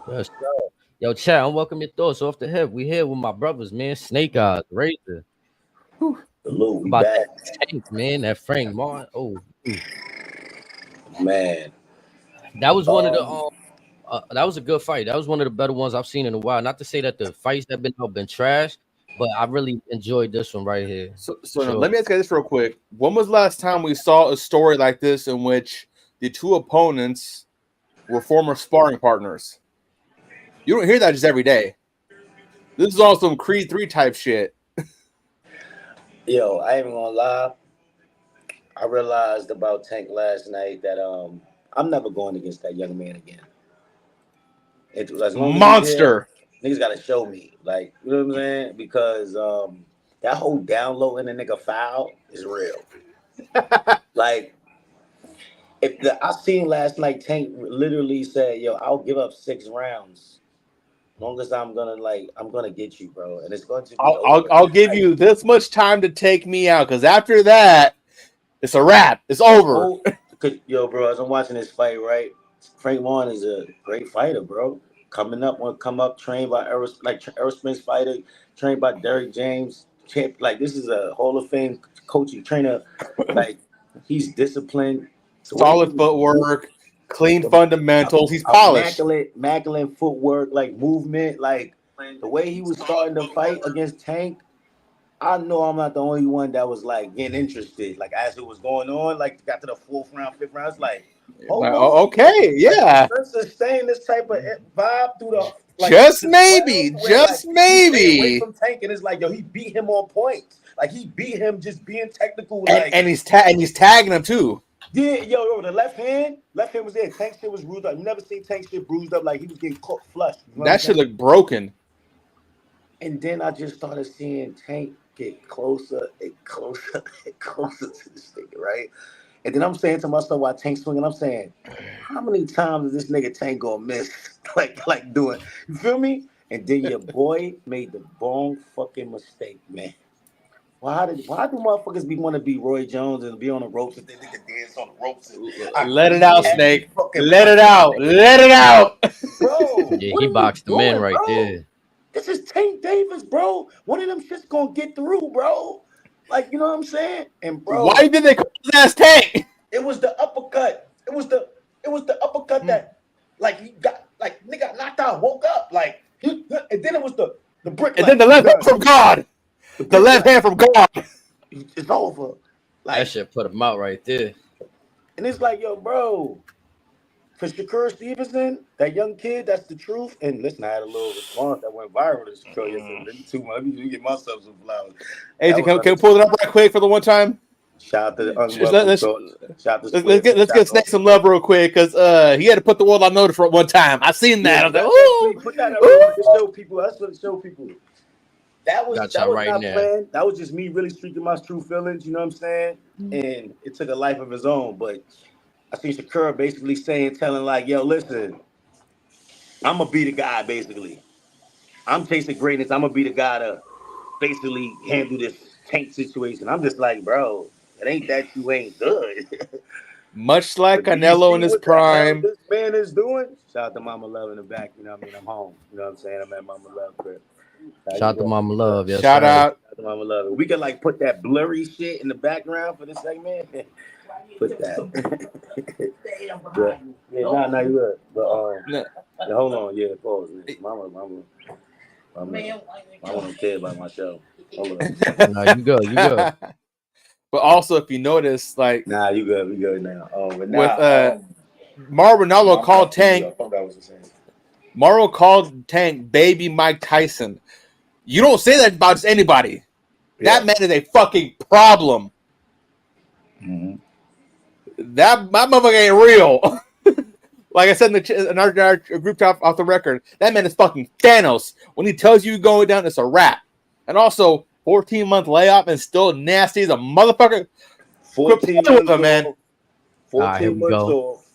Yes, sir. Yo, chat, I'm welcome your thoughts off the hip. We here with my brothers, man. Snake Eyes, Razor. Whew. Salute, we About that back, tank, man. That Frank Martin. Oh, man. that was one of the Um, that was a good fight. That was one of the better ones I've seen in a while. Not to say that the fights that been trash, but I really enjoyed this one right here. So now, Sure. let me ask you this real quick. When was the last time we saw a story like this in which the two opponents were former sparring partners? You don't hear that just every day. This is all some Creed 3 type shit. yo, I ain't even gonna lie. I realized about Tank last night that I'm never going against that young man again. As long as he's here, Monster. niggas gotta show me. Like, you know what I'm saying? Because that whole download in the nigga foul is real. Like, I seen last night Tank literally said, "Yo, I'll give up 6 rounds, long as I'm gonna get you, bro, and it's going to be over." I'll give Like, you this much time to take me out, because after that, it's a wrap. It's over. oh, yo, bro, as I'm watching this fight, right? Frank Vaughn is a great fighter, bro. Come up, trained by aerospace fighter, trained by Derrick James. Like, this is a Hall of Fame coaching trainer. Like, he's disciplined. The way he Solid was footwork, clean the fundamentals. He's polished. immaculate footwork, like movement, like the way he was starting the fight against Tank. I know I'm not the only one that was like getting interested. Like, as it was going on, like got to the fourth round, fifth round, it's like, hold Like, on. okay, Like, yeah. let's sustain this type of vibe through the Just the 12 maybe. to where like Just he stay away maybe. from Tank, and it's like, yo, he beat him on points. Like, he beat him just being technical. And, Like, and he's tagging him too. yeah, yo, the left hand was there. Tank shit was bruised up. You never seen Tank shit bruised up, like he was getting caught flush. You know what I'm That saying? should look broken. And then I just started seeing Tank get closer and closer and closer to this nigga, right? And then I'm saying to myself while Tank swinging, I'm saying, how many times is this nigga Tank gonna miss? like doing, you feel me? And then your boy made the wrong fucking mistake, man. Why do motherfuckers want to be Roy Jones and be on the ropes and think they can dance on the ropes? And I Let it beat out, every Snake. fucking Let it punch in out. the nigga. Let it out. Bro, Yeah, what he are you boxed him in doing, right bro? there. This is Tank Davis, bro. One of them shit's gonna get through, bro. Like, you know what I'm saying? And Why bro, did they call his ass Tank? it was the uppercut. It was the uppercut that, like, he got, like, nigga got knocked out, woke up, like, and then it was the brick, And then like, the you left hand done. from God. The The brick, left like, hand from God. it's over. That Like, shit put him out right there. and it's like, yo, bro, for Shakur Stevenson, that young kid, that's the truth. And listen, I had a little response that went viral to Shakur yesterday. Let me too much. Let me get myself some flowers. That AJ, was can we pull it up right quick for the one time? shout out to the Let's, Unwelcome let's, Thoughts. Shout out to let's Square. get let's Shout out get to all Snake the some people. love real quick, because he had to put the world on notice for one time. I seen Yeah, that. I was like, please ooh, put that up real quick to ooh. show people. That's for the show people. That was Got that y'all was right not now. planned. That was just me really speaking my true feelings. You know what I'm saying? And it took a life of its own. But I see Shakur basically telling like, yo, listen, I'm gonna be the guy. Basically, I'm chasing greatness. I'm gonna be the guy to basically handle this Tank situation. I'm just like, bro, it ain't that you ain't good. Much like But do you Canelo see in his what the hell prime. this man is doing? Shout out to Mama Love in the back. You know what I mean? I'm home. You know what I'm saying? I'm at Mama Love crib. How you Shout out to doing? Mama Love, yes Shout sir. out. Shout out to Mama Love. We could like put that blurry shit in the background for this segment. Put that. yeah, nah, you good. But No, yeah, hold on, yeah, pause. Yeah. Mama don't care about my show. Hold on. No, you good, you good. but also, if you notice, like Nah, you good. We good now. But with now, Mauro Ronaldo I'm called talking to you. I Tank. forgot what I was saying. Mauro called Tank baby Mike Tyson. You don't say that about just anybody. Yeah. That man is a fucking problem. Mm-hmm. That my motherfucker ain't real. Like I said in our group chat off the record, that man is fucking Thanos. When he tells you going down, it's a wrap. And also, 14-month layoff and still nasty as a motherfucker. Quit 14 playing with months him, man. off. All right, here 14 we months go. off.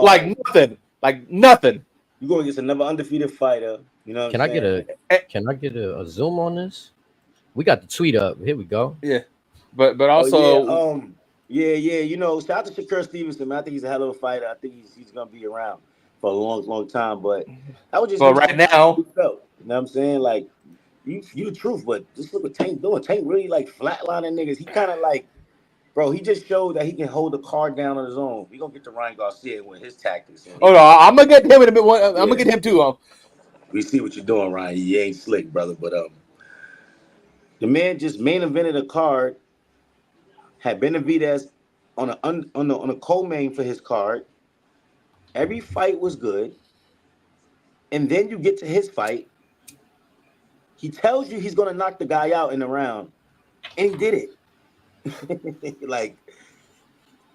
Like nothing. Like nothing. You're going against another undefeated fighter. You know what I'm Can I get saying? a a zoom on this? We got the tweet up. Here we go. Yeah. But Oh, yeah. also, Yeah. You know, shout out to Shakur Stevenson, man. I think he's a hell of a fighter. I think he's going to be around. for a long time. But I would just Well, give right somebody now, who felt. You know what I'm saying? Like you the truth, but just look what Tank doing. Tank really like flatlining niggas. He kind of like, bro. He just showed that he can hold the card down on his own. We gonna get to Ryan Garcia with his tactics. And oh no, I'm gonna get him in a bit. I'm gonna yeah, get him too. we see what you're doing, Ryan. You ain't slick, brother. But the man just main evented a card. Had Benavidez on a co-main for his card. Every fight was good, and then you get to his fight. He tells you he's gonna knock the guy out in the round, and he did it. Like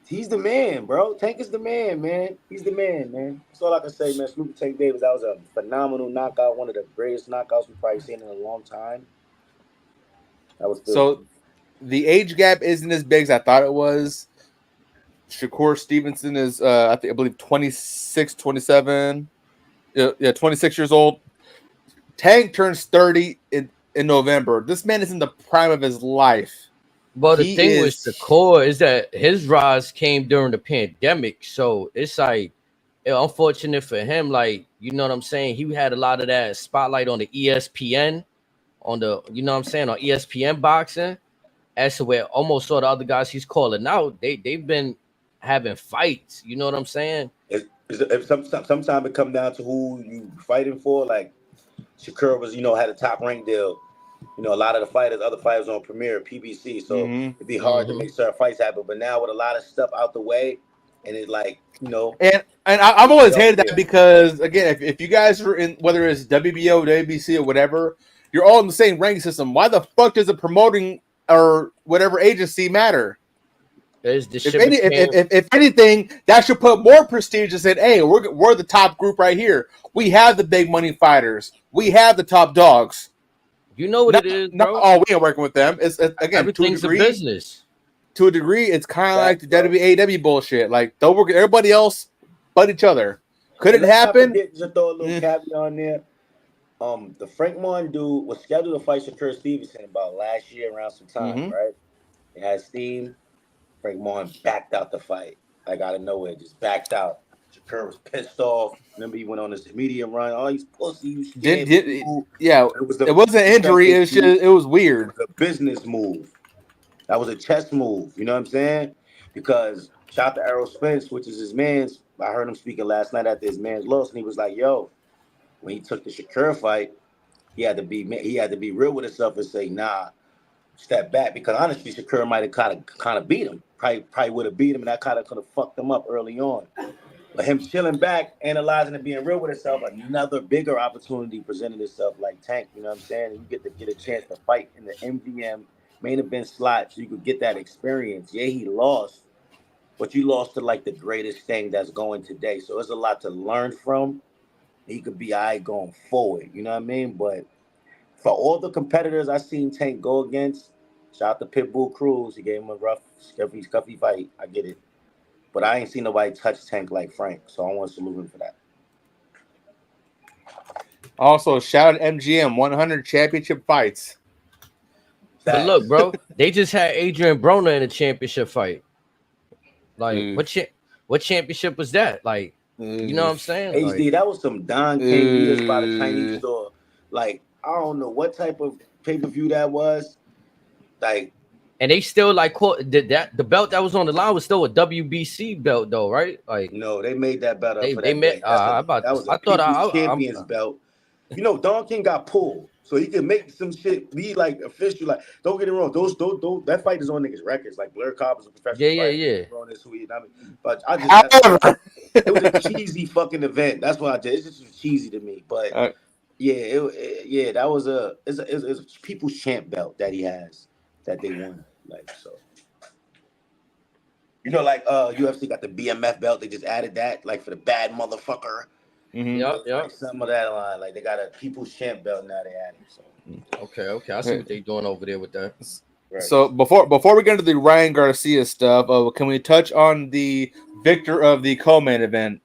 he's the man, bro. Tank is the man. He's the man. That's all I can say, man. Salute to Tank Davis. That was a phenomenal knockout, one of the greatest knockouts we've probably seen in a long time. That was filthy. So the age gap isn't as big as I thought it was. Shakur Stevenson is, I believe 26, 27. Yeah, 26 years old. Tank turns 30 in November. This man is in the prime of his life. Well, the thing with Shakur is that his rise came during the pandemic, so it's like unfortunate for him. Like, you know what I'm saying? He had a lot of that spotlight on the ESPN, on the, you know what I'm saying, on ESPN boxing, as to where almost all the other guys he's calling out, they've been having fights. You know what I'm saying? Sometimes it come down to who you fighting for. Like Shakur was, had a top rank deal. A lot of the other fighters on Premier, PBC, so it'd be hard to make certain fights happen. But now with a lot of stuff out the way, and it's like, and I've always hated that because again, if you guys are in, whether it's WBO, WBC, or whatever, you're all in the same ranking system. Why the fuck does the promoting or whatever agency matter? If anything, that should put more prestige and say, hey, we're the top group right here. We have the big money fighters. We have the top dogs. You know what it is, bro? We ain't working with them. It's again, everything's a business. To a degree, it's kind of like the WAW bullshit. Like they'll work with everybody else but each other. Could it happen? Just throw a little caveat on there. The Frank Martin dude was scheduled to fight Shakur Stevenson about last year around some time, right? It had steam. Frank Martin backed out the fight, like out of nowhere, just backed out. Shakur was pissed off. Remember, he went on this media run. Oh, he's pussy. You scared people. Yeah, it wasn't an injury. It was weird. It was a business move. That was a chess move. You know what I'm saying? Because shout out to Errol Spence, which is his man's. I heard him speaking last night after his man's loss, and he was like, "Yo, when he took the Shakur fight, he had to be real with himself and say, nah, step back, because honestly, Shakur might have kind of beat him. Probably would have beat him, and that kind of could have fucked him up early on. But him chilling back, analyzing and being real with himself, another bigger opportunity presented itself like Tank. You know what I'm saying? You get a chance to fight in the MVM main event slot, so you could get that experience. Yeah, he lost, but you lost to like the greatest thing that's going today. So there's a lot to learn from. He could be all right going forward. You know what I mean? But for all the competitors I seen Tank go against, shout out to Pitbull Cruz. He gave him a rough, scuffy fight. I get it. But I ain't seen nobody touch Tank like Frank, so I want to salute him for that. Also, shout out MGM 100 championship fights. But look, bro, they just had Adrian Broner in a championship fight. Like, what championship was that? Like, you know what I'm saying? HD, like, that was some Don King eaters by the Chinese store. Like, I don't know what type of pay-per-view that was. Like, and they still like the belt that was on the line was still a WBC belt though, right? Like, no, they made that belt up for that. They made. That was a Champions belt. Don King got pulled, so he can make some shit be like official. Like, don't get it wrong, those that fight is on niggas' records. Like Blair Cobb was a professional fighter. Yeah. But I just, it was a cheesy fucking event. That's what I did. It's just cheesy to me. But that was it's a people's champ belt that he has that they won. Like, so. Like UFC got the BMF belt. They just added that, like, for the bad motherfucker. Yep. Like some of that line. Like, they got a people's champ belt now they added. So. Okay. I see what they doing over there with that. Right. So before we get into the Ryan Garcia stuff, can we touch on the victor of the co-main event?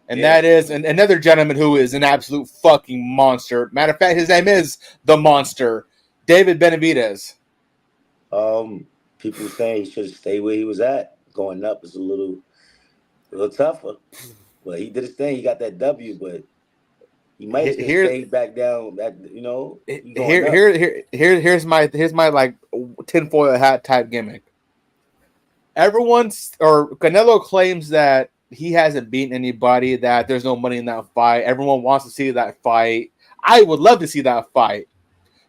And that is another gentleman who is an absolute fucking monster. Matter of fact, his name is the Monster, David Benavidez. People saying he should stay where he was at. Going up is a little tougher. But he did his thing. He got that W, but he might have just stayed back down. That here's my like tinfoil hat type gimmick. Canelo claims that he hasn't beaten anybody, that there's no money in that fight. Everyone wants to see that fight. I would love to see that fight.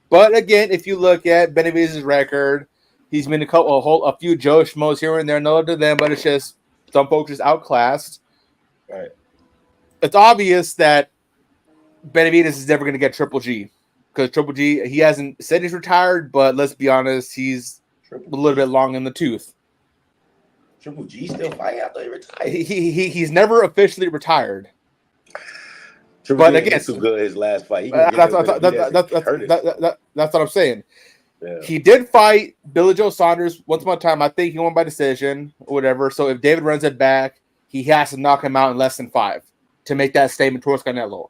But again, if you look at Benavidez' record, he's been a few Joe Schmoes here and there, no to them, but it's just some folks just outclassed. Right. It's obvious that Benavidez is never going to get Triple G, because Triple G, he hasn't said he's retired, but let's be honest, he's a little bit long in the tooth. Triple G still fighting after he retired. He's never officially retired. Triple G again, too good his last fight. That's what I'm saying. Yeah. He did fight Billy Joe Saunders once upon a time. I think he won by decision or whatever. So if David runs it back, he has to knock him out in less than 5 to make that statement towards Canelo.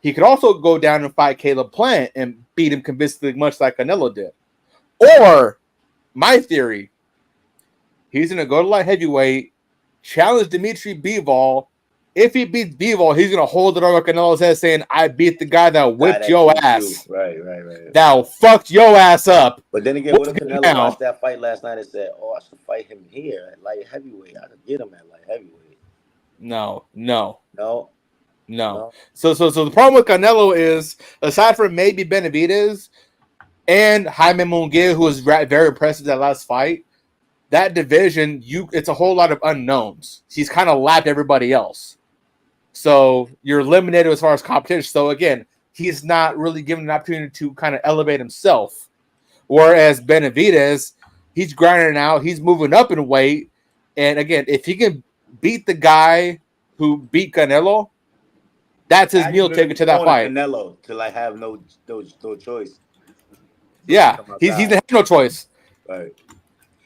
He could also go down and fight Caleb Plant and beat him convincingly, much like Canelo did. Or, my theory, he's going to go to light heavyweight, challenge Dimitri Bivol. If he beats Bivol, he's going to hold it over Canelo's head saying, I beat the guy that whipped your ass. Right. That fucked your ass up. But then again, what if Canelo watched that fight last night and said, I should fight him here at light heavyweight. I could get him at light heavyweight. No. No. So the problem with Canelo is, aside from maybe Benavidez and Jaime Munguia, who was very impressive that last fight, that division, it's a whole lot of unknowns. He's kind of lapped everybody else. So you're eliminated as far as competition. So again, he's not really given an opportunity to kind of elevate himself. Whereas Benavidez, he's grinding out, he's moving up in weight. And again, if he can beat the guy who beat Canelo, that's his meal ticket to that fight. Canelo to like have no choice. Yeah, he doesn't have no choice. Right.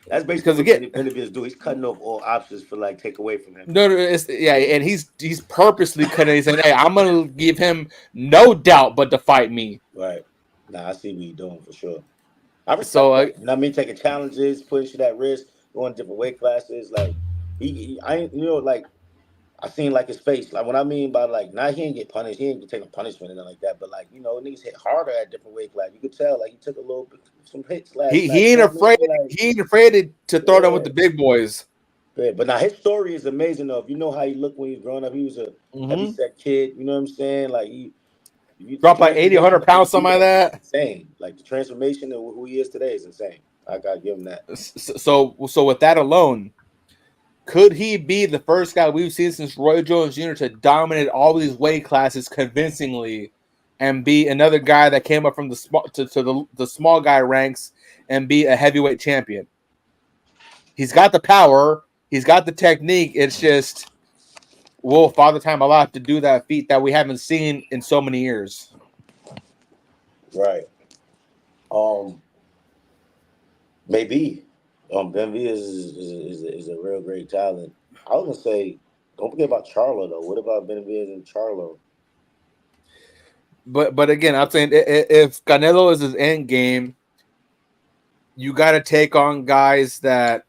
That's basically what Benavidez do. He's cutting off all options for like take away from him. No, and he's purposely cutting. He's saying, "Hey, I'm gonna give him no doubt but to fight me." Right. Nah, I see what you're doing for sure. I respect that. You know what I mean? Taking challenges, putting shit at risk, going different weight classes. Like I seen like his face. Like what I mean by like, now he ain't get punished. He ain't take a punishment and nothing like that. But like, niggas hit harder at different weight classes. You could tell like he took a little bit some hits last. He ain't afraid. He ain't afraid to throw them with the big boys. Yeah, but now his story is amazing though. If you know how he looked when he was growing up, he was a heavy set kid. You know what I'm saying? Like he dropped like 80, 100 pounds, something like that. Insane. Like the transformation of who he is today is insane. I gotta give him that. So with that alone, could he be the first guy we've seen since Roy Jones Jr. to dominate all these weight classes convincingly, and be another guy that came up from the small to the small guy ranks and be a heavyweight champion? He's got the power, he's got the technique. It's just, will Father Time allow to do that feat that we haven't seen in so many years? Right. Maybe. Benavidez is a real great talent. I was gonna say, don't forget about Charlo though. What about Benavidez and Charlo? But again, I'm saying if Canelo is his end game, you got to take on guys that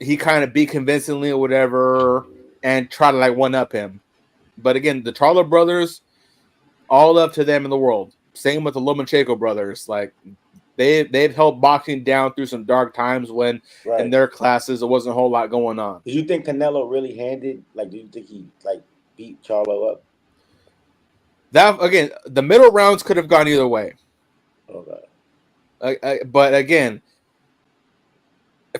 he kind of beat convincingly or whatever, and try to like one up him. But again, the Charlo brothers, all up to them in the world. Same with the Lomachenko brothers, like. They've held boxing down through some dark times when in their classes there wasn't a whole lot going on. Do you think Canelo really handed? Like, do you think he like beat Charlo up? That again, the middle rounds could have gone either way. Okay. But again,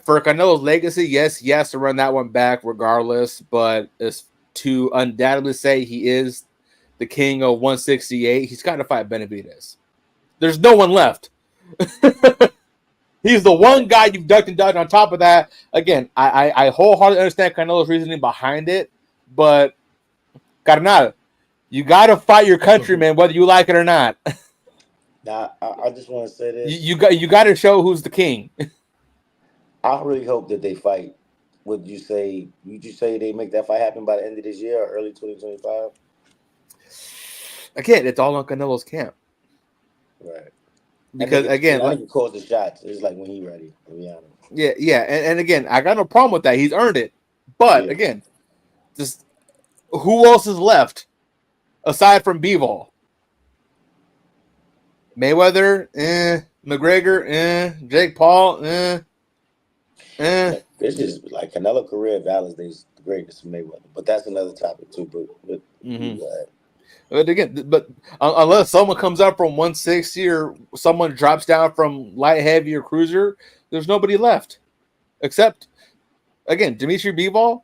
for Canelo's legacy, yes, he has to run that one back regardless. But as to undoubtedly say he is the king of 168, he's got to fight Benavidez. There's no one left. He's the one guy you've ducked and dodged. On top of that, again, I wholeheartedly understand Canelo's reasoning behind it, but carnal, you got to fight your countryman whether you like it or not. Now, I just want to say this: you got to show who's the king. I really hope that they fight. Would you say they make that fight happen by the end of this year or early 2025? Again, it's all on Canelo's camp, right? Because again, like he calls the shots. It's like when he's ready. To be honest. Yeah, and again, I got no problem with that. He's earned it. But again, just Who else is left aside from Bivol? Mayweather, McGregor, Jake Paul, Like, this is like Canelo career validates the greatness of Mayweather, but that's another topic too. But But again, unless someone comes up from 160 or someone drops down from light heavy or cruiser, there's nobody left except again Dimitri Bivol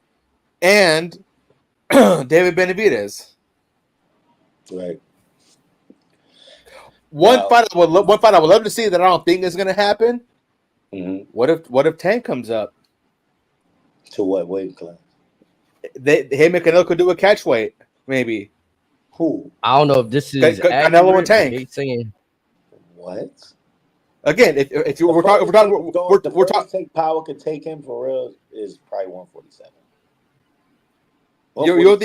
and David Benavidez. right. One fight I would love to see that I don't think is going to happen. Mm-hmm. What if Tank comes up? To what weight class? Him and Canelo could do a catch weight, maybe. Who? I don't know if this is Canelo and Tank. They saying What? Again, if you we're talking, Tank power could take him for real is probably 147. You don't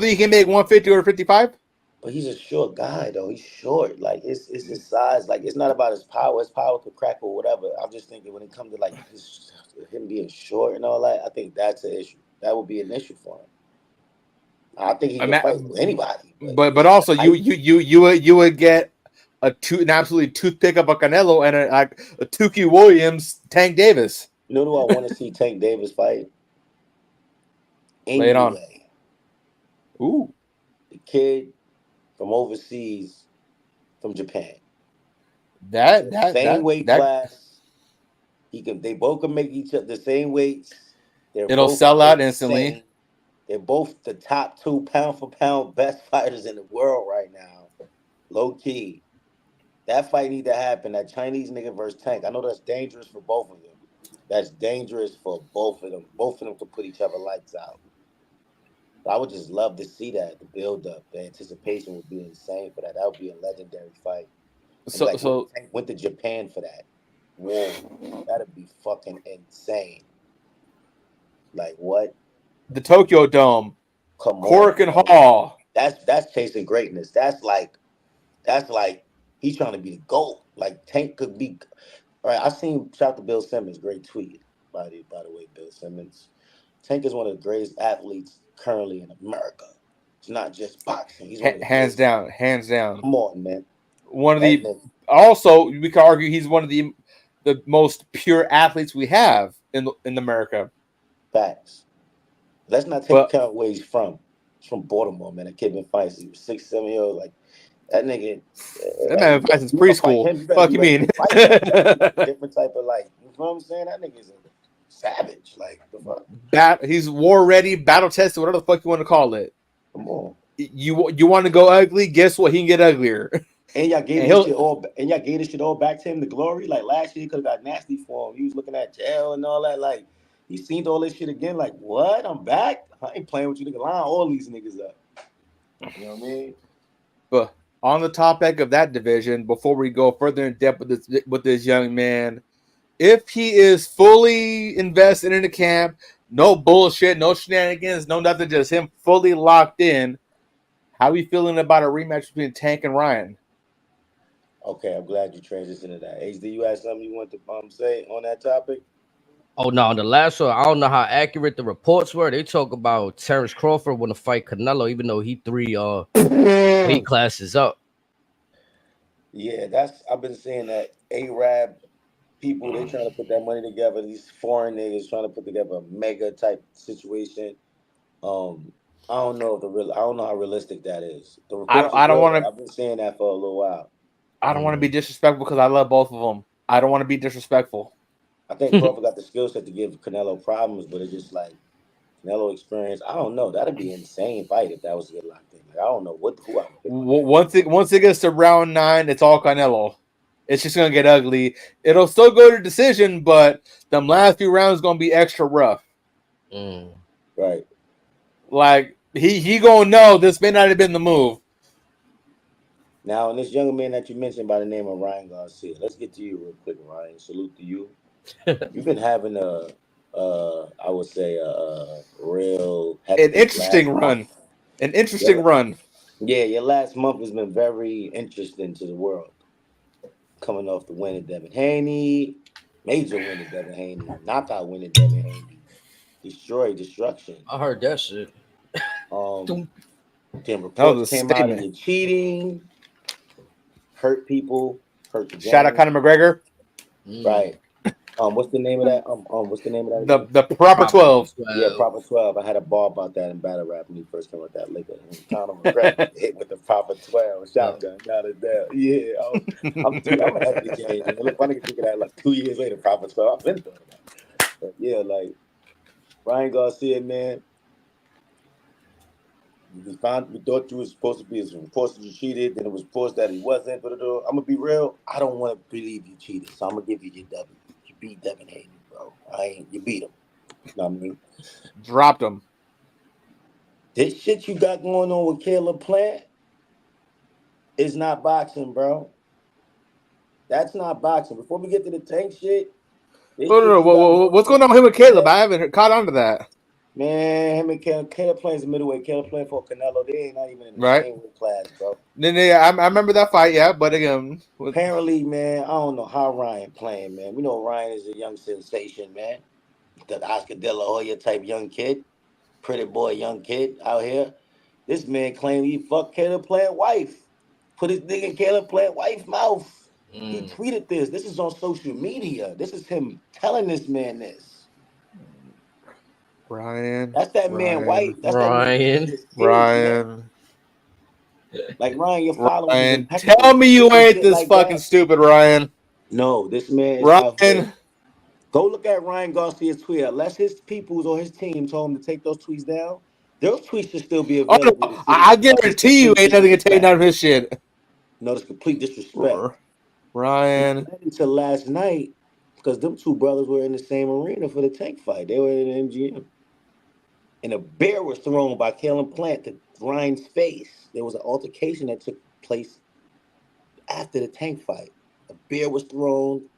think he can make 150 or 55? But he's a short guy though. He's short. Like it's his size. Like it's not about his power. His power could crack or whatever. I'm just thinking when it comes to like him being short and all that, I think that's an issue. That would be an issue for him. I think he can fight with anybody. But also you would get an absolutely toothpick of a Canelo and a Tukey Williams Tank Davis. You know who I want to see Tank Davis fight? Lay it on. Ooh. The kid from overseas, from Japan. That weight class. They both can make each other the same weights. It'll sell out instantly. Same. They're both the top 2 pound for pound best fighters in the world right now. Low key. That fight need to happen. That Chinese nigga versus Tank. I know that's dangerous for both of them. That's dangerous for both of them. Both of them could put each other lights out. But I would just love to see that. The build up, the anticipation would be insane for that. That would be a legendary fight. So Tank went to Japan for that. Whoa, that'd be fucking insane. Like what? The Tokyo Dome. Come on, Cork and Hall. That's chasing greatness. That's like he's trying to be the GOAT. Like Tank could be. All right, I seen shout out to Bill Simmons, great tweet by the way, Bill Simmons. Tank is one of the greatest athletes currently in America. It's not just boxing. He's hands down. Come on, man. Also we could argue he's one of the most pure athletes we have in America. Facts. Let's not take account where he's from. He's from Baltimore, man. That kid been fighting. He was 6, 7 years old. Like that nigga. That man fights since preschool. Fuck you mean? Different type of like. You know what I'm saying? That nigga's a savage. Like the fuck. He's war ready, battle tested, whatever the fuck you want to call it. Come on. You want to go ugly? Guess what? He can get uglier. And y'all gave this shit all back to him. The glory. Like last year, he could have got nasty for him. He was looking at jail and all that. Like. He seen all this shit again, like, what? I'm back? I ain't playing with you, nigga. Line all these niggas up. You know what I mean? But on the topic of that division, before we go further in depth with this young man, if he is fully invested in the camp, no bullshit, no shenanigans, no nothing, just him fully locked in, how are you feeling about a rematch between Tank and Ryan? Okay, I'm glad you transitioned to that. HD, you had something you want to say on that topic? Oh no, the last one, I don't know how accurate the reports were. They talk about Terrence Crawford want to fight Canelo, even though he 3 weight classes up. Yeah, I've been seeing that Arab people, they trying to put that money together. These foreign niggas trying to put together a mega type situation. I don't know how realistic that is. I don't want to. I've been saying that for a little while. I don't want to be disrespectful because I love both of them. I don't want to be disrespectful. I think Crawford got the skill set to give Canelo problems, but it's just like Canelo experience. I don't know. That'd be an insane fight if that was to get locked in. Like I don't know who I would pick. Once it gets to round 9, it's all Canelo. It's just gonna get ugly. It'll still go to decision, but them last few rounds gonna be extra rough. Right. Like he gonna know this may not have been the move. Now, and this young man that you mentioned by the name of Ryan Garcia, let's get to you real quick, Ryan. Salute to you. You've been having a real interesting run. An interesting run. Yeah, your last month has been very interesting to the world. Coming off the win at Devin Haney, major win at Devin Haney, knockout win at Devin Haney, destruction. I heard that shit. Then reports came out of statement. you cheating, hurt people, hurt the Shout out gang. Conor McGregor. Right. What's the name of that? What's the name of that again? The proper 12. Yeah, proper 12. I had a bar about that in battle rap when he first came with that liquor. Conor McGregor hit with the proper 12 shotgun. Got it down. Yeah, I'm ahead of the game. And look, my nigga thinking that like 2 years later, proper 12. I've been doing that. But yeah, like Ryan Garcia, man. We thought you was supposed to be reports that you cheated, then it was reports that he wasn't. But I'm gonna be real. I don't want to believe you cheated, so I'm gonna give you your W. You beat Devin Haney, bro. You beat him. You know what I mean? Dropped him. This shit you got going on with Caleb Plant is not boxing, bro. That's not boxing. Before we get to the Tank shit, No. What's going on with him and Caleb? I haven't caught on to that. Man, him and Caleb Plant's a middleweight. Caleb Plant for Canelo. They ain't not even in the same weight class, bro. I remember that fight, yeah. But again, apparently, man, I don't know how Ryan playing, man. We know Ryan is a young sensation, man. The Oscar De La Hoya type young kid, pretty boy young kid out here. This man claimed he fucked Caleb Plant wife. Put his dick in Caleb Plant wife mouth. He tweeted this. This is on social media. This is him telling this man this. Ryan. That's that man white. That's Ryan. That Ryan. Like Ryan, your followers is impeccable. Tell me you ain't this like fucking stupid, Ryan. No, this man is out here. Go look at Ryan Garcia's tweet. Unless his peoples or his team told him to take those tweets down, those tweets should still be available. Oh, no, I guarantee you ain't nothing taken out of his shit. No, it's complete disrespect. Ryan. Until last night, because them two brothers were in the same arena for the Tank fight. They were in the MGM. And a bear was thrown by Caleb Plant to Ryan's face. There was an altercation that took place after the Tank fight. A bear was thrown.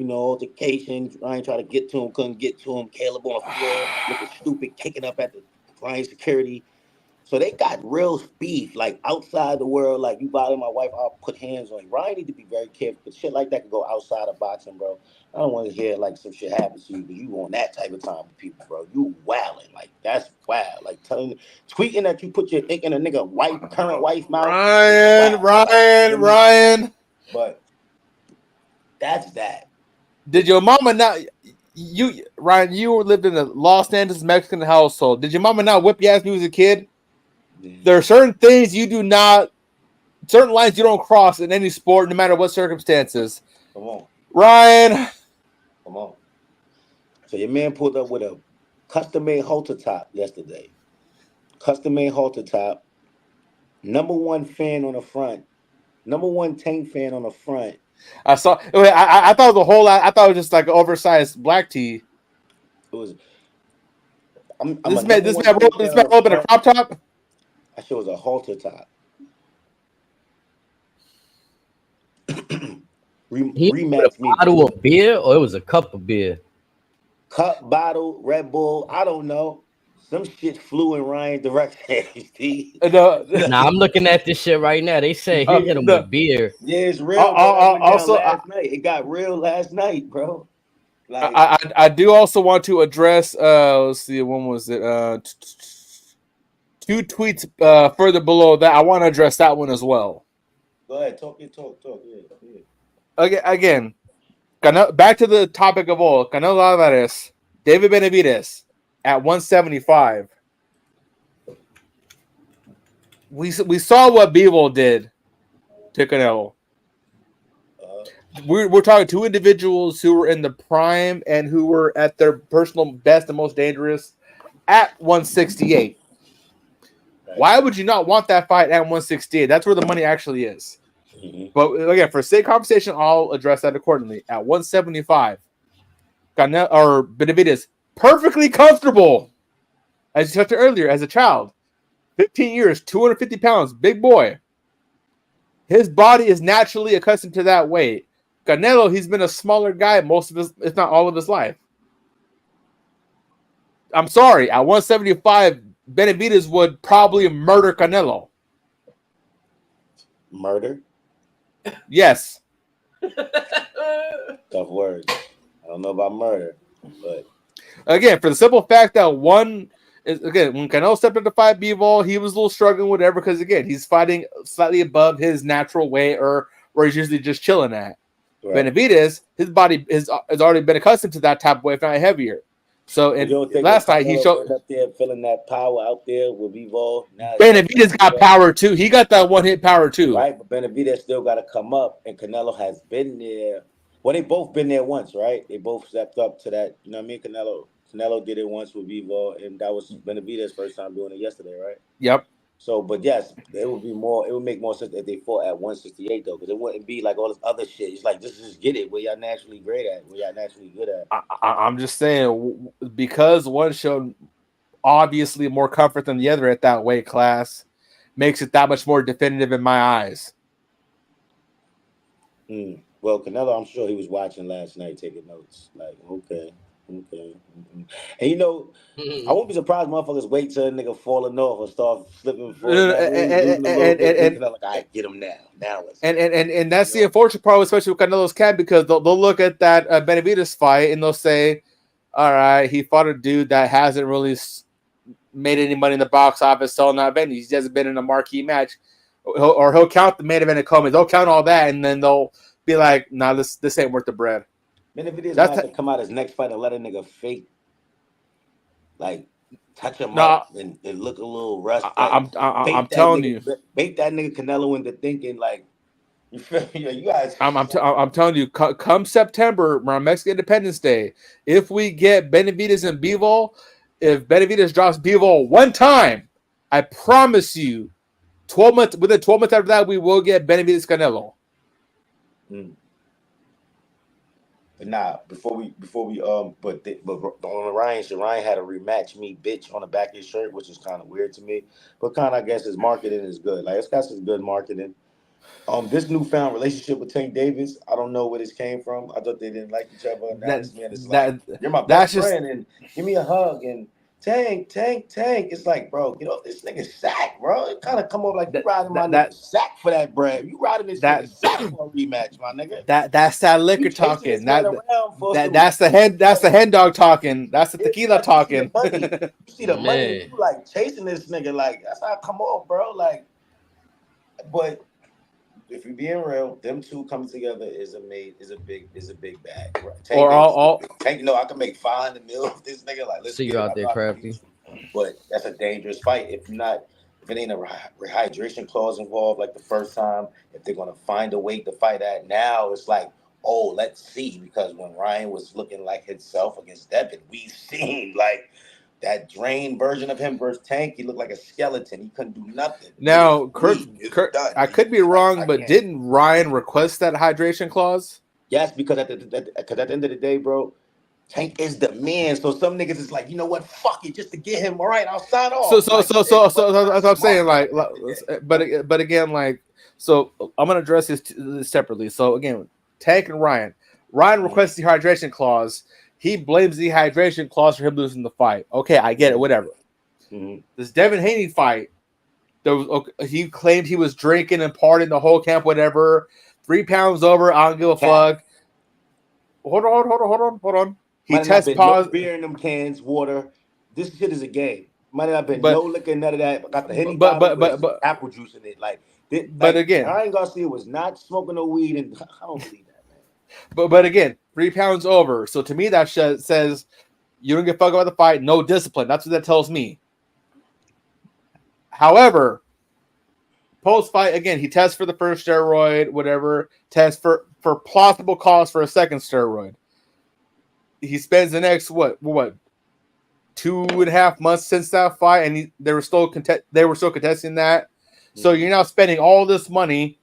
Altercation. Ryan tried to get to him, couldn't get to him. Caleb on the floor, looking stupid, kicking up at the Ryan security. So they got real beef, like outside the world. Like, you bother my wife, I'll put hands on you. Ryan need to be very careful, because shit like that can go outside of boxing, bro. I don't want to hear like some shit happens to you, because you on that type of time with people, bro. You wilding, like that's wild. Like tweeting that you put your dick in a nigga current wife mouth. Ryan. But that's that. Did your mama not? Ryan, you lived in a Los Angeles Mexican household. Did your mama not whip your ass when you was a kid? Yeah. There are certain things you do not, certain lines you don't cross in any sport, no matter what circumstances. Come on, Ryan. Come on. So your man pulled up with a custom-made halter top yesterday. Custom-made halter top. Number one fan on the front. Number one Tank fan on the front. I saw. I thought the whole. I thought it was just like an oversized black tee. It was. This man rolled in a crop top. That shit was a halter top. Rematch me. A bottle of beer, or it was a cup of beer. Cup, bottle, Red Bull. I don't know. Some shit flew in Ryan's direction. Nah, I'm looking at this shit right now. They say he hit him with beer. Yeah, it's real. Also, last night it got real last night, bro. Like, I do also want to address. Let's see, when was it? 2 tweets further below that. I want to address that one as well. Go ahead, talk. Yeah. Again, back to the topic of all. Canelo Alvarez, David Benavidez at 175. We saw what Bivol did to Canelo. We're talking 2 individuals who were in the prime and who were at their personal best and most dangerous at 168. Right. Why would you not want that fight at 168? That's where the money actually is. Mm-hmm. But again, for sake of conversation, I'll address that accordingly. At 175, Benavidez, perfectly comfortable, as you said earlier, as a child. 15 years, 250 pounds, big boy. His body is naturally accustomed to that weight. Canelo, he's been a smaller guy most of his, if not all of his life. I'm sorry, at 175, Benavidez would probably murder Canelo. Murder? Yes. Tough words. I don't know about murder, but again, for the simple fact that one, Again, when Canelo stepped up to fight Bivol, he was a little struggling, whatever, because again, he's fighting slightly above his natural weight or where he's usually just chilling at. Right. Benavidez, his body has already been accustomed to that type of weight, if not heavier. So, and last night he showed up there feeling that power out there with Bivol. Benavidez got power too. He got that one hit power too. Right, but Benavidez still got to come up, and Canelo has been there. Well, they both been there once, right? They both stepped up to that. You know what I mean? Canelo did it once with Bivol, and that was Benavidez' first time doing it yesterday, right? Yep. So, but yes, it would make more sense if they fought at 168 though, because it wouldn't be like all this other shit. It's like just get it where y'all naturally great at, where y'all naturally good at. I'm just saying, because one showed obviously more comfort than the other at that weight class, makes it that much more definitive in my eyes. Well, Canelo, I'm sure he was watching last night, taking notes. Like, okay. And you know, I won't be surprised motherfuckers wait till a nigga falling off or start slipping forward. And like, all right, get him now. Now let's. And that's the unfortunate part, especially with Canelo's camp, because they'll look at that Benavidez fight and they'll say, all right, he fought a dude that hasn't really made any money in the box office, selling out venues. He hasn't been in a marquee match, he'll count the main event of Coleman. They'll count all that, and then they'll be like, nah, this ain't worth the bread. Benavidez might have to come out his next fight and let a nigga fake, like, touch him up and look a little rusty. I'm telling you, bait that nigga Canelo into thinking like, you feel me? You guys. I'm telling you, come September around Mexican Independence Day, if we get Benavidez and Bivol, if Benavidez drops Bivol one time, I promise you, within 12 months after that, we will get Benavidez Canelo. But nah, before we on Ryan had a rematch me bitch on the back of his shirt, which is kind of weird to me. But kind of I guess his marketing is good. Like it's got some good marketing. This newfound relationship with Tank Davis, I don't know where this came from. I thought they didn't like each other. Now this man is like, you're my best friend, and give me a hug and Tank. It's like, bro, get off this nigga sack, bro. It kind of come over like you riding my nigga sack for that bread. You riding this nigga sack for a rematch, my nigga. That's that liquor talking. That's the hen dog talking. That's the tequila talking. You see the money, you like chasing this nigga. Like that's how I come off, bro. Like, but if you're being real, them two coming together is a big bag. Right? Tank, I can make $500 million with this nigga. Like, let's see you out there, Crafty. But that's a dangerous fight. If it ain't a rehydration clause involved, like the first time, if they're gonna find a way to fight at now, it's like, oh, let's see. Because when Ryan was looking like himself against Devin, we seen like that drained version of him versus Tank. He looked like a skeleton. He couldn't do nothing. Now, Kurt, I could be wrong, but didn't Ryan request that hydration clause? Yes, because at the end of the day, bro, Tank is the man. So some niggas is like, you know what? Fuck it, just to get him. All right, I'll sign off. So that's what I'm saying. Like, but again, like, so I'm gonna address this separately. So again, Tank and Ryan requests the hydration clause. He blames the hydration clause for him losing the fight. Okay, I get it. Whatever. This Devin Haney fight, he claimed he was drinking and partying the whole camp. Whatever. 3 pounds over. I don't give a fuck. Hold on. He tests positive. No beer in them cans, water. This shit is a game. Might not have been no liquor, none of that. Got the Henny bottle with apple juice in it. But again, Ryan Garcia was not smoking no weed, and I don't believe that, man. But again, 3 pounds over. So to me, that says you don't give a fuck about the fight. No discipline. That's what that tells me. However, post-fight, again, he tests for the first steroid, whatever. Tests for plausible cause for a second steroid. He spends the next, what 2.5 months since that fight, and they were still contesting that. So you're now spending all this money.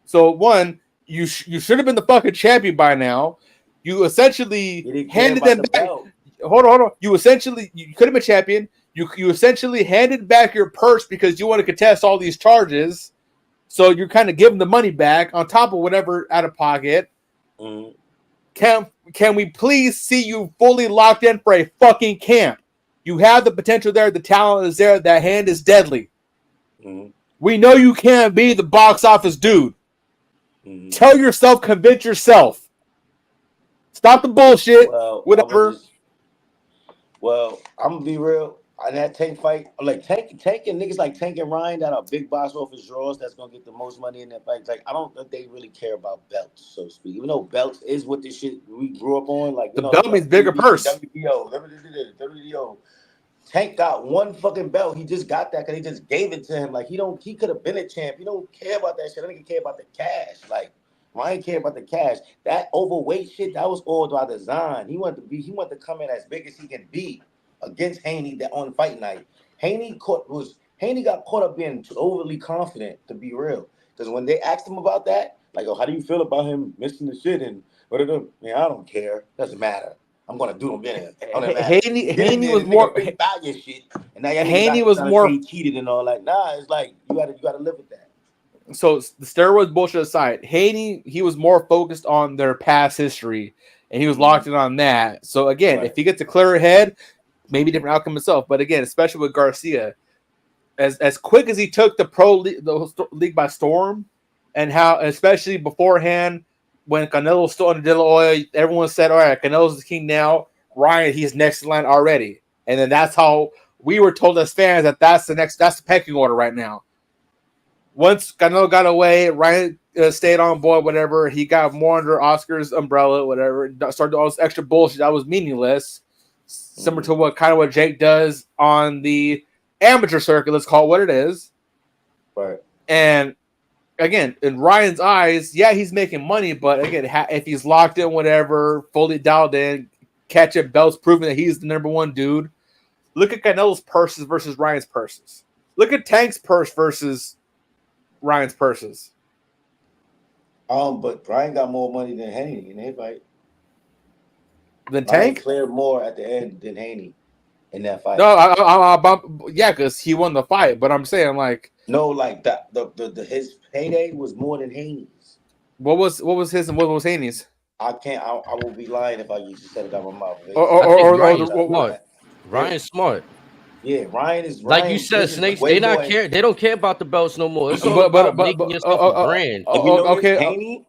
So one, you should have been the fucking champion by now. You essentially handed them back. Hold on. You could have been champion. You essentially handed back your purse because you want to contest all these charges. So you're kind of giving the money back on top of whatever out of pocket. Can we please see you fully locked in for a fucking camp? You have the potential there. The talent is there. That hand is deadly. We know you can't be the box office dude. Tell yourself, convince yourself. Stop the bullshit. Whatever. I'm gonna be real. And that Tank fight, like Tank and niggas like Tank and Ryan that are big box office draws that's gonna get the most money in that fight. Like I don't think they really care about belts, so to speak. Even though belts is what this shit we grew up on, like The belt means bigger purse. WBO. Tank got one fucking belt. He just got that because they just gave it to him. Like he could have been a champ. He don't care about that shit. I think he care about the cash. Like Ryan care about the cash. That overweight shit, that was all by design. He wanted to come in as big as he can be against Haney that on fight night. Haney got caught up being overly confident, to be real. Because when they asked him about that, like, oh, how do you feel about him missing the shit? And man, I don't care. Doesn't matter. I'm gonna do them in. Haney was more big value shit, and now Haney was more he cheated and all that. Nah, it's like you gotta live with that. So the steroids bullshit aside, Haney, he was more focused on their past history, and he was locked in on that. So again, if he gets a clearer head, maybe different outcome himself. But again, especially with Garcia, as quick as he took the league by storm, and how especially beforehand when Canelo was still under De La Hoya, everyone said, "All right, Canelo's the king now. Ryan, he's next in line already." And then that's how we were told as fans that's the pecking order right now. Once Canelo got away, Ryan stayed on board, whatever. He got more under Oscar's umbrella, whatever. Started all this extra bullshit that was meaningless. Similar to what Jake does on the amateur circuit, let's call it what it is. Right. And again, in Ryan's eyes, yeah, he's making money, but again, if he's locked in, whatever, fully dialed in, catching belts, proving that he's the number one dude. Look at Canelo's purses versus Ryan's purses. Look at Tank's purse versus Ryan's purses. But Ryan got more money than Haney in that fight. Than Tank? Cleared more at the end than Haney in that fight. No, yeah, because he won the fight. But I'm saying like his payday was more than Haney's. What was his and what was Haney's? I will be lying if I used to set it out my mouth. Ryan's smart. Yeah, Ryan is like you said, Snakes. They don't care about the belts no more. It's all about making yourself a brand.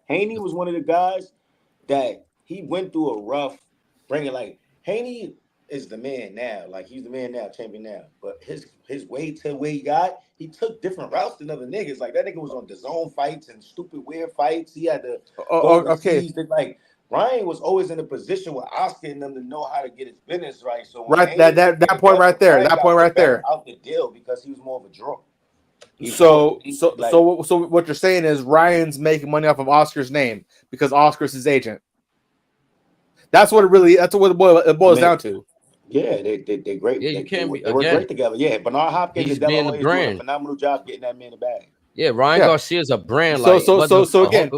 Haney was one of the guys that he went through a rough bringing. Like Haney is the man now. Like he's the man now, champion now. But his way to where he got, he took different routes than other niggas. Like that nigga was on the zone fights and stupid weird fights. He had to like Ryan was always in a position with Oscar and them to know how to get his business right. So that point right there, out the deal because he was more of a draw. So what you're saying is Ryan's making money off of Oscar's name because Oscar's his agent. That's what it boils down to. Yeah, they're great. Yeah, they work great together. Yeah, Bernard Hopkins is doing a phenomenal job getting that man the bag. Yeah, Ryan Garcia's a brand. So again,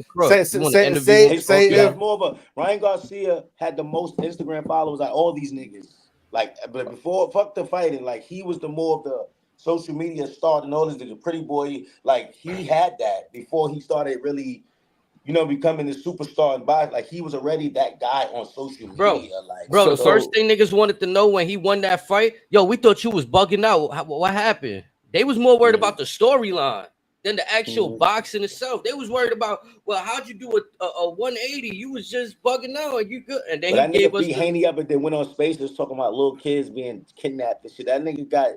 say more of a Ryan Garcia had the most Instagram followers out all these niggas. Like, but before fuck the fighting, like he was the more of the social media star and all this. The pretty boy, like he had that before he started really, becoming the superstar and by like he was already that guy on social media. The first thing niggas wanted to know when he won that fight, yo, we thought you was bugging out. What happened? They was more worried about the storyline than the actual boxing itself. They was worried about, well, how'd you do a 180? You was just bugging out and you good. And then he gave us Haney up and then went on Spaces talking about little kids being kidnapped and shit. That nigga got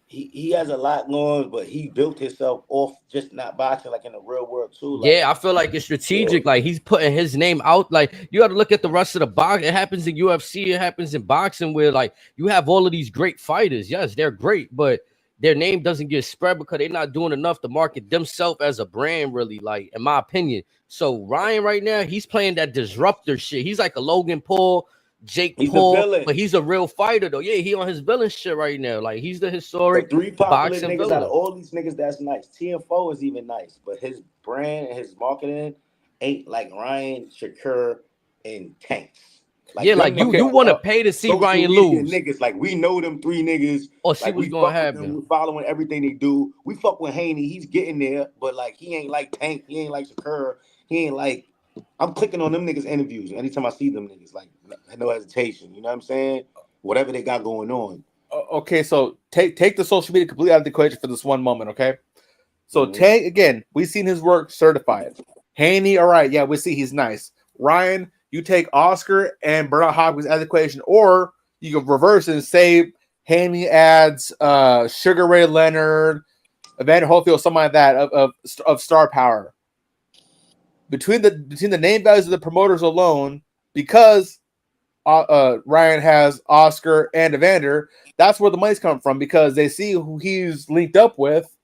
he has a lot going, but he built himself off just not boxing like in the real world too. Like, I feel like it's strategic. Like he's putting his name out. Like you got to look at the rest of the box. It happens in UFC. It happens in boxing where like you have all of these great fighters. Yes, they're great, but their name doesn't get spread because they're not doing enough to market themselves as a brand, really, like, in my opinion. So Ryan right now, he's playing that disruptor shit. He's like a Logan Paul, Jake Paul, but he's a real fighter, though. Yeah, he on his villain shit right now. Like, he's the historic boxing niggas villain. Out of all these niggas, that's nice. TM4 is even nice, but his brand and his marketing ain't like Ryan, Shakur, and Tanks. Like, you want to pay to see Ryan lose. Niggas, like we know them three niggas. Or see what's going to happen. We're following everything they do. We fuck with Haney. He's getting there, but like he ain't like Tank. He ain't like Shakur. He ain't like. I'm clicking on them niggas interviews anytime I see them niggas. Like no hesitation. You know what I'm saying? Whatever they got going on. Okay, so take the social media completely out of the equation for this one moment. Okay, so Tank again. We've seen his work certified. Haney, all right, yeah, we see he's nice. Ryan. You take Oscar and Bernard Hopkins as the equation, or you can reverse it and say Haney adds Sugar Ray Leonard, Evander Holyfield, something like that of star power. Between the name values of the promoters alone, because Ryan has Oscar and Evander, that's where the money's coming from, because they see who he's linked up with.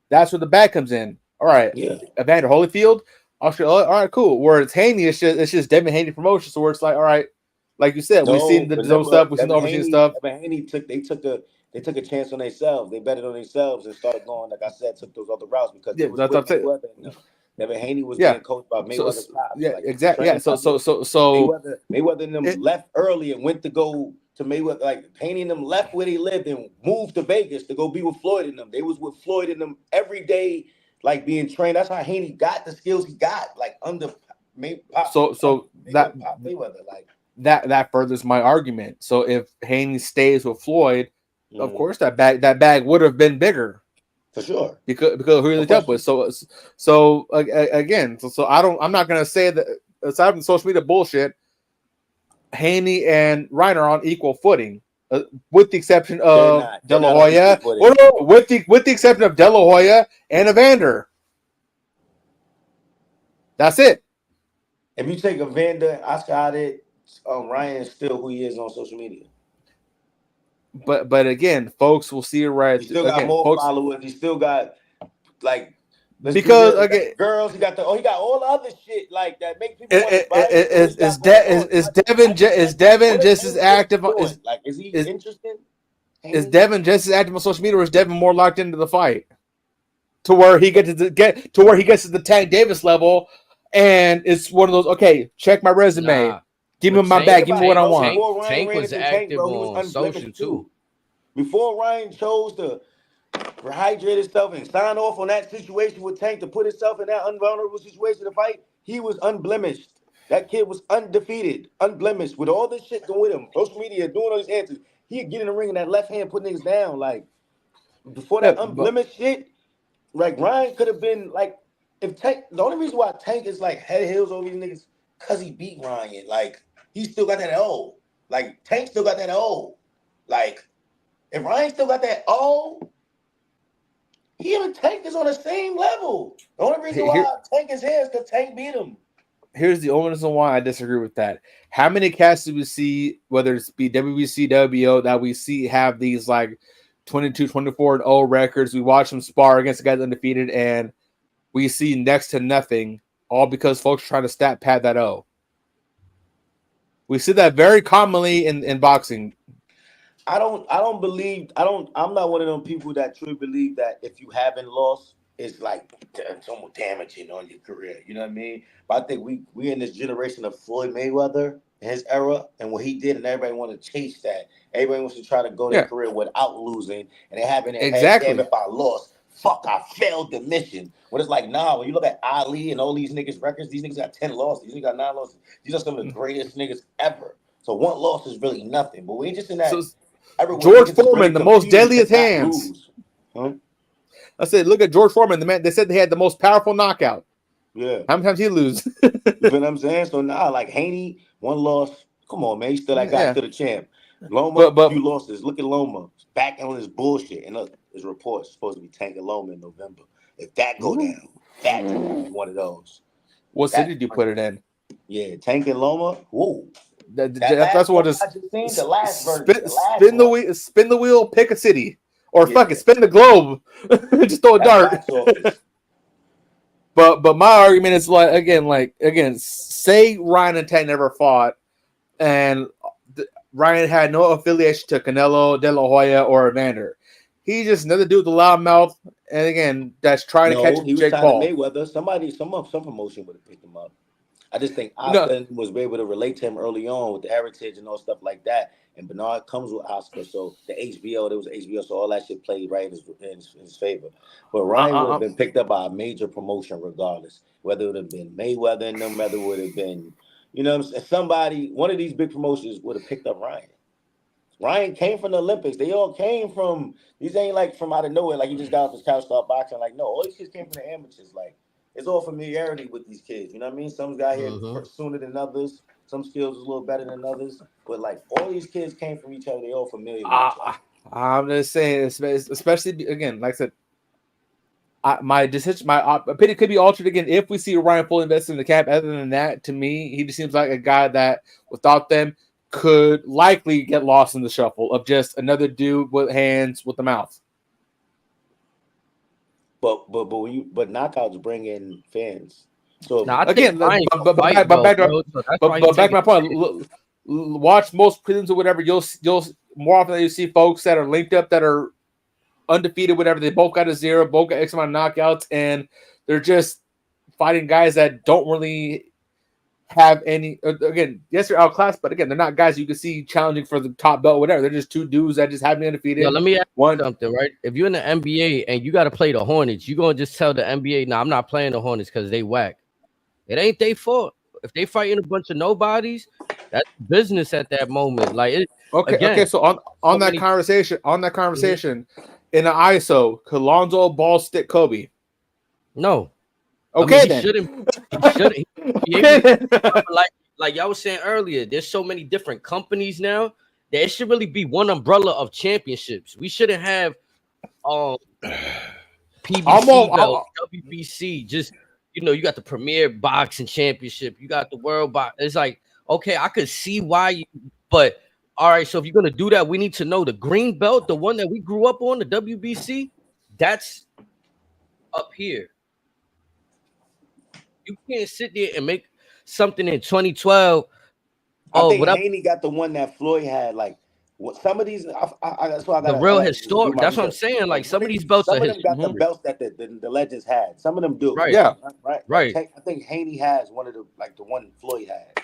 That's where the bag comes in. All right, Yeah. Evander Holyfield, Oscar. All right, cool. Where it's Haney, it's just Devin Haney promotion. So where it's like, all right, like you said, we've seen the zone stuff, we've seen the overseas stuff. Evan Haney took a chance on themselves. They betted on themselves and started going, like I said, took those other routes because it was with Mayweather and them. Evan Haney was being coached by Mayweather's pops. Yeah, like, exactly. Yeah, so Mayweather and them left early and went to go to Mayweather. Like Haney and them left where they lived and moved to Vegas to go be with Floyd and them. They was with Floyd and them every day, like being trained. That's how Haney got the skills he got, like under Mayweather, like. That furthers my argument. So if Haney stays with Floyd, of course that bag would have been bigger for sure because of who he linked up with. So again, I'm not gonna say that aside from social media bullshit, Haney and Ryan are on equal footing, with the exception of De La Hoya. With the exception of De La Hoya and Evander. That's it. If you take Evander, Oscar out it. Ryan is still who he is on social media. But again, folks will see it right. He still got more followers. He still got like because again, girls. He got all the other shit like that make people want to buy is Devin just as active? Is he interested? Is Devin just as active on social media, or is Devin more locked into the fight to where he gets to the Tank Davis level, and it's one of those? Okay, check my resume. Nah. Give me my bag. Give me what I want. Tank was active on social too. Before Ryan chose to rehydrate himself and sign off on that situation with Tank to put himself in that unvulnerable situation to fight, he was unblemished. That kid was undefeated, unblemished, with all this shit going with him. Social media doing all these answers. He'd get in the ring in that left hand, put niggas down. Like before that unblemished shit, like Ryan could have been like if Tank. The only reason why Tank is like head and heels over these niggas because he beat Ryan. Like he still got that O. Like Tank still got that O. Like if Ryan still got that O, he and Tank is on the same level. The only reason why Tank is here is because Tank beat him. Here's the only reason why I disagree with that. How many cats do we see, whether it's be WBC, WBO, that we see have these like 22, 24-0 records? We watch them spar against the guys undefeated, and we see next to nothing, all because folks trying to stat pad that O. We see that very commonly in boxing. I'm not one of them people that truly believe that if you haven't lost, it's like somewhat damaging on your career. You know what I mean? But I think we in this generation of Floyd Mayweather in his era and what he did, and everybody want to chase that. Everybody wants to try to go their career without losing, and they have in their head, damn, if I lost, fuck, I failed the mission. When it's like, nah, when you look at Ali and all these niggas' records, these niggas got 10 losses. These niggas got 9 losses. These are some of the greatest niggas ever. So one loss is really nothing. But we ain't just in that. George Foreman, the most deadliest hands. Huh? I said, look at George Foreman. The man, they said they had the most powerful knockout. Yeah. How many times he lose? You know what I'm saying? So now, like Haney, one loss. Come on, man. He's still that guy, still the champ. Loma, few losses. Look at Loma. Back on his bullshit. And look, his report's supposed to be Tank and Loma in November. If that go down, that's one of those. What city did you put it in? Yeah, Tank and Loma. Whoa. That's what is. The last spin the wheel. Pick a city, or fuck it, spin the globe. Just throw a dart. But my argument is again, say Ryan and Tank never fought, and Ryan had no affiliation to Canelo, De La Hoya, or Evander. He's just another dude with a loud mouth, and again, that's trying to catch Jake Paul. Mayweather. Some promotion would have picked him up. I just think Oscar was able to relate to him early on with the heritage and all stuff like that. And Bernard comes with Oscar, so the HBO, there was HBO, so all that shit played right in his favor. But Ryan would have been picked up by a major promotion regardless, whether it would have been Mayweather and them, whether it would have been, you know what I'm saying, somebody, one of these big promotions would have picked up Ryan. Ryan came from the Olympics. They all came from, these ain't like from out of nowhere, like he just got off his couch, started boxing. Like, no, all these kids came from the amateurs. Like, it's all familiarity with these kids. You know what I mean? Some got here sooner than others. Some skills was a little better than others. But, like, all these kids came from each other. They all familiar with each other. I'm just saying, especially again, like I said, my decision, my opinion could be altered again if we see Ryan fully invested in the cap. Other than that, to me, he just seems like a guy that without them could likely get lost in the shuffle of just another dude with hands with the mouth. But knockouts bring in fans. So Now I again, think but back to my point. Watch most prelims or whatever. You'll more often than you see folks that are linked up that are undefeated, whatever. They both got a 0, both got X amount of knockouts, and they're just fighting guys that don't really have any. Again, yes, they're outclassed, but again, they're not guys you can see challenging for the top belt, whatever. They're just two dudes that just haven't been undefeated. Yo, let me ask you something, right? If you're in the NBA and you got to play the Hornets, you gonna just tell the NBA, "No, I'm not playing the Hornets because they whack." It ain't their fault. If they fighting a bunch of nobodies, that's business at that moment. Like, okay. So on that conversation, in the ISO, could Lonzo ball stick Kobe? No. Okay, I mean, then. He shouldn't. Okay. Like y'all was saying earlier, there's so many different companies now that it should really be one umbrella of championships. We shouldn't have PBC belt, WBC. Just you got the Premier Boxing Championship, you got the World Box. It's like, okay, I could see why but all right. So if you're gonna do that, we need to know the green belt, the one that we grew up on, the WBC. That's up here. You can't sit there and make something in 2012. I think Haney got the one that Floyd had. Like some of these, that's why I got the real historic. That's what I'm saying. Like some of these belts, some of them got the belts that the legends had. Some of them do. Right. Yeah. Right. I think Haney has one of the the one Floyd had.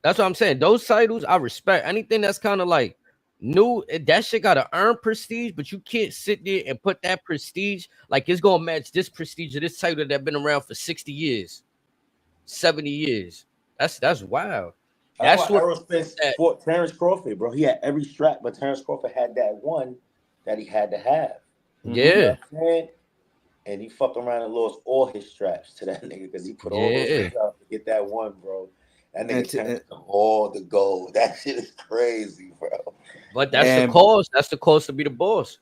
That's what I'm saying. Those titles, I respect. Anything that's kind of like new, that shit gotta earn prestige, but you can't sit there and put that prestige like it's gonna match this prestige of this title that's been around for 60 years, 70 years. That's wild. That's what Aerosmith fought Terrence Crawford, bro. He had every strap, but Terrence Crawford had that one that he had to have. Yeah. You know what I'm saying? And he fucked around and lost all his straps to that nigga because he put all those straps to get that one, bro. That nigga turned all the gold. That shit is crazy, bro. But that's the cause. That's the cause to be the boss.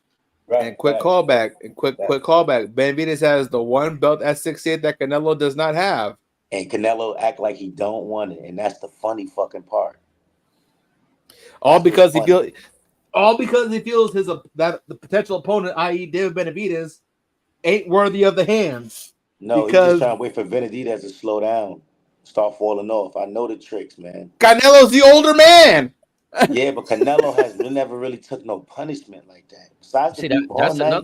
Right. And quick callback. Benavidez has the one belt at 68 that Canelo does not have. And Canelo act like he don't want it, and that's the funny fucking part. All because he feels that the potential opponent, i.e., David Benavidez, ain't worthy of the hands. No, he's just trying to wait for Benavidez to slow down, start falling off. I know the tricks, man. Canelo's the older man. Yeah, but Canelo has never really took no punishment like that. Besides the that's night,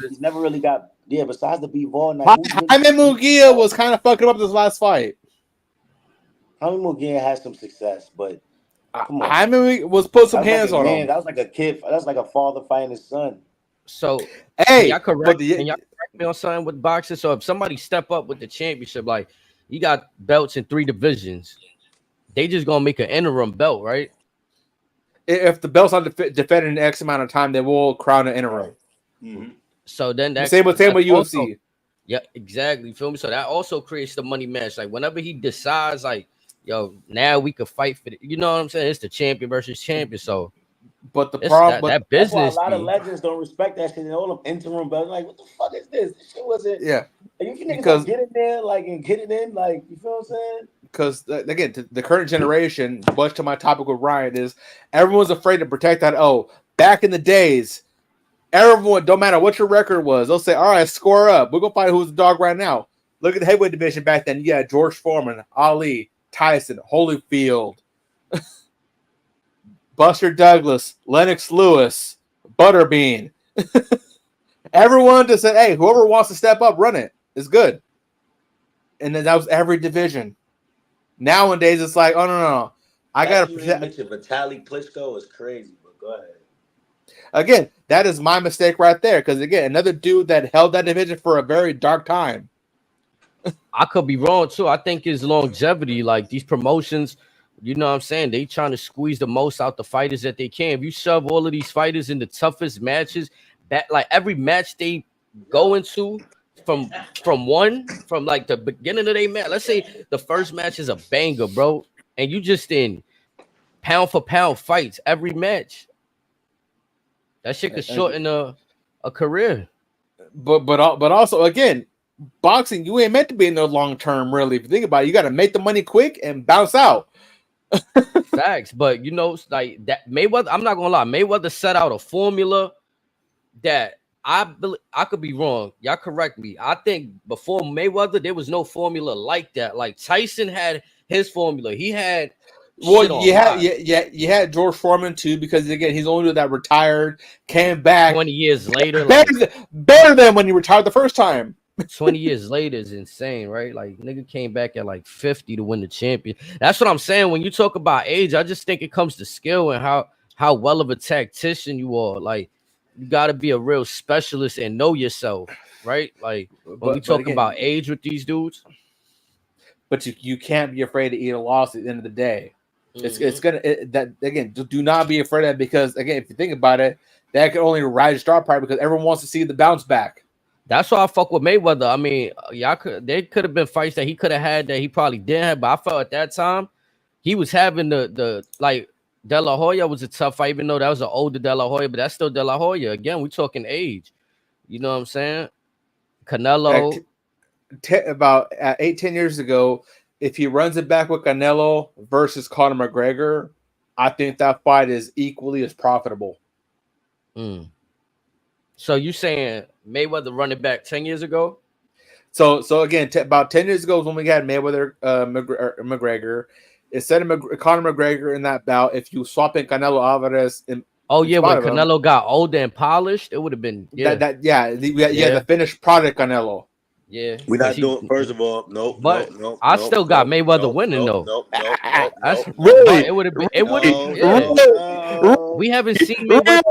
he's never really got. Yeah, besides the B-ball night, Jaime Munguia was kind of fucking up this last fight. Jaime Munguia has some success, but come on. Jaime was put some hands on him. That was like a kid. That's like a father fighting his son. So hey, y'all correct me on something with boxing. So if somebody step up with the championship, like you got belts in 3 divisions, they just gonna make an interim belt, right? If the belt's not defended in X amount of time, they will crown an interim. Mm-hmm. So then that same with UFC. Yeah, exactly. Feel me? So that also creates the money match. Like whenever he decides, like, yo, now we could fight for it. You know what I'm saying? It's the champion versus champion. So, but the problem, that business, a lot of legends don't respect that shit. And all them interim belts, like, what the fuck is this? This shit wasn't. Yeah. And you niggas get in there, like, and get it in, like, you feel what I'm saying? Because again, the current generation, much to my topic with Ryan, is everyone's afraid to protect that. Oh, back in the days, everyone, don't matter what your record was, they'll say, all right, score up. We're going to find who's the dog right now. Look at the heavyweight division back then. You had George Foreman, Ali, Tyson, Holyfield, Buster Douglas, Lennox Lewis, Butterbean. Everyone just said, hey, whoever wants to step up, run it. It's good. And then that was every division. Nowadays, it's like, oh, no. I got to protect. Vitaly Klitschko is crazy, but go ahead. Again, that is my mistake right there. Because, again, another dude that held that division for a very dark time. I could be wrong, too. I think his longevity, like these promotions, you know what I'm saying? They trying to squeeze the most out the fighters that they can. If you shove all of these fighters in the toughest matches, like every match they go into from like the beginning of their match. Let's say the first match is a banger, bro. And you just in pound for pound fights every match. That shit could shorten a career. But also again, boxing, you ain't meant to be in the long term. Really, if you think about it, you got to make the money quick and bounce out. Facts, but like that Mayweather. I'm not gonna lie, Mayweather set out a formula that I could be wrong. Y'all correct me. I think before Mayweather, there was no formula like that. Like Tyson had his formula. He had. Well, you had George Foreman too, because again, he's the only one that retired, came back 20 years later. Better than when he retired the first time. 20 years later is insane, right? Like nigga came back at like 50 to win the champion. That's what I'm saying. When you talk about age, I just think it comes to skill and how well of a tactician you are. Like you got to be a real specialist and know yourself, right? Like when we talk about age with these dudes. But you can't be afraid to eat a loss at the end of the day. It's gonna that again. Do not be afraid of that, because again, if you think about it, that could only rise your star power because everyone wants to see the bounce back. That's why I fuck with Mayweather. I mean, there could have been fights that he could have had that he probably didn't have, but I felt at that time he was having the like De La Hoya was a tough fight, even though that was an older De La Hoya, but that's still De La Hoya. Again, we talking age. You know what I'm saying? Canelo. About 8-10 years ago, if he runs it back with Canelo versus Conor McGregor, I think that fight is equally as profitable. So you saying Mayweather running back 10 years ago? So again, about 10 years ago is when we had Mayweather McGregor. Instead of Conor McGregor in that bout, if you swap in Canelo Alvarez in when Canelo got older and polished, it would have been the finished product Canelo. Yeah, we're not doing. First of all, no. I still got Mayweather winning though. No. Really? It would have been. It would. We haven't seen Mayweather.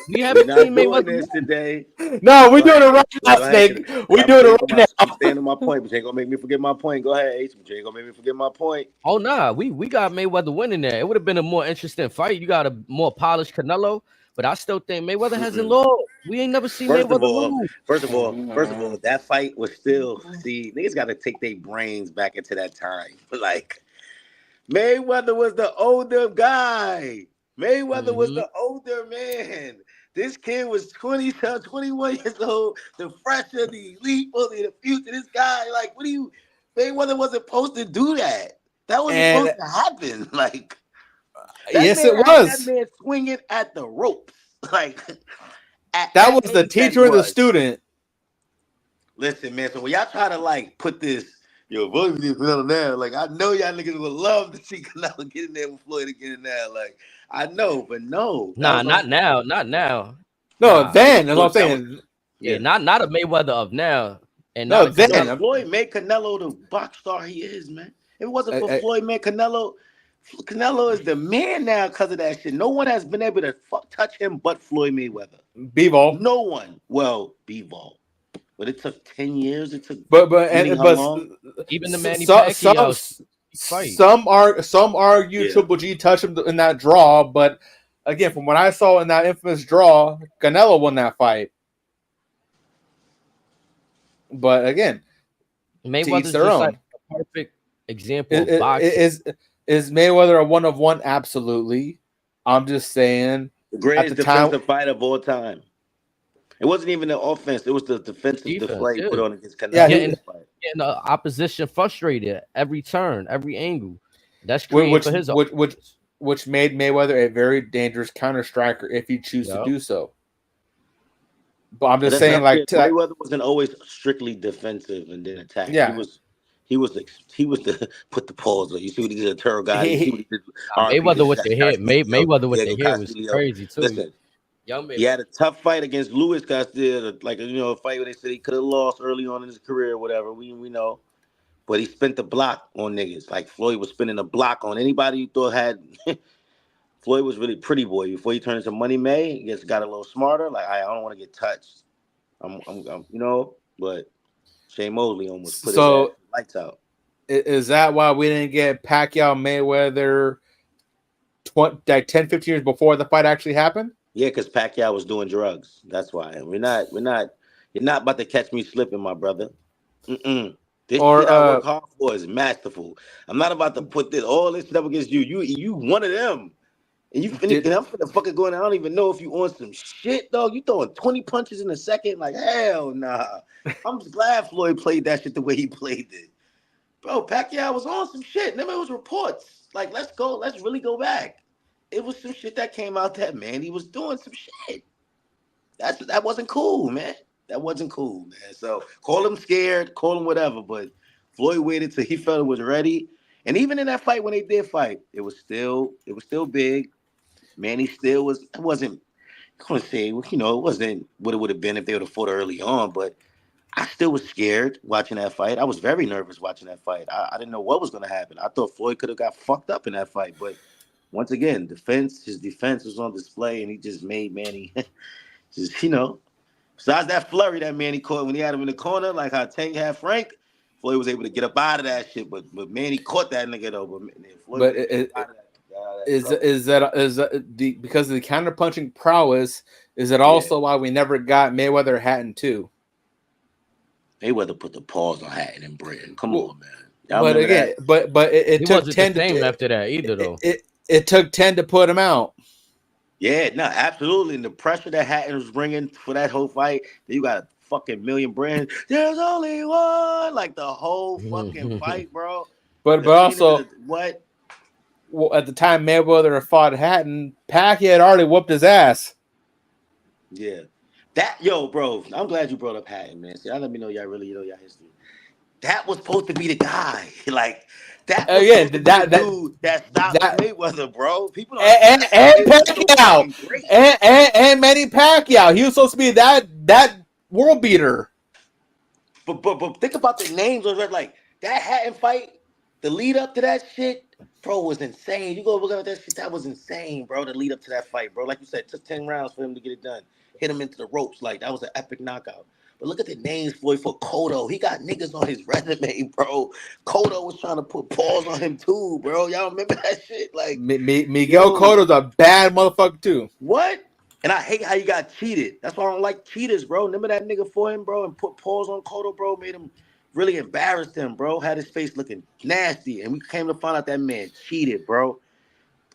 We haven't seen Mayweather this today. No, we're doing it right now, Snake. We're doing it right now. I'm standing on my point, but you ain't gonna make me forget my point. Go ahead, H. But you ain't gonna make me forget my point. Oh nah, we got Mayweather winning there. It would have been a more interesting fight. You got a more polished Canelo. But I still think Mayweather hasn't lost. We ain't never seen Mayweather lose. First of all, that fight was still. See, niggas got to take their brains back into that time. Like Mayweather was the older guy. Mayweather was the older man. This kid was 21 years old, the fresher, the elite, the future. This guy, like, Mayweather wasn't supposed to do that. That wasn't supposed to happen. Like. Yes, it was. That man swinging at the ropes, like that was the teacher and the student. Listen, man. So when y'all try to like put this, vote for Canelo now. Like I know y'all niggas would love to see Canelo get in there with Floyd to get in there. Like I know, but no. Nah, not now. Not now. No, then that's what I'm saying. Yeah, not a Mayweather of now. And no, then Floyd made Canelo the box star he is, man. If it wasn't for Floyd, man, Canelo is the man now because of that shit. No one has been able to touch him but Floyd Mayweather. Bivol. No one. Well, Bivol. But it took 10 years. It took long? Even the Manny Pacquiao fight. Some argue Triple G touched him in that draw, but again, from what I saw in that infamous draw, Canelo won that fight. But again, Mayweather's just like a perfect example of boxing. Is Mayweather a one of one? Absolutely. I'm just saying. The greatest defensive fight of all time. It wasn't even the offense. It was the defensive display put on against Canelo. Yeah, getting the opposition frustrated every turn, every angle. That's created for his which made Mayweather a very dangerous counter striker if he chooses to do so. But I'm just saying, like Mayweather wasn't always strictly defensive and then attack. Yeah. He was the put the pause on. You see what he did to Turtle guy. Mayweather with the hit. Mayweather with the hit was crazy too. Listen, he had a tough fight against Luis Castillo, like a fight where they said he could have lost early on in his career, or whatever. We know, but he spent the block on niggas. Like Floyd was spinning the block on anybody you thought had. Floyd was really pretty boy before he turned into Money May. He just got a little smarter. Like I don't want to get touched. I'm but Shane Mosley almost put his lights out. Is that why we didn't get Pacquiao Mayweather 10, 15 years before the fight actually happened? Yeah, because Pacquiao was doing drugs. That's why. You're not about to catch me slipping, my brother. This This Or shit I work hard for is masterful. I'm not about to put all this shit up against you. You one of them. And I'm finna fucking going. I don't even know if you on some shit, dog. You throwing 20 punches in a second? Like, hell nah. I'm just glad Floyd played that shit the way he played it. Bro, Pacquiao was on some shit. Remember, it was reports. Like, let's really go back. It was some shit that came out that Manny was doing some shit. That wasn't cool, man. That wasn't cool, man. So call him scared, call him whatever, but Floyd waited till he felt it was ready. And even in that fight, when they did fight, it was still big. Manny still wasn't gonna say, it wasn't what it would have been if they would have fought early on, but I still was scared watching that fight. I was very nervous watching that fight. I didn't know what was gonna happen. I thought Floyd could have got fucked up in that fight, but once again, his defense was on display, and he just made Manny just, besides that flurry that Manny caught when he had him in the corner, like how Tank had Frank, Floyd was able to get up out of that shit, but Manny caught that nigga though. But is that because of the counterpunching prowess? Is it also why we never got Mayweather Hatton 2? Mayweather put the pause on Hatton and Britain. Come on, man. But again, that? but it took 10 to after that either though. It took 10 to put him out. Yeah, no, absolutely. And the pressure that Hatton was bringing for that whole fight, you got a fucking million brands. There's only one, like the whole fucking fight, bro. But also, what? Well, at the time Mayweather fought Hatton, Pacquiao had already whooped his ass. Yeah, bro. I'm glad you brought up Hatton, man. See, that let me know y'all really know y'all history. That was supposed to be the guy, like. That was the dude that stopped Mayweather, bro. People don't and Pacquiao and Manny Pacquiao. He was supposed to be that world beater. But think about the names on it. Like that Hatton fight, the lead up to that shit, bro, was insane. You go look at that shit, that was insane, bro. The lead up to that fight, bro. Like you said, it took 10 rounds for him to get it done. Hit him into the ropes. Like that was an epic knockout. But look at the names, Floyd, for Cotto. He got niggas on his resume, bro. Cotto was trying to put paws on him too, bro. Y'all remember that shit? Like Miguel Cotto's a bad motherfucker too. What? And I hate how you got cheated. That's why I don't like cheaters, bro. Remember that nigga for him, bro, and put paws on Cotto, bro, made him really embarrassed him, bro. Had his face looking nasty. And we came to find out that man cheated, bro.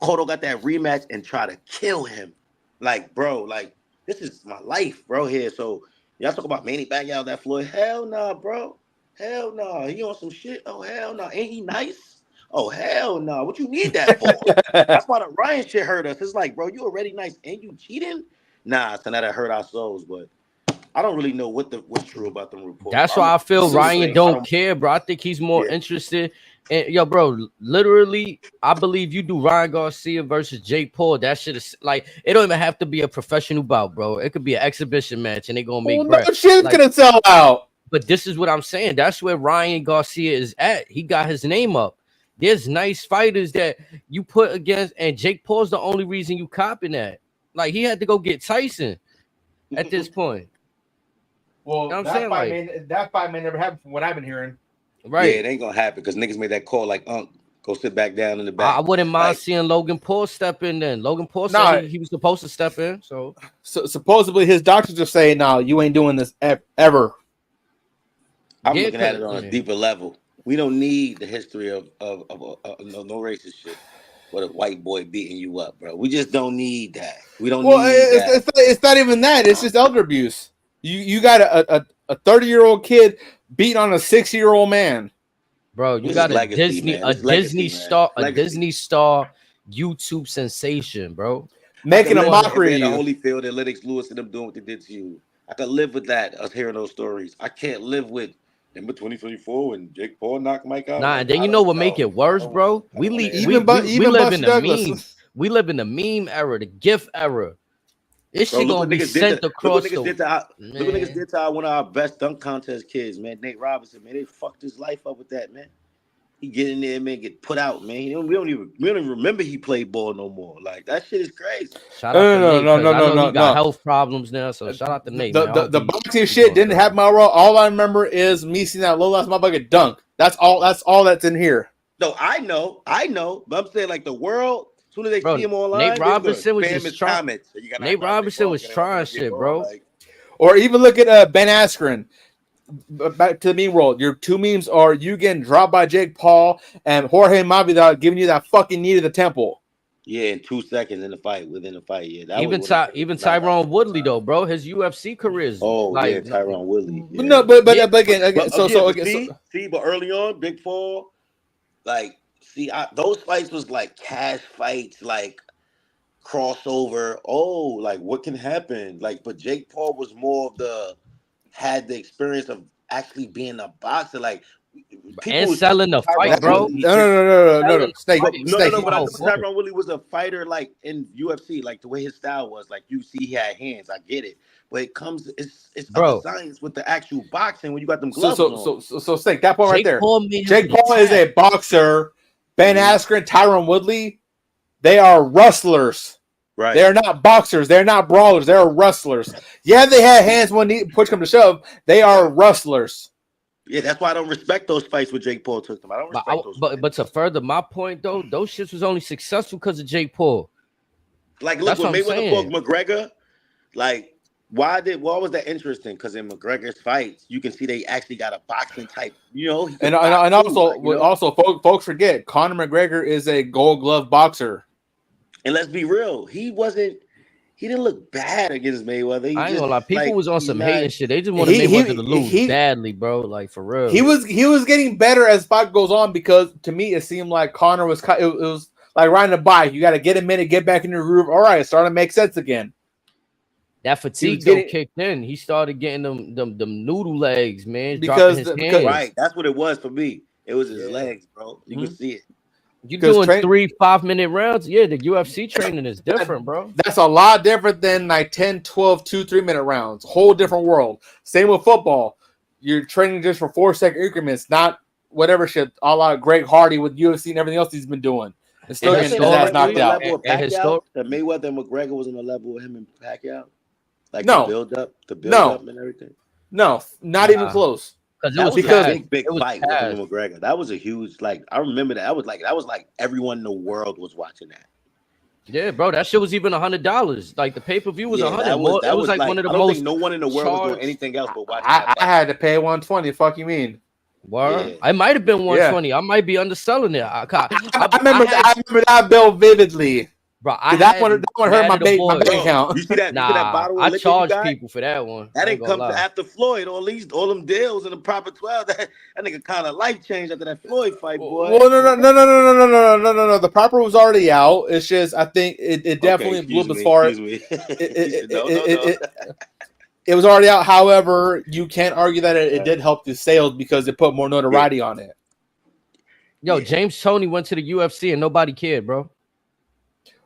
Cotto got that rematch and tried to kill him. Like, bro, like, this is my life, bro, here. So y'all talk about Manny Pacquiao, that Floyd. Hell nah, bro. Hell nah. He on some shit. Oh, hell nah. Ain't he nice? Oh, hell nah. What you need that for? That's why the Ryan shit hurt us. It's like, bro, you already nice and you cheating? Nah, so now that hurt our souls, but I don't really know what's true about them reports. That's why I feel Ryan don't care, bro. I think he's more interested. And yo, bro, literally, I believe you do Ryan Garcia versus Jake Paul. That shit is like, it don't even have to be a professional bout, bro. It could be an exhibition match, and they gonna make bread. No shit's like, gonna sell out. But this is what I'm saying. That's where Ryan Garcia is at. He got his name up. There's nice fighters that you put against, and Jake Paul's the only reason you copying that. Like he had to go get Tyson at this point. Well, you know that fight may never happen from what I've been hearing. Right. Yeah, it ain't gonna happen because niggas made that call like, go sit back down in the back. I wouldn't mind seeing Logan Paul step in then. Logan Paul said he was supposed to step in. So supposedly his doctors are saying, no, you ain't doing this ever. I'm looking at it on a deeper level. We don't need the history of no racist shit. What a white boy beating you up, bro. We just don't need that. We don't need that. It's not even that. It's just elder abuse. You got a 30-year-old kid beating on a 6-year-old man. Bro, you got a Disney star YouTube sensation, bro. Making a mockery of you. Holyfield and Lennox Lewis and them doing what they did to you. I can live with that, us hearing those stories. I can't live with Remember 2024 when Jake Paul knocked Mike out? Nah, and then you know what make it worse, bro? We live in the meme. We live in the meme era, the GIF era. This shit gonna be sent across the. Look what niggas did to one of our best dunk contest kids, man. Nate Robinson, man. They fucked his life up with that, man. He get in there, man, get put out, man. We don't even remember he played ball no more. Like that shit is crazy. Shout out to Nate, no. He got health problems now, so shout out to Nate. The boxing shit didn't happen. All I remember is me seeing that low ass motherfucker dunk. That's all that's in here. No, I know. But I'm saying like the world. As soon as they see him online, Nate Robinson was just trying. Nate Robinson was trying shit, bro. Or even look at Ben Askren. back to the meme world. Your two memes are you getting dropped by Jake Paul and Jorge Masvidal giving you that fucking knee to the temple. Yeah, in 2 seconds within the fight. Yeah, that Even was even Tyron Woodley though, bro, his UFC career is yeah, Tyron Woodley. Yeah. No, but again, but early on, Big Paul, like, those fights was like cash fights, like crossover. Oh, like what can happen? Like, but Jake Paul was more of had the experience of actually being a boxer, like. And selling the fight, bro. No. Snake. But Tyron Woodley was a fighter, like in UFC, like the way his style was. Like you see, he had hands. I get it, but it's other science with the actual boxing when you got them gloves on. So Snake, that point right there. Jake Paul is a boxer. Ben Askren, Tyron Woodley, they are wrestlers. Right. They're not boxers. They're not brawlers. They're wrestlers. Yeah, they had hands when push come to shove. They are wrestlers. Yeah, that's why I don't respect those fights with Jake Paul took them. I don't respect those fights. But to further my point, though, those shits was only successful because of Jake Paul. Like, look, when Mayweather fought McGregor, like, why was that interesting? Because in McGregor's fights, you can see they actually got a boxing type, And also, folks forget, Conor McGregor is a Gold Glove boxer. And let's be real, he didn't look bad against Mayweather. I ain't gonna lie. People was on some hating shit. They just wanted Mayweather to lose badly, bro. Like, for real. He was getting better as fight goes on because to me it seemed like Conor was it was like riding a bike. You got to get a minute, get back in your groove. All right, it's starting to make sense again. That fatigue kicked in. He started getting them noodle legs, man. Because right, that's what it was for me. It was his legs, bro. You could see it. You doing 3 5-minute rounds? Yeah, the UFC training is different, bro. That's a lot different than like 10, 12, 2-3 minute rounds. Whole different world. Same with football. You're training just for 4-second increments, not whatever shit, a la Greg Hardy with UFC and everything else he's been doing. And still getting his ass knocked out. That Mayweather and McGregor was on the level with him and Pacquiao? Like no. the build up and everything? No, not even close. That was a big fight with him and McGregor. That was a huge, like, I remember that. That was like everyone in the world was watching that. Yeah, bro, that shit was even $100. Like the pay-per-view was $100. That was like one of the I don't most. think no one in the world was doing anything else but watching. I had to pay $120. Fuck you mean? Word? Yeah. I might have been $120. I might be underselling it. I remember that bill vividly. Bro, that one hurt my bank account. You see that bottle of I charge people for that one. That didn't come after Floyd, or at least all them deals in the proper 12. That nigga kind of life changed after that Floyd fight, boy. Well, no. The proper was already out. It's just I think it definitely blew up as far as it was already out. However, you can't argue that it did help the sales because it put more notoriety on it. Yo, James Toney went to the UFC and nobody cared, bro.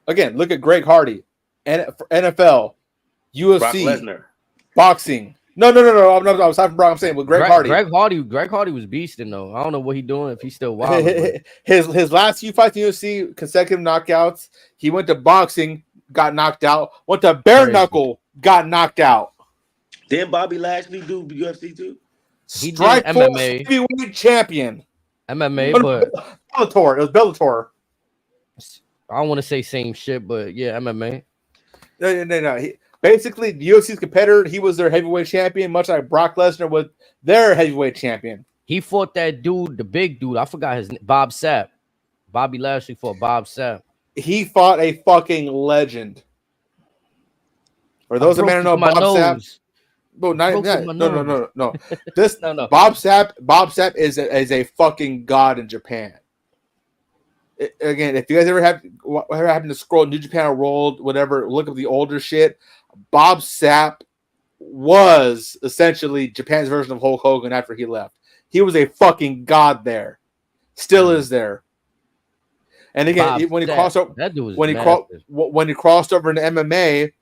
Again, look at Greg Hardy, NFL, UFC, boxing. No. I'm aside from Brock. I'm saying with Greg Hardy. Greg Hardy was beasting though. I don't know what he's doing if he's still wild. His last few fights in UFC, consecutive knockouts. He went to boxing, got knocked out. Went to bare knuckle, got knocked out. Didn't Bobby Lashley do UFC too? He did MMA. Heavyweight champion. MMA, but Bellator. It was Bellator. I don't want to say same shit, but yeah, MMA. No. Basically, the UFC's competitor, he was their heavyweight champion, much like Brock Lesnar was their heavyweight champion. He fought that dude, the big dude. I forgot his name. Bob Sapp. Bobby Lashley fought Bob Sapp. He fought a fucking legend. For those that may know Bob Sapp. No. No. Bob Sapp is a fucking god in Japan. Again, if you guys ever happen to scroll New Japan World, whatever, look up the older shit. Bob Sapp was essentially Japan's version of Hulk Hogan after he left. He was a fucking god there, still is there. And again, when he crossed over, when he crossed over into MMA,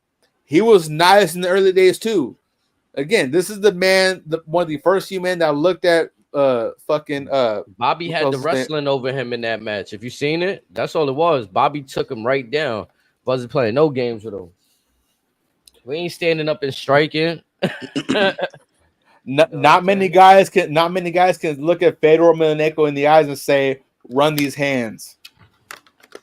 he was nice in the early days too. Again, this is the man, one of the first few men that looked at. Bobby had the wrestling over him in that match. If you seen it, that's all it was. Bobby took him right down. Wasn't playing no games with him. We ain't standing up and striking. not many guys can look at Fedor Emelianenko in the eyes and say, "Run these hands."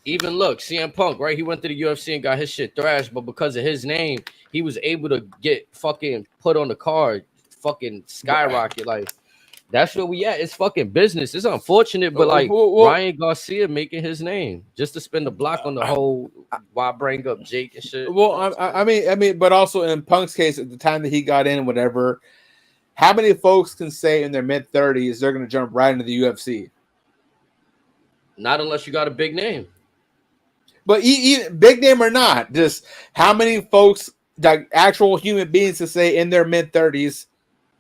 Even look, CM Punk, right? He went to the UFC and got his shit thrashed, but because of his name, he was able to get fucking put on the card fucking skyrocket. Like that's where we at. It's fucking business. It's unfortunate, but like Ryan Garcia making his name just to spend the block on the whole. Why bring up Jake and shit? Well, I mean, but also in Punk's case, at the time that he got in, whatever. How many folks can say in their mid-30s they're going to jump right into the UFC? Not unless you got a big name. But even big name or not, just how many folks, like actual human beings, to say in their mid-30s,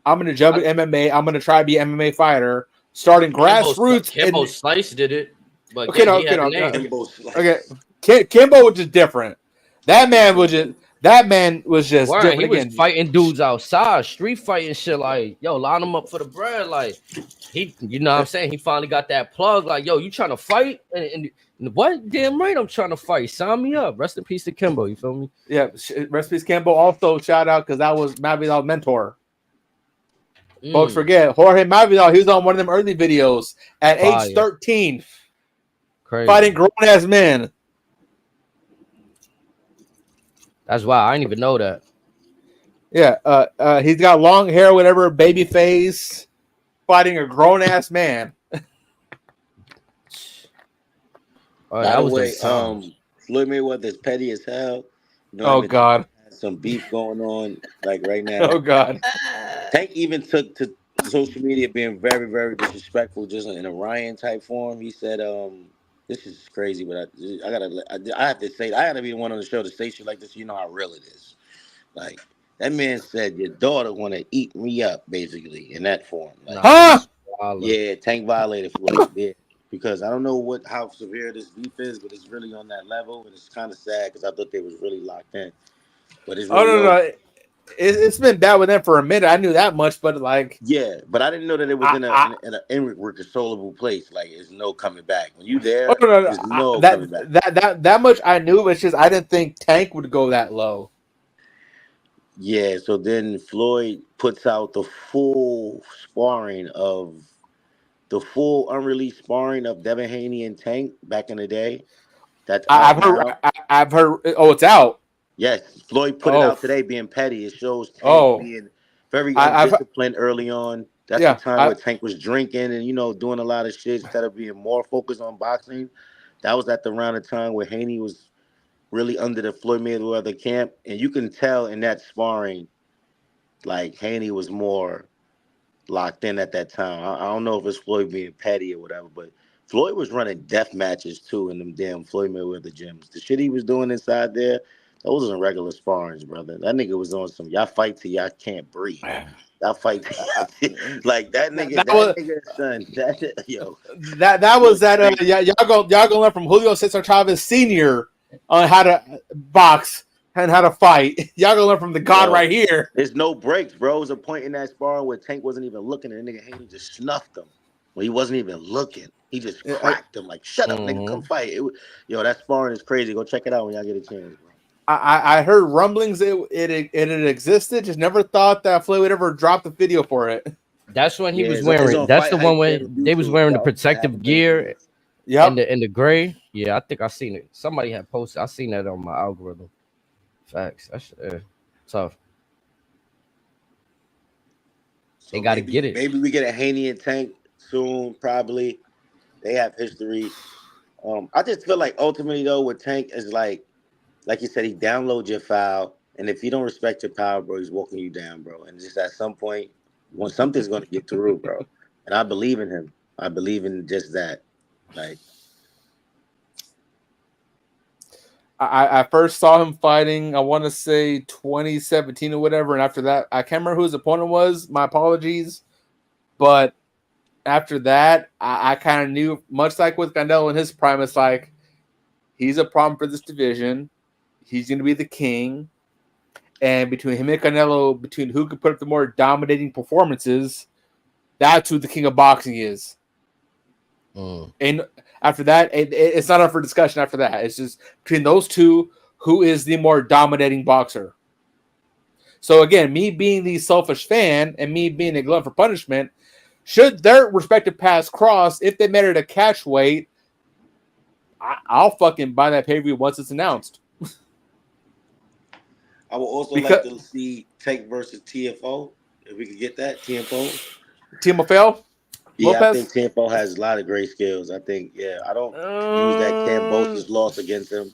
I'm going to jump at MMA. I'm going to try to be an MMA fighter, starting grassroots. Kimbo Slice did it, but okay, Kimbo was just different. That man was just Word, different. He was again. fighting dudes outside, street fighting shit. Like, yo, line him up for the bread. Like, you know what I'm saying? He finally got that plug. Like, yo, you trying to fight? And what? Damn right, I'm trying to fight. Sign me up. Rest in peace to Kimbo. You feel me? Yeah, rest in peace, Kimbo. Also, shout out because that was Masvidal's mentor. Folks forget Jorge Masvidal. He was on one of them early videos at age 13, fighting grown ass men. That's why I didn't even know that. Yeah, he's got long hair, whatever, baby face, fighting a grown ass man. By the way, Floyd Mayweather is petty as hell. You know, God, some beef going on like right now. Oh God. Tank even took to social media being very, very disrespectful, just in a Ryan type form. He said, "This is crazy, but I have to say, I gotta be the one on the show to say shit like this. You know how real it is. Like that man said, your daughter want to eat me up, basically in that form. Like, yeah, Tank violated Floyd. Yeah, because I don't know how severe this beef is, but it's really on that level, and it's kind of sad because I thought they was really locked in. But it's really no. It's been bad with them for a minute. I knew that much, but like, yeah, but I didn't know that it was in an irreconcilable place. Like, there's no coming back. When you there, there's no coming back. That much I knew, but it's just I didn't think Tank would go that low. Yeah, so then Floyd puts out the full unreleased sparring of Devin Haney and Tank back in the day. That's I've heard. Oh, it's out. Yes, Floyd put it out today, being petty. It shows Tank being very undisciplined early on. That's the time where Tank was drinking and doing a lot of shit instead of being more focused on boxing. That was at the round of time where Haney was really under the Floyd Mayweather camp, and you can tell in that sparring, like Haney was more locked in at that time. I don't know if it's Floyd being petty or whatever, but Floyd was running death matches too in them damn Floyd Mayweather gyms. The shit he was doing inside there. Those wasn't regular sparrings, brother. That nigga was on some y'all fight till y'all can't breathe. Y'all fight like that nigga. Son. That was y'all go learn from Julio Cesar Chavez Sr. on how to box and how to fight. Y'all gonna learn from the god right here. There's no breaks, bro. There's a point in that sparring where Tank wasn't even looking, and the nigga Haney just snuffed him when he wasn't even looking. He just cracked him like, "Shut up, nigga, come fight." That sparring is crazy. Go check it out when y'all get a chance, bro. I heard rumblings it existed. Just never thought that Floyd would ever drop the video for it. That's when he was wearing. That's the one when they was wearing the protective gear. Yeah, in the gray. Yeah, I think I seen it. Somebody had posted. I seen that on my algorithm. Facts. That's tough. So they got to get it. Maybe we get a Haney and Tank soon. Probably. They have history. I just feel like ultimately though, with Tank is like you said, he downloads your file, and if you don't respect your power, bro, he's walking you down, bro. And just at some point, when something's going to get through, bro. And I believe in him. I believe in just that. Like, I first saw him fighting, I want to say 2017 or whatever, and after that, I can't remember who his opponent was. My apologies. But after that, I kind of knew, much like with Canelo in his prime, it's like, he's a problem for this division. He's going to be the king. And between him and Canelo, between who could put up the more dominating performances, that's who the king of boxing is. And after that, it's not up for discussion after that. It's just between those two, who is the more dominating boxer. So again, me being the selfish fan and me being a glutton for punishment, should their respective paths cross, if they met at a catch weight, I'll fucking buy that pay-per-view once it's announced. I would also like to see Tank versus TFO. If we could get that, Tiempo. Timofeo Yeah, I think Lopez. Tiempo has a lot of great skills. I think, I don't use that Cambosis loss against him.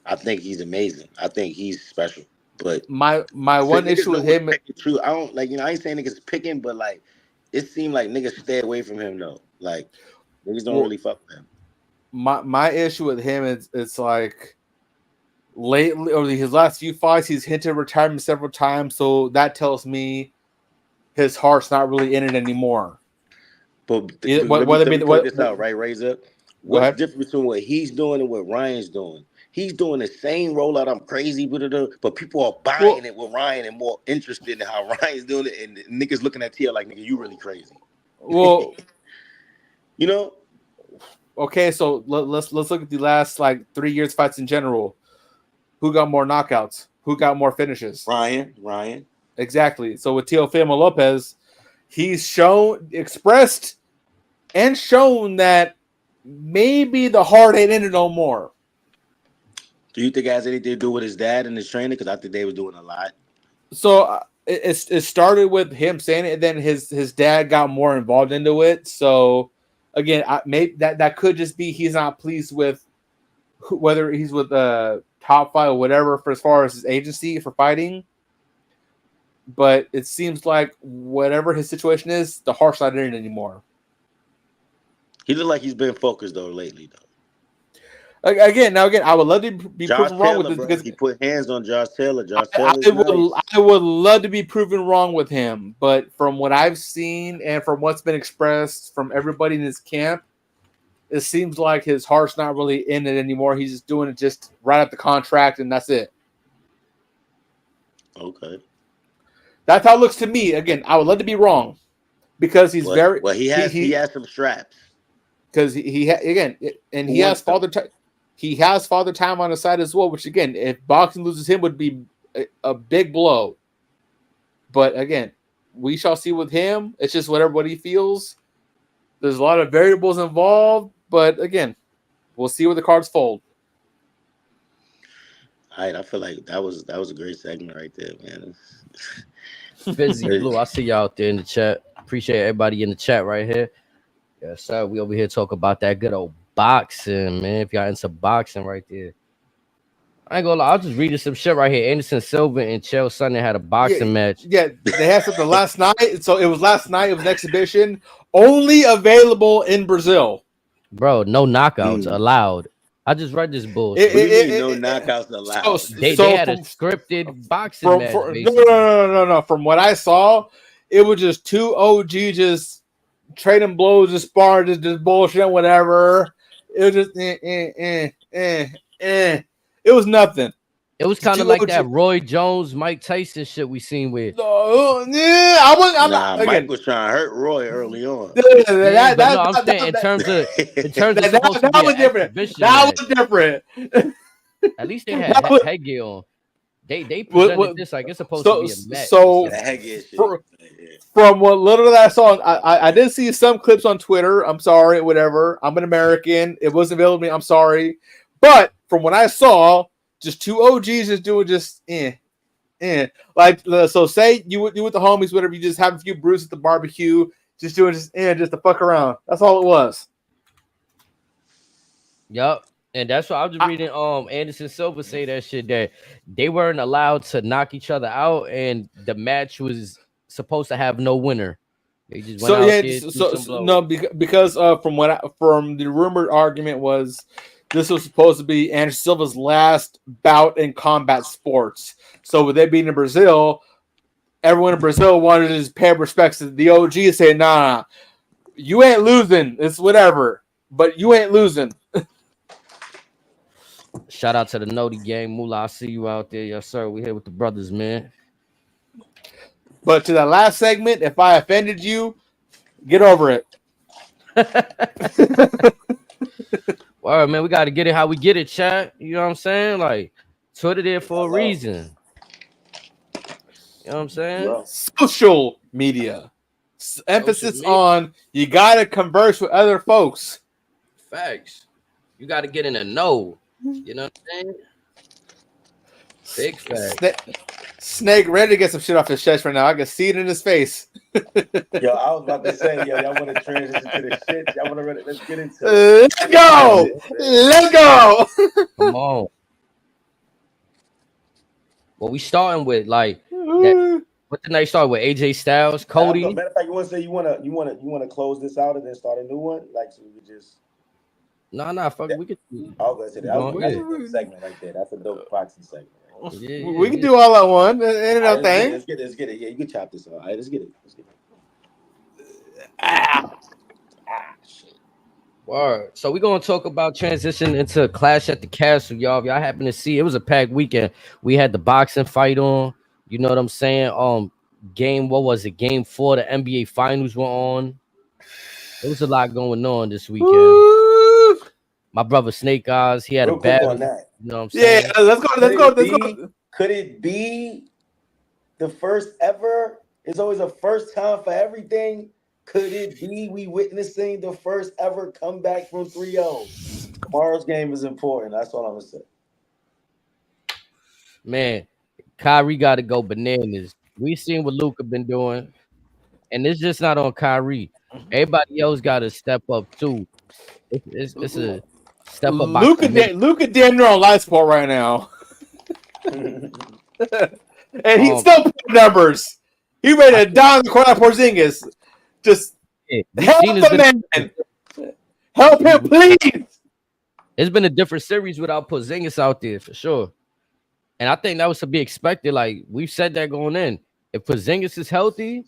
I think he's amazing. I think he's special. But My so one niggas issue know with who to him. pick and choose. I don't like, I ain't saying niggas picking, but like it seemed like niggas stay away from him though. Like niggas don't really fuck with him. My issue with him is it's like lately or his last few fights he's hinted retirement several times, so that tells me his heart's not really in it anymore. But let me point this out, right, Razor? What's the difference between what he's doing and what Ryan's doing? He's doing the same rollout. I'm crazy, but people are buying it with Ryan and more interested in how Ryan's doing it. And niggas looking at TL like, nigga, you really crazy. Well, you know. Okay, so let's look at the last like 3 years fights in general. Who got more knockouts? Who got more finishes? Ryan. Exactly. So with Teofimo Lopez, he's expressed and shown that maybe the heart ain't in it no more. Do you think it has anything to do with his dad and his trainer? Because I think they were doing a lot. So it started with him saying it, and then his dad got more involved into it. So again, maybe that could just be he's not pleased with whether he's with Top Fight or whatever for as far as his agency for fighting. But it seems like whatever his situation is, the heart's not in it anymore. He looked like he's been focused though lately though. Again, I would love to be Josh proven wrong Taylor, with this because he put hands on Josh Taylor. I would love to be proven wrong with him, but from what I've seen and from what's been expressed from everybody in his camp, it seems like his heart's not really in it anymore. He's just doing it just right up the contract, and that's it. Okay, that's how it looks to me. Again, I would love to be wrong because he's very well. He has some straps because he has father time. He has father time on his side as well, which again, if boxing loses him, would be a big blow. But again, we shall see with him. It's just what everybody feels. There's a lot of variables involved, but again, we'll see where the cards fold. All right, I feel like that was a great segment right there, man. Busy Blue, I see y'all out there in the chat. Appreciate everybody in the chat right here. Yes, sir. We over here talk about that good old boxing, man. If y'all into boxing right there. I ain't gonna lie, I'll just read you some shit right here. Anderson Silva and Chael Sonnen had a boxing match. Yeah, they had something last night. So it was last night. It was an exhibition. Only available in Brazil. Bro, no knockouts allowed. I just read this bullshit. No knockouts allowed. They had a scripted boxing match. No. From what I saw, it was just two OG just trading blows, just sparring, just bullshit, whatever. It was just It was nothing. It was kind of like that Roy Jones, Mike Tyson shit we seen with. Mike was trying to hurt Roy early on. I'm saying in terms of that was different. That was different. At least they had headgear on. They presented this like it's supposed to be a match. So from what little that I saw, I did see some clips on Twitter. I'm sorry, whatever. I'm an American. It wasn't available to me. I'm sorry. But from what I saw, just two OGs just doing like so. Say you with the homies, whatever. You just have a few brews at the barbecue, just doing just to fuck around. That's all it was. Yup, and that's why I was reading. Anderson Silva say that shit that they weren't allowed to knock each other out, and the match was supposed to have no winner. They just went because from the rumored argument was. This was supposed to be Anderson Silva's last bout in combat sports. So with it being in Brazil, everyone in Brazil wanted to just pay respects to the OG and say, nah, you ain't losing. It's whatever. But you ain't losing. Shout out to the Noti gang. Moolah, I see you out there. Yes, sir. We here with the brothers, man. But to that last segment, if I offended you, get over it. All right, man, we got to get it how we get it, chat. You know what I'm saying? Like, Twitter there for a reason. You know what I'm saying? Social media. Emphasis on you got to converse with other folks. Facts. You got to get in a know. You know what I'm saying? Big fact. Snake ready to get some shit off his chest right now. I can see it in his face. Yo, I was about to say, yo, y'all want to transition to the shit? Y'all want to let's get into it. Let's go. Let's go. Come on. Well, we starting with like that, what the night started with AJ Styles, Cody. Matter of fact, you want to say you want to close this out and then start a new one, like so we could just. Nah, fuck. We could. I was gonna say that's a dope segment right there. That's a dope proxy segment. Right? Yeah, we can do all at one. Ain't no thing. Let's get it. Yeah, you can chop this out. All right, let's get it. Shit. Word. So we're gonna talk about transition into Clash at the Castle, y'all. If y'all happen to see, it was a packed weekend. We had the boxing fight on. You know what I'm saying? What was it? Game 4, the NBA Finals were on. There was a lot going on this weekend. Woo! My brother Snake Eyes, he had a battle. On that. You know what I'm saying? Yeah, let's go. Could it be the first ever? It's always a first time for everything. Could it be we witnessing the first ever comeback from 3-0? Tomorrow's game is important. That's all I'm gonna say. Man, Kyrie got to go bananas. We seen what Luka been doing, and it's just not on Kyrie. Everybody else got to step up too. It's a step up. Luka damn near on life support right now, and he's still putting numbers. He ready to die in the corner for Porzingis. Just help the man. Help him, please. It's been a different series without Porzingis out there for sure. And I think that was to be expected. Like we've said that going in. If Porzingis is healthy,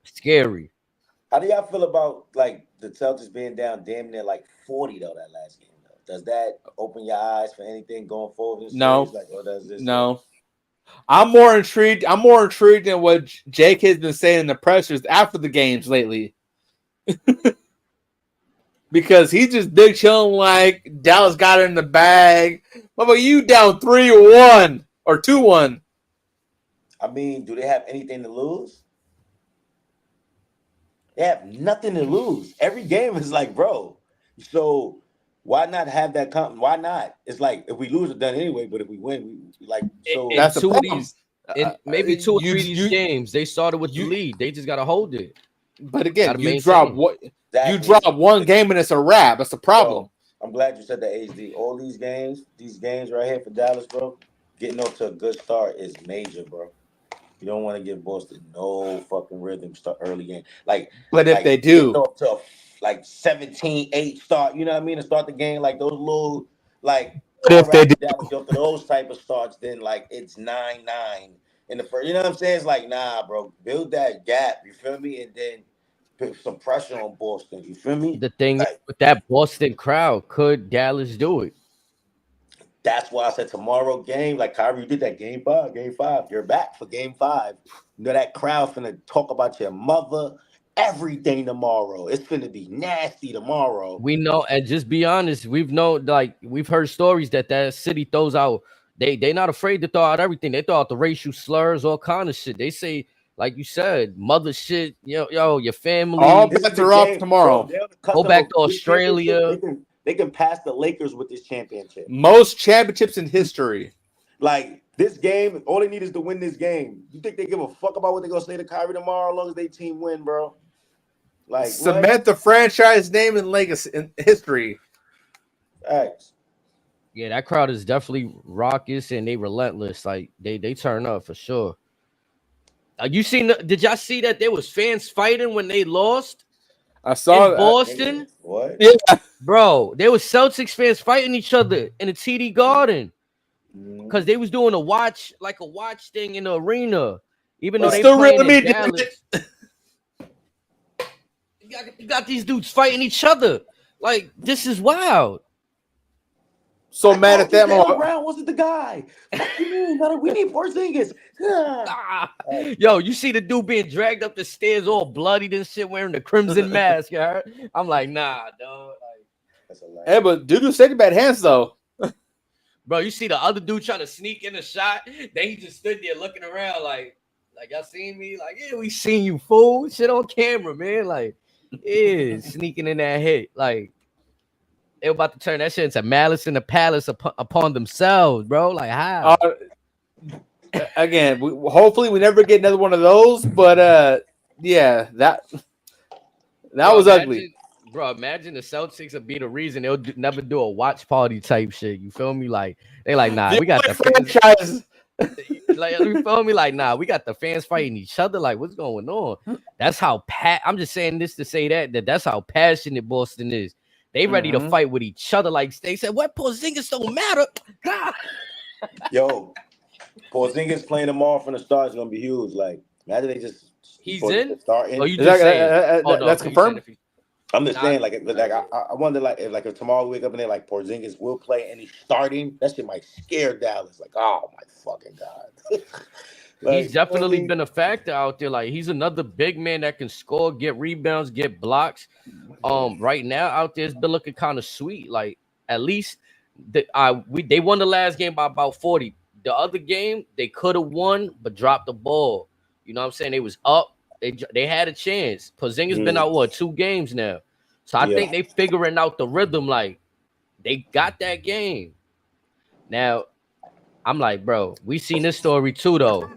scary. How do y'all feel about like the Celtics being down damn near like 40 though that last game though? Does that open your eyes for anything going forward? No. Like, or does this no. I'm more intrigued than what Jake has been saying in the pressers after the games lately. Because he's just big chilling like Dallas got it in the bag. What about you down 3-1 or 2-1? I mean, do they have anything to lose? They have nothing to lose. Every game is like, bro. So why not have that? Why not? It's like if we lose, it done anyway. But if we win, we like. So that's two of these. Maybe 2 or 3 of these games, they started with the lead. They just gotta hold it. But again, you drop one game and it's a wrap. That's the problem. Bro, I'm glad you said that, HD. All these games right here for Dallas, bro, getting off to a good start is major, bro. You don't want to give Boston no fucking rhythm start early game. But if they do, up to like 17-8 start, you know what I mean, to start the game, like those little like. But if they do after those type of starts, then like it's 9-9 in the first. You know what I'm saying? It's like nah, bro. Build that gap. You feel me? And then put some pressure on Boston. You feel me? The thing with that Boston crowd, could Dallas do it? That's why I said tomorrow game, like Kyrie, you did that game 5. You're back for game 5. You know that crowd finna talk about your mother, everything tomorrow. It's finna be nasty tomorrow. We know, and just be honest, we've heard stories that city throws out. They not afraid to throw out everything. They throw out the racial slurs, all kind of shit. They say, like you said, mother shit, yo, your family. All bets are off tomorrow. Go back to Australia. They can pass the Lakers with this championship. Most championships in history. Like this game, all they need is to win this game. You think they give a fuck about what they're gonna say to Kyrie tomorrow as long as they team win, bro? Like cement the franchise name and legacy in history. Thanks. Yeah, that crowd is definitely raucous and they relentless. Like they turn up for sure. Did y'all see that there was fans fighting when they lost? I saw in Boston. What? Yeah, bro, there was Celtics fans fighting each other in the TD Garden because they was doing a watch thing in the arena. Even though they playing in Dallas, you got these dudes fighting each other. Like this is wild. So mad at that moment. Brown wasn't the guy. We need Porzingis. Yo, you see the dude being dragged up the stairs all bloodied and shit, wearing the crimson mask. I'm like, nah, dog. Like, that's hilarious. Hey, but dude said bad hands though. Bro, you see the other dude trying to sneak in a shot. Then he just stood there looking around like y'all seen me? Like, yeah, we seen you, fool. Shit on camera, man. Like, sneaking in that hit. Like, they were about to turn that shit into Malice in the Palace upon themselves, bro. Like, how? Again, hopefully we never get another one of those. But yeah, that was ugly. Bro, imagine the Celtics would be the reason they'll never do a watch party type shit. You feel me? Like they like, nah, we got the fans. franchise. Like you feel me? Like, nah, we got the fans fighting each other. Like, what's going on? That's how I'm just saying this to say that's how passionate Boston is. They ready to fight with each other. Like they said, what Porzingis don't matter. God. Yo, Porzingis playing tomorrow from the start is gonna be huge. Like, imagine they just he's in. starting. Oh, you just saying that's confirmed. I'm just saying, like, I wonder, like, if tomorrow we wake up and they're like Porzingis will play and he's starting, that shit might scare Dallas. Like, oh my fucking god. Like, he's definitely been a factor out there. Like, he's another big man that can score, get rebounds, get blocks. Right now out there, it's been looking kind of sweet. Like, at least they won the last game by about 40. The other game they could have won, but dropped the ball. You know what I'm saying? They was up. They had a chance. Porzingis been out 2 games now, so I think they figuring out the rhythm. Like, they got that game. Now, I'm like, bro, we seen this story too, though.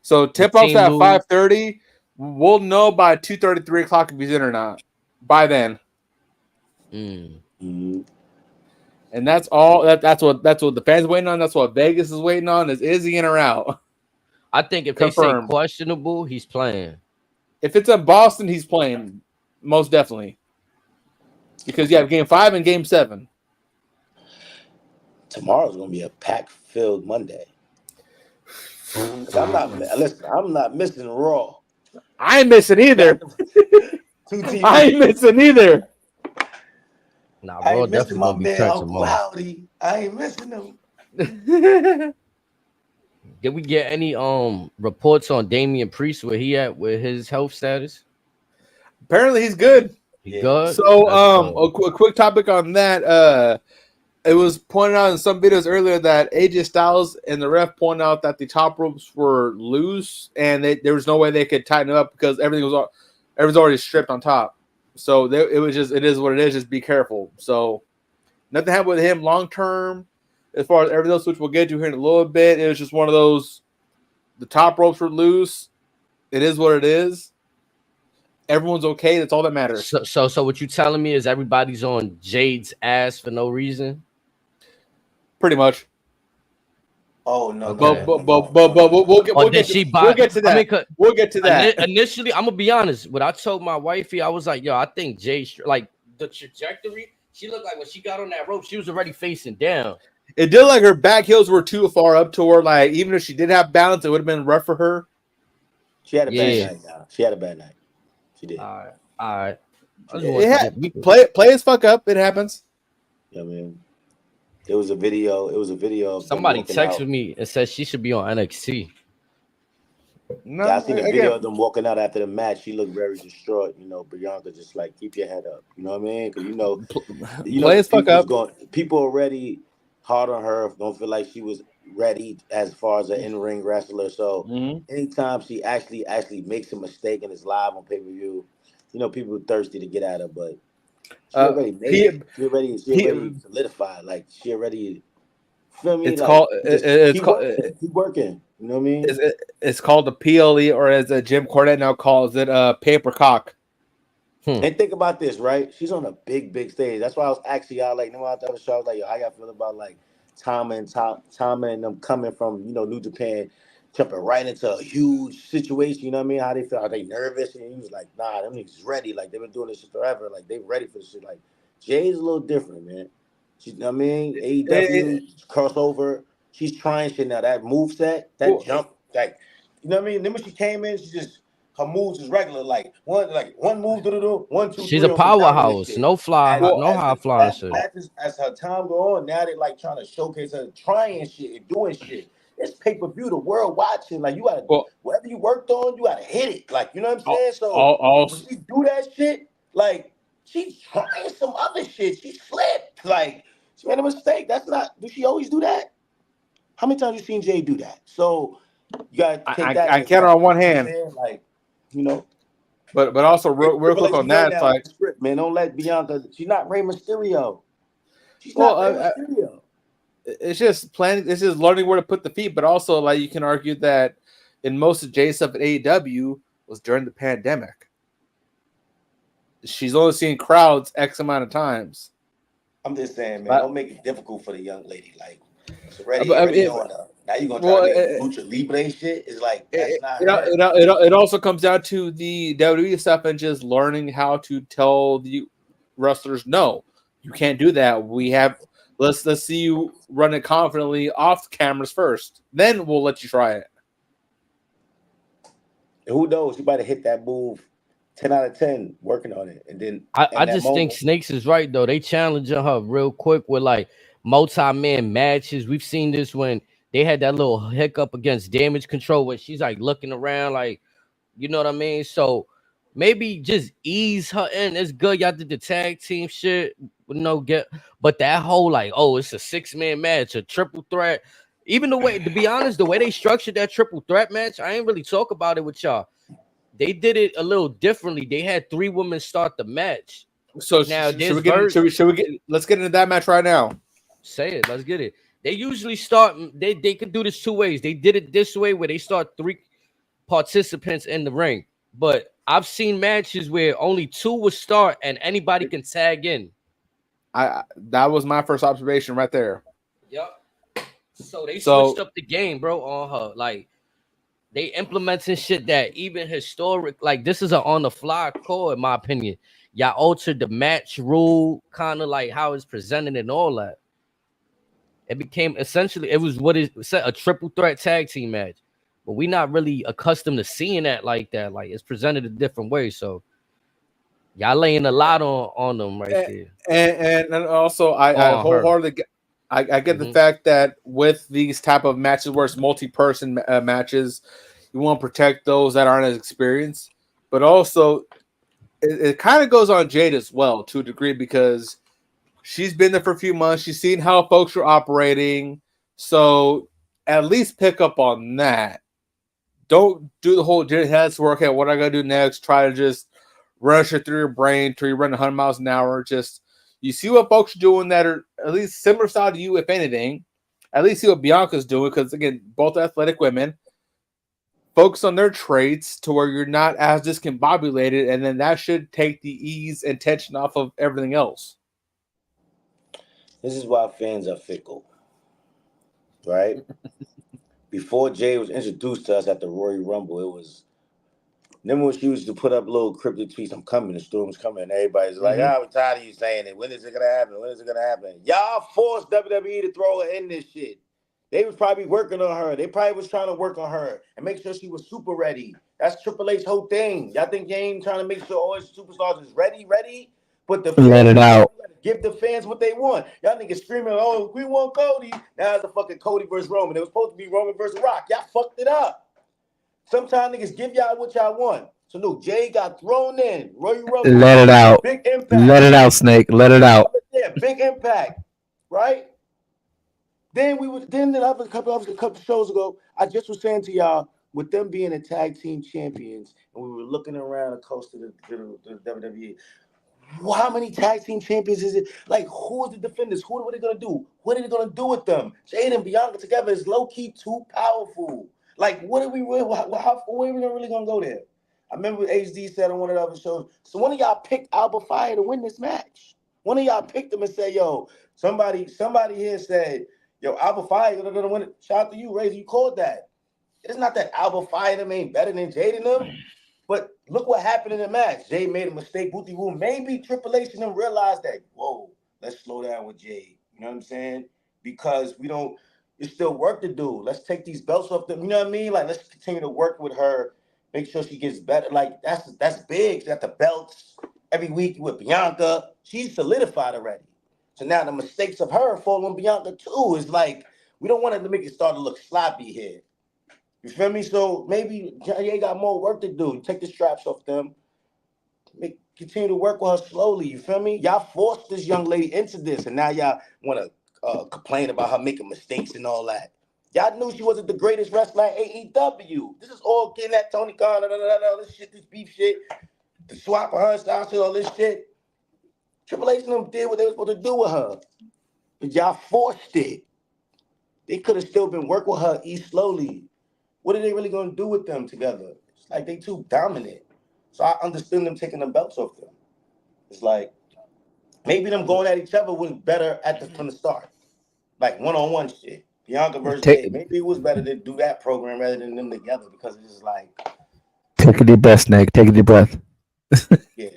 So tip-off's at 5:30. We'll know by 2:30, 3 o'clock if he's in or not. By then. And that's all. That's what the fans waiting on. That's what Vegas is waiting on. Is he in or out? I think if they say questionable, he's playing. If it's in Boston, he's playing, most definitely. Because you have Game 5 and Game 7. Tomorrow's gonna be a pack-filled Monday. I'm not missing Raw. I ain't missing either. I ain't missing either. Nah, Raw definitely gonna be cut tomorrow. I ain't missing them. Did we get any reports on Damian Priest where he at with his health status? Apparently he's good. He's good. So a quick topic on that. It was pointed out in some videos earlier that AJ Styles and the ref pointed out that the top ropes were loose and there was no way they could tighten it up because everything was already stripped on top. So it is what it is. Just be careful. So nothing happened with him long term. As far as everything else, which we'll get to here in a little bit, it was just one of those. The top ropes were loose. It is what it is. Everyone's okay. That's all that matters. So what you telling me is everybody's on Jade's ass for no reason? Pretty much. Oh no! Okay. But we'll get to that. We'll get to that. Initially, I'm gonna be honest. When I told my wifey, I was like, "Yo, I think Jade, like the trajectory. She looked like when she got on that rope, she was already facing down. It did like her back heels were too far up to her. Like even if she did have balance, it would have been rough for her. She had a bad night. Now. She had a bad night. She did. All right. Play as fuck up. It happens. Yeah, man. It was a video. Of somebody texted me and said she should be on NXT. No, I seen a video of them walking out after the match. She looked very distraught. You know, Bianca just like keep your head up. You know what I mean? Because play as fuck up. People already hard on her. Don't feel like she was ready as far as an in-ring wrestler. So anytime she actually makes a mistake and is live on pay-per-view, you know, people are thirsty to get at her, but she already made it. She already solidified. Like she already feel me? Keep working. You know what I mean? It's called the PLE, or as Jim Cornette now calls it, paper cock. And think about this, right? She's on a big stage. That's why I was actually out like, I was like, yo, how y'all feel about like Tama and them coming from, you know, New Japan, jumping right into a huge situation. You know what I mean? How they feel? Are they nervous? And he was like, nah, them niggas ready. Like they've been doing this shit forever. Like they ready for this shit. Like Jay's a little different, man. She, you know what I mean? AEW crossover. She's trying shit now. That moveset, that jump, like, you know what I mean? Then when she came in, her moves is regular, like one move, 1, 2. She's a powerhouse, no high flying shit. As her time go on, now they like trying to showcase her trying shit and doing shit. It's pay-per-view, the world watching. Like you gotta, whatever you worked on, you gotta hit it. Like you know what I'm saying? So when she do that shit, like she's trying some other shit. She slipped, like she made a mistake. That's not. Do she always do that? How many times you seen Jay do that? So you gotta take that. I count her on one hand. Like, you know. But also real quick on that, it's like, man, don't let Bianca. She's not Rey Mysterio. She's not Rey Mysterio. it's just planning. It's just learning where to put the feet. But also, like, you can argue that in most of Jay's stuff at AEW was during the pandemic. She's only seen crowds X amount of times. I'm just saying, man, don't make it difficult for the young lady. Like, it's already on her. Now you're gonna try to make Lucha Libre shit. It's like that's not her. It also comes down to the WWE stuff and just learning how to tell the wrestlers, no, you can't do that. We have let's see you run it confidently off the cameras first. Then we'll let you try it. And who knows? You might have hit that move 10 out of 10 working on it. And then I just think Snakes is right though. They challenging her real quick with like multi-man matches. We've seen this when they had that little hiccup against Damage Control where she's like looking around like, you know what I mean? So maybe just ease her in. It's good. Y'all did the tag team shit with no get, but that whole like, oh, it's a 6-man match, a triple threat. Even the way, to be honest, the way they structured that triple threat match, I ain't really talk about it with y'all. They did it a little differently. They had 3 women start the match. So now should we get? Let's get into that match right now. Say it. Let's get it. They usually start. They could do this 2 ways. They did it this way where they start 3 participants in the ring. But I've seen matches where only 2 will start and anybody can tag in. That was my first observation right there. Yep. So they switched up the game, bro, on her. Like, they implementing shit that even historic, like this is an on the fly call, in my opinion. Y'all altered the match rule, kind of like how it's presented and all that. It became essentially, it was what is a triple threat tag team match, but we not really accustomed to seeing that like that. Like it's presented a different way. So y'all laying a lot on them right there. And also, I wholeheartedly get. I get the fact that with these type of matches where it's multi-person matches, you want to protect those that aren't as experienced. But also, it kind of goes on Jade as well to a degree because she's been there for a few months. She's seen how folks are operating. So at least pick up on that. Don't do the whole Jade has work out. What I got to do next? Try to just rush it through your brain till you run 100 miles an hour. Just you see what folks are doing that are at least similar style to you, if anything. At least see what Bianca's doing, because again, both athletic women. Focus on their traits to where you're not as discombobulated, and then that should take the ease and tension off of everything else. This is why fans are fickle, right? Before Jay was introduced to us at the Royal Rumble, it was. Remember when she used to put up little cryptic tweets, I'm coming, the storm's coming, and everybody's like, I'm tired of you saying it. When is it going to happen? When is it going to happen? Y'all forced WWE to throw her in this shit. They was probably working on her. They probably was trying to work on her and make sure she was super ready. That's Triple H's whole thing. Y'all think you ain't trying to make sure all his superstars is ready? But the let it out. Give the fans what they want. Y'all niggas screaming, oh, we want Cody. Now it's a fucking Cody versus Roman. It was supposed to be Roman versus Rock. Y'all fucked it up. Sometimes niggas give y'all what y'all want. So no, Jay got thrown in. Royal Rumble. Let it out. Big impact. Let it out, Snake. Let it out. Yeah, big impact. Right? Then a couple shows ago, I just was saying to y'all, with them being the tag team champions, and we were looking around the coast of the WWE. How many tag team champions is it? Like, who is the defenders? What are they gonna do? What are they gonna do with them? Jade and Bianca together is low key too powerful. Like, what are we really? Where are we really gonna go there? I remember HD said on one of the other shows. So one of y'all picked Alba Fire to win this match. One of y'all picked them and said, "Yo, somebody here said, yo, Alba Fire gonna win it." Shout out to you, Razor. You called that. It's not that Alba Fire them ain't better than Jade and them. But look what happened in the match. Jay made a mistake. Booty Woo. Maybe Triple H and them realized that, whoa, let's slow down with Jay. You know what I'm saying? Because there's still work to do. Let's take these belts off them. You know what I mean? Like, let's continue to work with her, make sure she gets better. Like, that's big. She got the belts every week with Bianca. She's solidified already. So now the mistakes of her fall on Bianca too. Is like, we don't want it to make it start to look sloppy here. You feel me? So maybe Jay got more work to do. Take the straps off them. Continue to work with her slowly. You feel me? Y'all forced this young lady into this, and now y'all want to complain about her making mistakes and all that. Y'all knew she wasn't the greatest wrestler at AEW. This is all getting at Tony Khan, this shit, this beef shit, the swap of her style shit, all this shit. Triple H and them did what they were supposed to do with her. But y'all forced it. They could have still been working with her, eat slowly. What are they really gonna do with them together? It's like they too dominant. So I understood them taking the belts off them. It's like maybe them going at each other was better from the start, like one-on-one shit. Bianca versus Take Jay. Maybe it was better to do that program rather than them together because it's just like, take a deep breath, Snake. Take a deep breath. yeah,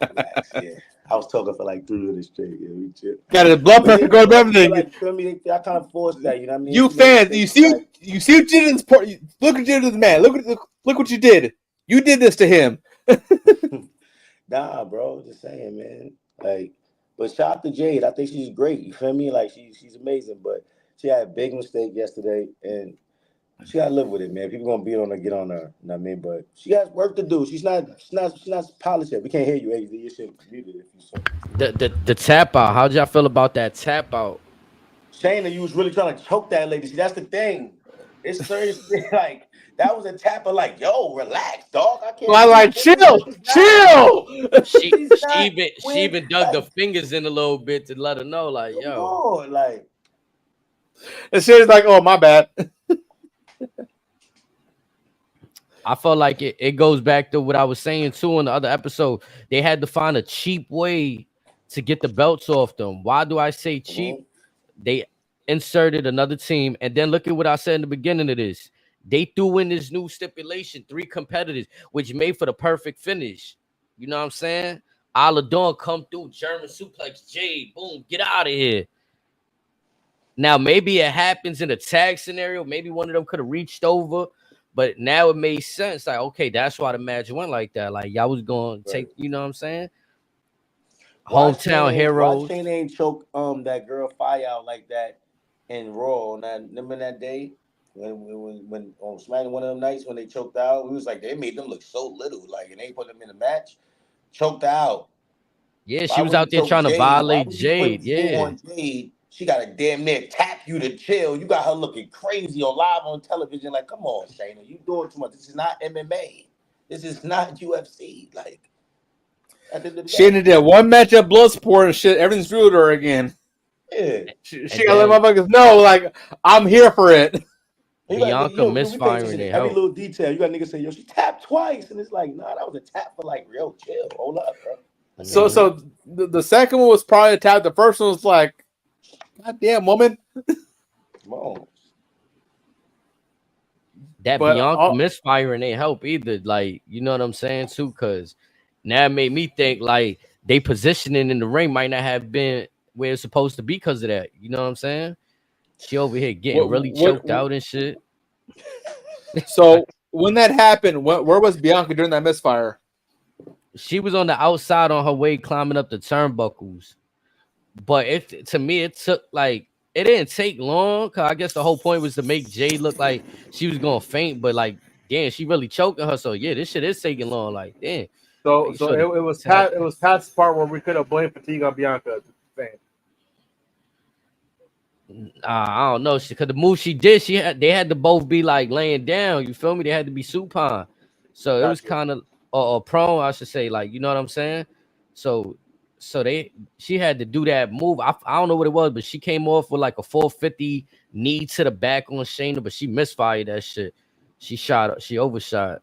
relax, yeah. I was talking for like 3 minutes straight. Yeah, we chill. Got his blood But pressure yeah, going up bro, I everything. feel like, you feel me? I kind of forced that. You know what I mean? You She made fans, mistakes, like, you see what you did in sport. Look what you did to the man. Look what you did. You did this to him. nah, bro. Just saying, man. Like, but shout out to Jade. I think she's great. You feel me? Like she's amazing. But she had a big mistake yesterday, and she gotta live with it, man. People gonna beat on her, get on her. You know what I mean? But she has work to do. She's not polished yet. We can't hear you, AD. You should mute it if you so. The tap out. How'd y'all feel about that tap out? Shayna, you was really trying to choke that lady. See, that's the thing. It's seriously like that was a tapper. Like, yo, relax, dog. I can't I do like this. chill. She's not She with, even dug the like, fingers in a little bit to let her know, like, come yo. on, like. And she's like, oh, my bad. I felt like it goes back to what I was saying too in the other episode. They had to find a cheap way to get the belts off them. Why do I say cheap? Mhm. They inserted another team, and then look at what I said in the beginning of this. They threw in this new stipulation, 3 competitors, which made for the perfect finish. You know what I'm saying? Ala Dawn come through, German suplex, Jade, boom, get out of here. Now, maybe it happens in a tag scenario. Maybe one of them could have reached over, but now it made sense. Like, okay, that's why the match went like that. Like, y'all was going to Right. take, you know what I'm saying? Why Hometown heroes. Shane ain't choke that girl Fire out like that in Raw on that? Remember that day when on SmackDown, one of them nights when they choked out? We was like, they made them look so little, like, and they put them in a match, choked out. Yeah, Why she was would you out there choke trying to Jade? Why violate would you put Jade. full Yeah. on Jade? She got to damn near tap you to chill. You got her looking crazy on live on television. Like, come on, Shayna, you doing too much. This is not MMA. This is not UFC. Like, at the end of the She day, did one match at Bloodsport and shit. Everything's ruined her again. yeah. She And gotta let then motherfuckers know, like, I'm here for it. You got nigga, Bianca we pay attention misfiring to their every help. little detail. You got niggas say, yo, she tapped twice. And it's like, nah, that was a tap for like real chill. Hold up, bro. So Mhm. the second one was probably a tap. The first one was like, God damn, woman. Come on. That But Bianca misfiring ain't help either. Like, you know what I'm saying too? Cause now it made me think like they positioning in the ring might not have been where it's supposed to be because of that. You know what I'm saying? She over here getting really choked out and shit. So when that happened, where was Bianca during that misfire? She was on the outside on her way climbing up the turnbuckles. But it to me, it took like it didn't take long. Cause I guess the whole point was to make Jade look like she was gonna faint, but like damn, she really choking her. So yeah, this shit is taking long. Like damn, So make sure to it was tap. past the part where we could have blamed fatigue on Bianca. I don't know, because the move she did, they had to both be like laying down. You feel me? They had to be supine, so it was Gotcha. kind of or prone, I should say. Like you know what I'm saying? So she had to do that move. I don't know what it was, but she came off with like a 450 knee to the back on Shayna, but she misfired that shit. She overshot.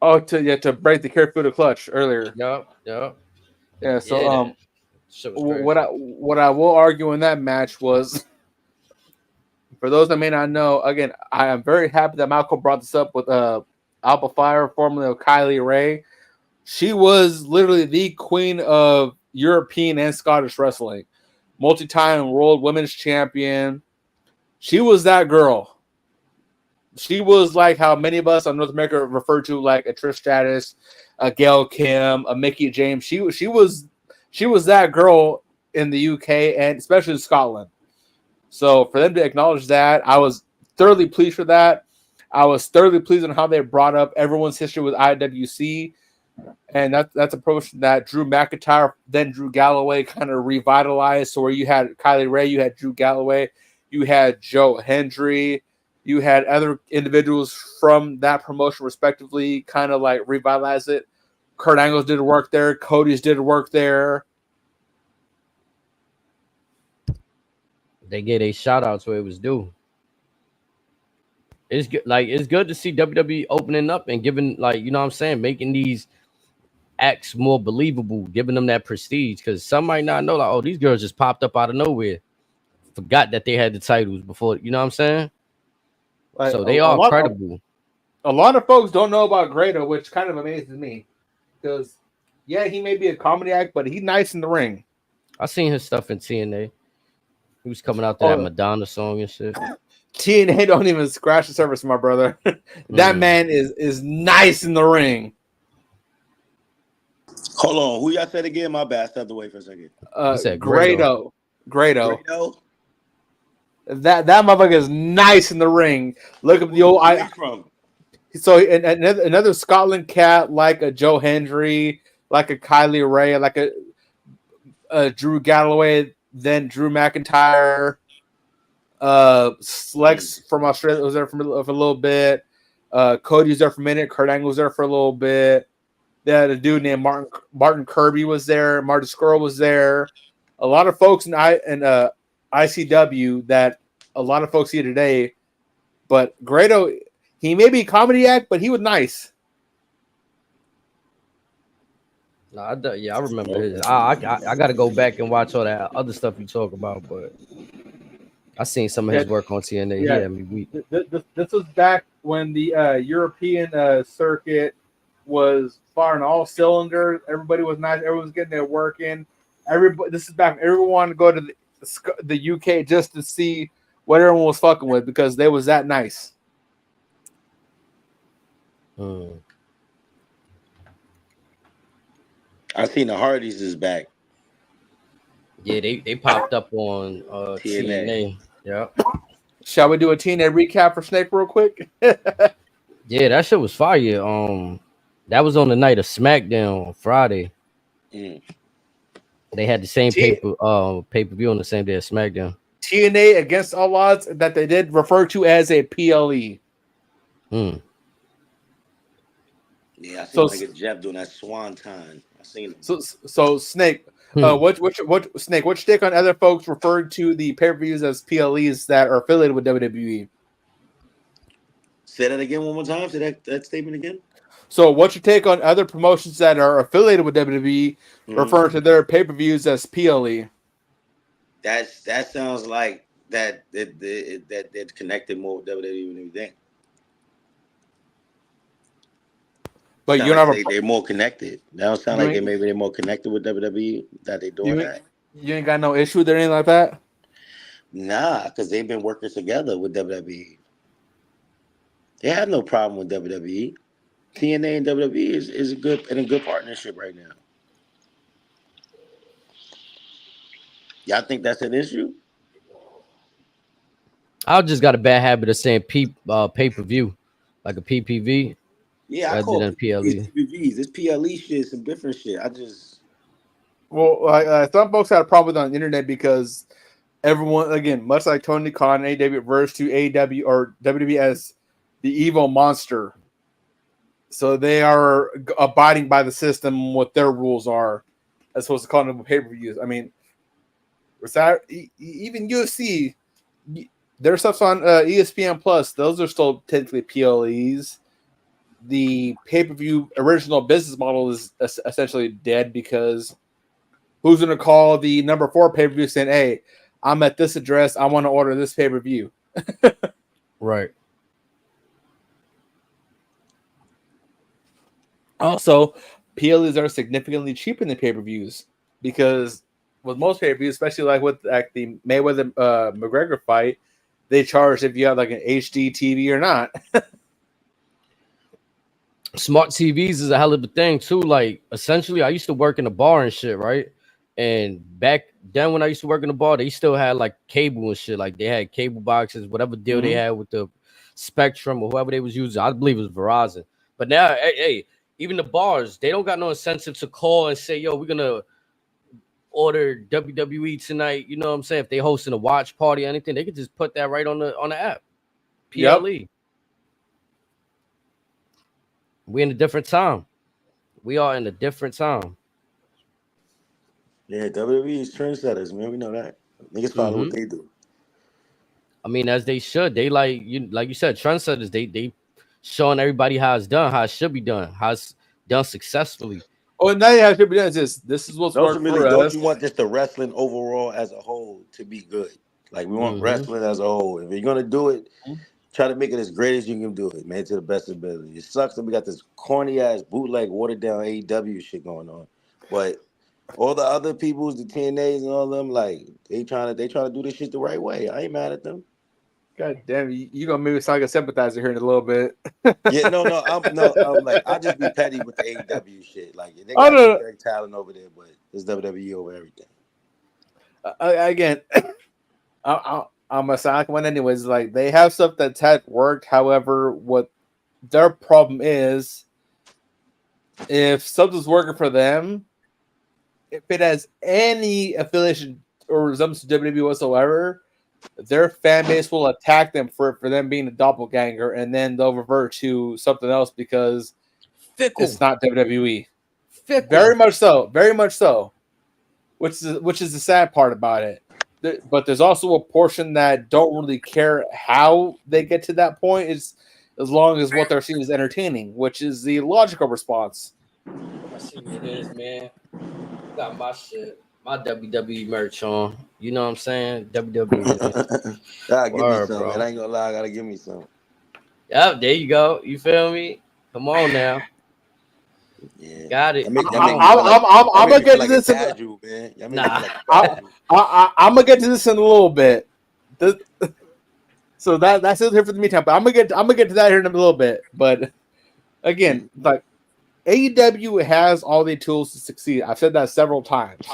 Oh, to break the careful clutch earlier. Yep. Yeah. So Yeah. Shit was crazy. what I will argue in that match was, for those that may not know, again, I am very happy that Malcolm brought this up with Alpha Fire, formerly of Kylie Ray. She was literally the queen of European and Scottish wrestling, multi-time world women's champion. She was that girl. She was like how many of us on North America refer to like a Trish Stratus, a Gail Kim, a Mickey James. She was that girl in the UK and especially in Scotland. So for them to acknowledge that, I was thoroughly pleased for that. I was thoroughly pleased on how they brought up everyone's history with IWC. And that's a promotion that Drew McIntyre, then Drew Galloway kind of revitalized. So where you had Kylie Ray, you had Drew Galloway, you had Joe Hendry, you had other individuals from that promotion respectively kind of like revitalize it. Kurt Angle's did work there. Cody's did work there. They gave a shout outs where it was due. It's good, like it's good to see WWE opening up and giving, like, you know what I'm saying, making these acts more believable, giving them that prestige. Because some might not know, like, oh, these girls just popped up out of nowhere, forgot that they had the titles before. You know what I'm saying? Like So they are credible. A lot of folks don't know about Grado, which kind of amazes me. Because, yeah, he may be a comedy act, but he's nice in the ring. I seen his stuff in TNA. He was coming out to that Madonna song and shit. TNA don't even scratch the surface, my brother. That man is nice in the ring. Hold on, who y'all said again? My bad. I stepped away for a second. Said Grado. Grado. That motherfucker is nice in the ring. Look at the old. So another Scotland cat, like a Joe Hendry, like a Kylie Ray, like a Drew Galloway, then Drew McIntyre. Slex from Australia was there for a little bit. Cody was there for a minute. Kurt Angle was there for a little bit. They had a dude named Martin Kirby was there. Marty Scurll was there. A lot of folks in ICW that a lot of folks see today. But Grado, he may be a comedy act, but he was nice. I remember his. I got to go back and watch all that other stuff you talk about, but I seen some of his work on TNA. Yeah, this was back when the European circuit was firing all cylinders. Everybody was nice. Everyone was getting their work in. This is back when everyone wanted to go to the UK just to see what everyone was fucking with because they was that nice. I seen the Hardys is back. Yeah, they popped up on TNA. Yeah. Shall we do a TNA recap for Snake real quick? Yeah, that shit was fire. That was on the night of SmackDown on Friday. They had the same pay-per-view on the same day as SmackDown. TNA Against All Odds that they did refer to as a PLE. Yeah, I seen like Jeff doing that swanton. I seen him. So Snake, what Snake? What's your take on other folks referring to the pay-per-views as PLEs that are affiliated with WWE? Say that again one more time. Say that statement again. So, what's your take on other promotions that are affiliated with WWE referring to their pay-per-views as PLE? That sounds like that they're connected more with WWE than anything. But you know, they're more connected. That don't sound like they're more connected with WWE. That they doing that. You ain't got no issue with anything like that. Nah, because they've been working together with WWE. They have no problem with WWE. TNA and WWE is a good partnership right now. Y'all think that's an issue? I just got a bad habit of saying pay-per-view, like a PPV. Yeah, I call it PPVs. This PLE shit, some different shit. Some folks had a problem on the internet because everyone, again, much like Tony Khan, AEW refers to AEW or WWE as the evil monster. So they are abiding by the system, what their rules are, as opposed to calling them pay-per-views. I mean, even UFC, their stuff's on ESPN Plus. Those are still technically PLEs. The pay-per-view original business model is essentially dead because who's going to call the number 4 pay-per-view saying, hey, I'm at this address. I want to order this pay-per-view. Right. Also, PLEs are significantly cheaper than pay-per-views because with most pay-per-views, especially like with like the Mayweather McGregor fight, they charge if you have like an HD TV or not. Smart TVs is a hell of a thing too. Like essentially, I used to work in a bar and shit, right? And back then when I used to work in the bar, they still had like cable and shit. Like they had cable boxes, whatever deal they had with the Spectrum or whoever they was using. I believe it was Verizon. But now, hey, even the bars, they don't got no incentive to call and say, yo, we're gonna order WWE tonight. You know what I'm saying? If they hosting a watch party or anything, they could just put that right on the app. PLE. Yep. We're in a different time. We are in a different time. Yeah, WWE is trendsetters, man. We know that. Niggas follow what they do. I mean, as they should. They like you said, trendsetters. They showing everybody how it's done, how it should be done, how it's done successfully. Oh, now you have to be done. This is what's worked for Don't us. you want just the wrestling overall as a whole to be good? Like we want Mm-hmm. wrestling as a whole. If you're gonna do it, try to make it as great as you can do it, man, to the best ability. It sucks that we got this corny ass bootleg, watered down AEW shit going on, but all the other peoples, the TNAs and all of them, like they trying to do this shit the right way. I ain't mad at them. God damn, you gonna make me sound like a sympathizer here in a little bit. Yeah, I'm like I just be petty with the AEW shit. Like they Oh got some no, great talent over there, but it's WWE over everything. again, I'm a sound like one anyways. Like they have stuff that's had worked. However, what their problem is, if something's working for them, if it has any affiliation or resemblance to WWE whatsoever, their fan base will attack them for them being a doppelganger, and then they'll revert to something else because Fickle. it's not WWE. Fickle. Very much so. Very much so. Which is the sad part about it. But there's also a portion that don't really care how they get to that point, is as long as what they're seeing is entertaining, which is the logical response. I see what it is, man. Got my shit, my WWE merch on. You know what I'm saying? WWE. Gotta give me Word, some, bro. man. I ain't gonna lie, I gotta give me some. Yep, there you go. You feel me? Come on now. Yeah, Got it. I'm gonna get to this. Casual, man. Nah. I'm gonna get to this in a little bit. So that's it here for the meantime. But I'm gonna get to that here in a little bit. But again, like AEW has all the tools to succeed. I've said that several times,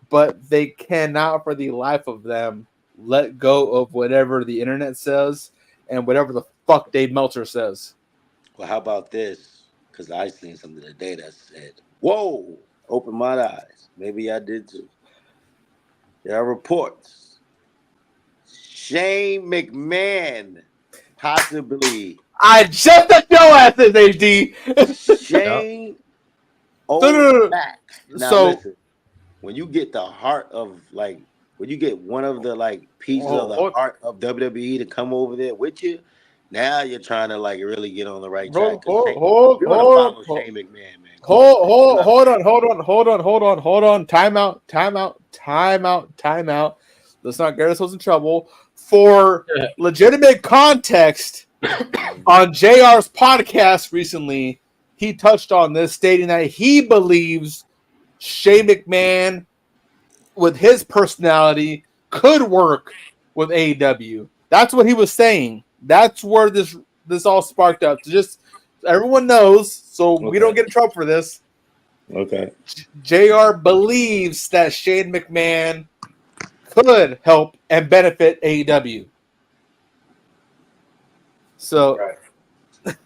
but they cannot, for the life of them, let go of whatever the internet says and whatever the fuck Dave Meltzer says. Well, how about this? Because I seen something today that said, "Whoa, open my eyes." Maybe I did too. There are reports Shane McMahon possibly. I just at your asses, HD. Shane back. Now So listen, when you get the heart of when you get one of the pieces of the heart of WWE to come over there with you, now you're trying to really get on the right track. We're gonna follow Shane McMahon, man. Hold on. Time out. Let's not get ourselves in trouble. For legitimate context, on JR's podcast recently, he touched on this, stating that he believes Shane McMahon, with his personality, could work with AEW. That's what he was saying. That's where this all sparked up. Just everyone knows, so we don't get in trouble for this. Okay. JR believes that Shane McMahon could help and benefit AEW. So,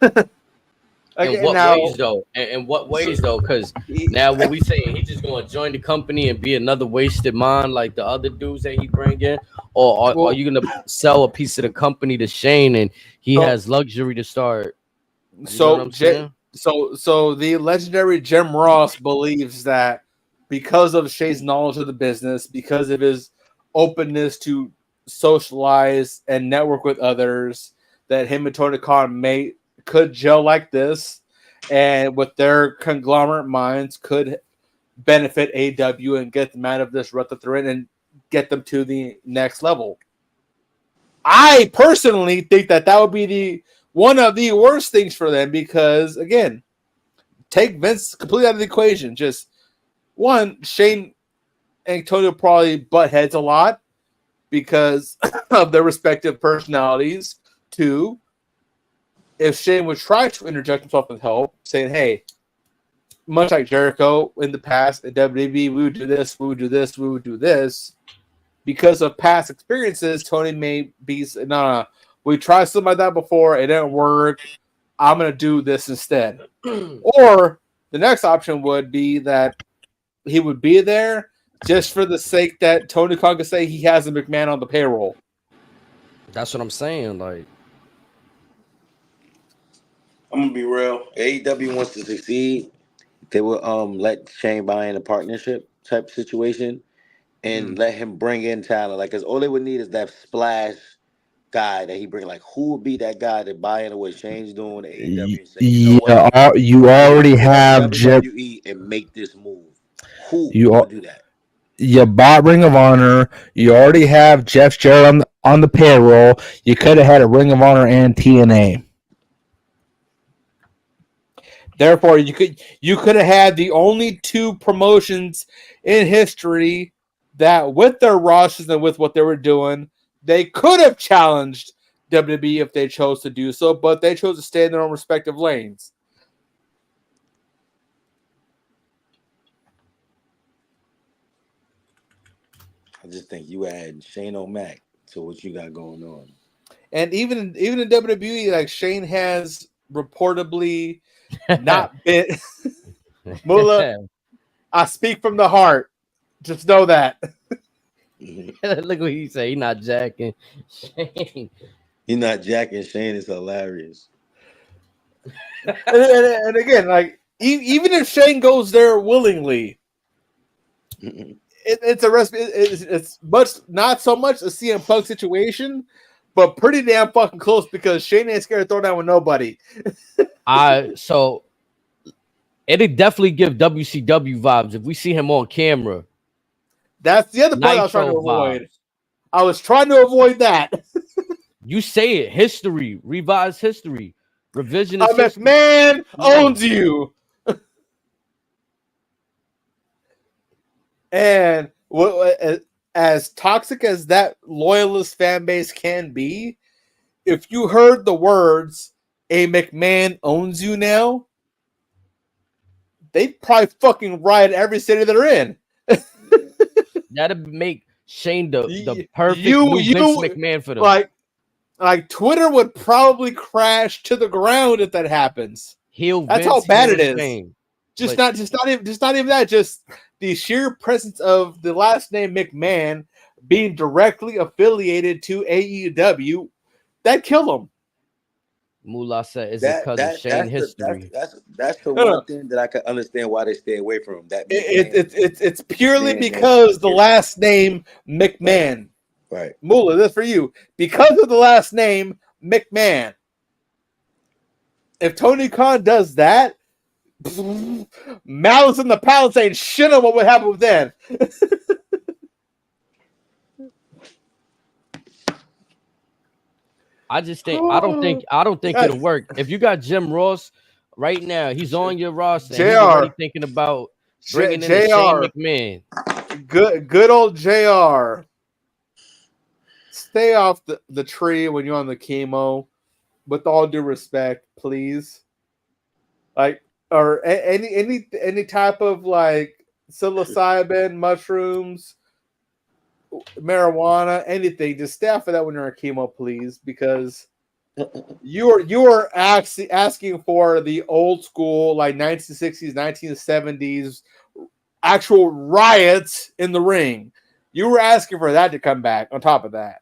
in what ways though? In what ways though? Because now what we saying, he just gonna join the company and be another wasted mind like the other dudes that he bring in, or are you gonna sell a piece of the company to Shane and he has luxury to start? So the legendary Jim Ross believes that because of Shane's knowledge of the business, because of his openness to socialize and network with others, that him and Tony Khan could gel like this, and with their conglomerate minds could benefit AEW and get them out of this rut that they're in and get them to the next level. I personally think that would be one of the worst things for them, because again, take Vince completely out of the equation. Just one, Shane and Tony will probably butt heads a lot because of their respective personalities. Two, if Shane would try to interject himself with help, saying, hey, much like Jericho in the past at WWE, we would do this, we would do this, we would do this. Because of past experiences, Tony may be, no, we tried something like that before, it didn't work, I'm going to do this instead. Or the next option would be that he would be there just for the sake that Tony Khan could say he has a McMahon on the payroll. That's what I'm saying, like. I'm gonna be real. AEW wants to succeed. They will let Shane buy in a partnership type situation, and let him bring in talent. Like, cause all they would need is that splash guy that he bring. Like, who would be that guy that buy into what Shane's doing at AEW and say, you know what, You we gotta already get up have Jeff. WWE and make this move. Who You would do that? you bought Ring of Honor. You already have Jeff Jarrett on the payroll. You could have had a Ring of Honor and TNA. Therefore, you could have had the only two promotions in history that, with their rosters and with what they were doing, they could have challenged WWE if they chose to do so, but they chose to stay in their own respective lanes. I just think you add Shane O'Mac to what you got going on. And even in WWE, like, Shane has reportedly not been. Moolah, I speak from the heart. Just know that. Look what he say. He not jacking Shane. He not jacking Shane is hilarious. and again, like, even if Shane goes there willingly, it's a recipe. It's much not so much a CM Punk situation, but pretty damn fucking close because Shane ain't scared to throw down with nobody. So it'd definitely give WCW vibes if we see him on camera. That's the other part I was trying to avoid. I was trying to avoid that. You say it. History. Revised history. Revisionist history. McMahon owns you. And as toxic as that loyalist fan base can be, if you heard the words, a McMahon owns you now, they'd probably fucking riot every city they're in. That'd make Shane the perfect new Vince McMahon for them. Like Twitter would probably crash to the ground if that happens. That's Vince, how bad it is. Shane. Just not even that. Just the sheer presence of the last name McMahon being directly affiliated to AEW, that kill him. Moolah said, "Is it because of Shane history?" That's the one thing that I can understand why they stay away from him. That it's purely because the last name McMahon. Right, Moolah, this for you because of the last name McMahon. If Tony Khan does that, Malice in the Palace ain't shit on what would happen then. I just think I don't think it'll work. If you got Jim Ross right now, he's on your roster. And he's already thinking about bringing in Shane McMahon. Good old JR. Stay off the tree when you're on the chemo. With all due respect, please. Like, or any type of like psilocybin, mushrooms, marijuana, anything. Just stay off of that when you're on chemo, please, because you are actually asking for the old school, like 1960s, 1970s actual riots in the ring. You were asking for that to come back on top of that.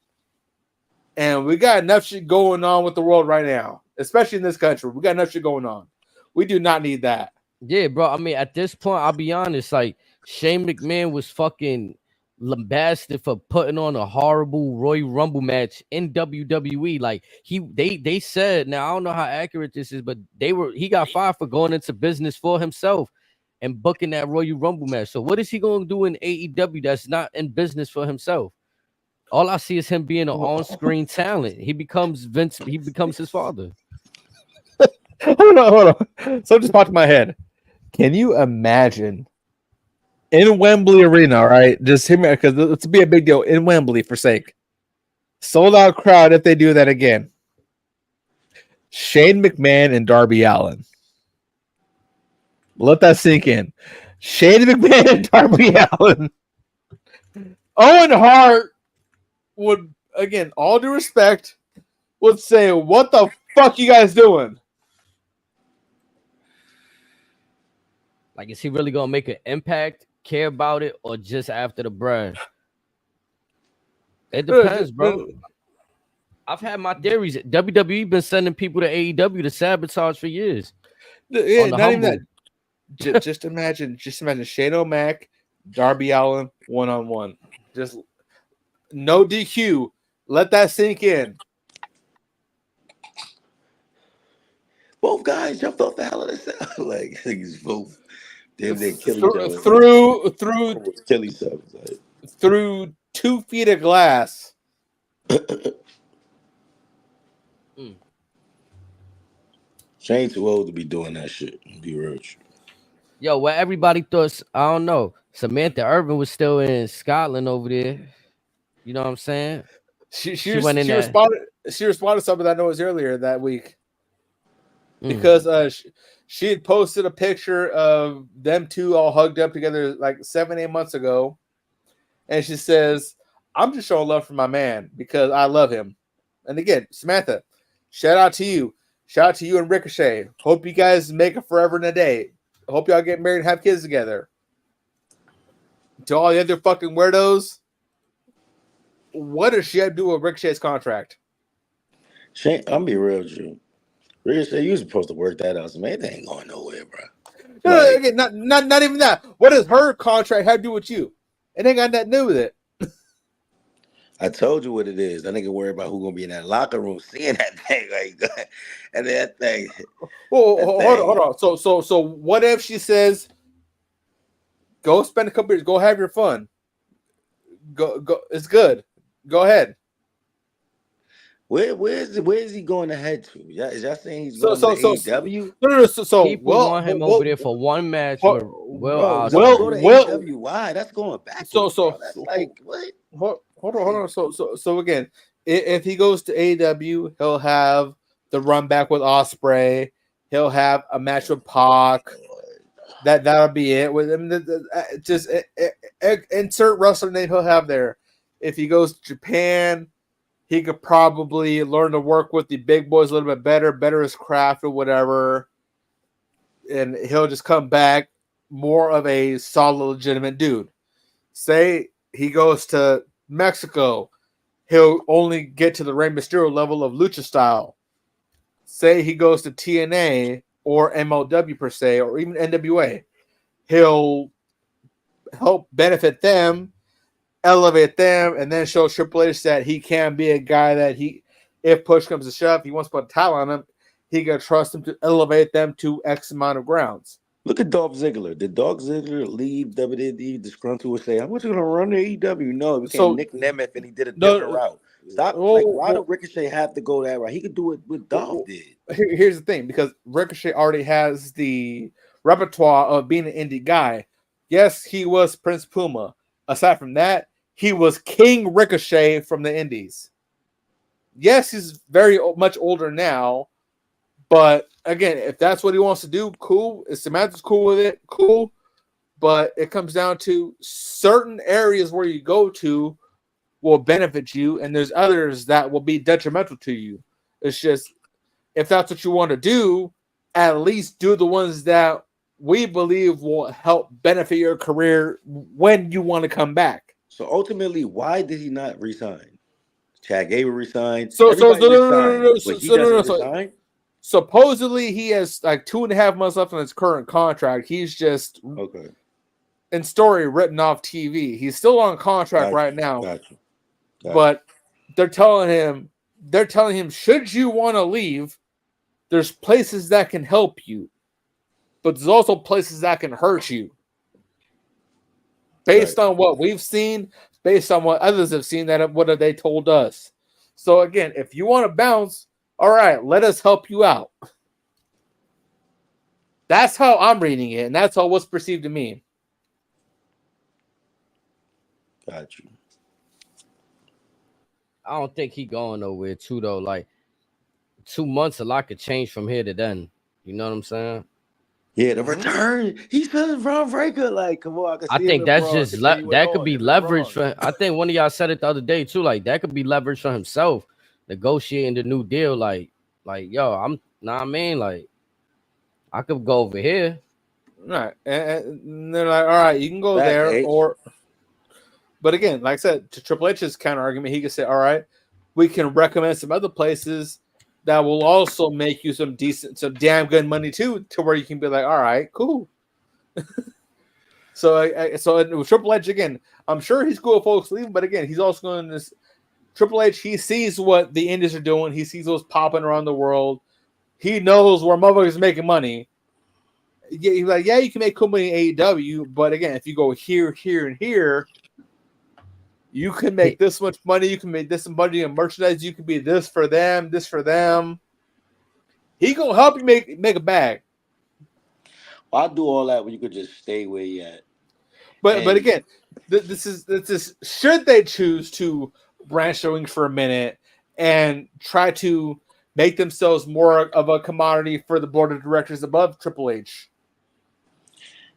And we got enough shit going on with the world right now, especially in this country. We got enough shit going on. We do not need that. Yeah, bro. I mean, at this point, I'll be honest. Like, Shane McMahon was fucking lambasted for putting on a horrible Royal Rumble match in WWE. Like, they said, now I don't know how accurate this is, but he got fired for going into business for himself and booking that Royal Rumble match. So what is he going to do in AEW that's not in business for himself? All I see is him being an on-screen talent. He becomes Vince. He becomes his father. Hold on. So just popped in my head. Can you imagine in Wembley Arena, right? Just hear me, because it's be a big deal in Wembley for sake. Sold out crowd if they do that again. Shane McMahon and Darby Allin. Let that sink in. Shane McMahon and Darby Allin. Owen Hart would, again, all due respect, would say, "What the fuck you guys doing?" Like, is he really gonna make an impact, care about it, or just after the brand? It depends, bro. I've had my theories. WWE been sending people to AEW to sabotage for years. Yeah, not even that. Just imagine Shane O'Mac, Darby Allin, 1-on-1. Just no DQ. Let that sink in. Both guys jumped off the Hell in a Cell. Like niggas both. They kill each other. Kill each other. Through 2 feet of glass. She ain't too old to be doing that shit. Be real. Yo, what everybody thought, I don't know. Samantha Irvin was still in Scotland over there. You know what I'm saying? She responded to something I noticed earlier that week. Because she had posted a picture of them two all hugged up together like 7-8 months ago. And she says, I'm just showing love for my man because I love him. And again, Samantha, shout out to you. Shout out to you and Ricochet. Hope you guys make it forever and a day. Hope y'all get married and have kids together. To all the other fucking weirdos, what does she have to do with Ricochet's contract? I'm be real with you. Ricochet, you was supposed to work that out. So man, they ain't going nowhere, bro. No, again, not even that. What does her contract have to do with you? It ain't got nothing to do with it. I told you what it is. That nigga worry about who gonna be in that locker room seeing that thing, like, and that thing. Hold on. So what if she says, "Go spend a couple years, go have your fun. Go. It's good. Go ahead." Where is he going to head to? Is y'all saying he's going to AEW? No. So people want him over there for one match. Go to AEW. Why? That's going backwards. That's like what? Hold on. So again, if he goes to AEW, he'll have the run back with Ospreay. He'll have a match with Pac. That'll be it. With him, just insert wrestling name he'll have there. If he goes to Japan, he could probably learn to work with the big boys a little bit better his craft or whatever, and he'll just come back more of a solid, legitimate dude. Say he goes to Mexico, he'll only get to the Rey Mysterio level of lucha style. Say he goes to TNA or MLW per se, or even NWA, he'll help benefit them, elevate them, and then show Triple H that he can be a guy that if push comes to shove, he wants to put a title on him, he can trust him to elevate them to X amount of grounds. Look at Dolph Ziggler. Did Dolph Ziggler leave WWE disgruntled and say, "I'm just going to run the AEW"? No, it became Nick Nemeth, and he did a different route. Why did Ricochet have to go that route? He could do it what Dolph did. Here's the thing, because Ricochet already has the repertoire of being an indie guy. Yes, he was Prince Puma. Aside from that, he was King Ricochet from the indies. Yes, he's very much older now, but again, if that's what he wants to do, cool. If Samantha's cool with it, cool. But it comes down to certain areas where you go to will benefit you, and there's others that will be detrimental to you. It's just, if that's what you want to do, at least do the ones that we believe will help benefit your career when you want to come back. So ultimately, why did he not resign? Chad Gable resigned. Supposedly he has like 2.5 months left on his current contract. He's just in story written off TV. He's still on contract right now. Gotcha. But they're telling him, should you want to leave, there's places that can help you, but there's also places that can hurt you. Based on what we've seen, based on what others have seen, what have they told us? So again, if you want to bounce, all right, let us help you out. That's how I'm reading it, and that's how what's perceived to me. Got you. I don't think he going nowhere too though. Like 2 months, a lot could change from here to then. You know what I'm saying? Yeah, the return. He's feeling Braun Breaker. Like, come on, I think that's just that could be leverage for. I think one of y'all said it the other day too. Like that could be leverage for himself, negotiating the new deal. Like yo, like I could go over here. Right, and they're like, all right, you can go there, or. But again, like I said, to Triple H's counter argument, he could say, all right, we can recommend some other places that will also make you some damn good money too, to where you can be like, all right, cool. So with Triple H again, I'm sure he's cool with folks leaving, but again, he's also going to Triple H. He sees what the indies are doing. He sees what's popping around the world. He knows where motherfuckers are making money. Yeah, he's like, yeah, you can make cool money in AEW, but again, if you go here, here, and here, you can make this much money. You can make this much money in merchandise. You can be this for them, this for them. He gonna help you make a bag. I'll do all that when you could just stay where you at. But again, this is should they choose to branch their wings for a minute and try to make themselves more of a commodity for the board of directors above Triple H.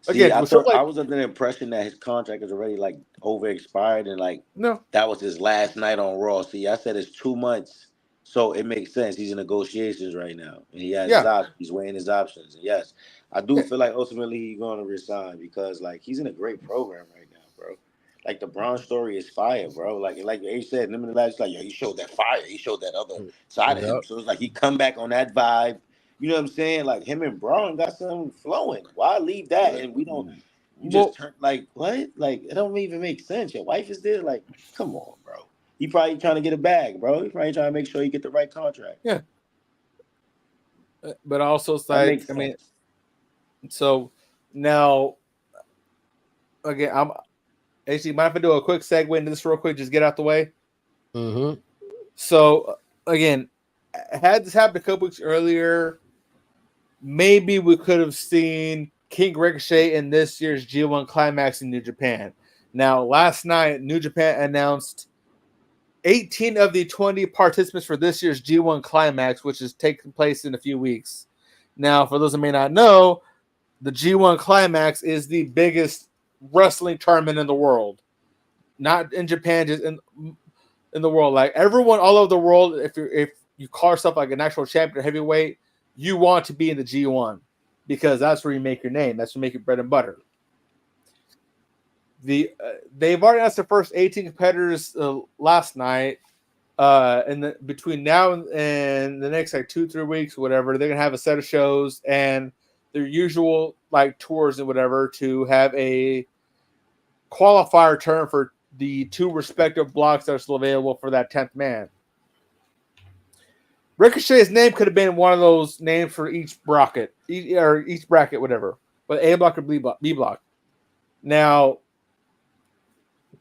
Again, I was under the impression that his contract is already like over expired and like no, that was his last night on Raw. See, I said it's 2 months, so it makes sense. He's in negotiations right now, and he has his options. He's weighing his options. And yes, I do feel like ultimately he's going to resign because like he's in a great program right now, bro. Like the Braun story is fire, bro. Like H said, him in the last, like he showed that fire. He showed that other side of him. So it's like he come back on that vibe. You know what I'm saying? Like him and Braun got something flowing. Why leave that and we don't? You just turn like what? Like it don't even make sense. Your wife is there. Like come on, bro. He probably trying to get a bag, bro. He probably trying to make sure you get the right contract. Yeah. But also, it's like I mean, so now again, I'm actually mind if I do a quick segue into this real quick? Just get out the way. Mm-hmm. So again, had this happened a couple weeks earlier, maybe we could have seen King Ricochet in this year's G1 Climax in New Japan. Now, last night, New Japan announced 18 of the 20 participants for this year's G1 Climax, which is taking place in a few weeks. Now, for those who may not know, the G1 Climax is the biggest wrestling tournament in the world. Not in Japan, just in the world. Like everyone all over the world, if you call yourself like an actual champion or heavyweight, you want to be in the G1 because that's where you make your name. That's where you make your bread and butter. They've already announced the first 18 competitors last night. And between now and the next like 2-3 weeks, whatever, they're gonna have a set of shows and their usual like tours and whatever to have a qualifier term for the 2 respective blocks that are still available for that 10th man. Ricochet's name could have been one of those names for each bracket, whatever. But A block or B block. Now,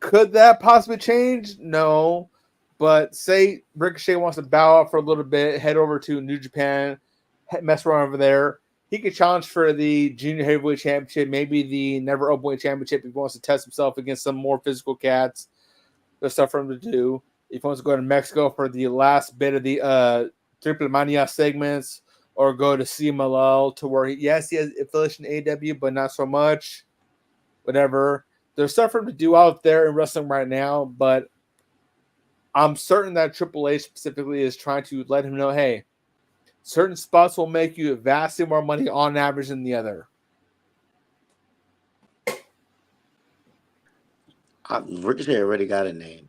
could that possibly change? No. But say Ricochet wants to bow out for a little bit, head over to New Japan, mess around over there. He could challenge for the Junior Heavyweight Championship, maybe the Never Openweight Championship if he wants to test himself against some more physical cats. There's stuff for him to do. If he wants to go to Mexico for the last bit of the Triple Mania segments, or go to CMLL to where he has affiliation in AEW, but not so much. Whatever. There's stuff for him to do out there in wrestling right now, but I'm certain that Triple H specifically is trying to let him know, hey, certain spots will make you vastly more money on average than the other. Ricochet already got a name.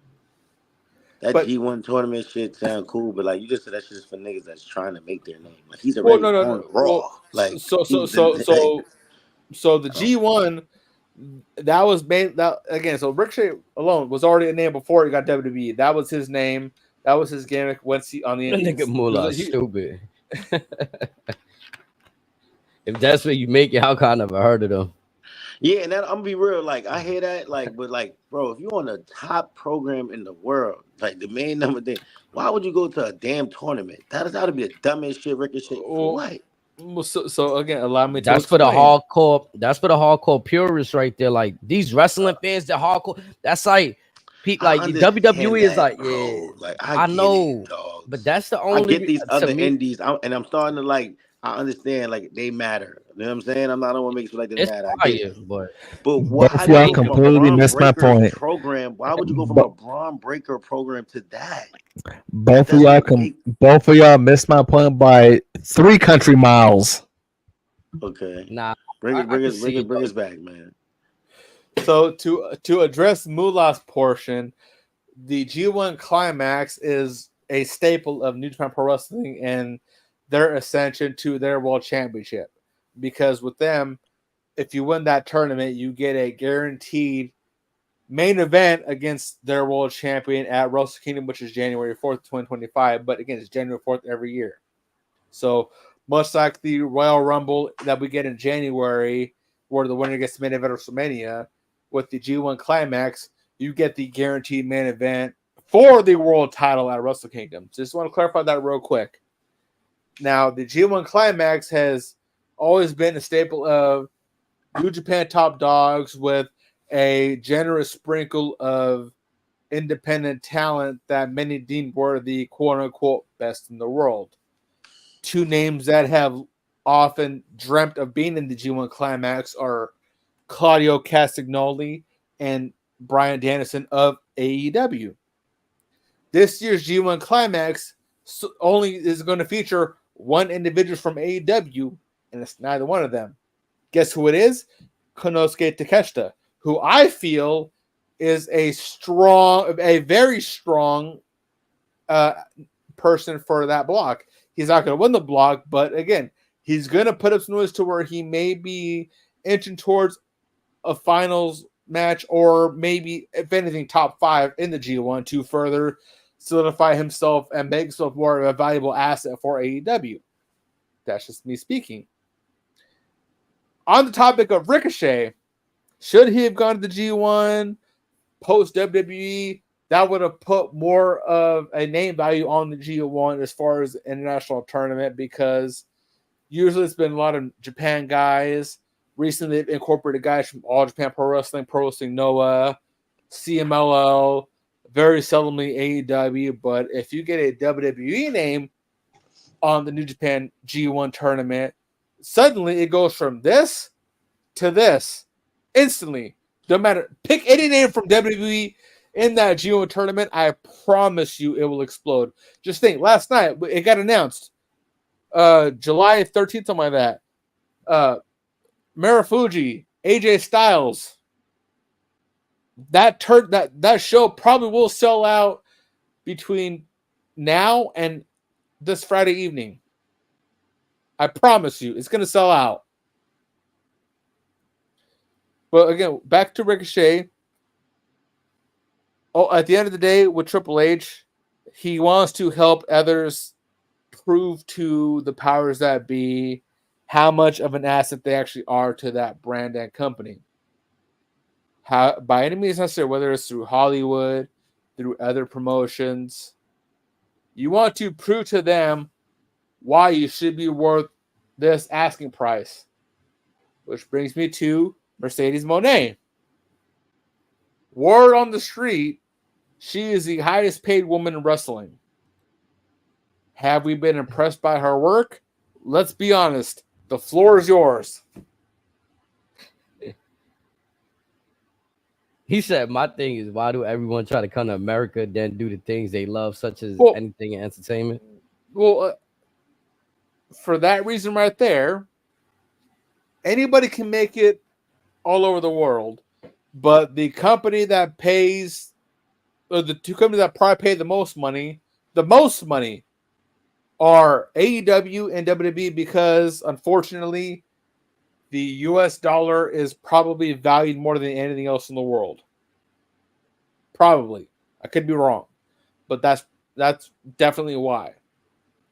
That G1 tournament shit sound cool, but like you just said, that shit is for niggas that's trying to make their name. Like he's already on Raw. Like so the G1 that was made that again. So Ricochet alone was already a name before he got WWE. That was his name. That was his gimmick. Once he on the nigga Moolah stupid. If that's what you make it, how can I never heard of them? Yeah, and that, I'm gonna be real. Like I hear that, like, but like, bro, if you're on the top program in the world, like the main number thing, why would you go to a damn tournament? That would be the dumbest shit, Ricochet. For what? Well, so again, allow me to That's explain. for the hardcore. That's for the hardcore purists right there. Like these wrestling fans, the hardcore. That's like people like WWE is like, yeah, like I know, but that's the only. I get these other indies, and I'm starting to like. I understand, like they matter. You know what I'm saying? I don't want to make it like they matter. But why? Both y'all completely missed my point. Program. Why would you go from a Braun Breaker program to that? Both of y'all missed my point by 3 country miles. Okay. Nah. Bring us back, man. So to address Moolah's portion, the G1 Climax is a staple of New Japan Pro Wrestling and their ascension to their world championship, because with them, if you win that tournament, you get a guaranteed main event against their world champion at Wrestle Kingdom, which is January 4th, 2025. But again, it's January 4th every year. So much like the Royal Rumble that we get in January, where the winner gets the main event of WrestleMania, with the G1 Climax, you get the guaranteed main event for the world title at Wrestle Kingdom. Just want to clarify that real quick. Now, the G1 Climax has always been a staple of New Japan Top Dogs with a generous sprinkle of independent talent that many deemed were the quote-unquote best in the world. Two names that have often dreamt of being in the G1 Climax are Claudio Castagnoli and Bryan Danielson of AEW. This year's G1 Climax only is going to feature one individual from AEW, and it's neither one of them. Guess who it is? Konosuke Takeshita, who I feel is a very strong person for that block. He's not going to win the block, but again, he's going to put up some noise to where he may be inching towards a finals match, or maybe, if anything, top 5 in the G1 to further solidify himself and make himself more of a valuable asset for AEW. That's just me speaking. On the topic of Ricochet, should he have gone to the G1 post WWE? That would have put more of a name value on the G1 as far as international tournament, because usually it's been a lot of Japan guys. Recently, they've incorporated guys from All Japan Pro Wrestling Noah, CMLL, very seldomly AEW. But if you get a WWE name on the New Japan G1 tournament, suddenly it goes from this to this instantly. Don't matter. Pick any name from WWE in that G1 tournament. I promise you it will explode. Just think, last night it got announced. July 13th, something like that. Marufuji, AJ Styles. That show probably will sell out between now and this Friday evening. I promise you, it's going to sell out. But again, back to Ricochet. Oh, at the end of the day, with Triple H, he wants to help others prove to the powers that be how much of an asset they actually are to that brand and company. How, by any means necessary, whether it's through Hollywood, through other promotions, you want to prove to them why you should be worth this asking price. Which brings me to Mercedes Moné. Word on the street, she is the highest paid woman in wrestling. Have we been impressed by her work? Let's be honest. The floor is yours. He said, my thing is, why do everyone try to come to America then do the things they love, such as anything in entertainment? Well, for that reason right there, anybody can make it all over the world, but the company that pays, or the two companies that probably pay the most money are AEW and WWE, because unfortunately the US dollar is probably valued more than anything else in the world. Probably. I could be wrong, but that's definitely why.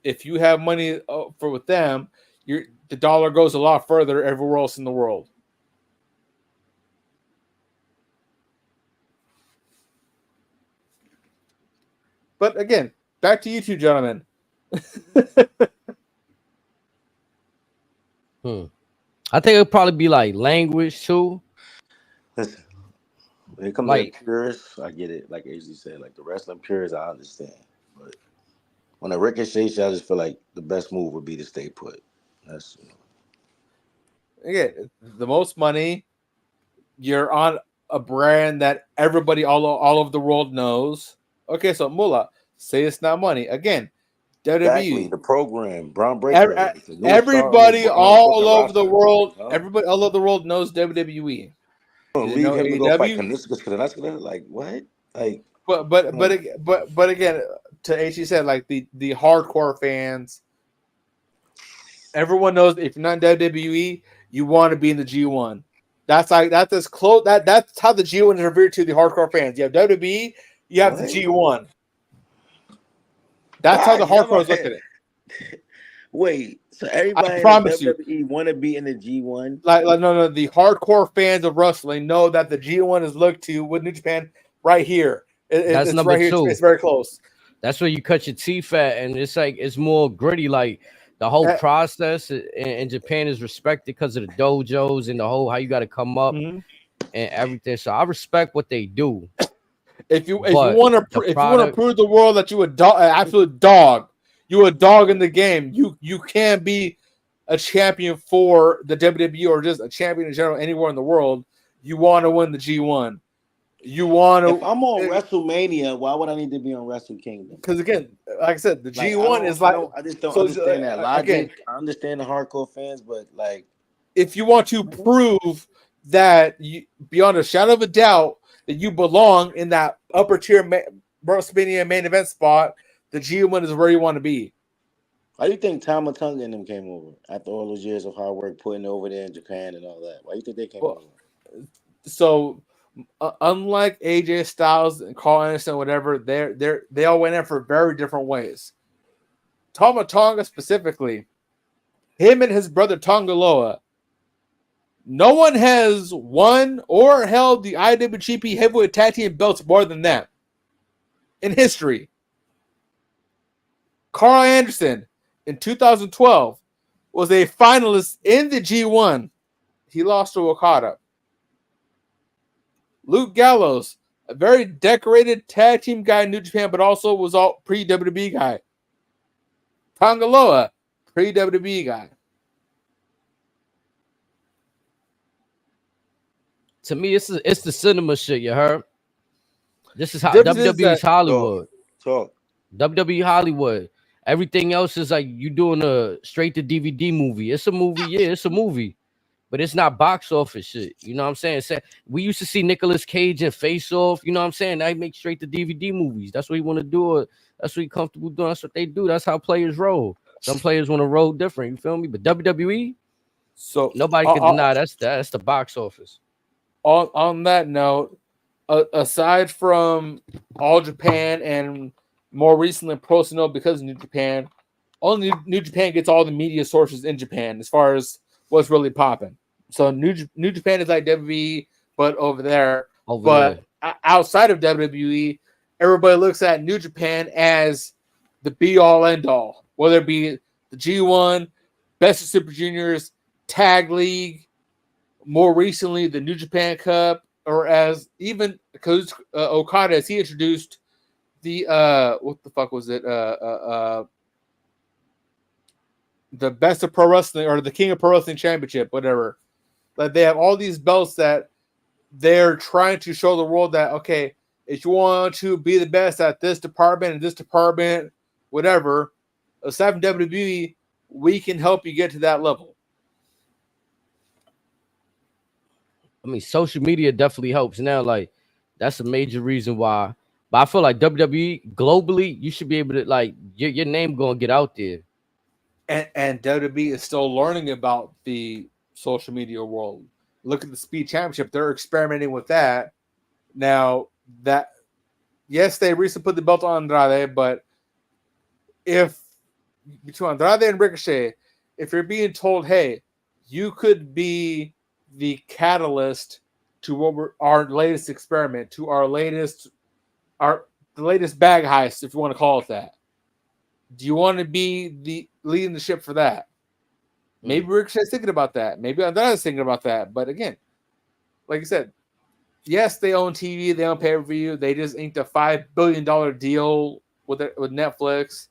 If you have money with them, the dollar goes a lot further everywhere else in the world. But again, back to you two gentlemen. I think it'll probably be like language too. Listen, when it comes to purists, I get it. Like AZ said, like the wrestling purists, I understand. But on a Ricochet, I just feel like the best move would be to stay put. That's Again, the most money. You're on a brand that everybody all over the world knows. Okay, so Mullah, say it's not money. Again, WWE, exactly, the program, Braun Breaker. Everybody all over the world, everybody all over the world knows WWE. Leave him to go fight Kanuska, like what? Like, but again, to H, said like the hardcore fans. Everyone knows if you're not in WWE, you want to be in the G1. That's as close. That's how the G1 is revered to the hardcore fans. You have WWE, you have the G1. That's how the hardcore look at it. Wait, so everybody in the WWE want to be in the G1? Like no, the hardcore fans of wrestling know that the G1 is looked to with New Japan right here. That's it's number right here. 2. It's very close. That's where you cut your teeth at, and it's like it's more gritty. Like the whole process in Japan is respected because of the dojos and the whole how you got to come up and everything. So I respect what they do. If you want to prove the world that you an absolute dog, you a dog in the game. You can be a champion for the WWE or just a champion in general anywhere in the world. You want to win the G1. You want to. If I'm on WrestleMania, why would I need to be on Wrestle Kingdom? Because again, like I said, the G1 is like. I just don't understand that logic. Again, I understand the hardcore fans, but like, if you want to prove that you, beyond a shadow of a doubt, that you belong in that upper tier WrestleMania main event spot, the G1 is where you want to be. Why do you think Tama Tonga and them came over after all those years of hard work putting over there in Japan and all that? Why do you think they came over? So, unlike AJ Styles and Carl Anderson, whatever, they all went in for very different ways. Tama Tonga specifically, him and his brother Tongaloa, no one has won or held the IWGP Heavyweight Tag Team belts more than them in history. Carl Anderson in 2012 was a finalist in the G1. He lost to Okada. Luke Gallows, a very decorated tag team guy in New Japan, but also was all pre-WWE guy. Tongaloa, pre-WWE guy. To me, it's the cinema shit. You heard? This is how WWE is Hollywood. Talk. WWE Hollywood. Everything else is like you doing a straight to DVD movie. It's a movie, yeah, it's a movie, but it's not box office shit. You know what I'm saying? We used to see Nicolas Cage and Face Off. You know what I'm saying? They make straight to DVD movies. That's what you want to do. That's what you comfortable doing. That's what they do. That's how players roll. Some players want to roll different. You feel me? But WWE, so nobody can deny that's the box office. On that note, aside from All Japan and more recently Pro Sino because of New Japan, only New Japan gets all the media sources in Japan as far as what's really popping. So New Japan is like WWE, but over there. Outside of WWE, everybody looks at New Japan as the be-all, end-all, whether it be the G1, Best of Super Juniors, Tag League, more recently the New Japan Cup, or as even because Okada, as he introduced the what the fuck was it? The Best of Pro Wrestling or the King of Pro Wrestling Championship, whatever. Like they have all these belts that they're trying to show the world that okay, if you want to be the best at this department and this department, whatever, aside from WWE, we can help you get to that level. I mean, social media definitely helps now. Like, that's a major reason why. But I feel like WWE globally, you should be able to like your name gonna get out there. And WWE is still learning about the social media world. Look at the Speed Championship; they're experimenting with that now. That yes, they recently put the belt on Andrade, but if between Andrade and Ricochet, if you're being told, "Hey, you could be the catalyst to what our latest experiment, to the latest bag heist, if you want to call it that. Do you want to be the leading the ship for that?" Maybe Ricochet's thinking about that. Maybe Andrade's thinking about that. But again, like I said, yes, they own TV, they own pay-per-view. They just inked a $5 billion deal with Netflix.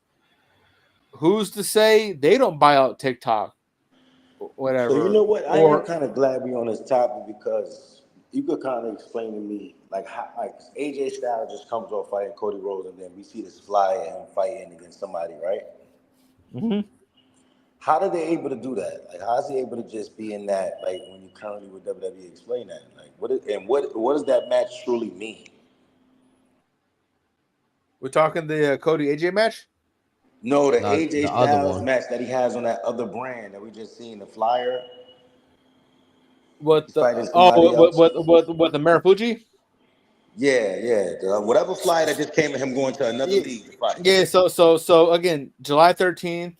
Who's to say they don't buy out TikTok? Whatever. So you know what? I am kind of glad we're on this topic because you could kind of explain to me like how AJ Styles just comes off fighting Cody Rhodes and then we see this fly and him fighting against somebody, right? Mm-hmm. How are they able to do that? Like, how is he able to just be in that? Like, when you currently with WWE, explain that. Like, what does that match truly mean? We're talking the Cody AJ match. No, the AJ Styles match that he has on that other brand that we just seen, the flyer. With He's the fighting somebody else. with the Marufuji? Yeah. Whatever flyer that just came of him going to another league to fight. Yeah. So again, July 13th.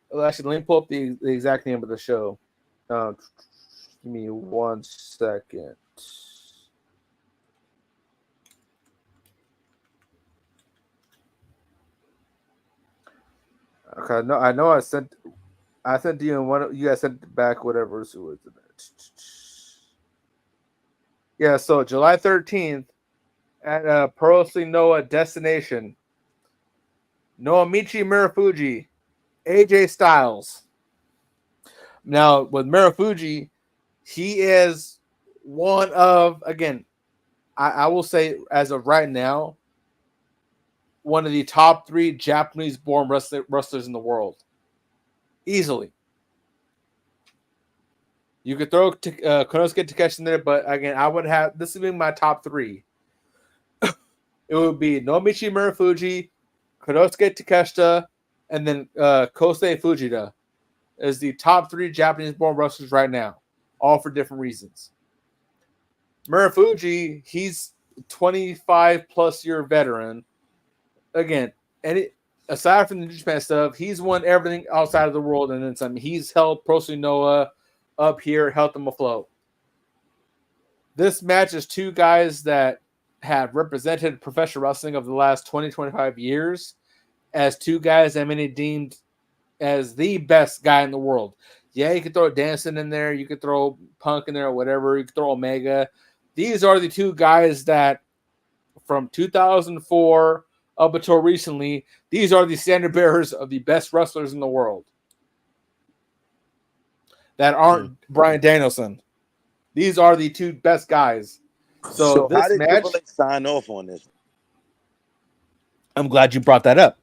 Well, actually, let me pull up the exact name of the show. Give me 1 second. Okay, no, I know I sent you and one. You guys sent back whatever. So was it? Yeah, so July 13th at Pro Wrestling Noah Destination. Naomichi Marufuji, AJ Styles. Now with Marufuji, he is one of, again, I will say as of right now, one of the top 3 Japanese-born wrestlers in the world, easily. You could throw Konosuke Takeshi in there, but again, I would have, this would be my top 3. It would be Naomichi Marufuji, Konosuke Takeshita, and then Kosei Fujita is the top 3 Japanese-born wrestlers right now, all for different reasons. Marufuji, he's 25-plus year veteran. Again, aside from the New Japan stuff, he's won everything outside of the world, and then some. He's held Pro Wrestling Noah up here, helped them afloat. This match is 2 guys that have represented professional wrestling over the last 20-25 years as 2 guys that many deemed as the best guy in the world. Yeah, you could throw Danson in there, you could throw Punk in there or whatever, you could throw Omega. These are the 2 guys that from 2004 up until recently, these are the standard bearers of the best wrestlers in the world that aren't Bryan Danielson. These are the 2 best guys. So this how did match, Triple H sign off on this? I'm glad you brought that up.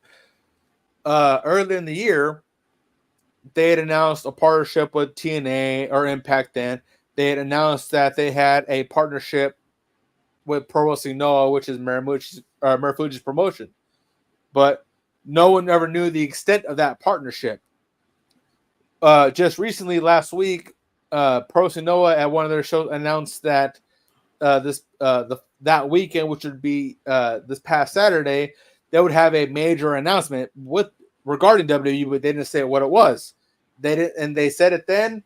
Earlier in the year, they had announced a partnership with TNA or Impact then. They had announced that they had a partnership with Pro Wrestling Noah, which is Marufuji's promotion. But no one ever knew the extent of that partnership. Just recently, last week, Pro Wrestling Noah at one of their shows announced that that weekend, which would be this past Saturday, they would have a major announcement regarding WWE, but they didn't say what it was. They didn't, and they said it then,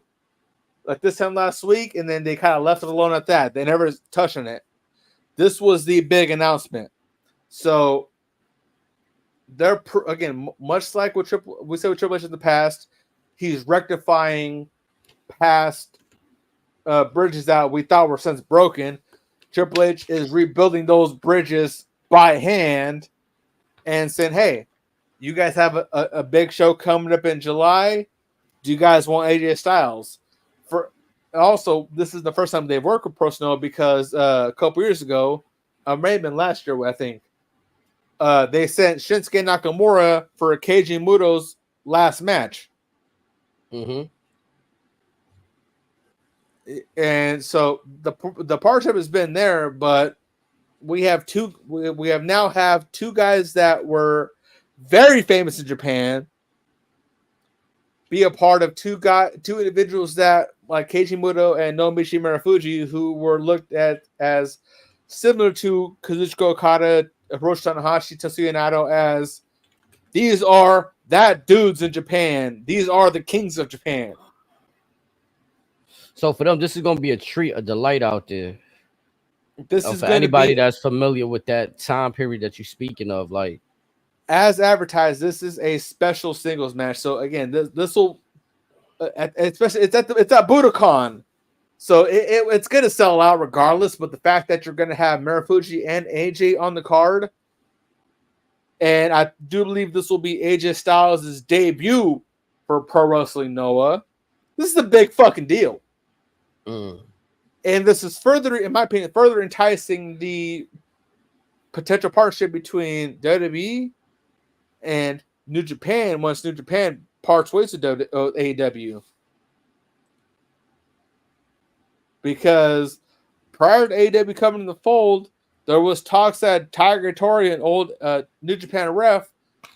like this time last week, and then they kind of left it alone at that. They never touched on it. This was the big announcement. So they're again, much like what we said with Triple H in the past, he's rectifying past bridges that we thought were since broken. Triple H is rebuilding those bridges by hand and saying, hey, you guys have a big show coming up in July. Do you guys want AJ Styles? Also, this is the first time they've worked with Pro Wrestling Noah because a couple years ago, may have been last year, I think, they sent Shinsuke Nakamura for Keiji Muto's last match. Mm-hmm. And so the partnership has been there, but we have two guys that were very famous in Japan be a part of two individuals that, like Keiji Muto and Naomichi Marufuji, who were looked at as similar to Kazuchika Okada, Hiroshi Tanahashi, Tetsuya Naito, as these are that dudes in Japan. These are the kings of Japan. So for them, this is going to be a treat, a delight out there. This is for anybody that's familiar with that time period that you're speaking of. Like, as advertised, this is a special singles match. So again, this will, especially it's at Budokan, so it's going to sell out regardless. But the fact that you're going to have Marufuji and AJ on the card, and I do believe this will be AJ Styles' debut for Pro Wrestling Noah. This is a big fucking deal. And this is further, in my opinion, further enticing the potential partnership between WWE and New Japan once New Japan parts ways with AEW. Because prior to AEW coming in the fold, there was talks that Tiger Tori, an old New Japan ref,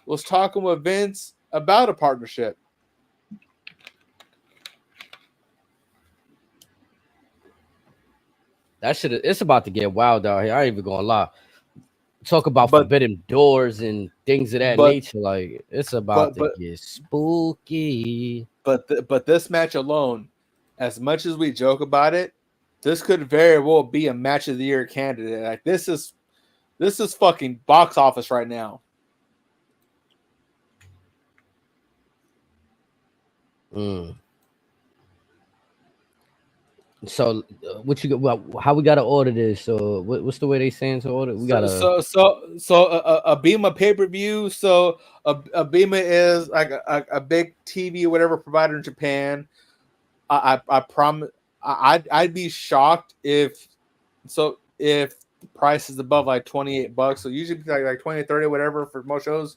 was talking with Vince about a partnership. That shit, it's about to get wild out here. I ain't even gonna lie. Talk about forbidden doors and things of that nature. Like it's about to get spooky. But this match alone, as much as we joke about it, this could very well be a match of the year candidate. Like this is fucking box office right now. So what you got? How we gotta order this? So what's the way they saying to order? We gotta a Bima pay-per-view. So a Bima is like a big TV whatever provider in Japan. I promise I'd be shocked if the price is above like $28. So usually like 20, 30, whatever for most shows.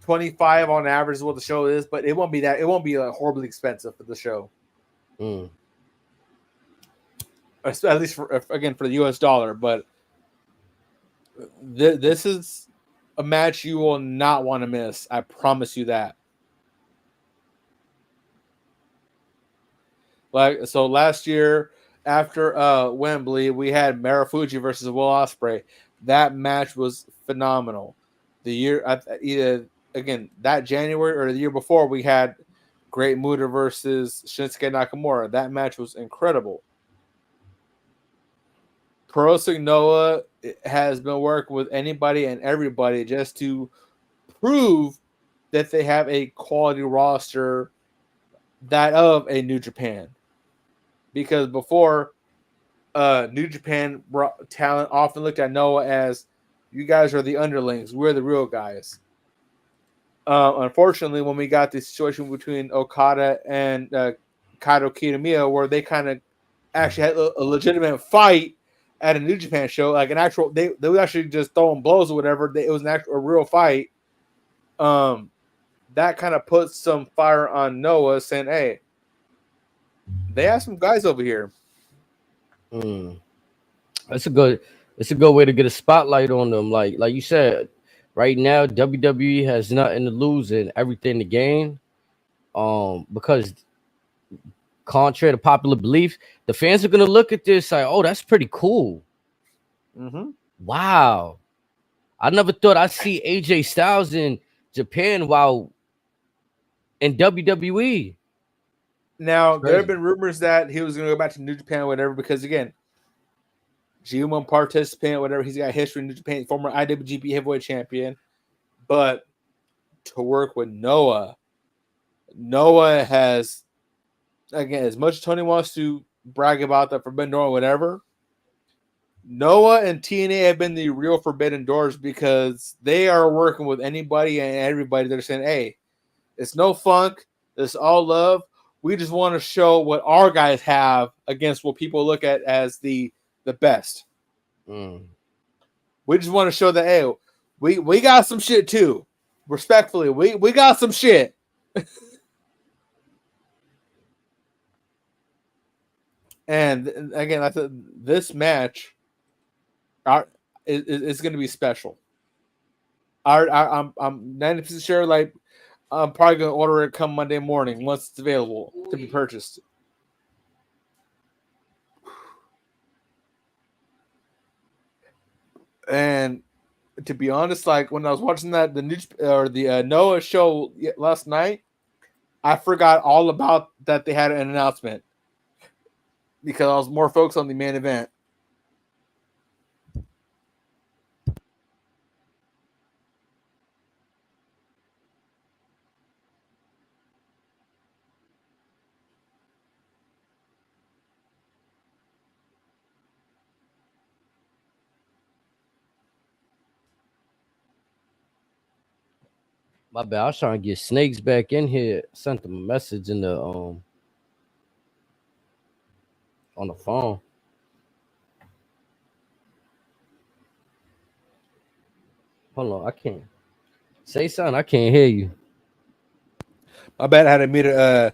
25 on average is what the show is, but it won't be that. It won't be horribly expensive for the show. At least for the US dollar, but this is a match you will not want to miss. I promise you that. Like so, last year after Wembley, we had Marufuji versus Will Ospreay. That match was phenomenal. The year either again that January or the year before, we had Great Muta versus Shinsuke Nakamura. That match was incredible. Pro Wrestling Noah has been working with anybody and everybody just to prove that they have a quality roster that of a New Japan. Because before, New Japan talent often looked at Noah as, you guys are the underlings, we're the real guys. Unfortunately, when we got the situation between Okada and Kaito Kiyomiya, where they kind of actually had a legitimate fight at a New Japan show, like an actual, they would actually just throwing blows or whatever. It was a real fight. That kind of puts some fire on Noah, saying, "Hey, they have some guys over here." It's a good way to get a spotlight on them. Like you said, right now WWE has nothing to lose and everything to gain. Because contrary to popular belief, the fans are gonna look at this like, "Oh, that's pretty cool." Wow, I never thought I'd see AJ Styles in Japan while in WWE. Now there have been rumors that he was going to go back to New Japan or whatever, because again, G1 participant, whatever, he's got history in New Japan, former IWGP Heavyweight Champion. But to work with Noah has, again, as much as Tony wants to brag about the Forbidden Door or whatever, Noah and TNA have been the real Forbidden Doors, because they are working with anybody and everybody. They're saying, "Hey, it's no funk. It's all love. We just want to show what our guys have against what people look at as the best. We just want to show that, hey, we got some shit too. Respectfully, we got some shit." And again, I thought this match is going to be special. I'm 90% sure. Like, I'm probably going to order it come Monday morning once it's available to be purchased. And to be honest, like when I was watching the Noah show last night, I forgot all about that they had an announcement, because I was more focused on the main event. My bad. I was trying to get Snakes back in here. Sent them a message in the on the phone. Hold on, I can't say something. I can't hear you. My bad. I had to meet her.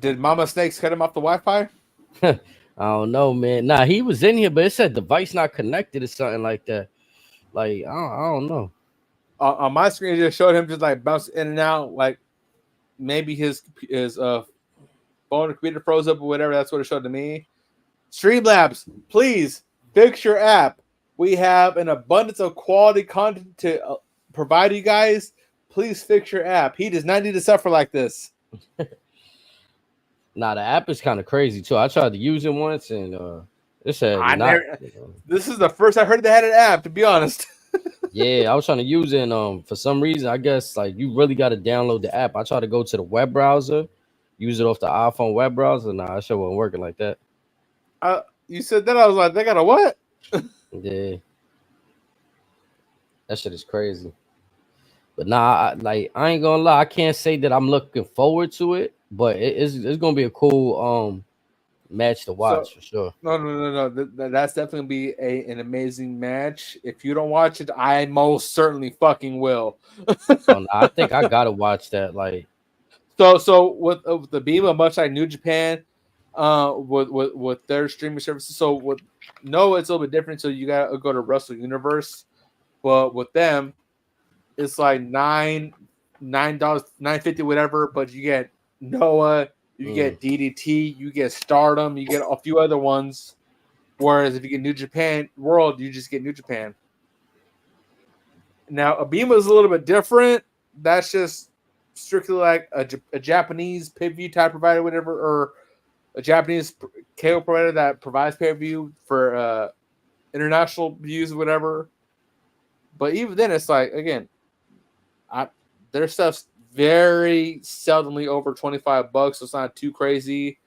Did Mama Snakes cut him off the Wi-Fi? I don't know, man. Nah, he was in here, but it said device not connected or something like that. Like I don't know. On my screen, it just showed him just like bounce in and out, like maybe his phone or computer froze up or whatever. That's what it showed to me. Streamlabs, please fix your app. We have an abundance of quality content to provide you guys. Please fix your app. He does not need to suffer like this. Nah, the app is kind of crazy too. I tried to use it once and it said This is the first I heard they had an app, to be honest. Yeah, I was trying to use it and for some reason I guess like you really got to download the app. I tried to go to the web browser, use it off the iPhone web browser. Nah, that shit wasn't working like that. You said that, I was like, they got a what? Yeah. That shit is crazy. But nah, I ain't gonna lie, I can't say that I'm looking forward to it, but it's gonna be a cool match to watch for sure. No. That's definitely be an amazing match. If you don't watch it, I most certainly fucking will. Nah, I think I gotta watch that. Like, so with the Bima, much like New Japan, with their streaming services. So with Noah, it's a little bit different. So you gotta go to Wrestle Universe, but with them, it's like $9, $9.50, whatever. But you get Noah. You get DDT, you get Stardom, you get a few other ones. Whereas if you get New Japan World, you just get New Japan. Now, Abima is a little bit different. That's just strictly like a Japanese pay-per-view type provider, whatever, or a Japanese cable provider that provides pay-per-view for international views, whatever. But even then, it's like, again, their stuff's very seldomly over $25, so it's not too crazy.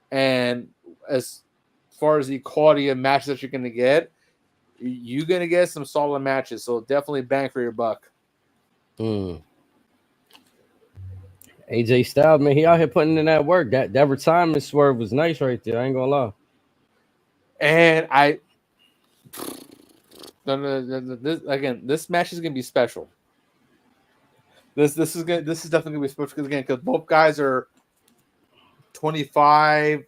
And as far as the quality of matches that you're going to get, you're going to get some solid matches. So definitely bang for your buck. AJ Styles, man, he out here putting in that work. That retirement swerve was nice right there. I ain't gonna lie. And this match is going to be special. This is definitely gonna be special because both guys are 25,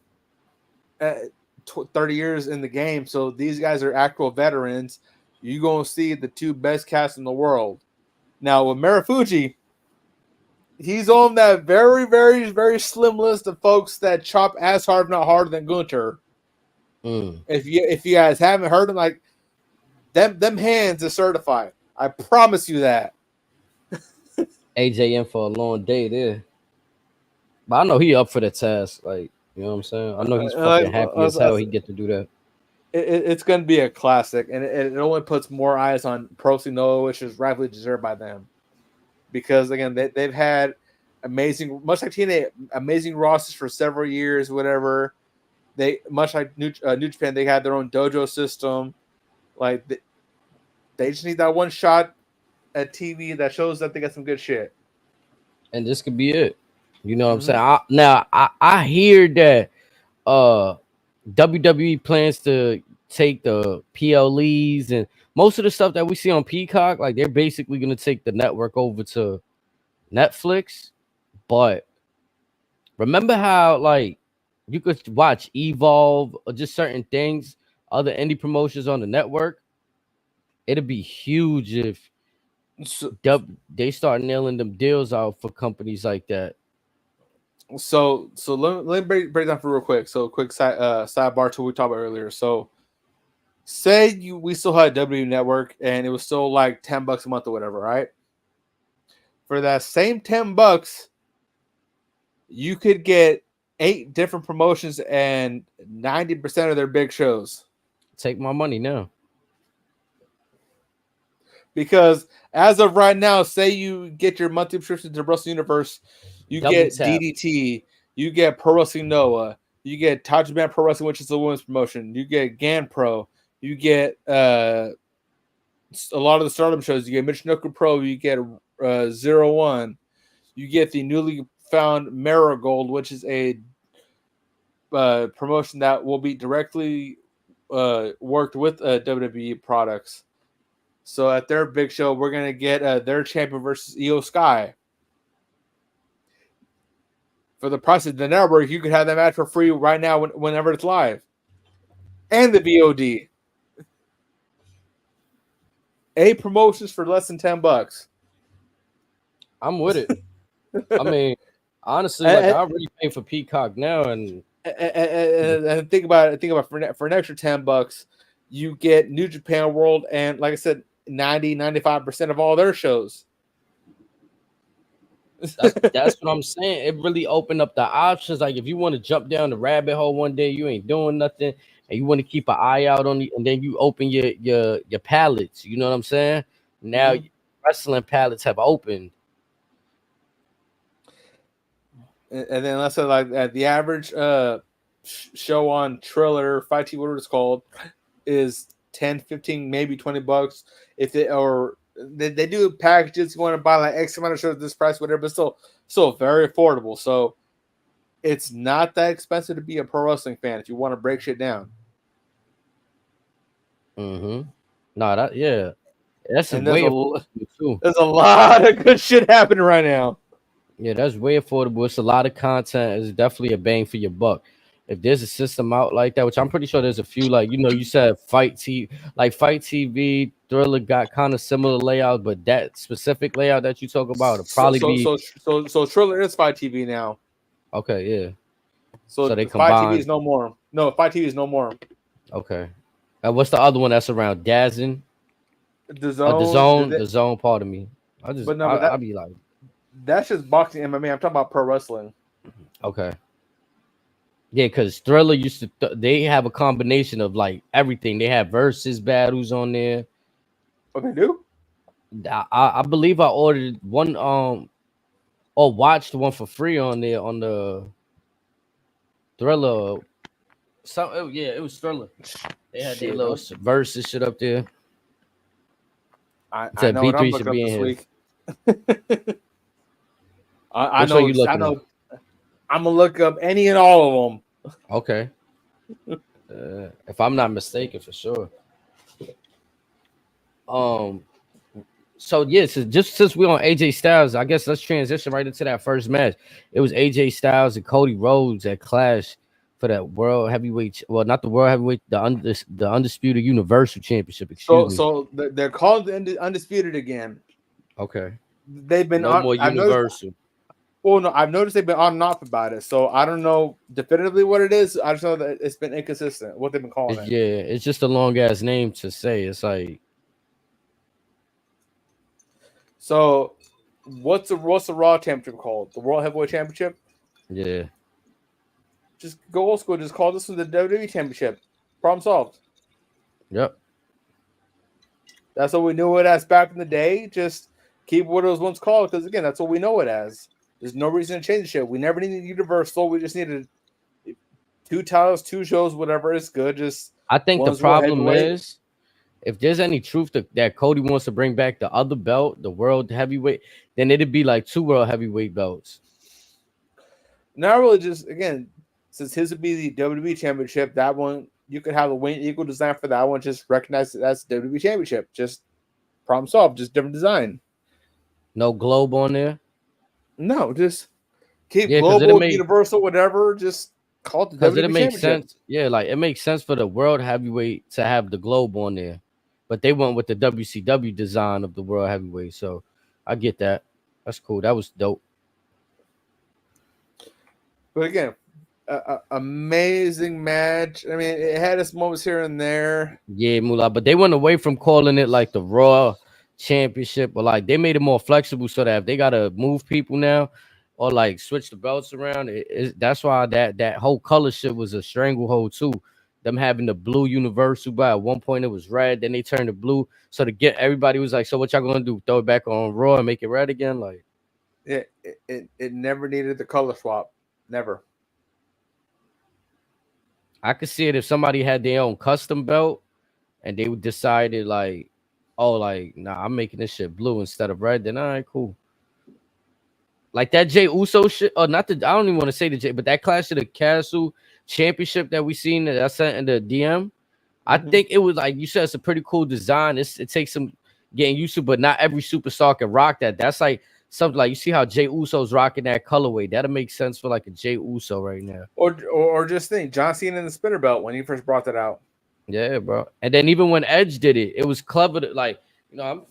30 years in the game, so these guys are actual veterans. You're gonna see the two best cats in the world. Now with Marufuji, he's on that very, very, very slim list of folks that chop as hard, if not harder than Gunter. If you guys haven't heard him, like them hands are certified. I promise you that. AJ in for a long day there. But I know he up for the task. Like, you know what I'm saying? I know he's fucking happy as hell he get to do that. It's going to be a classic, and it only puts more eyes on Pro Noah, which is rightfully deserved by them. Because, again, they've had amazing, much like TNA, amazing rosters for several years, whatever. They, much like New Japan, they had their own dojo system. Like, they just need that one shot at TV that shows that they got some good shit. And this could be it. You know what I'm saying? I hear that WWE plans to take the PLEs and most of the stuff that we see on Peacock, like they're basically going to take the network over to Netflix. But remember how like you could watch Evolve or just certain things, other indie promotions on the network? It'd be huge if they start nailing them deals out for companies like that. So let me break down for real quick. So quick sidebar to what we talked about earlier. So say we still had W Network and it was still like $10 a month or whatever, right? For that same $10, you could get 8 different promotions and 90% of their big shows. Take my money now. Because as of right now, say you get your monthly subscription to Wrestle Universe, you get DDT, you get Pro Wrestling Noah, you get Japan Pro Wrestling, which is the women's promotion, you get Gan Pro, you get a lot of the Stardom shows, you get Michinoku Pro, you get 01, you get the newly found Marigold, which is a promotion that will be directly worked with WWE products. So at their big show, we're going to get their champion versus Io Sky. For the price of the network, you can have that match for free right now whenever it's live. And the VOD. 8 promotions for less than $10. I'm with it. I mean, honestly, like I already pay for Peacock now, and And think about it. Think about for an extra $10, you get New Japan World and, like I said, 95% of all their shows. That's what I'm saying. It really opened up the options. Like if you want to jump down the rabbit hole one day, you ain't doing nothing, and you want to keep an eye out on it, and then you open your palettes. You know what I'm saying? Now wrestling palettes have opened. And then let's say like the average show on Triller, Fight TV, whatever it's called, is 10, 15, maybe $20. If they do packages, you want to buy like X amount of shows at this price, whatever, but still very affordable. So it's not that expensive to be a pro wrestling fan if you want to break shit down. No, that's and way affordable too. There's a lot of good shit happening right now. Yeah, that's way affordable. It's a lot of content. It's definitely a bang for your buck. If there's a system out like that, which I'm pretty sure there's a few, like, you said Fight TV, Thriller got kind of similar layouts, but that specific layout that you talk about will probably be. So Thriller is Fight TV now. Okay, yeah. So they combine. Fight TV is no more. No, Fight TV is no more. Okay. What's the other one that's around? DAZN? The Zone. Part of me. I'll be like. That's just boxing MMA. I'm talking about pro wrestling. Okay. Yeah, because Thriller used to. They have a combination of like everything. They have versus battles on there. Oh, they do. I believe I ordered one. Or watched one for free on there on the Thriller. It was Thriller. They had their little versus shit up there. I know what I'm looking up this week. I know. I'm gonna look up any and all of them. Okay. If I'm not mistaken, for sure. So just since we're on AJ Styles, I guess let's transition right into that first match. It was AJ Styles and Cody Rhodes at Clash for that world heavyweight. Well, not the world heavyweight, the undisputed Universal Championship. So they're called the undisputed again. Okay. They've been no more Universal. I've noticed they've been on and off about it, so I don't know definitively what it is. I just know that it's been inconsistent, what they've been calling it. Yeah, it's just a long-ass name to say. It's like... So, what's the Raw Championship called? The World Heavyweight Championship? Yeah. Just go old school. Just call this one the WWE Championship. Problem solved. Yep. That's what we knew it as back in the day. Just keep what it was once called, because, again, that's what we know it as. There's no reason to change the shit. We never needed Universal. We just needed 2 titles, 2 shows, whatever. It's good. I think the problem is, if there's any truth that Cody wants to bring back the other belt, the World Heavyweight, then it'd be like 2 World Heavyweight belts. Not really. Just, again, since his would be the WWE Championship, that one, you could have a Wayne Eagle design for that one. Just recognize it as the WWE Championship. Just problem solved. Just different design. No globe on there? No, just keep global, universal, whatever. Just call it the WWE it makes sense. Yeah, like it makes sense for the World Heavyweight to have the globe on there, but they went with the WCW design of the World Heavyweight. So I get that. That's cool. That was dope. But again, amazing match. I mean, it had its moments here and there. Yeah, Moolah, but they went away from calling it like the Raw Championship, but like they made it more flexible so that if they gotta move people now or like switch the belts around, that's why that whole color shit was a stranglehold too. Them having the blue Universal, but at one point it was red, then they turned to blue. So to get everybody was like, so what y'all gonna do? Throw it back on Raw and make it red again? Like, yeah, it never needed the color swap. Never. I could see it if somebody had their own custom belt and they decided like, oh, like, nah, I'm making this shit blue instead of red, then all right, cool. Like that Jey Uso shit, or not I don't even want to say the Jey, but that Clash of the Castle Championship that we seen that I sent in the DM, I think it was like you said, it's a pretty cool design. It takes some getting used to, but not every superstar can rock that. That's like something like you see how Jey Uso's rocking that colorway. That'll make sense for like a Jey Uso right now. Or just think John Cena in the spinner belt when he first brought that out. Yeah, bro. And then even when Edge did it, it was clever. I'm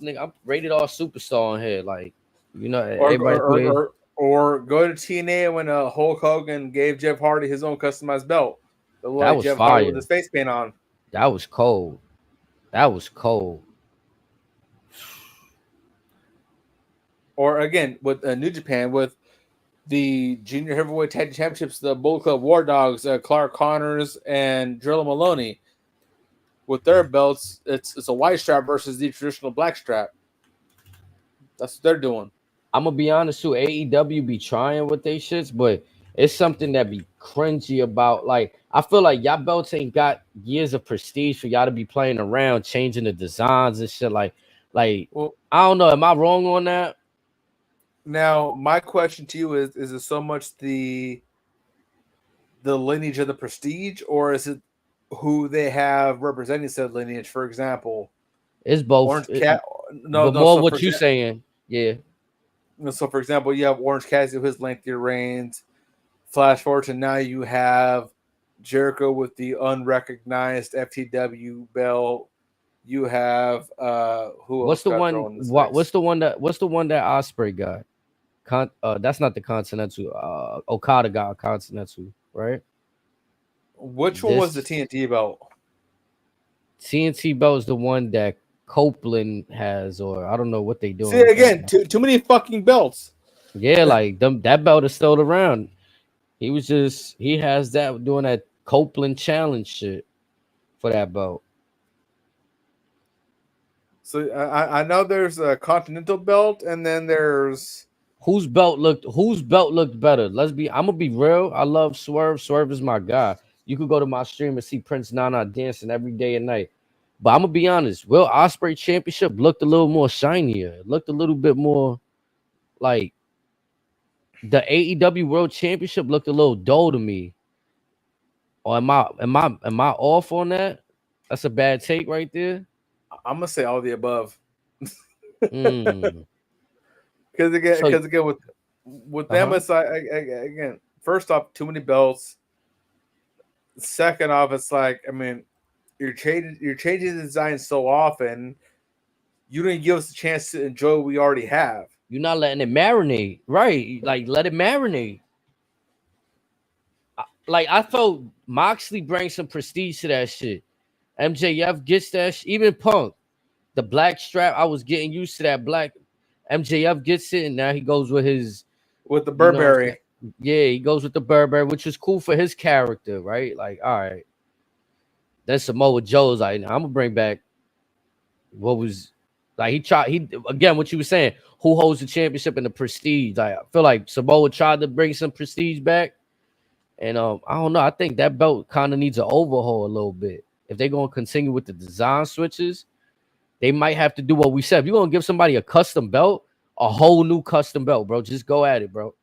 rated all superstar on here. Like, you know, Or go to TNA when Hulk Hogan gave Jeff Hardy his own customized belt. The That like was Jeff Hardy with fire. his face paint on. That was cold. That was cold. Or again with New Japan with the Junior Heavyweight Tag Team Championships, the Bullet Club War Dogs, Clark Connors and Drilla Maloney. With their belts, it's a white strap versus the traditional black strap. That's what they're doing. I'm gonna be honest too. AEW be trying with they shits, but it's something that be cringy about. Like I feel like y'all belts ain't got years of prestige for y'all to be playing around, changing the designs and shit. Like Well, I don't know. Am I wrong on that? now my question to you is it so much the lineage of the prestige, or is it who they have representing said lineage? For example, It's both. Orange Cat. But more So what you saying? Yeah. So, for example, you have Orange Cassidy with his lengthier reigns. Flash forward to now, you have Jericho with the unrecognized FTW belt. You have who What's else? the got one? thrown in this What? mix? What's the one that Osprey got? That's not the Continental. Okada got a Continental, right? Which one was the TNT belt? TNT belt is the one that Copeland has, or I don't know what they doing. See again, too many fucking belts. Yeah, like that belt is still around. He has that doing that Copeland challenge shit for that belt. So I know there's a Continental belt, and then there's Whose belt looked better? I'm gonna be real. I love Swerve. Swerve is my guy. You could go to my stream and see Prince Nana dancing every day and night. But I'm gonna be honest, Will Ospreay Championship looked a little more shinier. It looked a little bit more like the AEW World Championship looked a little dull to me. Or am I off on that? That's a bad take right there. I'm gonna say all the above. Mm. Because again, with them, Uh-huh. it's like again, first off, too many belts. Second off, it's like you're changing the design so often, you didn't give us a chance to enjoy what we already have. You're not letting it marinate, right? Like let it marinate. Like I felt Moxley brings some prestige to that shit. MJF gets that even Punk, the black strap. I was getting used to that black. MJF gets it, and now he goes with his With the Burberry. Yeah, he goes with the Burberry, which is cool for his character, right? Like, all right. Then Samoa Joe's like, I'm gonna bring back what was like he again what you were saying, who holds the championship and the prestige. Like I feel like Samoa tried to bring some prestige back. And I don't know. I think that belt kind of needs an overhaul a little bit. If they're gonna continue with the design switches, they might have to do what we said. If you're gonna give somebody a custom belt, a whole new custom belt, bro. Just go at it, bro.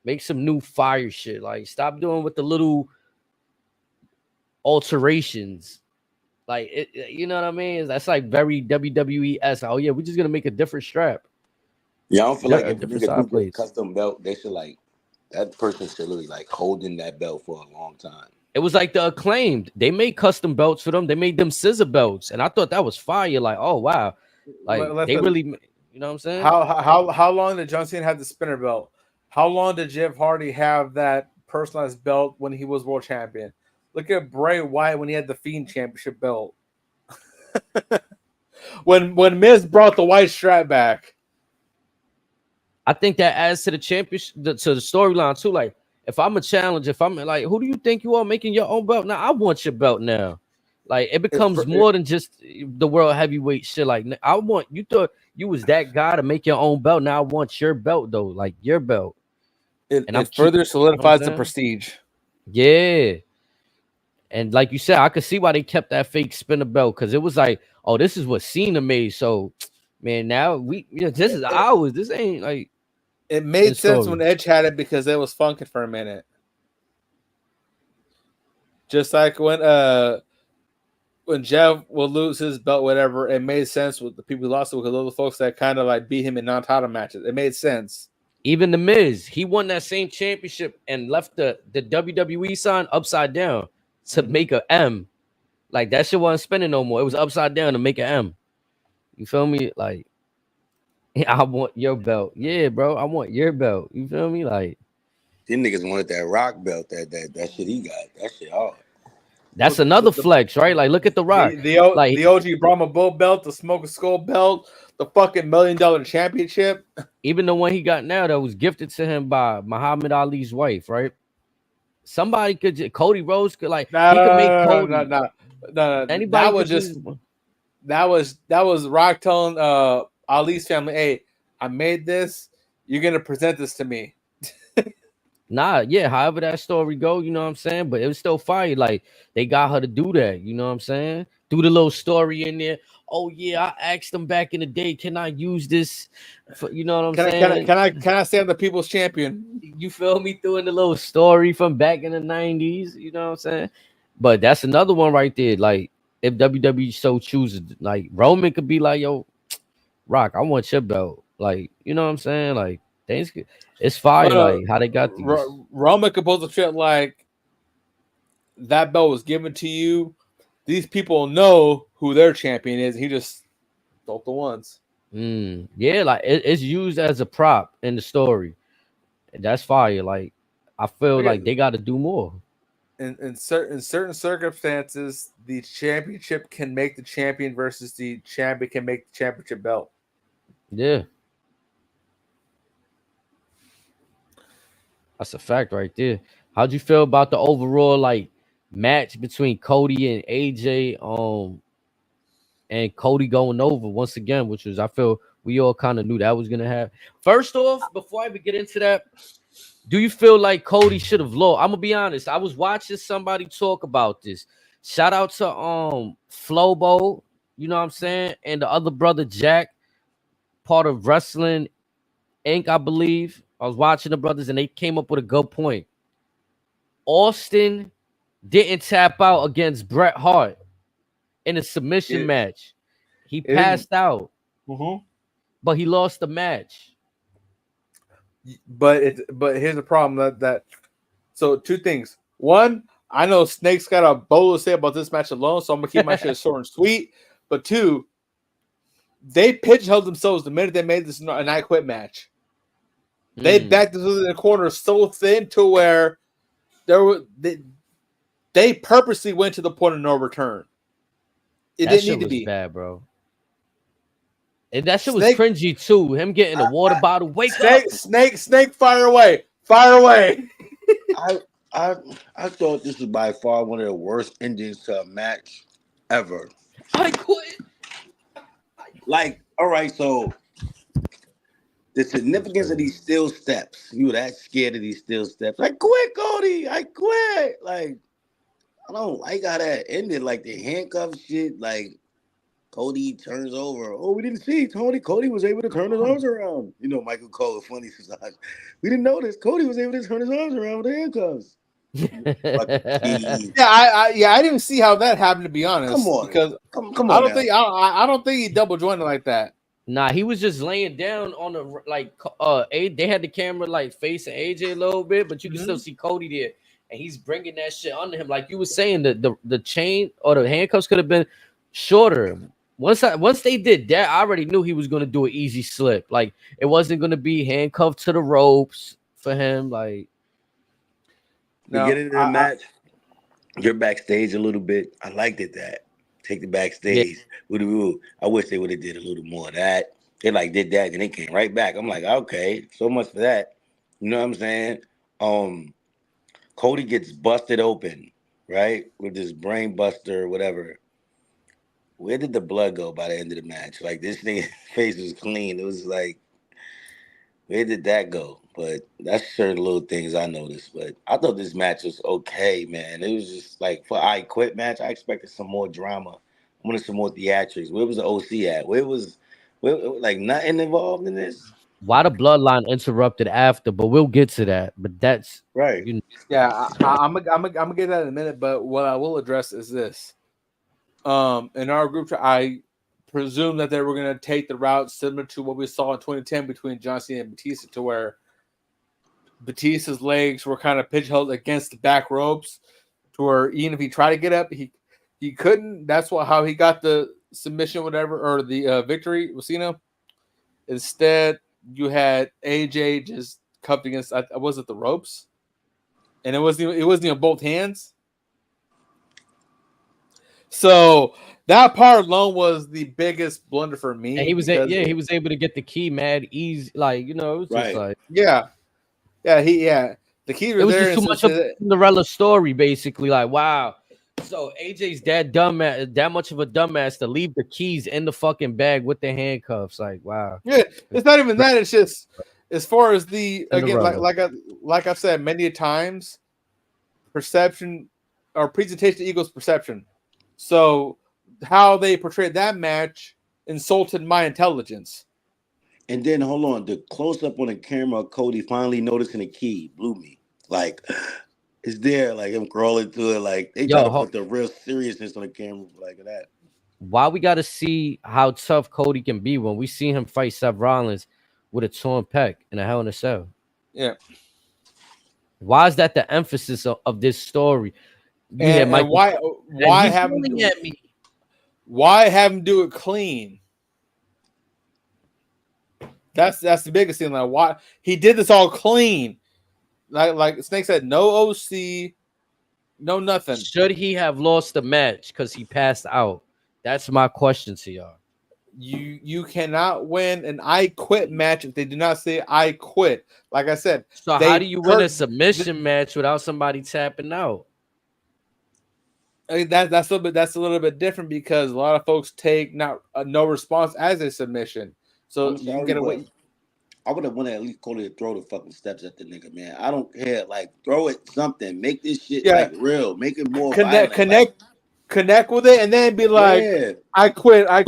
Make some new fire shit. Like, stop doing with the little alterations. Like, you know what I mean? That's like very WWE-esque. Oh yeah, we're just gonna make a different strap. Yeah, I don't feel like A if a different nigga side do get a plates. custom belt, they should like that person should really like holding that belt for a long time. It was like the Acclaimed. They made custom belts for them. They made them scissor belts, and I thought that was fire. Like, oh wow, like they really, you know what I'm saying? How long did John Cena have the spinner belt? How long did Jeff Hardy have that personalized belt when he was world champion? Look at Bray Wyatt when he had the Fiend Championship belt. when Miz brought the white strap back. I think that adds to the championship, to the storyline too. Like, if I'm a challenge, if I'm like, who do you think you are making your own belt? Now I want your belt now. Like, it becomes more than just the world heavyweight shit. Like, I want you thought you was that guy to make your own belt. Now I want your belt though, like your belt. It further solidifies the prestige. Yeah. And like you said, I could see why they kept that fake spinner belt, because it was like, oh, this is what Cena made. So, man, now this is ours. This ain't like. It made sense when Edge had it because it was funking for a minute. Just like when Jeff will lose his belt, whatever, it made sense with the people who lost it because those folks that kind of like beat him in non-title matches. It made sense. Even The Miz, he won that same championship and left the WWE sign upside down to make a M. Like, that shit wasn't spinning no more. It was upside down to make an M. You feel me? Like, I want your belt. Yeah, bro. I want your belt. You feel me? Like Them niggas wanted that rock belt. That shit he got. That shit hard. that's another flex, right? Like look at the Rock. Like The OG Brahma Bull belt, the Smoking Skull belt, the fucking $1 million championship. even the one he got now that was gifted to him by Muhammad Ali's wife, right? Somebody could Cody Rhodes could like No, he could no, make no, no, Cody. no, no, no. Anybody That could was do just this. that was Rock telling Ali's family, "Hey, I made this. You're gonna present this to me." Nah, yeah, however that story go, you know what I'm saying? But it was still fire. Like they got her to do that, you know what I'm saying? Do the little story in there. Oh yeah, I asked them back in the day, can I use this for, you know what I'm saying? Can I say I'm the people's champion? You feel me? Doing the little story from back in the 90s, you know what I'm saying? But that's another one right there. Like if WWE so chooses, like Roman could be like, yo, Rock, I want your belt. Like, you know what I'm saying? Like things it's fire, like how they got these. Roman could post a shit like that belt was given to you. These people know who their champion is. He just stole the ones. Yeah, like it's used as a prop in the story. That's fire. Like I feel like they got to do more. In certain circumstances, the championship can make the champion versus the champion can make the championship belt. Yeah, that's a fact right there. How'd you feel about the overall like match between Cody and AJ? And Cody going over once again, which was I feel we all kind of knew that was gonna happen. First off, before I even get into that, do you feel like Cody should have lost? I'm gonna be honest. I was watching somebody talk about this. Shout out to Flobo, you know what I'm saying, and the other brother Jack, part of Wrestling Inc. I believe. I was watching the brothers and they came up with a good point. Austin didn't tap out against Bret Hart in a submission match. He passed out, but he lost the match. But here's the problem that so two things. One, I know Snake's got a bowl to say about this match alone, so I'm gonna keep my shit short and sweet. But two, they pigeonholed themselves the minute they made this an I Quit match. They backed into the corner so thin to where they purposely went to the point of no return. It didn't need to be bad, bro. And that shit was cringy too. Him getting a water bottle. Wake up, Snake, fire away. I thought this was by far one of the worst endings to a match ever. I quit. Like, all right, so the significance of these steel steps. You were that scared of these steel steps. I quit, Cody. I quit. Like, I don't like how that ended. Like the handcuff shit. Like Cody turns over. Oh, we didn't see Tony. Cody was able to turn his arms around. You know, Michael Cole is funny sometimes. We didn't notice. Cody was able to turn his arms around with the handcuffs. I didn't see how that happened, to be honest. Come on, because come on. I don't think he double jointed like that. Nah, he was just laying down on the like. They had the camera like facing AJ a little bit, but you can still see Cody there, and he's bringing that shit under him. Like you were saying, the chain or the handcuffs could have been shorter. Once they did that, I already knew he was gonna do an easy slip. Like it wasn't gonna be handcuffed to the ropes for him. Like to get into the match, you're backstage a little bit. I liked it that. Take the backstage. Yeah. I wish they would have did a little more of that. They like did that and they came right back. I'm like, okay, so much for that. You know what I'm saying? Cody gets busted open, right? With this brain buster or whatever. Where did the blood go by the end of the match? Like this thing's face was clean. It was like, where did that go? But that's certain little things I noticed. But I thought this match was okay, man. It was just like for I Quit match, I expected some more drama. I wanted some more theatrics. Where was the OC at? Where like nothing involved in this? Why the bloodline interrupted after? But we'll get to that. But that's right. Yeah, I'm gonna get that in a minute. But what I will address is this. In our group, I presume that they were going to take the route similar to what we saw in 2010 between John Cena and Batista, to where Batista's legs were kind of pigeonholed against the back ropes, to where even if he tried to get up, he couldn't. That's how he got the submission, whatever, or the victory with Cena. Instead, you had AJ just cuffed against. Was it the ropes? And it wasn't even both hands. So that part alone was the biggest blunder for me. And he was he was able to get the key mad easy, like it was just Right. like the key it was was there. just too much of a Cinderella story, basically. Like, wow. So AJ's that dumbass, that much of a dumbass to leave the keys in the fucking bag with the handcuffs. Like, wow. Yeah, it's not even that. It's just as far as the Cinderella. again, like I've said many times, perception or presentation equals perception. So how they portrayed that match insulted my intelligence. And then hold on, the close up on the camera of Cody finally noticing the key blew me. Like it's there, like him crawling to it. Like they try to put the real seriousness on the camera like that. Why we gotta see how tough Cody can be when we see him fight Seth Rollins with a torn pec in a Hell in a Cell? Yeah. Why is that the emphasis of this story? And why have him do it clean? That's the biggest thing. Like why he did this all clean. Like Snake said, no OC, no nothing. Should he have lost the match because he passed out? That's my question to y'all. You cannot win an I quit match if they do not say I quit. Like I said, so how do you win a submission match without somebody tapping out? I mean, that's a little bit different because a lot of folks take no response as a submission. So you can get away. I would have wanted at least Cody to throw the fucking steps at the nigga, man. I don't care. Like, throw it something. Make this shit like real. Make it more connect with it, and then be like, I quit. I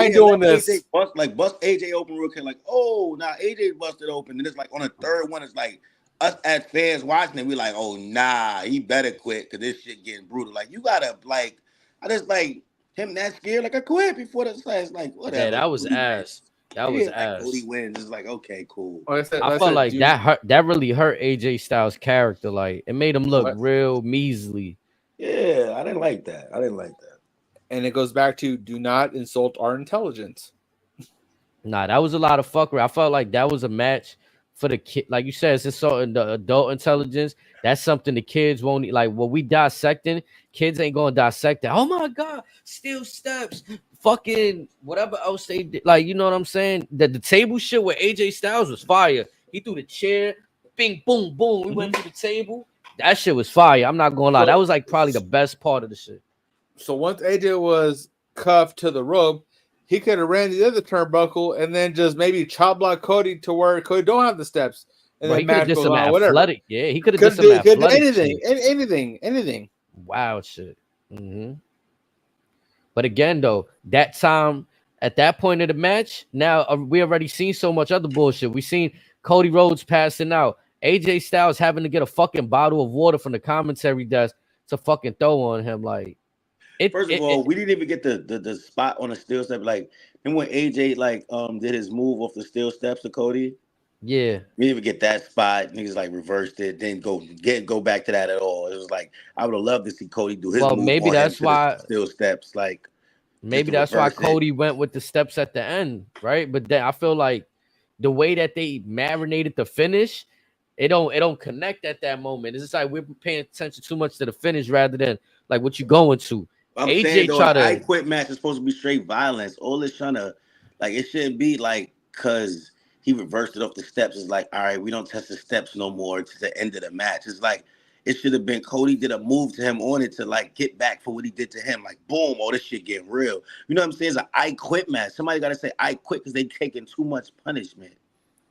ain't doing this. Bust AJ open real quick. Like, oh, now AJ busted open. And it's like on the third one, it's like us as fans watching it, we like, oh, nah, he better quit because this shit getting brutal. Like, you gotta, like, I just like him that scared. Like, I quit before the it's like, whatever. Yeah, that was ass. That was ass. Cody wins. It's like, okay, cool. I felt like that really hurt AJ Styles' character. Like, it made him look real measly. Yeah, I didn't like that. And it goes back to do not insult our intelligence. Nah, that was a lot of fuckery. I felt like that was a match for the kid. Like you said, it's insulting the adult intelligence. That's something the kids won't like. What we dissecting, kids ain't gonna dissect that. Oh my god, steel steps, fucking whatever else they did. Like, you know what I'm saying? The table shit with AJ Styles was fire. He threw the chair, bing, boom, boom. We went to the table. That shit was fire. I'm not gonna lie. That was like probably the best part of the shit. So once AJ was cuffed to the rope, he could have ran the other turnbuckle and then just maybe chop block Cody to where Cody don't have the steps. And then he could have did some athletic. Yeah, he could have did some athletic. Anything. Wow, shit. Mm-hmm. But again, though, that time at that point of the match, now we already seen so much other bullshit. We seen Cody Rhodes passing out, AJ Styles having to get a fucking bottle of water from the commentary desk to fucking throw on him. Like, first of all, we didn't even get the spot on the steel step. Like, and when AJ did his move off the steel steps to Cody. Yeah, we didn't even get that spot. Niggas like reversed it, didn't go back to that at all. It was like I would have loved to see Cody do his move. Maybe that's why steel steps. Like, maybe that's why Cody went with the steps at the end, right? But then I feel like the way that they marinated the finish, it don't connect at that moment. It's just like we're paying attention too much to the finish rather than like what you going to. I'm AJ saying, though, I quit match is supposed to be straight violence. All this trying to like it shouldn't be like because he reversed it off the steps. It's like, all right, we don't test the steps no more to the end of the match. It's like it should have been Cody did a move to him on it to like get back for what he did to him. Like, boom, oh, this shit getting real. You know what I'm saying? It's an I quit match. Somebody got to say I quit because they taking too much punishment.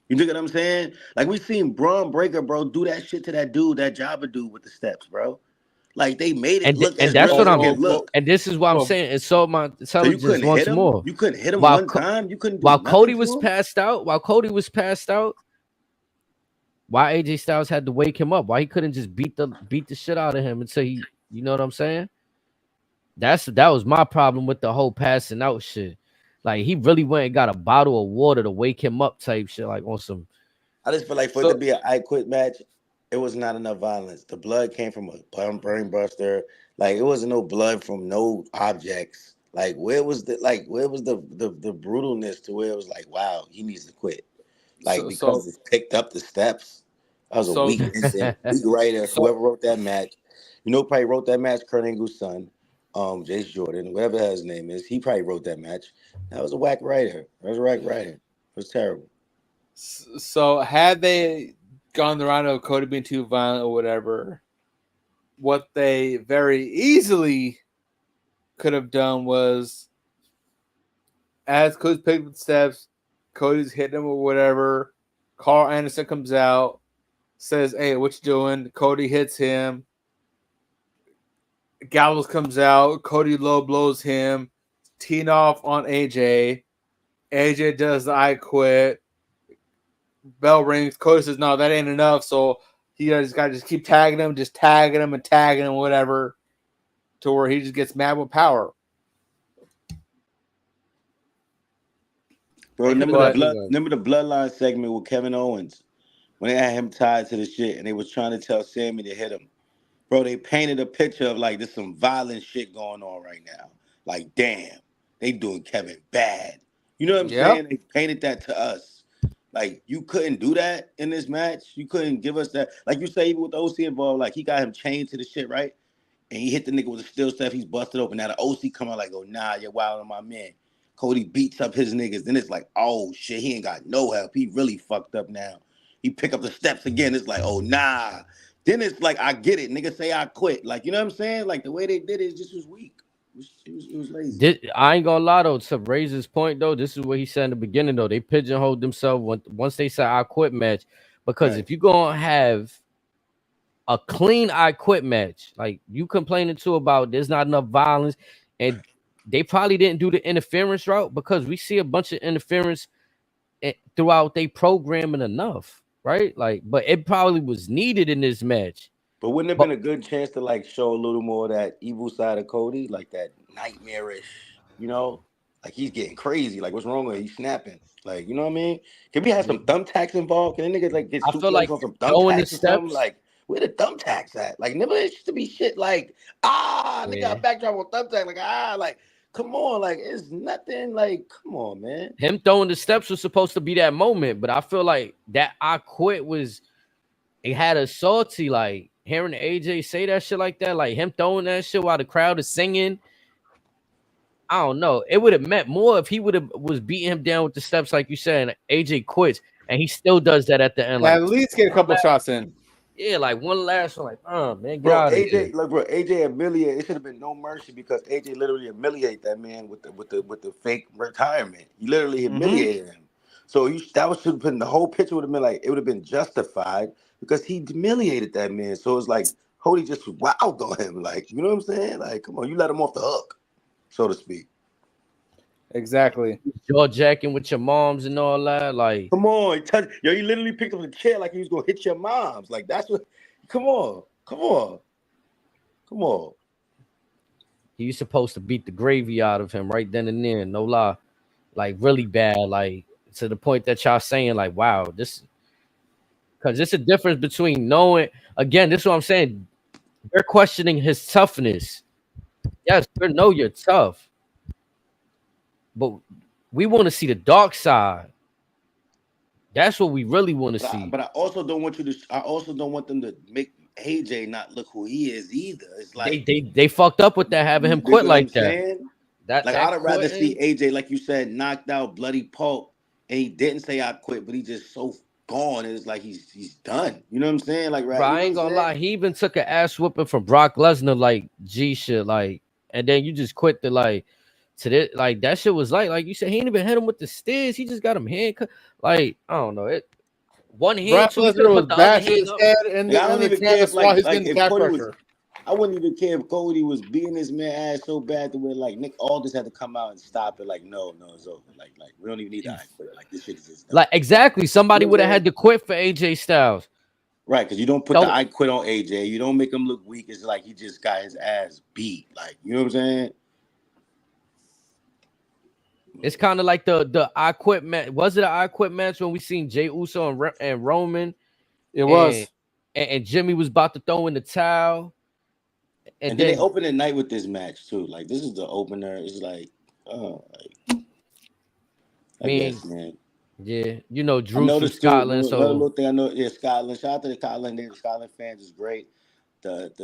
You know what I'm saying? Like we seen Braun Breaker, bro, do that shit to that dude, that Jabba dude with the steps, bro. Like they made it look, and that's what I'm. And this is what I'm saying. It's so my intelligence once more. You couldn't hit him one time. You couldn't. While Cody was passed out. Why AJ Styles had to wake him up? Why he couldn't just beat the shit out of him until he? You know what I'm saying? That was my problem with the whole passing out shit. Like he really went and got a bottle of water to wake him up, type shit. Like on some. I just feel like for it to be an I quit match. It was not enough violence. The blood came from a brain buster. Like it wasn't no blood from no objects. Like where was the brutalness to where it was like, wow, he needs to quit. Like because it picked up the steps. That was a weak instant, weak writer. Whoever wrote that match, probably wrote that match. Kurt Angle's son, Jace Jordan, whatever his name is, he probably wrote that match. That was a whack writer. That was a whack writer. It was terrible. So had they gone the route of Cody being too violent or whatever, what they very easily could have done was, as Cody's picked up the steps, Cody's hitting him or whatever, Carl Anderson comes out, says, "Hey, what you doing?" Cody hits him. Gallows comes out. Cody low blows him, teeing off on AJ. AJ does the I quit. Bell rings. Cody says, "No, that ain't enough." So he just got to just keep tagging him, just tagging him and tagging him, whatever, to where he just gets mad with power. Bro, remember the Bloodline segment with Kevin Owens when they had him tied to the shit and they was trying to tell Sammy to hit him. Bro, they painted a picture of like there's some violent shit going on right now. Like, damn, they doing Kevin bad. You know what I'm saying? They painted that to us. Like, you couldn't do that in this match. You couldn't give us that. Like you say, even with the OC involved, like he got him chained to the shit, right? And he hit the nigga with a steel step. He's busted open. Now the OC come out like, oh, nah, you're wild on my man. Cody beats up his niggas. Then it's like, oh, shit, he ain't got no help. He really fucked up now. He pick up the steps again. It's like, oh, nah. Then it's like, I get it. Nigga say I quit. Like, you know what I'm saying? Like, the way they did it just was weak. It was lazy. I ain't gonna lie, though. To Razor's point, though, this is what he said in the beginning, though. They pigeonholed themselves once they said I quit match. Because if you're going to have a clean I quit match, like you complaining too about there's not enough violence, and they probably didn't do the interference route because we see a bunch of interference throughout their programming enough, right? Like, but it probably was needed in this match. But wouldn't it have been a good chance to like show a little more of that evil side of Cody, like that nightmarish, like he's getting crazy. Like, what's wrong with him? He's snapping. Like, you know what I mean? Can we have some thumbtacks involved? Can a nigga like get super like on some thumbtacks or something? Like, where the thumbtacks at? Like, never used to be shit like, nigga, backdrop on thumbtack. Like, come on, like, it's nothing. Like, come on, man. Him throwing the steps was supposed to be that moment, but I feel like that I quit was, it had a salty, like, hearing AJ say that shit like that, like him throwing that shit while the crowd is singing. I don't know. It would have meant more if he was beating him down with the steps, like you said, and AJ quits, and he still does that at the end. Like, at least get a couple shots in. Yeah, like one last one. Like, oh man, get out of here. Look, bro, AJ humiliated. It should have been no mercy because AJ literally humiliated that man with the fake retirement. He literally humiliated him. So that should have been the whole picture would have been like it would have been justified because he humiliated that man. So it's like Cody just wowed on him. Like, you know what I'm saying? Like, come on, you let him off the hook, so to speak. Exactly. Jaw jacking with your moms and all that. Like, come on, he literally picked up the chair like he was gonna hit your moms. Like, that's what. Come on. He was supposed to beat the gravy out of him right then and there. No lie, like really bad. Like to the point that y'all saying, like, wow, this, because it's a difference between knowing. Again, this is what I'm saying. They're questioning his toughness. Yes, they know you're tough. But we want to see the dark side. That's what we really want to see. But I also don't want them to make AJ not look who he is either. It's like they fucked up with that, having him quit like that. Saying? I'd rather see AJ, like you said, knocked out, bloody pulp, and he didn't say I quit, but he just so gone. It's like he's done. You know what I'm saying? Like, right? Bro, I ain't gonna lie. He even took an ass whooping from Brock Lesnar, like G shit, like, and then you just quit the like. To this, like that shit was like you said, he ain't even hit him with the stairs. He just got him handcuffed. Like, I don't know. It one hand. Brock Lesnar was bashing his head and I don't even care if I wouldn't even care if Cody was beating his man ass so bad to where like Nick Aldis had to come out and stop it. Like, no, it's over. Like we don't even need that. Like this shit is just done. Like exactly. Somebody would have had to quit for AJ Styles. Right, because you don't put the I quit on AJ. You don't make him look weak. It's like he just got his ass beat. Like, you know what I'm saying? It's kind of like the I quit match. Was it an I quit match when we seen Jey Uso and Roman? It was. And Jimmy was about to throw in the towel. And then they open the night with this match too. Like this is the opener. It's like, I guess, man. Yeah, you know, I Drew's from noticed too. Scotland, Another so little thing I know, yeah, Scotland. Shout out to the Scotland. The Scotland fans is great.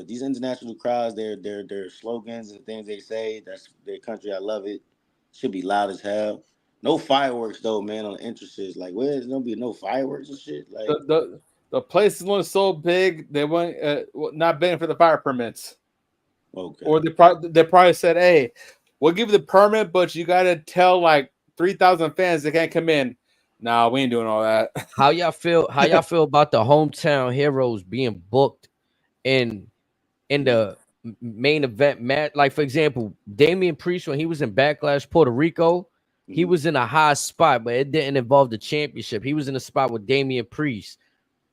These international crowds, their slogans and things they say. That's their country. I love it. Should be loud as hell. No fireworks though, man. On the entrances, like where's gonna be no fireworks and shit. Like the place is so big they weren't not paying for the fire permits. Okay. Or they probably said, "Hey, we'll give you the permit, but you gotta tell like 3,000 fans they can't come in." Nah, we ain't doing all that. how y'all feel? How y'all feel about the hometown heroes being booked in the main event match? Like for example, Damian Priest when he was in Backlash Puerto Rico, he was in a high spot, but it didn't involve the championship. He was in a spot with Damian Priest.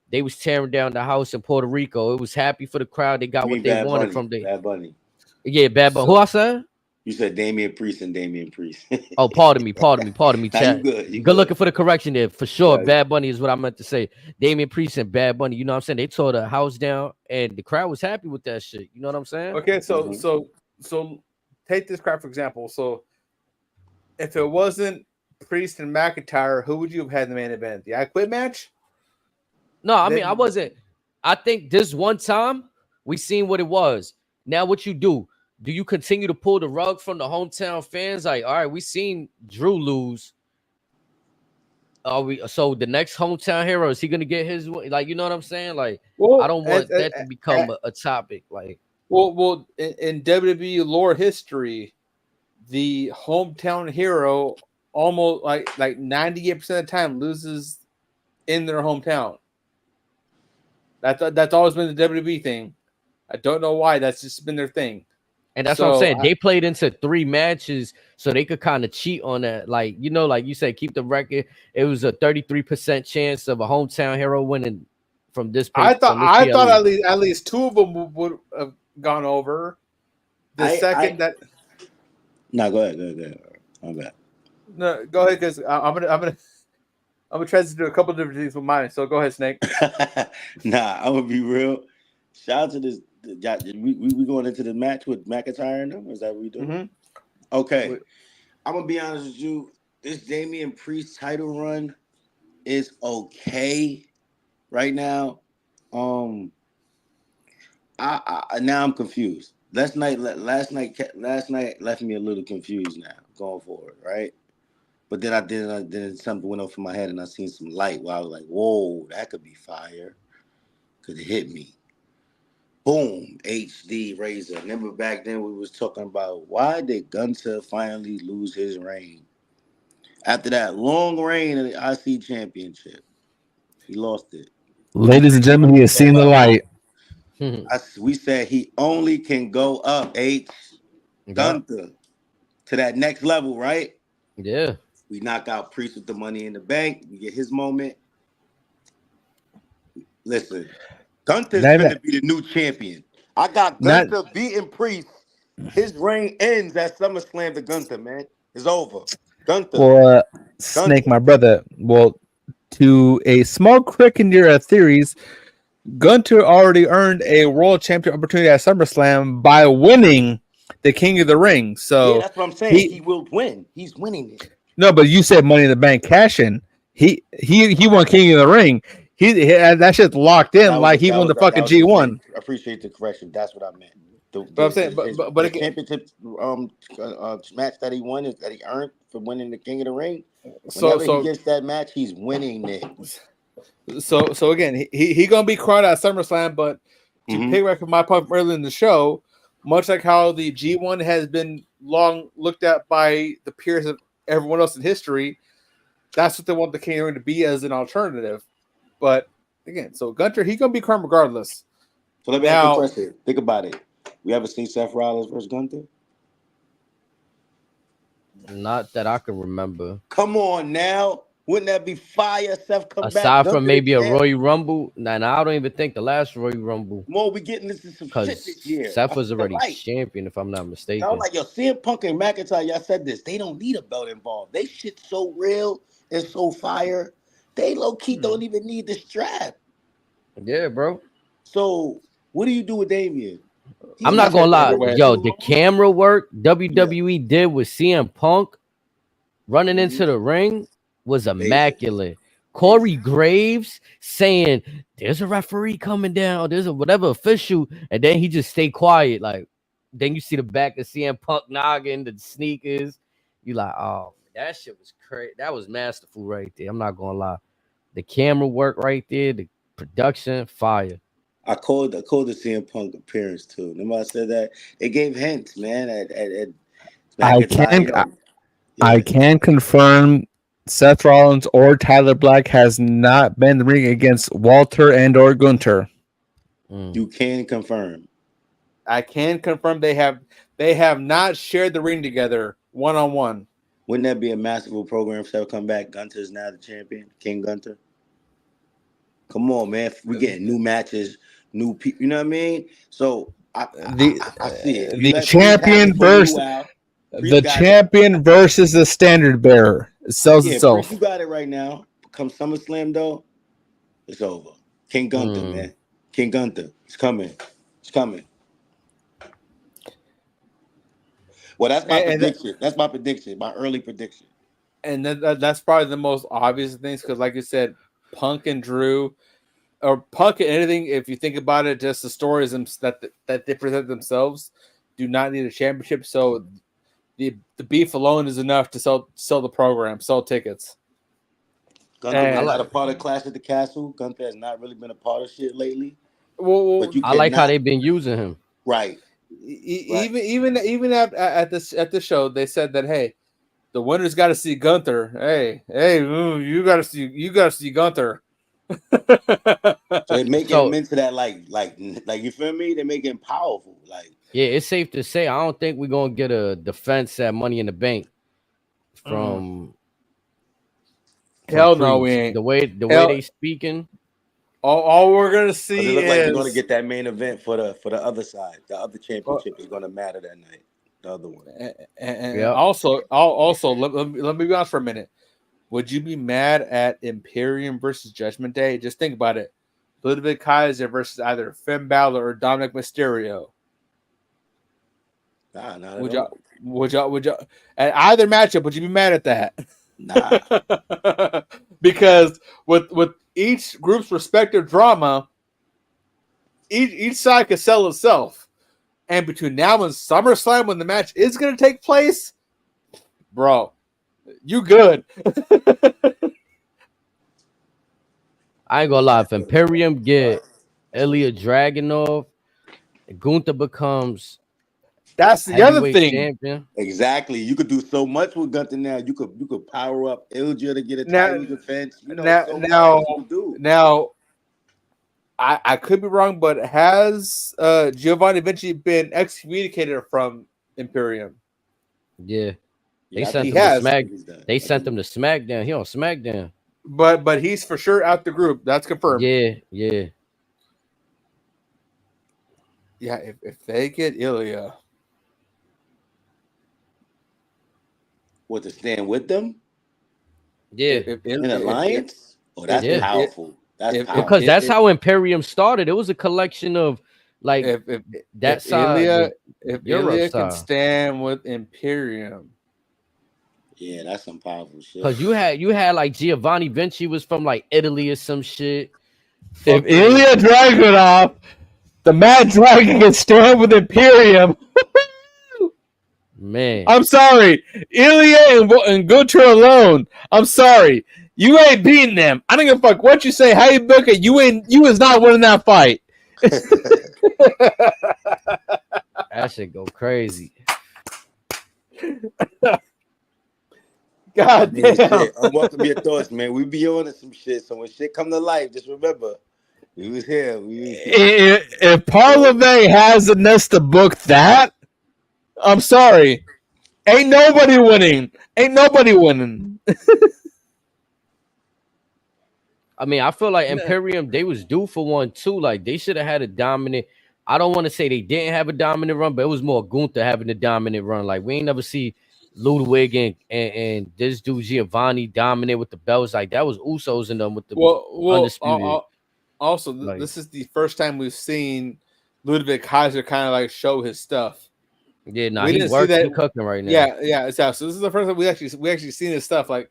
They was tearing down the house in Puerto Rico. It was happy for the crowd. They got what they wanted from the Bad Bunny. Yeah, Bad Bunny. Who I said? You said Damian Priest and Damian Priest. Oh, pardon me, chat. You good. good. Looking for the correction there for sure. Yeah. Bad Bunny is what I meant to say. Damian Priest and Bad Bunny. You know what I'm saying? They tore the house down, and the crowd was happy with that shit. You know what I'm saying? Okay, so take this crowd for example. So if it wasn't Priest and McIntyre, who would you have had in the main event? The I Quit match? No, I mean I wasn't. I think this one time we seen what it was. Now what you do? Do you continue to pull the rug from the hometown fans? Like, all right, we seen Drew lose. So the next hometown hero, is he gonna get his? Like, you know what I'm saying? Like, I don't want that to become a topic. Like, well, in WWE lore history, the hometown hero almost like 98% of the time loses in their hometown. That's always been the WWE thing. I don't know why. That's just been their thing. And that's what I'm saying. They played into 3 matches so they could kind of cheat on that. Like, you know, like you said, keep the record. It was a 33% chance of a hometown hero winning from this. I thought at least 2 of them would have gone over. No, go ahead. I'm back. No, go ahead, because I'm gonna try to do a couple of different things with mine. So go ahead, Snake. Nah, I'm gonna be real. Shout out to this. We going into the match with McIntyre and them? Is that what we doing? Mm-hmm. Okay. I'm gonna be honest with you. This Damian Priest title run is okay right now. I now I'm confused. Last night left me a little confused now going forward, right? But then something went off in my head and I seen some light where I was like, whoa, that could be fire. Could hit me. Boom, HD Razor. Remember back then we was talking about why did Gunther finally lose his reign? After that long reign of the IC Championship, he lost it. Ladies and gentlemen, he has seen the light. We said he only can go up, Gunther, to that next level, right? Yeah. We knock out Priest with the Money in the Bank. We get his moment. Listen. Gunther's going to be the new champion. I got Gunther beating Priest. His reign ends at SummerSlam to Gunther, man. It's over. Gunther. Well, Snake, my brother. Well, to a small crick in your theories, Gunther already earned a world champion opportunity at SummerSlam by winning the King of the Ring. So yeah, that's what I'm saying. He will win. He's winning it. No, but you said Money in the Bank cash in. He won King of the Ring. He that shit's locked in like he won the fucking G1. I appreciate the correction. That's what I meant. I'm saying, but the championship match that he won is that he earned for winning the King of the Ring. Whenever he gets that match, he's winning it. So again, he gonna be crowned at SummerSlam, but to piggyback on my point earlier in the show, much like how the G1 has been long looked at by the peers of everyone else in history, that's what they want the King of the Ring to be as an alternative. But again, so Gunther, he's gonna be crowned regardless. So let me ask you a question. Think about it. We ever seen Seth Rollins versus Gunther? Not that I can remember. Come on now. Wouldn't that be fire? Seth come back. Aside from maybe a Royal Rumble. Nah, I don't even think the last Royal Rumble. More we getting into some shit this year. Seth was already champion, if I'm not mistaken. I was like, yo, CM Punk and McIntyre, y'all said this. They don't need a belt involved. They shit so real and so fire. They low-key don't even need the strap. Yeah, bro. So what do you do with Damian? I'm not gonna lie, yo. The camera work WWE did with CM Punk running into the ring was immaculate. Corey Graves saying, "There's a referee coming down. There's a whatever official," and then he just stay quiet. Like, then you see the back of CM Punk noggin, the sneakers. You like, oh, that shit was crazy. That was masterful right there. I'm not gonna lie. The camera work right there, the production, fire. I called the CM Punk appearance too. Remember I said that they gave hints, man. I can confirm Seth Rollins or Tyler Black has not been in the ring against Walter and or Gunter. You can confirm. I can confirm they have not shared the ring together one-on-one. Wouldn't that be a masterful program if they'll come back? Gunter's now the champion, King Gunter. Come on, man. We're getting new matches, new people. You know what I mean? So I see it. The champion versus the standard bearer. It sells itself. You got it right now. Come SummerSlam though, it's over. King Gunther, man. King Gunther. It's coming. It's coming. Well, that's my prediction. That's my prediction. My early prediction. And that's probably the most obvious things because, like you said, Punk and Drew, or Punk and anything. If you think about it, just the stories that they present themselves do not need a championship. So the beef alone is enough to sell the program, sell tickets. Gunther was not a part of Clash at the Castle. Gunther has not really been a part of shit lately. Well, I like how they've been using him. Right. Even at the show, they said that hey, the winner's got to see Gunther. Hey, you got to see Gunther. So they make him into that like you feel me? They make him powerful. Like yeah, it's safe to say I don't think we're gonna get a defense at Money in the Bank from. Hell no, we ain't. The way they speaking. All we're gonna see like you're gonna get that main event for the other side. The other championship is gonna matter that night. The other one. And also, let me be honest for a minute. Would you be mad at Imperium versus Judgment Day? Just think about it. Ludwig Kaiser versus either Finn Balor or Dominic Mysterio. Nah, not would at all. Would y'all at either matchup? Would you be mad at that? Nah. Because with each group's respective drama, each side could sell itself. And between now and SummerSlam, when the match is going to take place, bro, you good. I ain't gonna lie. If Imperium get Ilya Dragunov, Gunther becomes that's the other thing. Champion. Exactly. You could do so much with Gunther now. You could power up Ilja to get a title defense. Now, I could be wrong, but has Giovanni Vinci been excommunicated from Imperium? Yeah. They Yeah, sent him to SmackDown. They sent him to SmackDown. He on SmackDown. But he's for sure out the group. That's confirmed. Yeah. Yeah, if they get Ilya. What, to stand with them? Yeah. In alliance? That's powerful. That's powerful. Because that's how Imperium started. It was a collection of like that side. If Ilya can stand with Imperium. Yeah, that's some powerful shit. Because you had like Giovanni Vinci was from like Italy or some shit. If Ilya Dragunov, the Mad Dragon, can stand with Imperium, man, I'm sorry, Ilya and Gunther alone. I'm sorry, you ain't beating them. I don't give a fuck what you say, how you book it. You is not winning that fight. That shit go crazy. God damn. Unwelcome your thoughts, man. We be on some shit. So when shit come to life, just remember, we was here. If Parleve has enough to book that, I'm sorry. Ain't nobody winning. I mean, I feel like Imperium, they was due for one too. Like they should have had a dominant. I don't want to say they didn't have a dominant run, but it was more Gunther having a dominant run. Like we ain't never see Ludwig and this dude Giovanni dominate with the belts. Like that was Usos in them with the undisputed. Also, this is the first time we've seen Ludwig Kaiser kind of like show his stuff. Yeah, we he didn't working, see that. he cooking right now. Yeah. So this is the first time we actually seen his stuff. Like,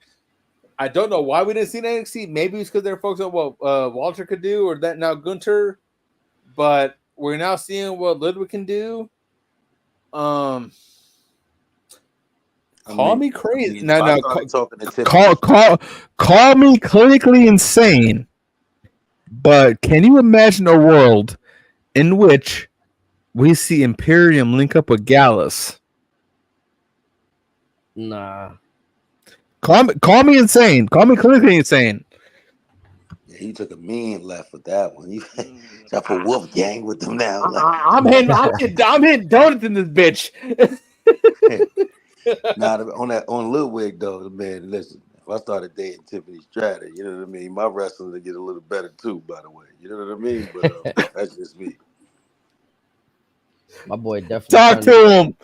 I don't know why we didn't see NXT. Maybe it's because they're focused on what Walter could do, or that now Gunter. But we're now seeing what Ludwig can do. Call me crazy. No. Call me clinically insane. But can you imagine a world in which we see Imperium link up with Gallus? Nah. Call me insane. Call me clinically insane. Yeah, he took a mean left with that one. He got for Wolfgang with them now. Like, I'm hitting donuts in this bitch. Nah, on Ludwig though, man. Listen, if I started dating Tiffany Stratton, you know what I mean. My wrestling would get a little better too. By the way, you know what I mean. But that's just me. My boy definitely talk to him.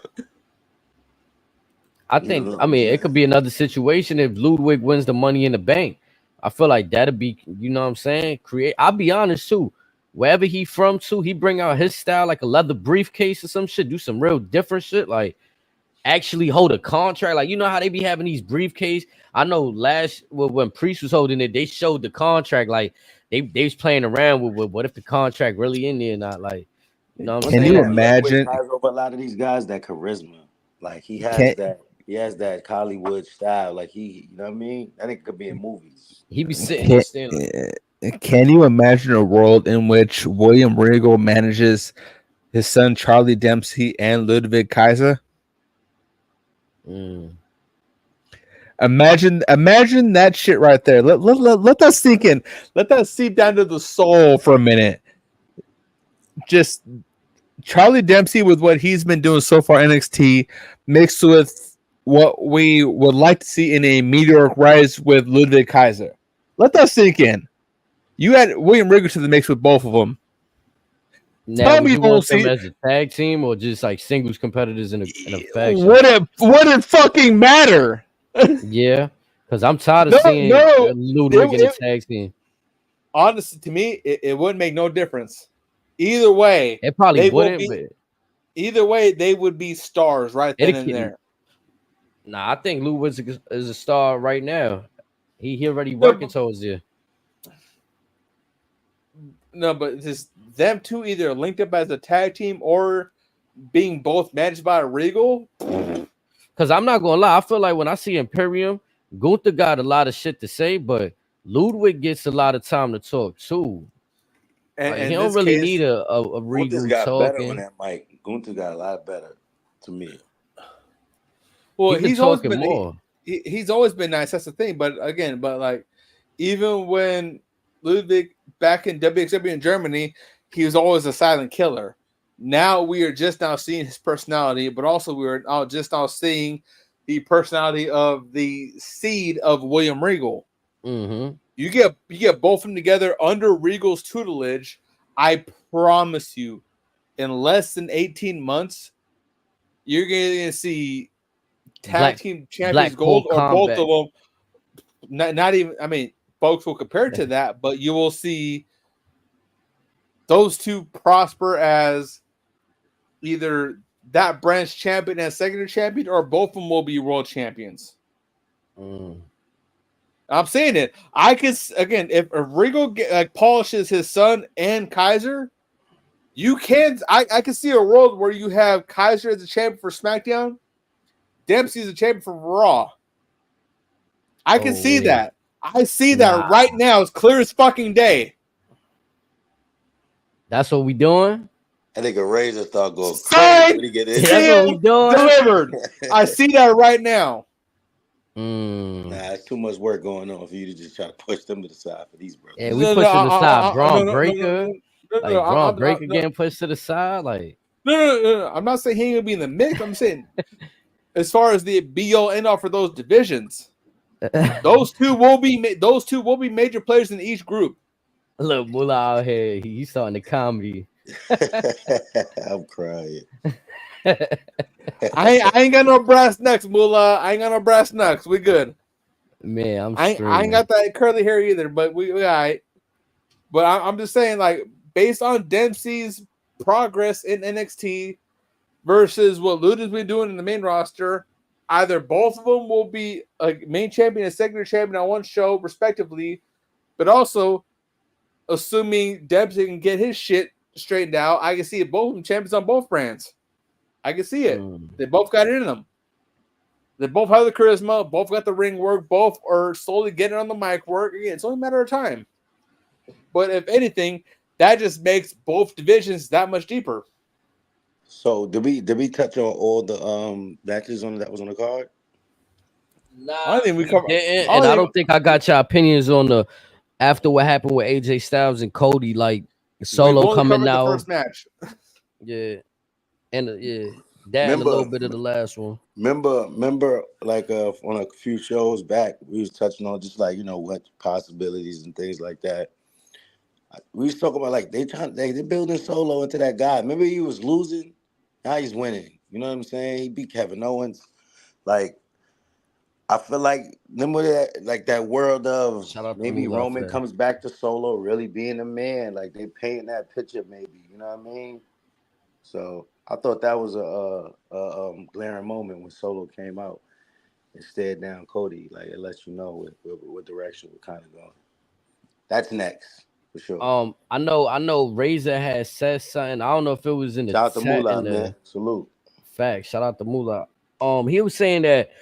I think. I mean, it could be another situation if Ludwig wins the Money in the Bank. I feel like that'd be, you know what I'm saying? I'll be honest too. Wherever he from too, he bring out his style, like a leather briefcase or some shit. Do some real different shit, like actually hold a contract. Like, you know how they be having these briefcase. I know when Priest was holding it, they showed the contract. Like they was playing around with what if the contract really in there or not? Like, you know what I'm saying? Can you imagine? Has over a lot of these guys that charisma. Like he has that. He has that Hollywood style. Like you know what I mean? I think it could be in movies. He be sitting. Can you imagine a world in which William Regal manages his son Charlie Dempsey and Ludwig Kaiser? Imagine that shit right there. Let that sink in. Let that seep down to the soul for a minute. Just Charlie Dempsey with what he's been doing so far NXT mixed with what we would like to see in a meteoric rise with Ludwig Kaiser. Let that sink in. You had William Regal to the mix with both of them. Now, would you want them as a tag team or just like singles competitors in a faction? Would it fucking matter? Yeah, because I'm tired of seeing Ludwig in a tag team. Honestly, to me, it wouldn't make no difference. Either way, it probably wouldn't. Either way, they would be stars right then and there. Nah, I think Ludwig is a star right now. He already working towards it. No, but just them two either linked up as a tag team or being both managed by Regal. Because I'm not gonna lie, I feel like when I see Imperium, Gunther got a lot of shit to say, but Ludwig gets a lot of time to talk too. And he don't really need a Regal talking. Better on that mic. Gunther got a lot better to me. Well, he's always been more. He's always been nice. That's the thing. But again, like even when Ludwig back in WXW in Germany, he was always a silent killer. Now we are just now seeing his personality, but also we are just now seeing the personality of the seed of William Regal. Mm-hmm. You get both of them together under Regal's tutelage. I promise you, in less than 18 months, you're going to see tag team champions gold or both of them. Not even. I mean, folks will compare it to that, but you will see those two prosper as either that branch champion and secondary champion, or both of them will be world champions. I'm saying it. I could again, if Regal polishes his son and Kaiser, you can. I can see a world where you have Kaiser as a champion for SmackDown, Dempsey as a champion for Raw. I can see that. I see that right now. It's clear as fucking day. That's what we doing. I think a razor start going crazy when he get in. That's what we doing. Delivered. I see that right now. Nah, it's too much work going on for you to just try to push them to the side for these brothers. Yeah, we pushing the side. Braun Breaker. Braun Breaker getting pushed to the side. Like, no. I'm not saying he ain't gonna be in the mix. I'm saying as far as the be-all end-all for those divisions, those two will be major players in each group. Look, Mullah out here. He's starting the comedy. I'm crying. I ain't got no brass knucks, Mullah. I ain't got no brass knucks. We good. Man, I ain't got that curly hair either, but we all right. But I'm just saying, like, based on Dempsey's progress in NXT versus what Luda's been doing in the main roster, either both of them will be a main champion and secondary champion on one show, respectively, but also, assuming Dempsey can get his shit straightened out, I can see both of them champions on both brands. I can see it. They both got it in them. They both have the charisma, both got the ring work, both are slowly getting on the mic work. Again, it's only a matter of time. But if anything, that just makes both divisions that much deeper. So did we touch on all the matches on that was on the card? Nah, I think we covered, and I don't think I got your opinions on the after what happened with AJ Styles and Cody, like Solo coming out. The first match. Yeah, and that and a little bit of the last one. Remember, like on a few shows back, we was touching on just like what possibilities and things like that. We was talking about like they're building Solo into that guy. Remember he was losing, now he's winning. You know what I'm saying? He beat Kevin Owens. Like I feel like remember that like that world of maybe Roman comes back to Solo really being a man. Like they painting that picture maybe. You know what I mean? So I thought that was a glaring moment when Solo came out and stared down Cody. Like it lets you know what direction we're kind of going. That's next. For sure. I know Razor had said something. I don't know if it was in the shout out to Moolah, man. Salute. Fact. Shout out to Moolah. He was saying that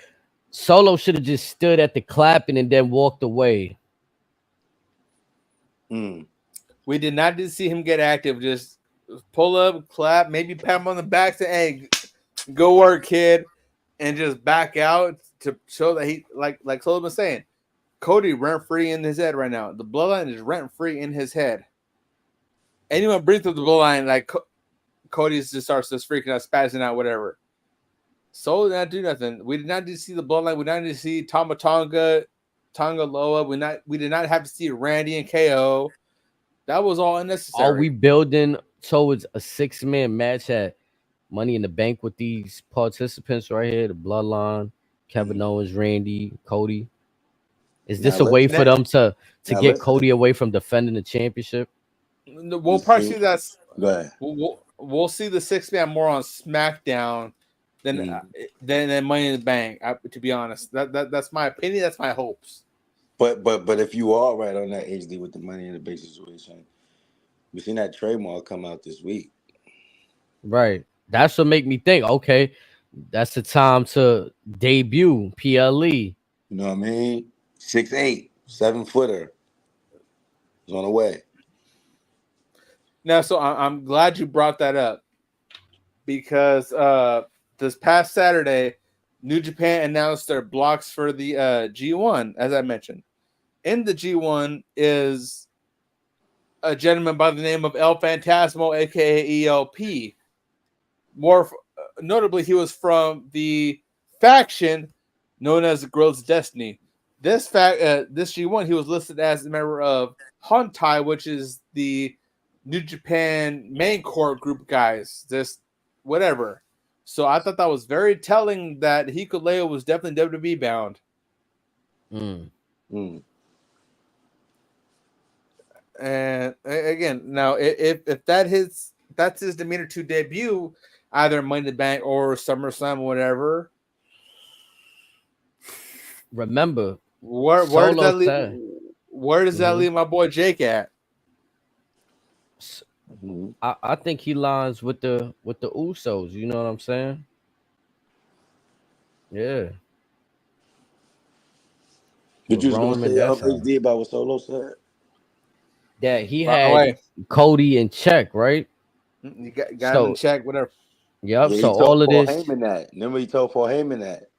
Solo should have just stood at the clapping and then walked away. We did not just see him get active. Just pull up, clap, maybe pat him on the back, say, "Hey, go work, kid," and just back out to show that he like Solo was saying. Cody rent free in his head right now. The bloodline is rent free in his head. Anyone brings up the bloodline, like Cody just starts freaking out, spazzing out, whatever. Solo did not do nothing. We did not need to see the bloodline. We did not need to see Tama Tonga Loa. We did not have to see Randy and KO. That was all unnecessary. Are we building towards a 6-man match at Money in the Bank with these participants right here? The bloodline, Kevin Owens, Randy, Cody. Is this a way for them to get Cody away from defending the championship? We'll probably see that. We'll see the 6-man more on SmackDown than Money in the Bank. To be honest, that's my opinion. That's my hopes. But if you are right on that HD with the Money in the Bank situation, we seen that trademark come out this week. Right. That's what make me think. Okay, that's the time to debut PLE. You know what I mean? 6'8", 7-footer is on the way. Now, so I'm glad you brought that up because this past Saturday, New Japan announced their blocks for the G1, as I mentioned. In the G1 is a gentleman by the name of El Phantasmo, a.k.a. ELP. More notably, he was from the faction known as the Girls' Destiny. This G1, he was listed as a member of Hontai, which is the New Japan main core group guys. Just whatever. So I thought that was very telling that Hikuleo was definitely WWE bound. And again, now if that's his demeanor to debut, either Money in the Bank or SummerSlam or whatever. Remember, where does that leave? Where does that leave my boy Jake at? I think he lines with the Usos. You know what I'm saying? Yeah. Did you going to say HD about what Solo said? That he had Cody in check, right? You got him in check, whatever. Yep. So all of this. Remember he told Paul Heyman that.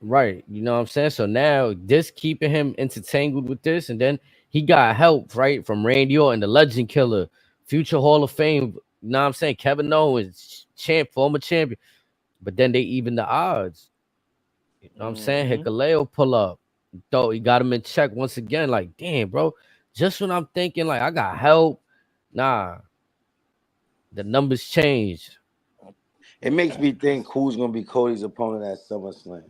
Right. You know what I'm saying? So now this keeping him entangled with this, and then he got help, right, from Randy Orton, the Legend Killer, future Hall of Fame. You know what I'm saying? Kevin Owens, former champion. But then they even the odds. You know what I'm saying? Hikuleo pull up. Though he got him in check once again. Like, damn, bro. Just when I'm thinking, like, I got help. Nah. The numbers changed. It makes me think who's going to be Cody's opponent at SummerSlam.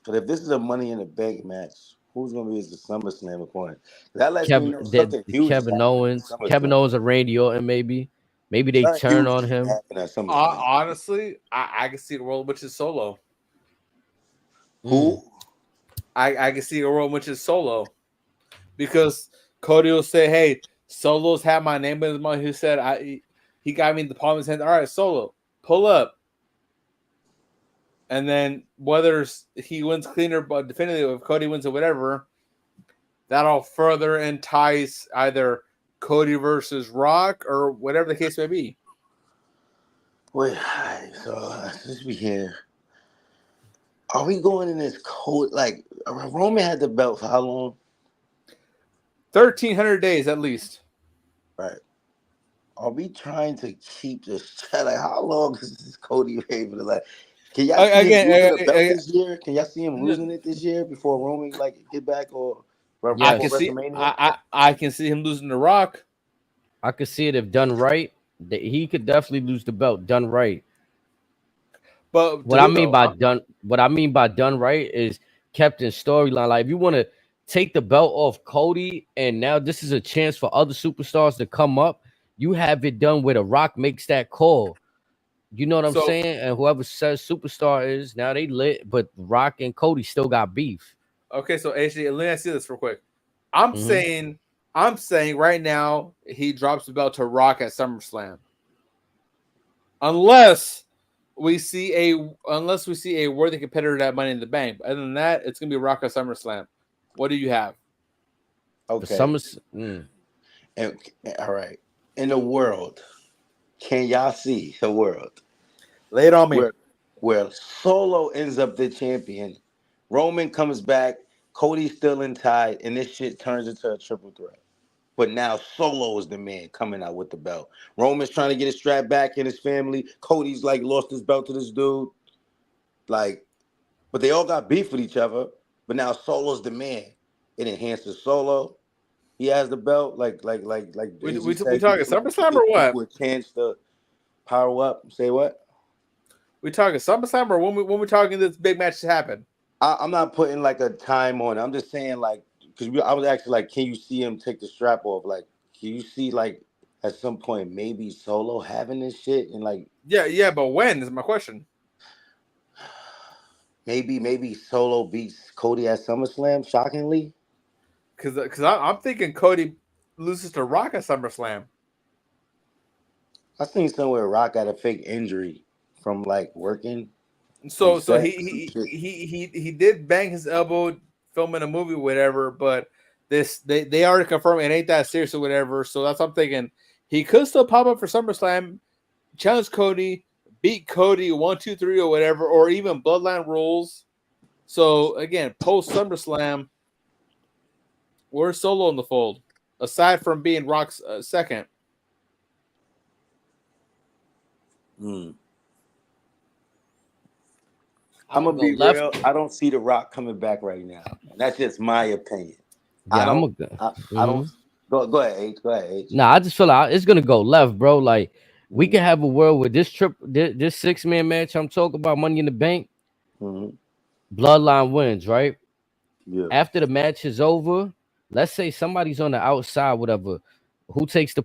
But if this is a Money in the Bank match, who's going to be his SummerSlam opponent? That lets me know something huge. Kevin Owens or Randy Orton, maybe. Maybe they Something turn huge on can him. happen at SummerSlam. Honestly, I can see the world which is Solo. Who? I can see a world which is Solo, because Cody will say, "Hey, Solo's had my name in his mouth." Who said he got me the palm of his hand. All right, Solo, pull up. And then whether he wins cleaner, but definitively if Cody wins or whatever, that'll further entice either Cody versus Rock or whatever the case may be. Wait, so since we here, are we going in this cold? Like Roman had the belt for how long? 1,300 days at least. Right. Are we trying to keep this? Like, how long is this Cody able to like? Can y'all see him losing the belt this year? Can y'all see him losing it this year before Roman like get back or before WrestleMania? I can see him losing the Rock. I could see it if done right. He could definitely lose the belt done right. But What I mean by done right is kept in storyline. Like if you want to take the belt off Cody, and now this is a chance for other superstars to come up, you have it done where The Rock makes that call. You know what I'm saying? And whoever says superstar is now they lit, but Rock and Cody still got beef. Okay, so AJ, let me ask you this real quick. I'm saying right now he drops the belt to Rock at SummerSlam. Unless we see a worthy competitor at Money in the Bank. Other than that, it's gonna be Rock at SummerSlam. What do you have? Okay. And all right. In the world, can y'all see the world? Lay it on me. Where Solo ends up the champion, Roman comes back, Cody's still in tied, and this shit turns into a triple threat. But now Solo is the man coming out with the belt. Roman's trying to get his strap back in his family. Cody's like lost his belt to this dude. Like, but they all got beef with each other. But now Solo's the man. It enhances Solo. He has the belt. We talking SummerSlam or what? A chance to power up. Say what? We talking SummerSlam or when we talking this big match to happen? I'm not putting like a time on it. I'm just saying like because I was actually like, can you see him take the strap off? Like, can you see like at some point maybe Solo having this shit and like yeah, but when is my question? Maybe Solo beats Cody at SummerSlam. Shockingly, because I'm thinking Cody loses to Rock at SummerSlam. I seen somewhere Rock got a fake injury from like working. So he did bang his elbow filming a movie, whatever. But they already confirmed it ain't that serious or whatever. So that's what I'm thinking. He could still pop up for SummerSlam, challenge Cody, beat Cody 1, 2, 3 or whatever, or even Bloodline rules. So again, post SummerSlam, where's Solo in the fold aside from being Rock's second? I'm gonna be real. I don't see The Rock coming back right now. That's just my opinion. Yeah, I don't. Go ahead, H. Go ahead, H. Nah, I just feel like it's gonna go left, bro. Like we can have a world with this 6-man match I'm talking about, Money in the Bank. Bloodline wins, right? Yeah. After the match is over, let's say somebody's on the outside, whatever. Who takes the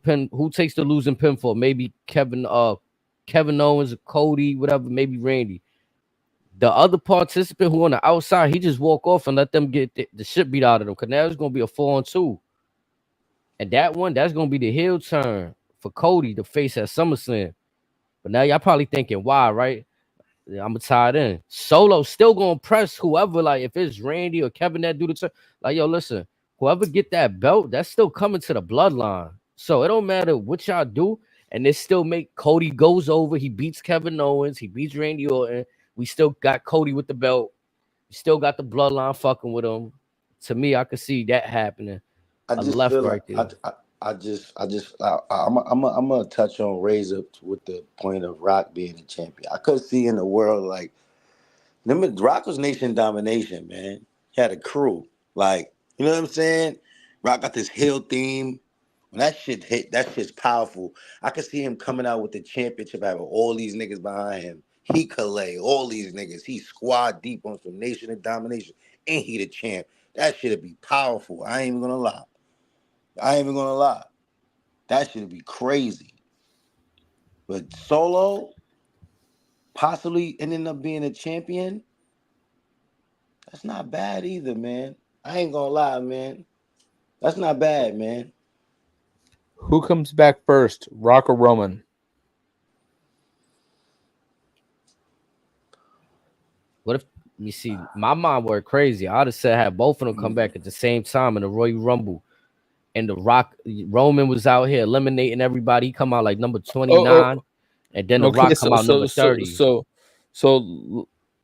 losing pinfall? Maybe Kevin Owens, Cody, whatever. Maybe Randy. The other participant who on the outside, he just walk off and let them get the shit beat out of them. Cause now it's gonna be a 4-on-2. And that's gonna be the heel turn for Cody to face at SummerSlam. But now y'all probably thinking, why, right? Yeah, I'm gonna tie it in. Solo still gonna press whoever, like if it's Randy or Kevin that do the turn. Like, yo, listen, whoever get that belt, that's still coming to the bloodline. So it don't matter what y'all do, and it still make Cody goes over. He beats Kevin Owens, he beats Randy Orton. We still got Cody with the belt. We still got the bloodline fucking with him. To me, I could see that happening. I just feel like I'm gonna touch on Razor with the point of Rock being a champion. I could see in the world like Rock was nation domination, man. He had a crew, like you know what I'm saying. Rock got this heel theme. When that shit hit, that shit's powerful. I could see him coming out with the championship, having all these niggas behind him. He could lay all these niggas. He squad deep on some nation of domination, and he the champ. That shit'd be powerful. I ain't even gonna lie. That should be crazy. But Solo possibly ending up being a champion, that's not bad either, man. I ain't gonna lie, man. That's not bad, man. Who comes back first, Rock or Roman? What if you see my mind were crazy? I'd have said have both of them come back at the same time in the Royal Rumble. And the Rock Roman was out here eliminating everybody. He come out like number 29, and then the Rock come out number 30. So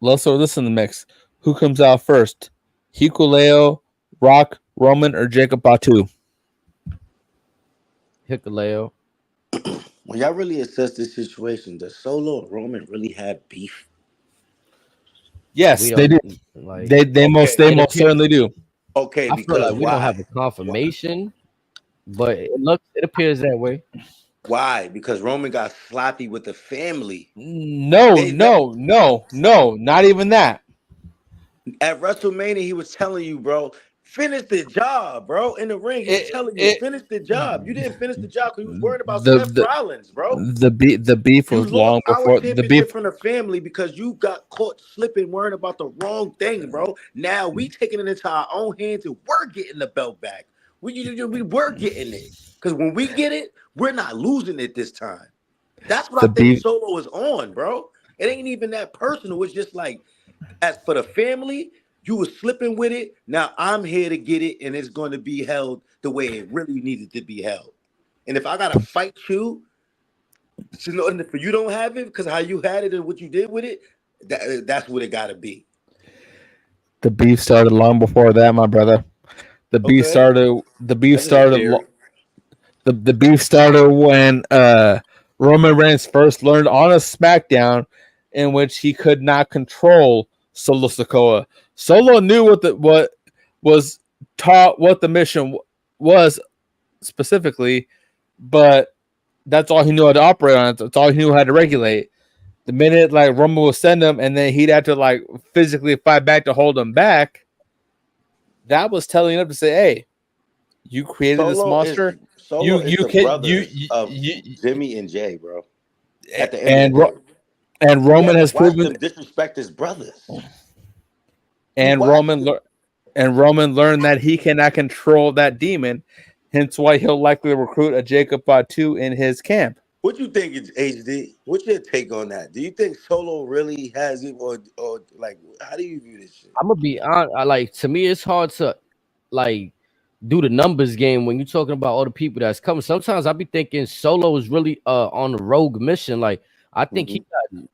let's throw this in the mix. Who comes out first? Hikuleo, Rock, Roman, or Jacob Batu? Hikuleo. When y'all really assess this situation, does Solo and Roman really have beef? Yes, they do. Like, they most certainly do. Okay, I feel because like we don't have a confirmation, but it appears that way. Why? Because Roman got sloppy with the family. No, not even that. At WrestleMania, he was telling you, bro, finish the job, bro. In the ring, he was telling you, finish the job. You didn't finish the job because you was worried about Seth Rollins, bro. The beef was long before the beef from the family because you got caught slipping, worrying about the wrong thing, bro. Now we taking it into our own hands and we're getting the belt back. We were getting it because when we get it, we're not losing it this time. That's what I think Solo is on, bro. It ain't even that personal. It's just like, as for the family, you were slipping with it. Now I'm here to get it, and it's going to be held the way it really needed to be held. And if I gotta fight you, for you don't have it because how you had it and what you did with it, that's what it gotta be. The beef started long before that, my brother. The beef started. The beef started. The beef started when Roman Reigns first learned on a SmackDown in which he could not control Solo Sikoa. Solo knew what was taught, what the mission was specifically, but that's all he knew how to operate on. That's all he knew how to regulate. The minute like Roman would send him, and then he'd have to like physically fight back to hold him back. That was telling him to say, "Hey, you created this monster. Solo is the brothers of Jimmy and Jay, bro. At the end of the day. And Roman has proven them disrespect his brothers. And Roman learned that he cannot control that demon, hence why he'll likely recruit a Jacob Batu in his camp. What you think, HD? What's your take on that? Do you think Solo really has it, or like, how do you view this shit? I'm gonna be honest. Like, to me, it's hard to like do the numbers game when you're talking about all the people that's coming. Sometimes I be thinking Solo is really on the rogue mission. Like, I think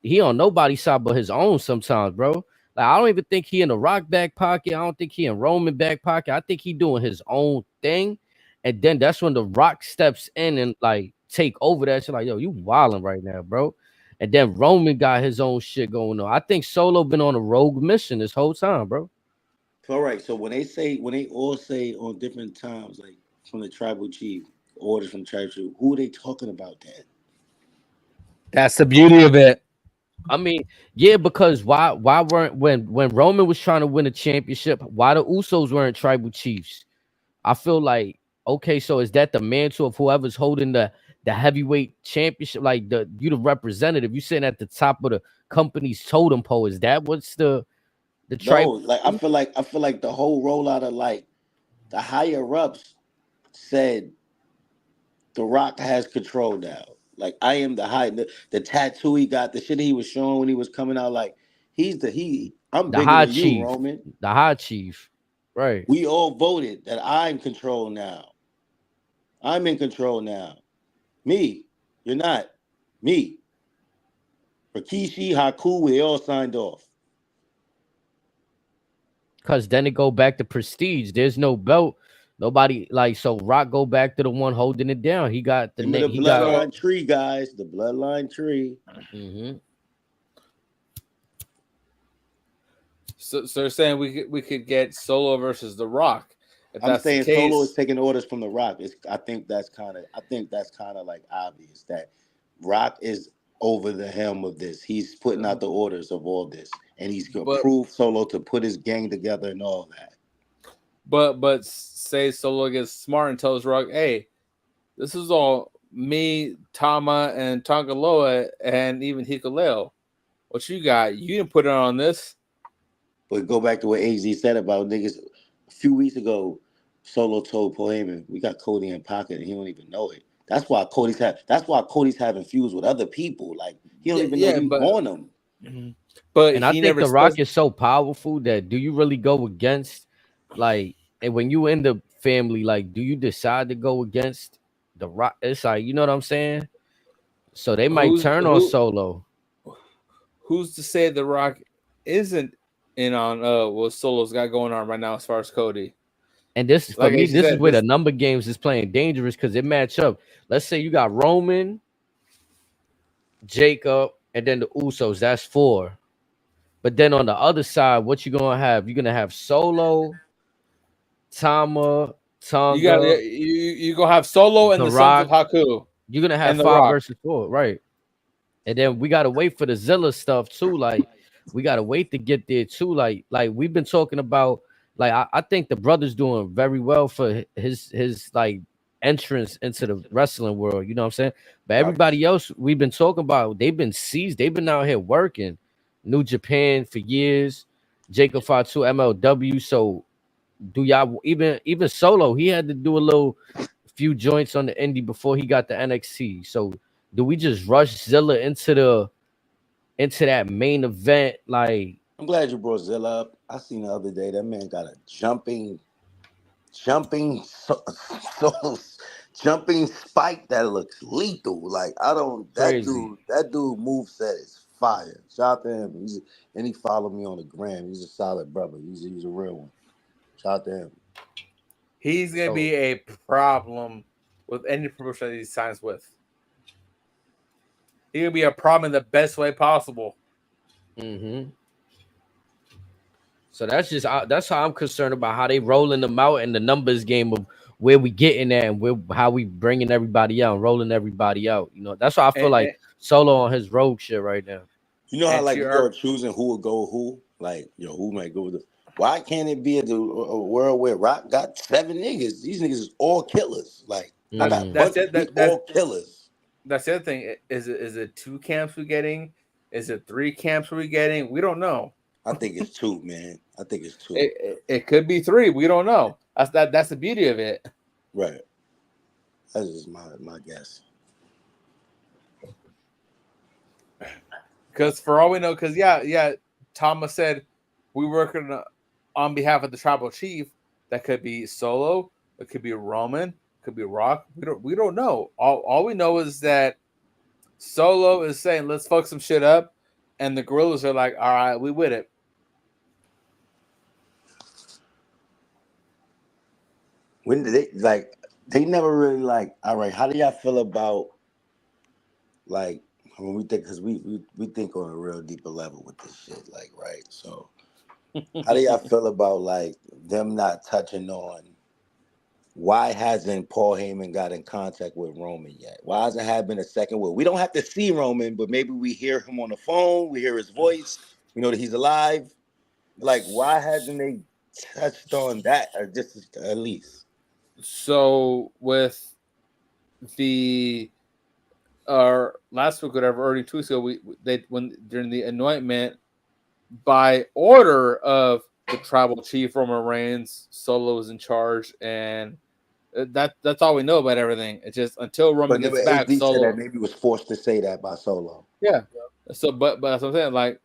he on nobody's side but his own sometimes, bro. Like, I don't even think he in the Rock back pocket. I don't think he in Roman back pocket. I think he doing his own thing. And then that's when the Rock steps in and like take over that shit. Like, yo, you wilding right now, bro. And then Roman got his own shit going on. I think Solo been on a rogue mission this whole time, bro. All right. So when they all say on different times, like from the tribal chief, orders from the tribal chief, who are they talking about then? That's the beauty of it. I mean, yeah, because why weren't when Roman was trying to win a championship, why the Usos weren't tribal chiefs? I feel like, okay, so is that the mantle of whoever's holding the heavyweight championship? Like you the representative, you sitting at the top of the company's totem pole. Is that what's the tribal? No, like I feel like the whole rollout of like the higher ups said The Rock has control now. Like I am the tattoo he got, the shit he was showing when he was coming out, like I'm The bigger high than chief, you, Roman. the high chief, right? We all voted that I'm control now. I'm in control now. Me, you're not. Me. Rikishi, Haku, we all signed off. Because then it go back to prestige. There's no belt. Nobody like, so Rock go back to the one holding it down. He got the name. The bloodline tree, guys. The bloodline tree. Mm-hmm. So they're saying we could get Solo versus The Rock. If I'm saying Solo is taking orders from The Rock. I think that's kind of like obvious that Rock is over the helm of this. He's putting out the orders of all this, and he's approved Solo to put his gang together and all that. But say Solo gets smart and tells Rock, "Hey, this is all me, Tama, and Tongaloa, and even Hikuleo. What you got? You didn't put it on this. But go back to what AZ said about niggas a few weeks ago. Solo told Paul Heyman, "We got Cody in pocket, and he don't even know it." That's why Cody's having feuds with other people. Like he don't even know Yeah, he's but on them. but And I he think never The Rock says is so powerful that do you really go against, like, and when you in the family, like, do you decide to go against The Rock? It's like, you know what I'm saying? So they might turn on Solo. who's to say The Rock isn't in on what Solo's got going on right now as far as Cody. And this, for Like me, as you this is said, where the number games is playing dangerous because it match up. Let's say you got Roman, Jacob, and then the Usos. That's 4. But then on the other side, what you gonna have? You're gonna have Solo, Tama, you got Tonga, you gonna have Solo and The the Sons of Rock. Haku You're gonna have and The 5 Rock. versus 4, right? And then we gotta wait for the Zilla stuff too. Like we gotta wait to get there too. Like we've been talking about. Like I think the brother's doing very well for his like entrance into the wrestling world. You know what I'm saying? But everybody else we've been talking about, they've been seized. They've been out here working. New Japan for years. Jacob Fatu MLW. So do y'all even Solo? He had to do a little few joints on the indie before he got the NXT. So do we just rush Zilla into that main event? Like, I'm glad you brought Zilla up. I seen the other day that man got a jumping, so jumping spike that looks lethal. Like I don't crazy. that dude moveset is fire. Shout out to him. And he followed me on the gram. He's a solid brother. He's a real one. Shout out to him. He's gonna So be a problem with any promotion that he signs with. He's gonna be a problem in the best way possible. so that's how I'm concerned about how they rolling them out in the numbers game of where we getting at and how we bringing everybody out, rolling everybody out. You know, that's why I feel like Solo on his rogue shit right now. You know how like we are choosing who will go who? Like, who might go with the why can't it be a world where Rock got 7 niggas? These niggas is all killers. Like I got a bunch of all killers. That's the other thing. Is it 2 camps we're getting? Is it 3 camps we're getting? We don't know. I think it's 2, man. I think it's 2. It could be 3. We don't know. That's the beauty of it. Right. That's just my guess. Because for all we know, Thomas said we working on behalf of the tribal chief. That could be Solo. It could be Roman. It could be Rock. We don't know. All we know is that Solo is saying let's fuck some shit up, and the Gorillas are like, all right, we with it. When did they never really all right, how do y'all feel about when we think, because we think on a real deeper level with this shit, right? So how do y'all feel about them not touching on why hasn't Paul Heyman got in contact with Roman yet? Why hasn't had been a second word? We don't have to see Roman, but maybe we hear him on the phone, we hear his voice, we know that he's alive. Why hasn't they touched on that, or just at least? So with the last week, whatever, already 2 weeks ago, when during the anointment, by order of the tribal chief Roman Reigns, Solo is in charge, and that's all we know about everything. It's just until Roman gets back, AD Solo said that maybe was forced to say that by Solo. Yeah. So, but that's what I'm saying.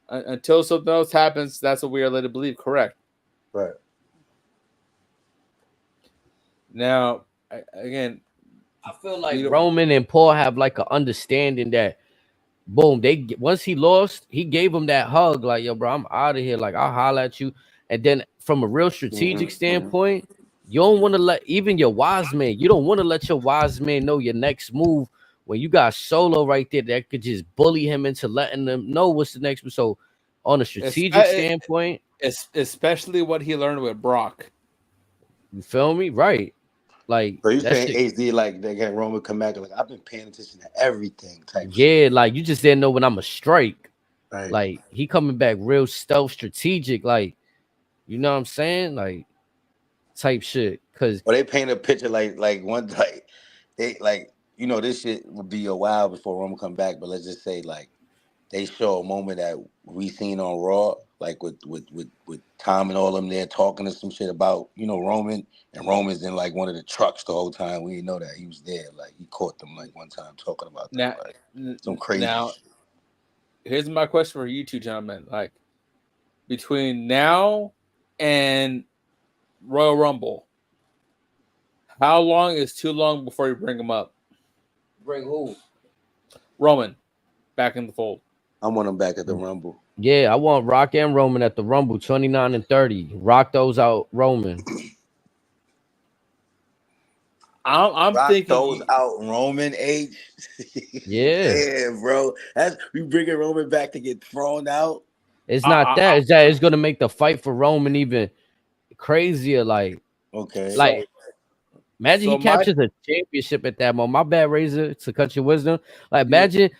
Until something else happens, that's what we are led to believe. Correct. Right. Now, again, I feel like Roman and Paul have an understanding that, boom, once he lost, he gave him that hug, like, yo, bro, I'm out of here. Like, I'll holler at you. And then from a real strategic standpoint, you don't want to let even your wise man, you don't want to let your wise man know your next move when you got Solo right there that could just bully him into letting them know what's the next move. So on a strategic standpoint, especially what he learned with Brock. You feel me? Right. So you saying AZ they got Roman come back I've been paying attention to everything type shit. Like you just didn't know when I'm a strike. Right. Like he coming back real stealth strategic, like you know what I'm saying? Like type shit. Cause they paint a picture they you know, this shit would be a while before Roman come back, but let's just say like they show a moment that we seen on Raw, like with Tom and all them there talking to some shit about, you know, Roman, and Roman's in like one of the trucks the whole time. We didn't know that he was there. Like he caught them like one time talking about that. Like some crazy shit. Here's my question for you two gentlemen. Like between now and Royal Rumble, how long is too long before you bring him up? Bring who? Roman back in the fold. I want him back at the Rumble. Yeah, I want Rock and Roman at the Rumble, 29 and 30. Rock those out, Roman. I'm Rock thinking those out Roman H. Yeah. Yeah, bro. That's we bringing Roman back to get thrown out. It's not that. It's that it's gonna make the fight for Roman even crazier. Like, Okay. imagine he captures a championship at that moment. My bad, Razor, to cut your wisdom. Like, imagine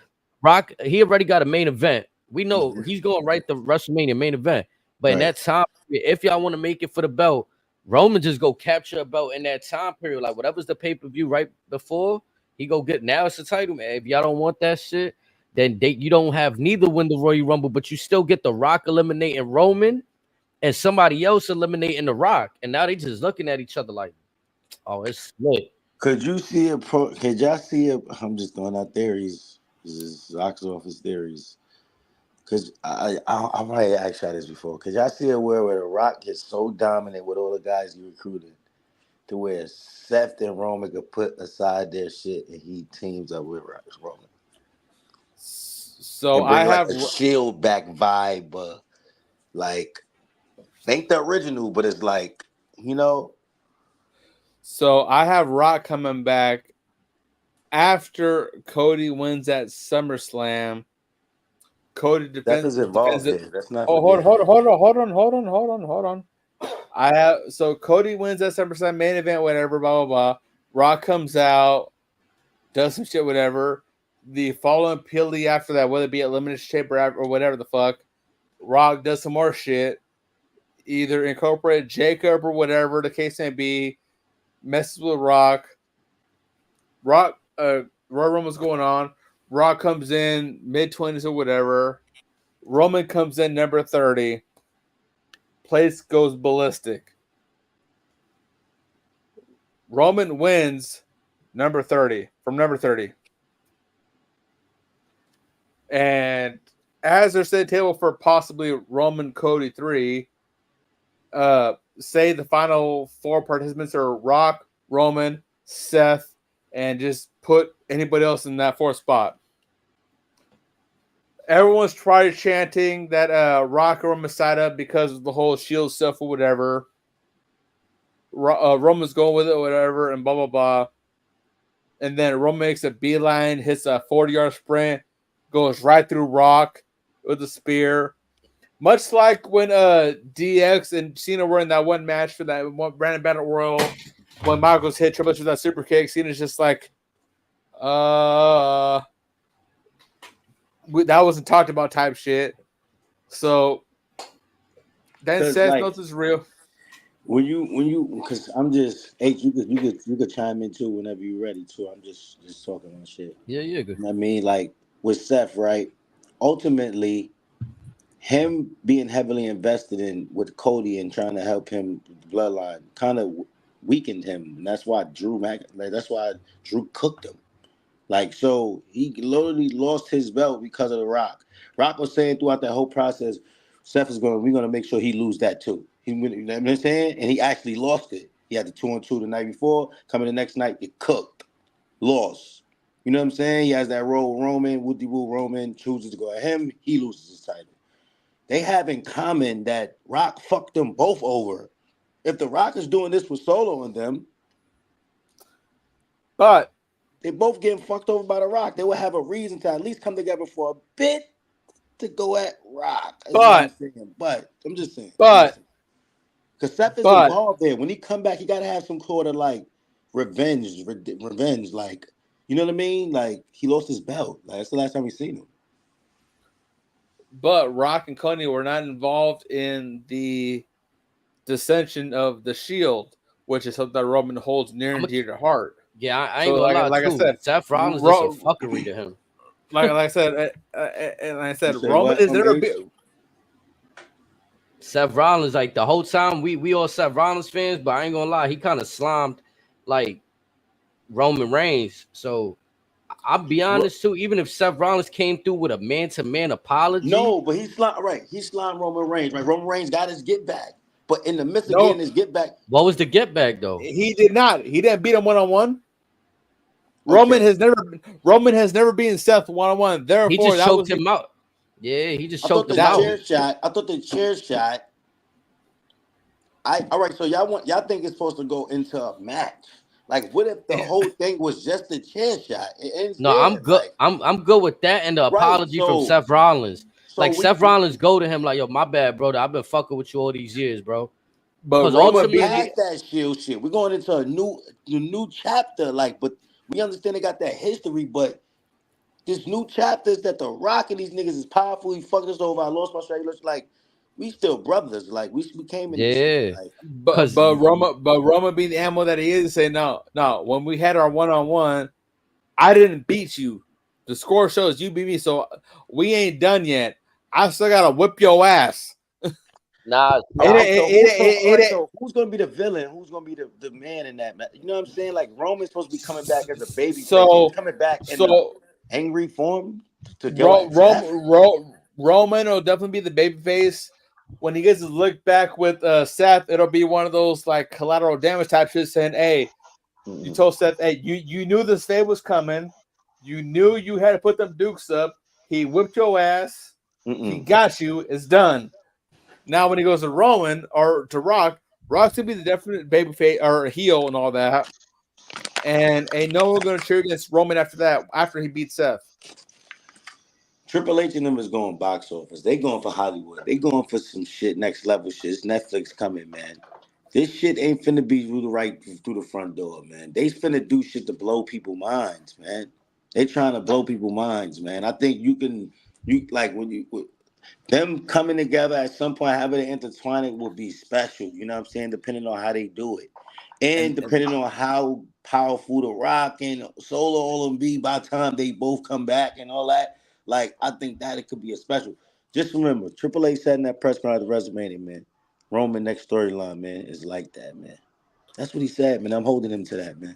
Rock. He already got a main event. We know he's going right to WrestleMania main event. But in that time, if y'all want to make it for the belt, Roman just go capture a belt in that time period. Like whatever's the pay-per-view right before, he go get. Now it's the title, man. If y'all don't want that shit, then you don't have neither win the Royal Rumble, but you still get the Rock eliminating Roman and somebody else eliminating the Rock. And now they just looking at each other like, oh, it's split. Could you see it? Could y'all see it? I'm just throwing out theories. This is box office theories. Cause I probably asked y'all this before. Cause y'all see it where The Rock gets so dominant with all the guys he recruited, to where Seth and Roman could put aside their shit and he teams up with Roman. So I have a Shield back vibe, like ain't the original, but it's like, you know. So I have Rock coming back after Cody wins at SummerSlam. Cody defends. That's involved here. That's not. Oh, hold on. I have Cody wins at SummerSlam main event, whatever, blah blah blah. Rock comes out, does some shit, whatever. The following PLE after that, whether it be Elimination Chamber or whatever the fuck, Rock does some more shit. Either incorporate Jacob or whatever the case may be, messes with Rock. Royal Rumble's going on. Rock comes in mid-20s or whatever. Roman comes in number 30. Place goes ballistic. Roman wins number 30 from number 30. And as they're setting the table for possibly Roman Cody 3, say the final 4 participants are Rock, Roman, Seth, and just put anybody else in that 4th spot. Everyone's tried chanting that Rock or Roman side up because of the whole Shield stuff or whatever. Roman's going with it or whatever, and blah, blah, blah. And then Roman makes a beeline, hits a 40-yard sprint, goes right through Rock with a spear. Much like when DX and Cena were in that one match for that one Brandon Battle Royal, when Michaels hit Triple H with that super kick, Cena's just like, that wasn't talked about type shit. So then Seth knows it's real. When you, because I'm just H, you could chime in too whenever you're ready too. I'm just talking on shit. Yeah, good. I mean, like with Seth, right? Ultimately, him being heavily invested in with Cody and trying to help him with the bloodline kind of weakened him, and that's why Drew cooked him. Like, so he literally lost his belt because of The Rock. Rock was saying throughout that whole process, we're gonna make sure he lose that too. You know what I'm saying? And he actually lost it. He had the 2-on-2 the night before. Coming the next night, get cooked, lost. You know what I'm saying? He has that role. Roman, Woody-woo Roman chooses to go at him. He loses his title. They have in common that Rock fucked them both over. If The Rock is doing this with Solo and them, but they both getting fucked over by The Rock. They would have a reason to at least come together for a bit to go at Rock. But I'm just saying. Because Seth is involved there. When he come back, he got to have some sort of like revenge. Like, you know what I mean? Like, he lost his belt. Like, that's the last time we seen him. But Rock and Cody were not involved in the dissension of the Shield, which is something that Roman holds near and dear to heart. Yeah, I ain't gonna lie like I too. said, Seth Rollins is some fuckery to him. like I said, and I said, say Roman what, has never been. Seth Rollins, like the whole time we all Seth Rollins fans, but I ain't gonna lie, he kind of slimed like Roman Reigns. So I'll be honest too. Even if Seth Rollins came through with a man-to-man apology, No, but he's right. He's slime Roman Reigns. Right, Roman Reigns got his get back, but in the midst of getting his get back, what was the get back though? He did not. He didn't beat him one-on-one. Roman has never beaten Seth one-on-one. Therefore, he just that choked was him out. Yeah, he just I thought choked the him out. chair shot. I thought the chair shot. All right. So y'all think it's supposed to go into a match? Like, what if the whole thing was just a chair shot? It ends No, there. I'm good. Like, I'm good with that and the apology from Seth Rollins. Like Seth Rollins go to him like, yo, my bad, brother. I've been fucking with you all these years, bro. But Roman past that Shield shit. We're going into a new chapter. Like, but we understand they got that history, but this new chapter is that the Rock and these niggas is powerful. He fucked us over. I lost my straight. Like, we still brothers. Like, we came in this shit. Like, but Roma being the animal that he is, say no. When we had our one-on-one, I didn't beat you. The score shows you beat me, so we ain't done yet. I still gotta whip your ass. Nah, so who's gonna be the villain? Who's gonna be the man in that? You know what I'm saying? Like, Roman's supposed to be coming back as a baby. So he's coming back in the angry form to go. Roman will definitely be the baby face. When he gets his look back with Seth, it'll be one of those like collateral damage type shit saying, hey, you told Seth, hey, you knew this day was coming. You knew you had to put them dukes up. He whipped your ass. He got you. It's done. Now when he goes to Roman or to Rock's gonna be the definite baby face or heel and all that. And no one's gonna cheer against Roman after that, after he beats Seth. Triple H and them is going box office. They going for Hollywood. They going for some shit, next level shit. It's Netflix coming, man. This shit ain't finna be through the front door, man. They finna do shit to blow people's minds, man. They trying to blow people's minds, man. I think you like when them coming together at some point, having it intertwining will be special. You know what I'm saying? Depending on how they do it. And depending on how powerful the Rock and Solo all them be by the time they both come back and all that. Like, I think that it could be a special. Just remember, Triple H said in that press conference at WrestleMania, man, Roman next storyline, man, is like that, man. That's what he said, man. I'm holding him to that, man.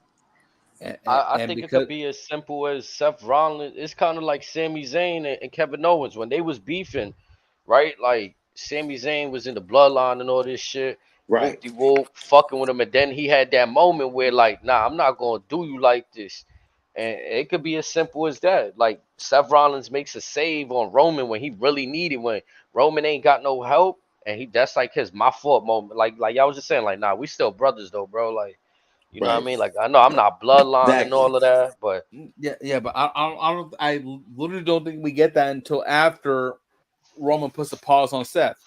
I think it could be as simple as Seth Rollins. It's kind of like Sami Zayn and Kevin Owens when they was beefing, right? Like Sami Zayn was in the bloodline and all this shit. Right. Whoop-de-whoop, fucking with him, and then he had that moment where like, nah, I'm not gonna do you like this. And it could be as simple as that. Like Seth Rollins makes a save on Roman when he really needed, when Roman ain't got no help, and that's like his my fault moment. Like y'all was just saying, like, nah, we still brothers though, bro. Like, you know what I mean? Like, I know I'm not bloodline and all of that, but but I literally don't think we get that until after Roman puts a pause on Seth,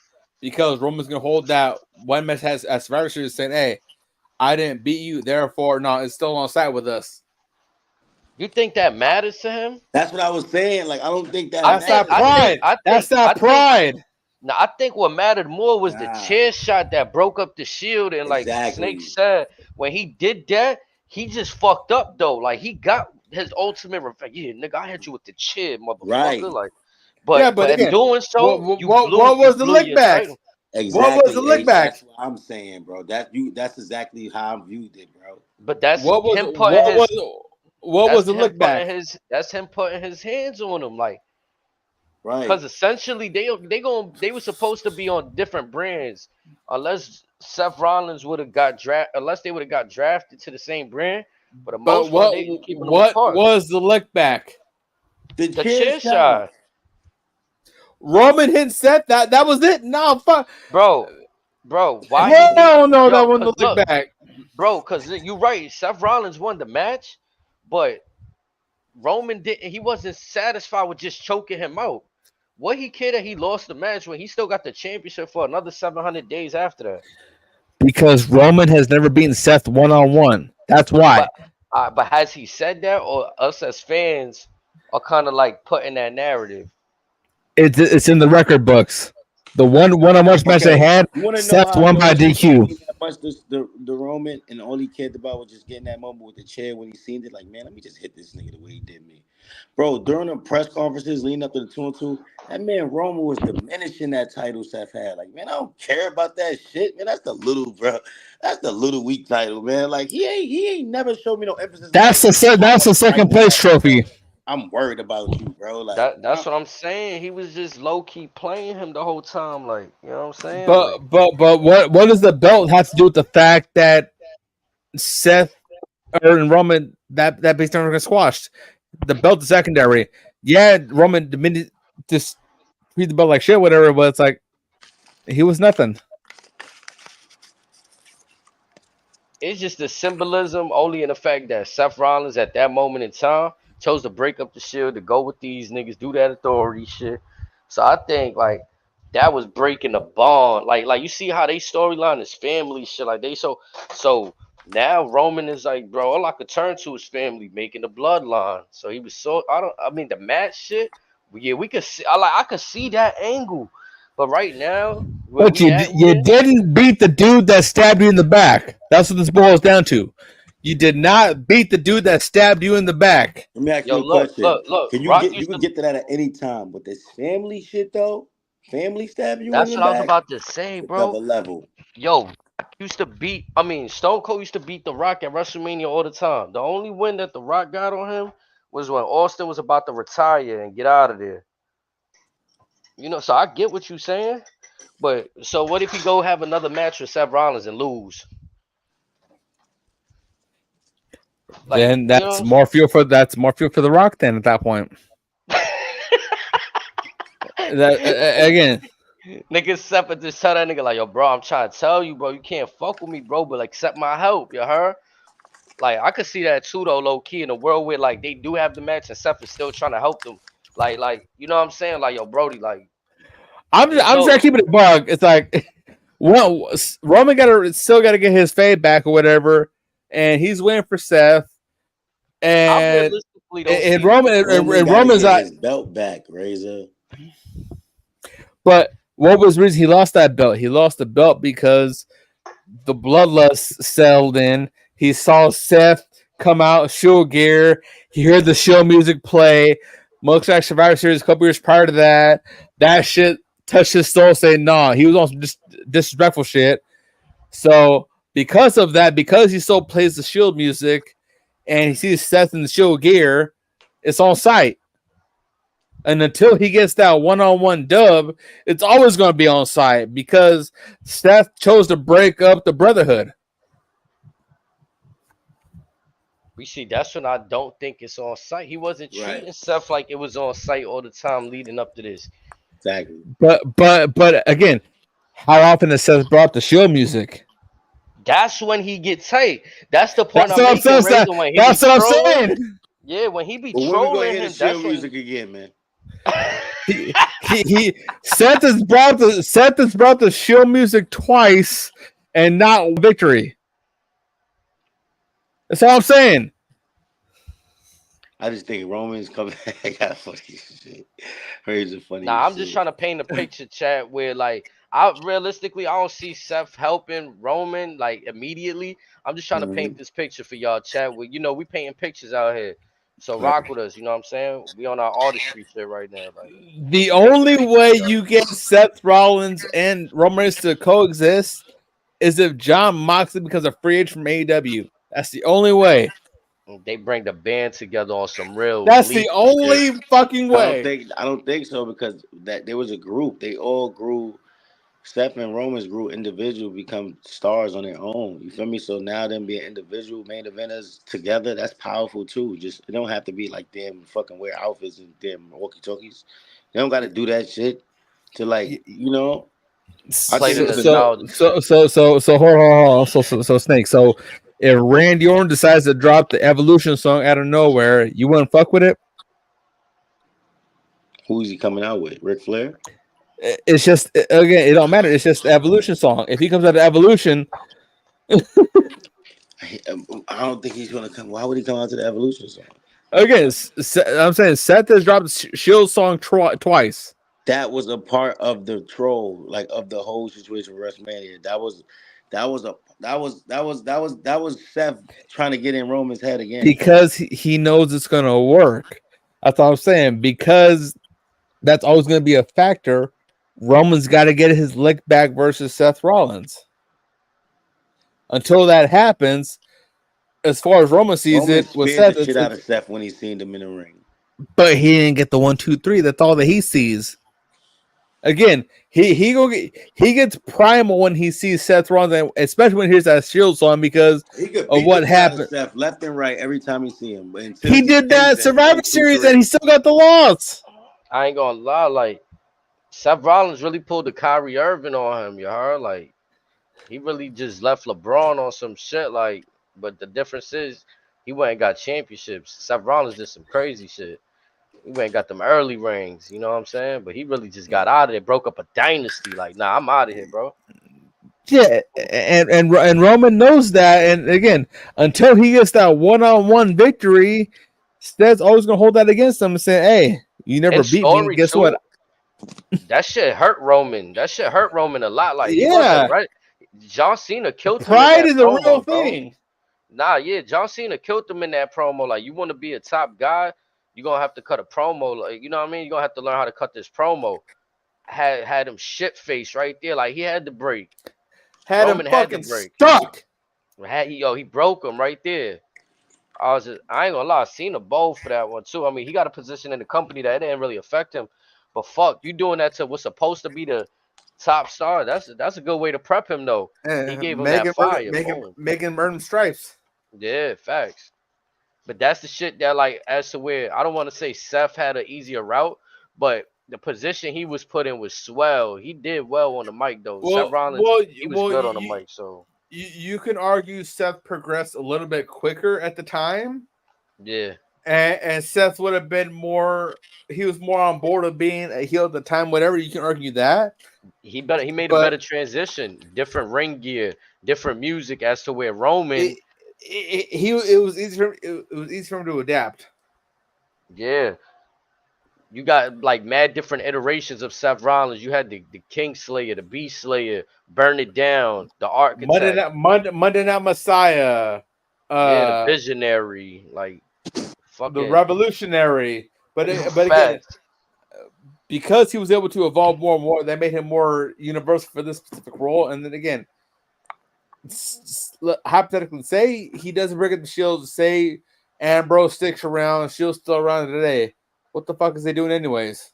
because Roman's gonna hold that one match has as Survivor Series saying, hey, I didn't beat you, therefore no, it's still on side with us. You think that matters to him? That's what I was saying. Like, I don't think that that's that pride. That's that pride. Now I think what mattered more was the chair shot that broke up the Shield, and like Snake said, when he did that, he just fucked up though. Like he got his ultimate revenge. Yeah, nigga, I hit you with the chair, motherfucker. Right. Like, but again, in doing so, what was the lick back? Exactly. What was the lick back? That's what I'm saying, bro. That's exactly how I viewed it, bro. But that's what was the lick back? That's him putting his hands on him, like. Right. Because essentially they were supposed to be on different brands, unless Seth Rollins would have got drafted to the same brand. But most part, they keeping them apart. What was the lick back? The chair shot. Roman hit Seth. That was it. No, fuck, bro. Why? Hell no, that wasn't the lick back, bro. Because you're right. Seth Rollins won the match, but Roman didn't. He wasn't satisfied with just choking him out. What he cared that he lost the match when he still got the championship for another 700 days after that? Because Roman has never beaten Seth one-on-one. That's why. But has he said that, or us as fans are kind of like putting that narrative? It's in the record books. The one-on-one match they had, Seth won by DQ. much the Roman, and all he cared about was just getting that moment with the chair when he seen it. Like, man, let me just hit this nigga the way he did me, bro. During the press conferences leading up to the 2-2, that man Roman was diminishing that title Seth had. Like, man, I don't care about that shit, man. That's the little, bro. That's the little weak title, man. Like, he ain't never showed me no emphasis. That's the second place trophy. I'm worried about you, bro. Like, That's what I'm saying. He was just low key playing him the whole time, like, you know what I'm saying? But Like, what does the belt have to do with the fact that Seth and Roman that base never got squashed? The belt is secondary. Yeah, Roman just treat the belt like shit, whatever. But it's like he was nothing. it's just the symbolism only in the fact that Seth Rollins at that moment in time chose to break up the Shield to go with these niggas, do that authority shit. So I think like that was breaking the bond. Like you see how they storyline is family shit. Like they so now Roman is like, bro, all I could turn to is family, making the bloodline. So he was so I mean the match shit. Yeah, we could see. I could see that angle, but right now where But we at you with didn't beat the dude that stabbed you in the back. That's what this boils down to. You did not beat the dude that stabbed you in the back. let me ask yo you a question. look. Can you Rock get you used can to. get to that at any time, but this family shit though, family stabbing you in That's the what I was back, about to say, bro. another level. Yo, Rock used to beat. I mean, Stone Cold used to beat The Rock at WrestleMania all the time. The only win that The Rock got on him was when Austin was about to retire and get out of there. You know, so I get what you're saying, but so what if he go have another match with Seth Rollins and lose? Like, Then you that's know, more fuel for the Rock. Then at that point, that again. nigga Seth would just tell that nigga like, yo, bro, I'm trying to tell you, bro, you can't fuck with me, bro, but like, accept my help, you heard? Like I could see that too though, low key in a world where like they do have the match and Seth is still trying to help them. Like you know what I'm saying? Like yo, Brody, like I'm just just know. keeping it a bug. It's like, well, Roman still got to get his fade back or whatever, and he's waiting for Seth. I And realistically don't see. Roman got to Roman's get not. his belt back, Razor. But what was the reason he lost that belt? He lost the belt because the bloodlust settled in. He saw Seth come out, Shield gear. He heard the Shield music play. Motorcycle Survivor Series a couple years prior to that. That shit touched his soul, saying, nah, he was on some disrespectful shit. So, because of that, because he still plays the Shield music and he sees Seth in the Shield gear, it's on site. And until he gets that one-on-one dub, it's always going to be on site because Seth chose to break up the Brotherhood. We see that's when I don't think it's on site. He wasn't Right. treating Seth like it was on site all the time leading up to this. Exactly. But again, how often has Seth brought the Shield music? That's when he gets tight. That's the point That's I'm what I'm making, saying. Razor, when he That's be what I'm trolling. saying. Yeah, when he be But when we gonna trolling hear the him, that's Shield when music again, man? He Seth has brought the Shield music twice and not victory. That's all I'm saying. I just think Roman's coming back. Got funny shit. Razor funny. Nah, I'm shit. just trying to paint a picture, chat, where like I realistically I don't see Seth helping Roman like immediately. I'm just trying to paint this picture for y'all, chat. Where we painting pictures out here. So rock with us, you know what I'm saying? We on our artistry shit right now. Like The only way you get Seth Rollins and Roman Reigns to coexist is if John Moxley becomes a free agent from AEW. That's the only way. they bring the band together on some real That's leak the only shit. fucking way. I don't think so because that there was a group. They all grew. Steph and Romans grew individual, become stars on their own. You feel me? So now them being individual main eventers together, that's powerful too. Just it don't have to be like them fucking wear outfits and damn walkie talkies. They don't got to do that shit to like I Play think the it's a nostalgia shit. So hold on. So Snake. So if Randy Orton decides to drop the Evolution song out of nowhere, you wouldn't fuck with it? who is he coming out with? Ric Flair? It's just again, it don't matter. It's just the Evolution song. If he comes out of Evolution, I don't think he's gonna come. Why would he come out to the Evolution song? again, I'm saying Seth has dropped the Shield song twice. that was a part of the troll, like of the whole situation with WrestleMania. That was Seth trying to get in Roman's head again. Because he knows it's going to work. That's all I'm saying. Because that's always going to be a factor. Roman's got to get his lick back versus Seth Rollins. Until that happens, as far as Roman sees Roman it, with speared Seth, the shit out of Seth when he seen them in the ring. but he didn't get the 1, 2, 3. That's all that he sees. Again, he gets primal when he sees Seth Rollins, especially when he hears that Shield song because He could of beat what the shit out of happened. Seth left and right every time he see him. But until He did that pinks him, Survivor 1, 2, Series 3. and he still got the loss. I ain't gonna lie, like Seth Rollins really pulled the Kyrie Irving on him, you heard? Like he really just left LeBron on some shit, like, but the difference is he went and got championships. Seth Rollins did some crazy shit. He went and got them early rings, you know what I'm saying? But he really just got out of there, broke up a dynasty. Like, nah, I'm out of here, bro. Yeah, and Roman knows that. And again, until he gets that one-on-one victory, Seth's always gonna hold that against him and say, "Hey, you never And beat me. story Guess too, what? that shit hurt Roman. That shit hurt Roman a lot. Like he wasn't Yeah, right. John Cena killed him in pride that is a real promo, bro. thing." Nah, yeah, John Cena killed him in that promo. Like, you want to be a top guy, you're gonna have to cut a promo. Like, you know what I mean? You're gonna have to learn how to cut this promo. Had him shit faced right there. Like he had to break. Had him Roman had to fucking break. stuck. He broke him right there. I ain't gonna lie, Cena bold for that one too. I mean, he got a position in the company that didn't really affect him. But fuck, you doing that to what's supposed to be the top star. That's a good way to prep him though. He gave him that fire. Boom. Megan earn stripes. Yeah, facts. But that's the shit that, like, as to where I don't want to say Seth had an easier route, but the position he was put in was swell. He did well on the mic though. Seth Rollins, he was good on the mic. So you can argue Seth progressed a little bit quicker at the time, yeah, and Seth would have been more. He was more on board of being a heel at the time. Whatever, you can argue that. he made a But better transition, different ring gear, different music. As to where Roman, it was easier. It was easy for him to adapt. yeah, you got like mad different iterations of Seth Rollins. You had the King Slayer, the Beast Slayer, Burn It Down, the Architect, Monday Night Messiah, yeah, the Visionary, like the fucking Revolutionary. But again, facts. because he was able to evolve more and more, they made him more universal for this specific role. And then again, hypothetically, say he doesn't break up the Shield, say Ambrose sticks around, Shield's still around today. What the fuck is they doing anyways?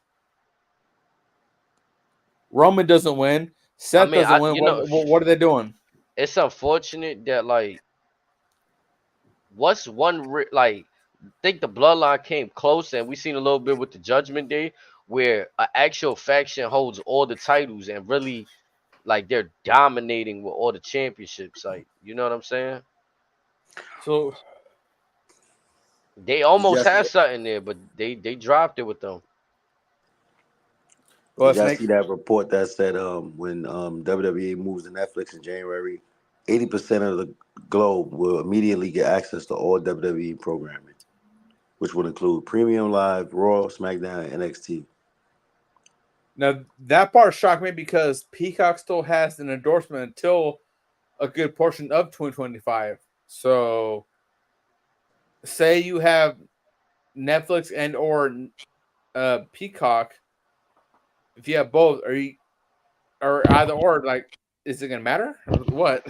Roman doesn't win. Seth doesn't win. What are they doing? It's unfortunate that, like, what's like, I think the Bloodline came close, and we seen a little bit with the Judgment Day, where an actual faction holds all the titles and really, like, they're dominating with all the championships. Like, you know what I'm saying? So they almost had something there, but they dropped it with them. Did y'all see that report that said when WWE moves to Netflix in January, 80% of the globe will immediately get access to all WWE programming, which would include Premium Live, Raw, SmackDown, and NXT. Now that part shocked me because Peacock still has an endorsement until a good portion of 2025. So, say you have Netflix and or Peacock. If you have both, or either or, like, is it gonna matter? Or what?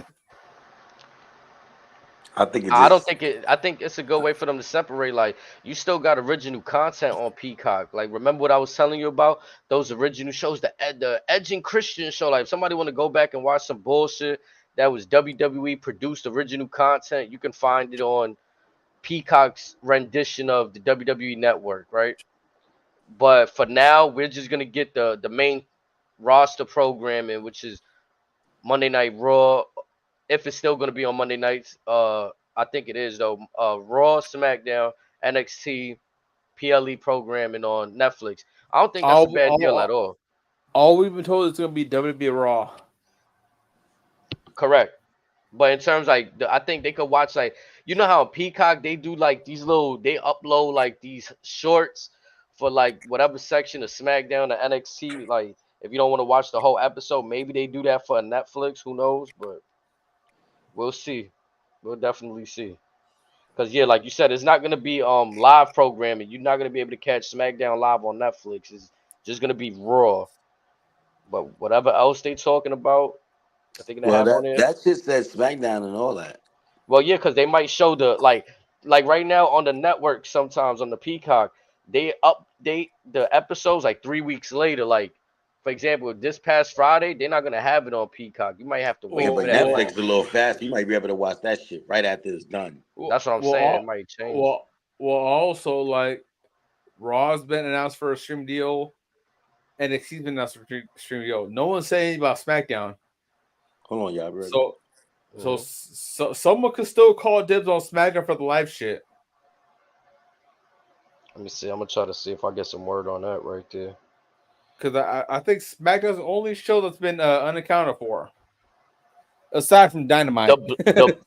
I think I think it's a good way for them to separate. Like, you still got original content on Peacock. Like, remember what I was telling you about those original shows, the Edge and Christian show. Like, if somebody want to go back and watch some bullshit that was WWE produced original content, you can find it on Peacock's rendition of the WWE Network, right? But for now, we're just gonna get the main roster programming, which is Monday Night Raw. If it's still gonna be on Monday nights, I think it is though. Raw, SmackDown, NXT, PLE programming on Netflix. I don't think that's a bad deal at all. All we've been told is gonna be WWE Raw. Correct. But in terms like, I think they could watch, like, you know how on Peacock they do like these little, they upload like these shorts for like whatever section of SmackDown or NXT. Like if you don't want to watch the whole episode, maybe they do that for Netflix. Who knows? But we'll see. We'll definitely see. Cause yeah, like you said, it's not gonna be live programming. You're not gonna be able to catch SmackDown live on Netflix. It's just gonna be Raw. But whatever else they talking about, that they're gonna Well, have on that there. that shit says SmackDown and all that. Well, yeah, because they might show the like right now on the network. Sometimes on the Peacock, they update the episodes like 3 weeks later. Like for example, this past Friday, they're not gonna have it on Peacock. You might have to Yeah, wait Well, for but that. well, Netflix Like is a little fast. You might be able to watch that shit right after it's done. well, that's what I'm well, saying. It might change. also like Raw's been announced for a stream deal, and NXT's been announced for a stream deal. No one's saying about SmackDown. Hold on, y'all. Ready? So someone could still call dibs on SmackDown for the live shit. Let me see. I'm gonna try to see if I get some word on that right there. Because I think SmackDown's the only show that's been unaccounted for, aside from Dynamite. The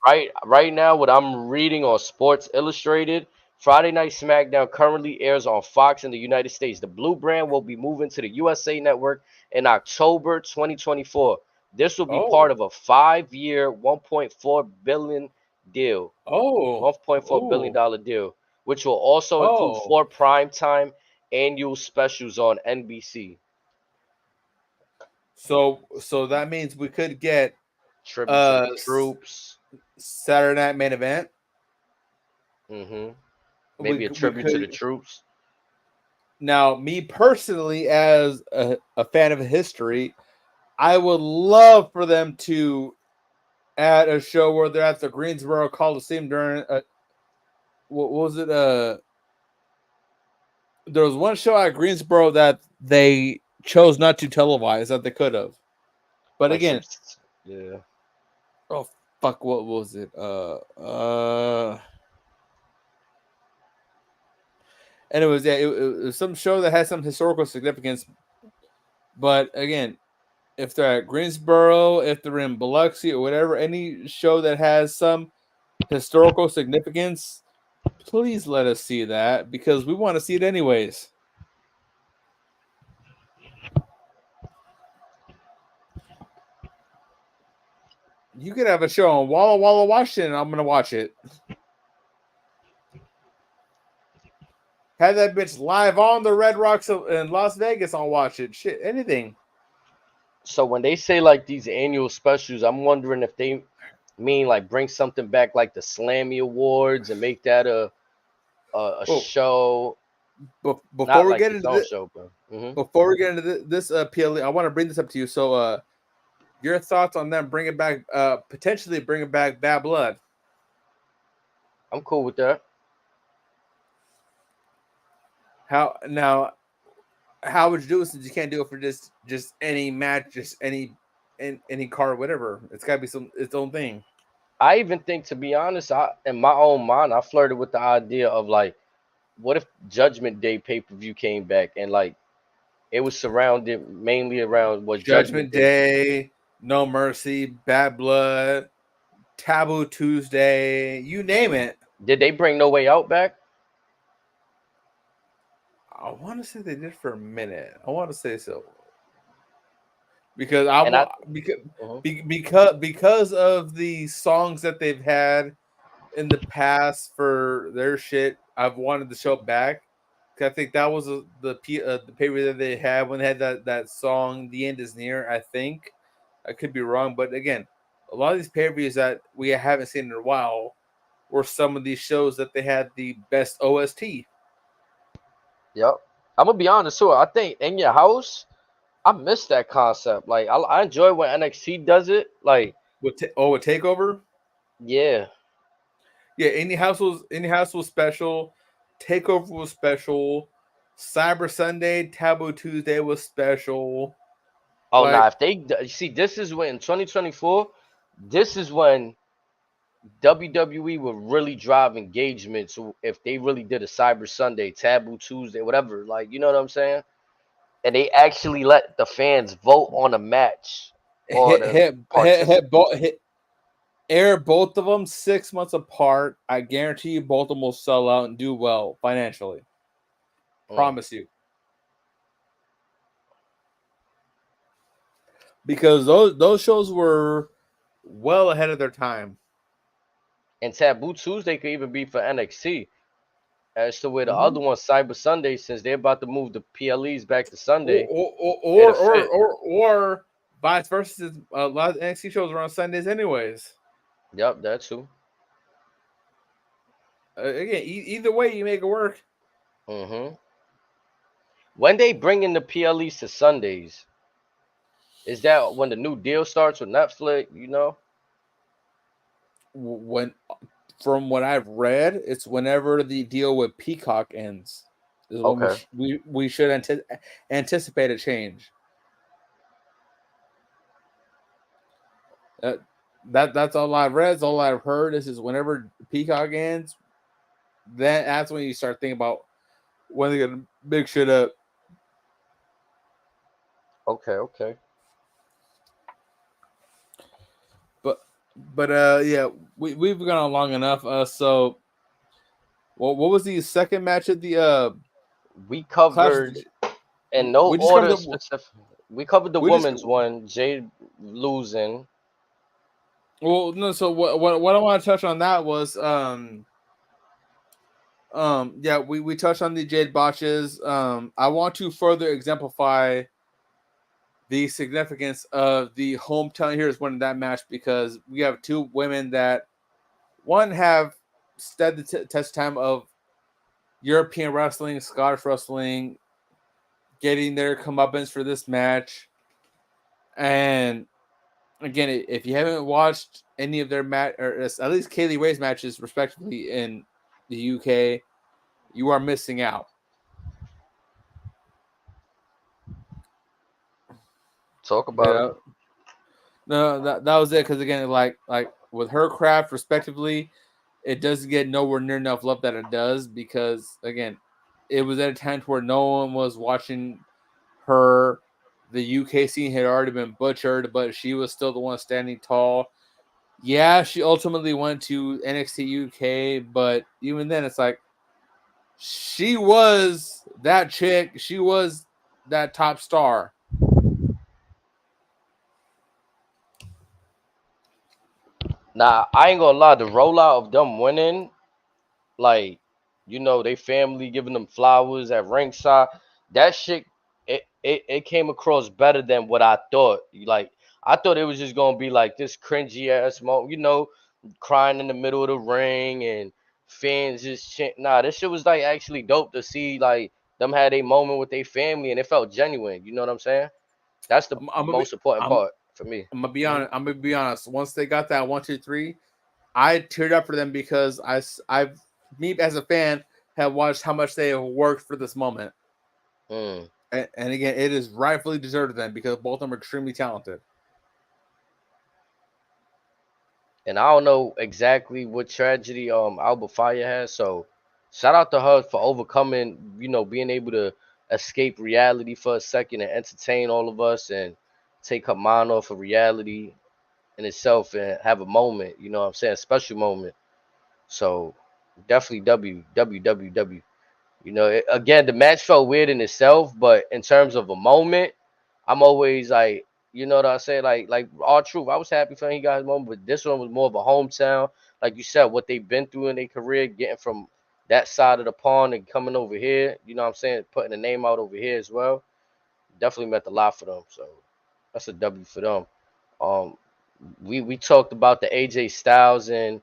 right now, what I'm reading on Sports Illustrated, Friday Night SmackDown currently airs on Fox in the United States. The Blue brand will be moving to the USA Network in October 2024. This will be part of a 5-year, $1.4 billion deal. $1.4 billion deal, which will also include 4 primetime annual specials on NBC. So that means we could get Tribute to the troops. Saturday Night Main Event. Maybe a tribute to the troops. Now, me personally, as a fan of history, I would love for them to add a show where they're at the Greensboro Coliseum during what was it? There was one show at Greensboro that they chose not to televise that they could have. But like again, yeah. Oh fuck! What was it? And it was it was some show that had some historical significance. But again, if they're at Greensboro, if they're in Biloxi or whatever, any show that has some historical significance, please let us see that because we want to see it anyways. You could have a show on Walla Walla, Washington. I'm gonna watch it. Have that bitch live on the Red Rocks in Las Vegas. I'll watch it. Shit, anything. So when they say like these annual specials, I'm wondering if they mean like bring something back like the Slammy Awards and make that a show. Before we get into this, show, but, before we get into this PLE, I want to bring this up to you. So, your thoughts on them bringing back, potentially bringing back Bad Blood? I'm cool with that. How would you do it since you can't do it for just any match, just any card, whatever? It's got to be its own thing. I even think, to be honest, in my own mind, I flirted with the idea of like, what if Judgment Day pay-per-view came back and like it was surrounded mainly around what Judgment Day, No Mercy, Bad Blood, Taboo Tuesday, you name it. Did they bring No Way Out back? I want to say they did for a minute. I want to say so because because of the songs that they've had in the past for their shit. I've wanted the show back. I think that was the pay-per-view that they had when they had that song "The End Is Near." I think I could be wrong, but again, a lot of these pay-per-views that we haven't seen in a while were some of these shows that they had the best OST. Yep. I'm gonna be honest too. I think In Your House, I miss that concept. Like I enjoy when NXT does it. Like with Takeover. Yeah. Any house was special. Takeover was special. Cyber Sunday, Taboo Tuesday was special. Oh, nah, if they see, this is when in 2024, this is when WWE would really drive engagement. So if they really did a Cyber Sunday, Taboo Tuesday, whatever, like, you know what I'm saying? And they actually let the fans vote on a match. Air both of them 6 months apart. I guarantee you both of them will sell out and do well financially. Promise you. Because those shows were well ahead of their time. And Taboo Tuesday could even be for NXT. As to where the other one, Cyber Sunday, since they're about to move the PLEs back to Sunday, or vice versa. A lot of NXT shows are on Sundays, anyways. Yep, that's true. Again, either way, you make it work. When they bring in the PLEs to Sundays, is that when the new deal starts with Netflix? You know, when from what I've read, it's whenever the deal with Peacock ends. Is when we should anticipate a change. That's all I've read. That's all I've heard. This is whenever Peacock ends, then that's when you start thinking about when they're gonna big shit up. Okay. But yeah, we've gone on long enough. So, what was the second match of the we covered in no order specific. We covered the women's one, Jade losing. Well, no. So what I want to touch on that was yeah, we touched on the Jade botches. I want to further exemplify the significance of the hometown heroes winning that match, because we have two women that one have stood the test time of European wrestling, Scottish wrestling, getting their comeuppance for this match. And again, if you haven't watched any of their match, or at least Kaylee Ray's matches, respectively, in the UK, you are missing out. Talk about it. No, that was it. Because again, like with her craft, respectively, it doesn't get nowhere near enough love that it does, because again, it was at a time where no one was watching her. The UK scene had already been butchered, but she was still the one standing tall. Yeah, she ultimately went to NXT UK, but even then, it's like she was that chick. She was that top star. Now, I ain't gonna lie, the rollout of them winning, like, you know, they family giving them flowers at ringside, that shit, it came across better than what I thought. Like, I thought it was just gonna be like this cringy ass moment, you know, crying in the middle of the ring and fans just nah, this shit was like actually dope to see, like them had a moment with their family and it felt genuine. You know what I'm saying? That's the most important part for me. I'm gonna be honest. I'm gonna be honest. Once they got that 1, 2, 3, I teared up for them, because me as a fan have watched how much they have worked for this moment. And again, it is rightfully deserved of them, because both of them are extremely talented. And I don't know exactly what tragedy Alba Fire has, so shout out to her for overcoming, you know, being able to escape reality for a second and entertain all of us and take her mind off of reality in itself and have a moment, you know what I'm saying, a special moment. So definitely W. You know, again, the match felt weird in itself, but in terms of a moment, I'm always like, you know what I say, like all truth. I was happy for him, he got his moment, but this one was more of a hometown, like you said, what they've been through in their career, getting from that side of the pond and coming over here. You know what I'm saying, putting the name out over here as well. Definitely meant a lot for them. So that's a W for them. We talked about the AJ Styles, and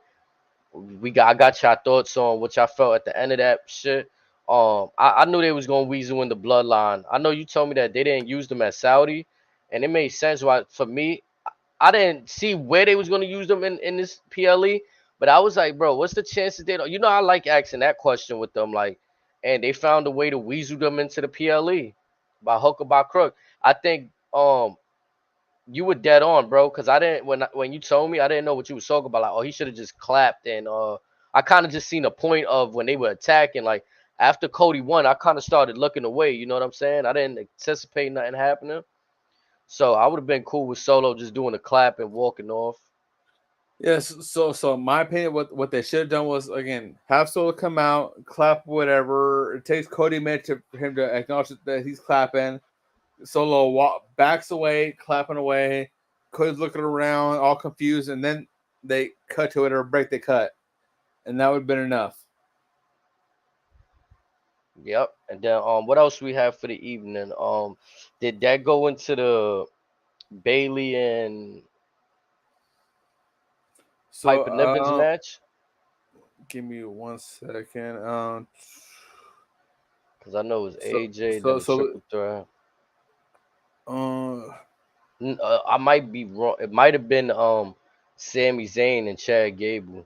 I got y'all thoughts on what y'all felt at the end of that shit. I knew they was gonna weasel in the bloodline. I know you told me that they didn't use them at Saudi, and it made sense. Why for me, I didn't see where they was gonna use them in this PLE, but I was like, bro, what's the chances they don't? You know, I like asking that question with them, like, and they found a way to weasel them into the PLE by hook or by crook. I think you were dead on, bro, because I didn't when you told me, I didn't know what you was talking about. Like, oh, he should have just clapped, and I kind of just seen the point of when they were attacking. Like after Cody won, I kind of started looking away. You know what I'm saying? I didn't anticipate nothing happening, so I would have been cool with Solo just doing a clap and walking off. Yes, so my opinion, what they should have done was again have Solo come out, clap whatever. It takes Cody a minute for him to acknowledge that he's clapping. Solo backs away, clapping away. Cody's looking around, all confused, and then they cut to it or break the cut, and that would have been enough. Yep. And then what else we have for the evening? Did that go into the Bailey and Piper Niven's So match? give me 1 second. Because I know it was So AJ, then so the so triple threat. uh, I might be wrong. It might have been Sami Zayn and Chad Gable.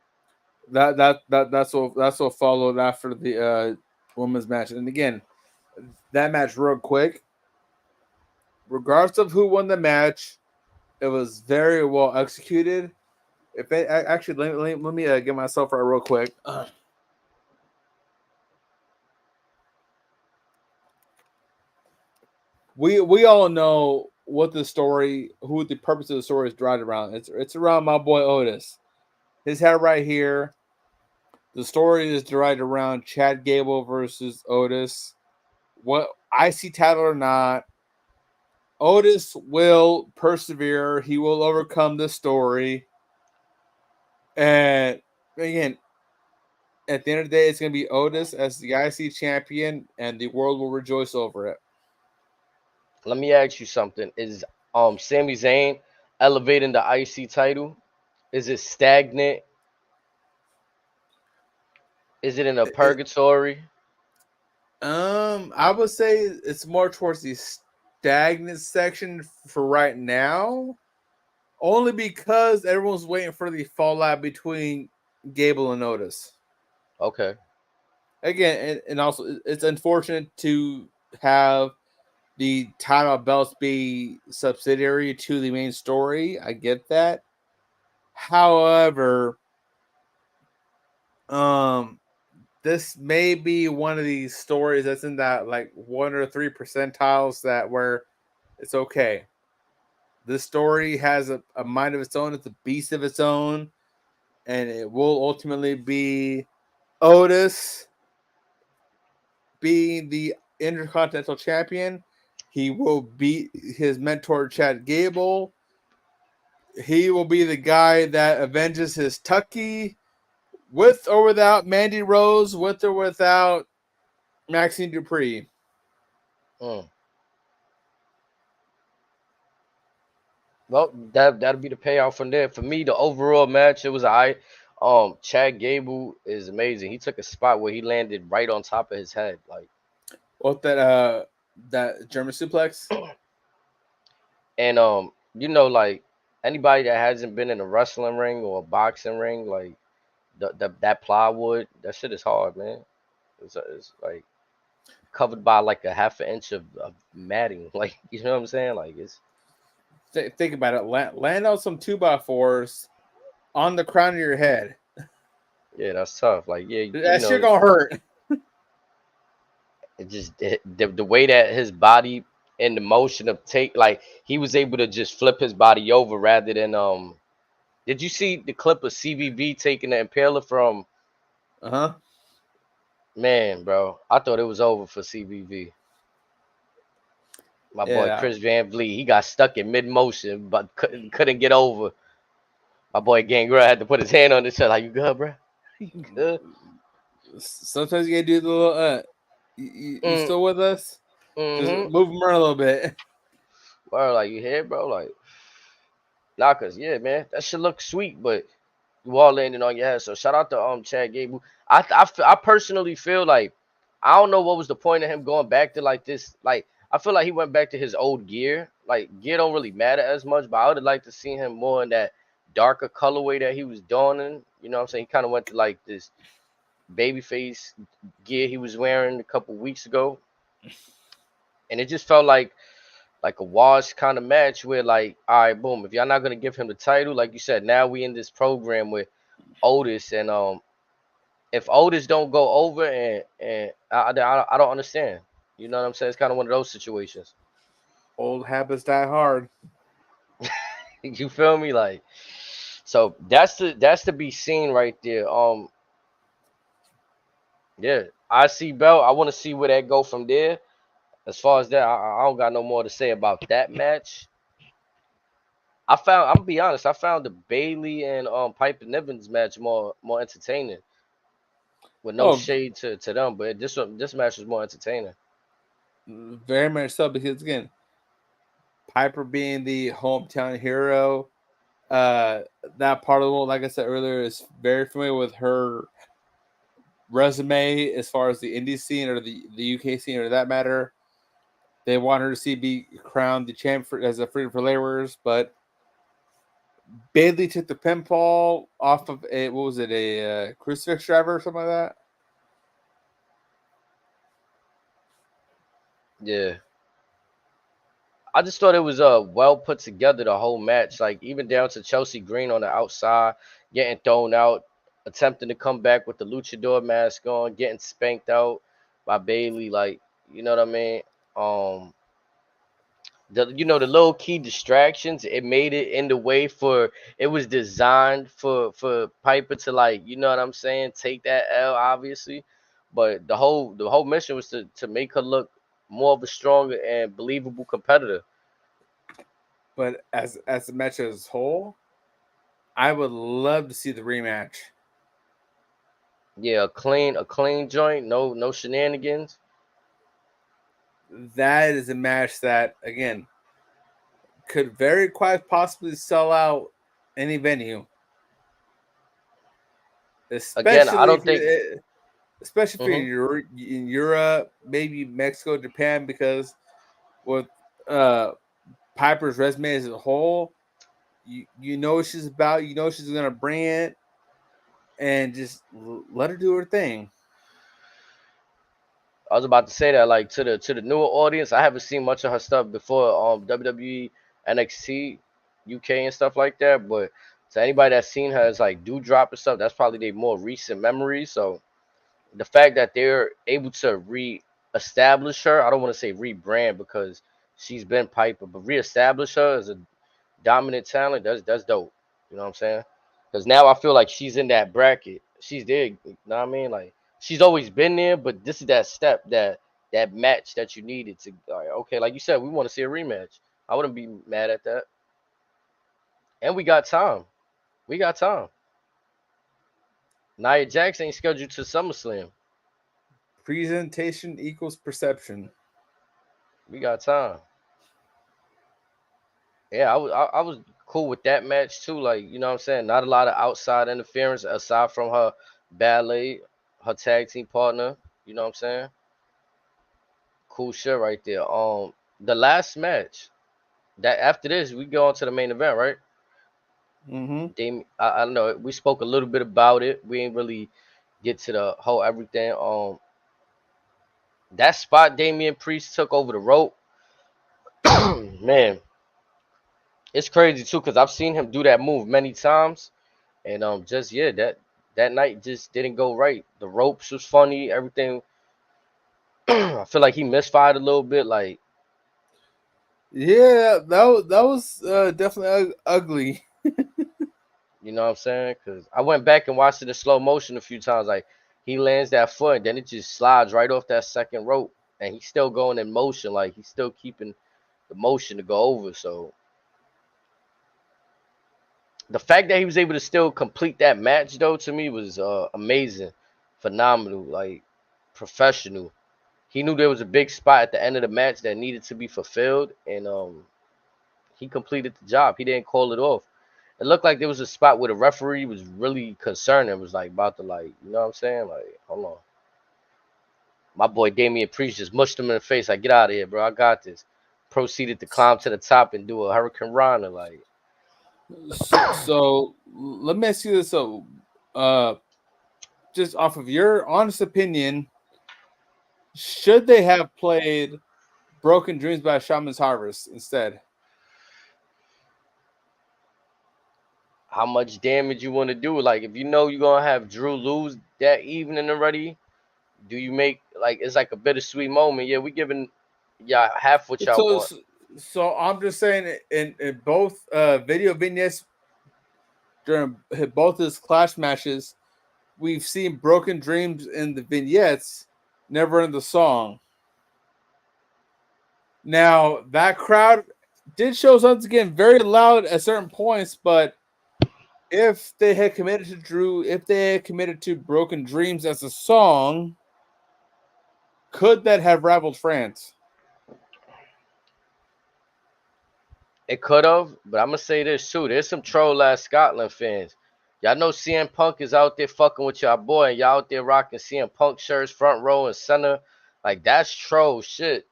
that's what followed after the women's match, and again, that match real quick. Regardless of who won the match, it was very well executed. If it, actually, let me get myself right real quick. We all know what the story, who the purpose of the story is derived around. It's around my boy Otis. His head right here. The story is derived around Chad Gable versus Otis. What IC title or not, Otis will persevere. He will overcome the story. And again, at the end of the day, it's going to be Otis as the IC champion, and the world will rejoice over it. Let me ask you something. Is Sami Zayn elevating the IC title? Is it stagnant? Is it in a purgatory? I would say it's more towards the stagnant section for right now, only because everyone's waiting for the fallout between Gable and Otis. Okay. Again, and also it's unfortunate to have the title belts be subsidiary to the main story. I get that. However, this may be one of these stories that's in that like 1 or 3 percentiles that where it's okay. This story has a mind of its own. It's a beast of its own, and it will ultimately be Otis being the Intercontinental Champion. He will beat his mentor Chad Gable. He will be the guy that avenges his Tucky, with or without Mandy Rose, with or without Maxine Dupree. Mm. Well, that'll be the payoff from there. For me, the overall match, it was Chad Gable is amazing. He took a spot where he landed right on top of his head, like. What that German suplex? And like anybody that hasn't been in a wrestling ring or a boxing ring, like that plywood, that shit is hard, man. It's like covered by like a half an inch of matting, like you know what I'm saying? Like it's Think about it. Land on some 2x4s on the crown of your head. yeah, that's tough. Like yeah, That shit gonna hurt. The way that his body and the motion of like he was able to just flip his body over rather than Did you see the clip of CVV taking the impaler from? Man, bro, I thought it was over for CVV. My boy Chris Van Vliet, he got stuck in mid motion, but couldn't get over. My boy Gangrel had to put his hand on his chest. Like, you good, bro? You good? Sometimes you gotta do the little. You still with us? Just move them around a little bit. Bro, like you here, bro? Like, nah, cause yeah, man, that shit look sweet, but you all landing on your head. So shout out to Chad Gable. I personally feel like I don't know what was the point of him going back to like this. Like I feel like he went back to his old gear. Like gear don't really matter as much, but I would have liked to see him more in that darker colorway that he was donning. You know what I'm saying? He kind of went to like this babyface gear he was wearing a couple weeks ago, and it just felt like a wash kind of match where like, all right, boom, if y'all not gonna give him the title, like you said, now we in this program with Otis, and if Otis don't go over, and I don't understand. You know what I'm saying? It's kind of one of those situations. Old habits die hard. You feel me? Like, So that's to be seen right there. Yeah, I see Bell. I want to see where that go from there. As far as that, I don't got no more to say about that match. I'm gonna be honest. I found the Bailey and Piper Niven's match more entertaining. With no Oh, shade to them, but this match was more entertaining. very much so, because again, Piper being the hometown hero, that part of the world, like I said earlier, is very familiar with her resume as far as the indie scene or the UK scene, or that matter. They want her to be crowned the champ as a Freedom for Laborers, but Bailey took the pinfall off of a crucifix driver or something like that. Yeah, I just thought it was well put together, the whole match. Like even down to Chelsea Green on the outside getting thrown out, attempting to come back with the luchador mask on, getting spanked out by Bailey. Like you know what I mean? Um, the low key distractions, it made it in the way for it was designed for Piper to, like, you know what I'm saying, take that L obviously, but the whole mission was to make her look more of a stronger and believable competitor. But as the match as a whole, I would love to see the rematch. Yeah, a clean joint, no shenanigans. That is a match that, again, could very quite possibly sell out any venue, Again, I especially don't if think. Hmm. you're in Europe, maybe Mexico, Japan, because with uh, Piper's resume as a whole, you know what she's about, you know she's gonna bring it, and just let her do her thing. I was about to say that, like, to the newer audience, I haven't seen much of her stuff before WWE, NXT, UK and stuff like that. But to anybody that's seen her as like Dewdrop and stuff, that's probably their more recent memories. So the fact that they're able to re-establish her, I don't want to say rebrand because she's been Piper, but re-establish her as a dominant talent, that's dope. You know what I'm saying? Because now I feel like she's in that bracket. She's there. You know what I mean? Like she's always been there, but this is that step, that match that you needed to. Like, okay, like you said, we want to see a rematch. I wouldn't be mad at that. And we got time. We got time. Nia Jax ain't scheduled to SummerSlam. Presentation equals perception. We got time. Yeah, I was cool with that match too. Like, you know what I'm saying? Not a lot of outside interference aside from her ballet, her tag team partner. You know what I'm saying? Cool shit right there. The last match that after this we go on to the main event, right? Mm-hmm. I know we spoke a little bit about it. We ain't really get to the whole everything. That spot Damian Priest took over the rope. Man, it's crazy too because I've seen him do that move many times. And just yeah, that night just didn't go right. The ropes was funny, everything. I feel like he misfired a little bit, like, Yeah, that was definitely ugly. you know what I'm saying? Cause I went back and watched it in slow motion a few times. Like he lands that foot, and then it just slides right off that second rope, and he's still going in motion, like he's still keeping the motion to go over. So the fact that he was able to still complete that match, though, to me was amazing, phenomenal, like professional. He knew there was a big spot at the end of the match that needed to be fulfilled, and he completed the job. He didn't call it off. It looked like there was a spot where the referee was really concerned and was like about to, like, you know what I'm saying? Like, hold on. My boy Damian Priest just mushed him in the face. Like, get out of here, bro. I got this. Proceeded to climb to the top and do a Hurricane Rana. Like, So let me ask you this: so, uh, just off of your honest opinion, should they have played "Broken Dreams" by Shaman's Harvest instead? how much damage you want to do? Like, if you know you're gonna have Drew lose that evening already, do you make, like, it's like a bittersweet moment? Yeah, we giving y'all half what y'all So, want. so I'm just saying, in both video vignettes, during both his Clash matches, we've seen Broken Dreams in the vignettes, never in the song. Now, that crowd did show once again very loud at certain points, but if they had committed to Drew, if they had committed to Broken Dreams as a song, could that have rivaled France? It could have, but I'm gonna say this too. There's some troll ass Scotland fans. Y'all know CM Punk is out there fucking with y'all boy, and y'all out there rocking CM Punk shirts, front row and center. Like that's troll shit.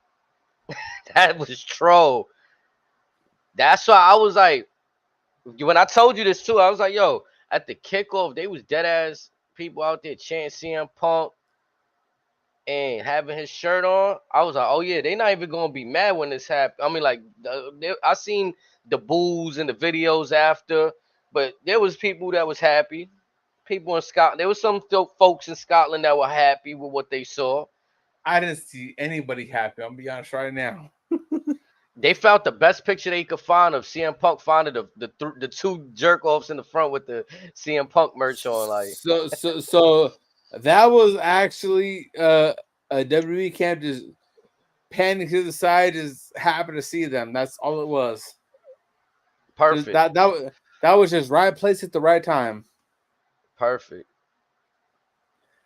That was troll. That's why I was like, when I told you this too, I was like, yo, at the kickoff, they was dead ass people out there chanting CM Punk and having his shirt on. I was like, oh yeah, they not even gonna be mad when this happened. I mean, like, I seen the boos and the videos after, but there was people that was happy. People in Scotland, there was some folks in Scotland that were happy with what they saw. I didn't see anybody happy. I'm gonna be honest right now. They found the best picture they could find of CM Punk finding the two jerk offs in the front with the CM Punk merch on. Like, so that was actually a WWE camp just panning to the side, just happy to see them. That's all it was. perfect. That was just right place at the right time. Perfect.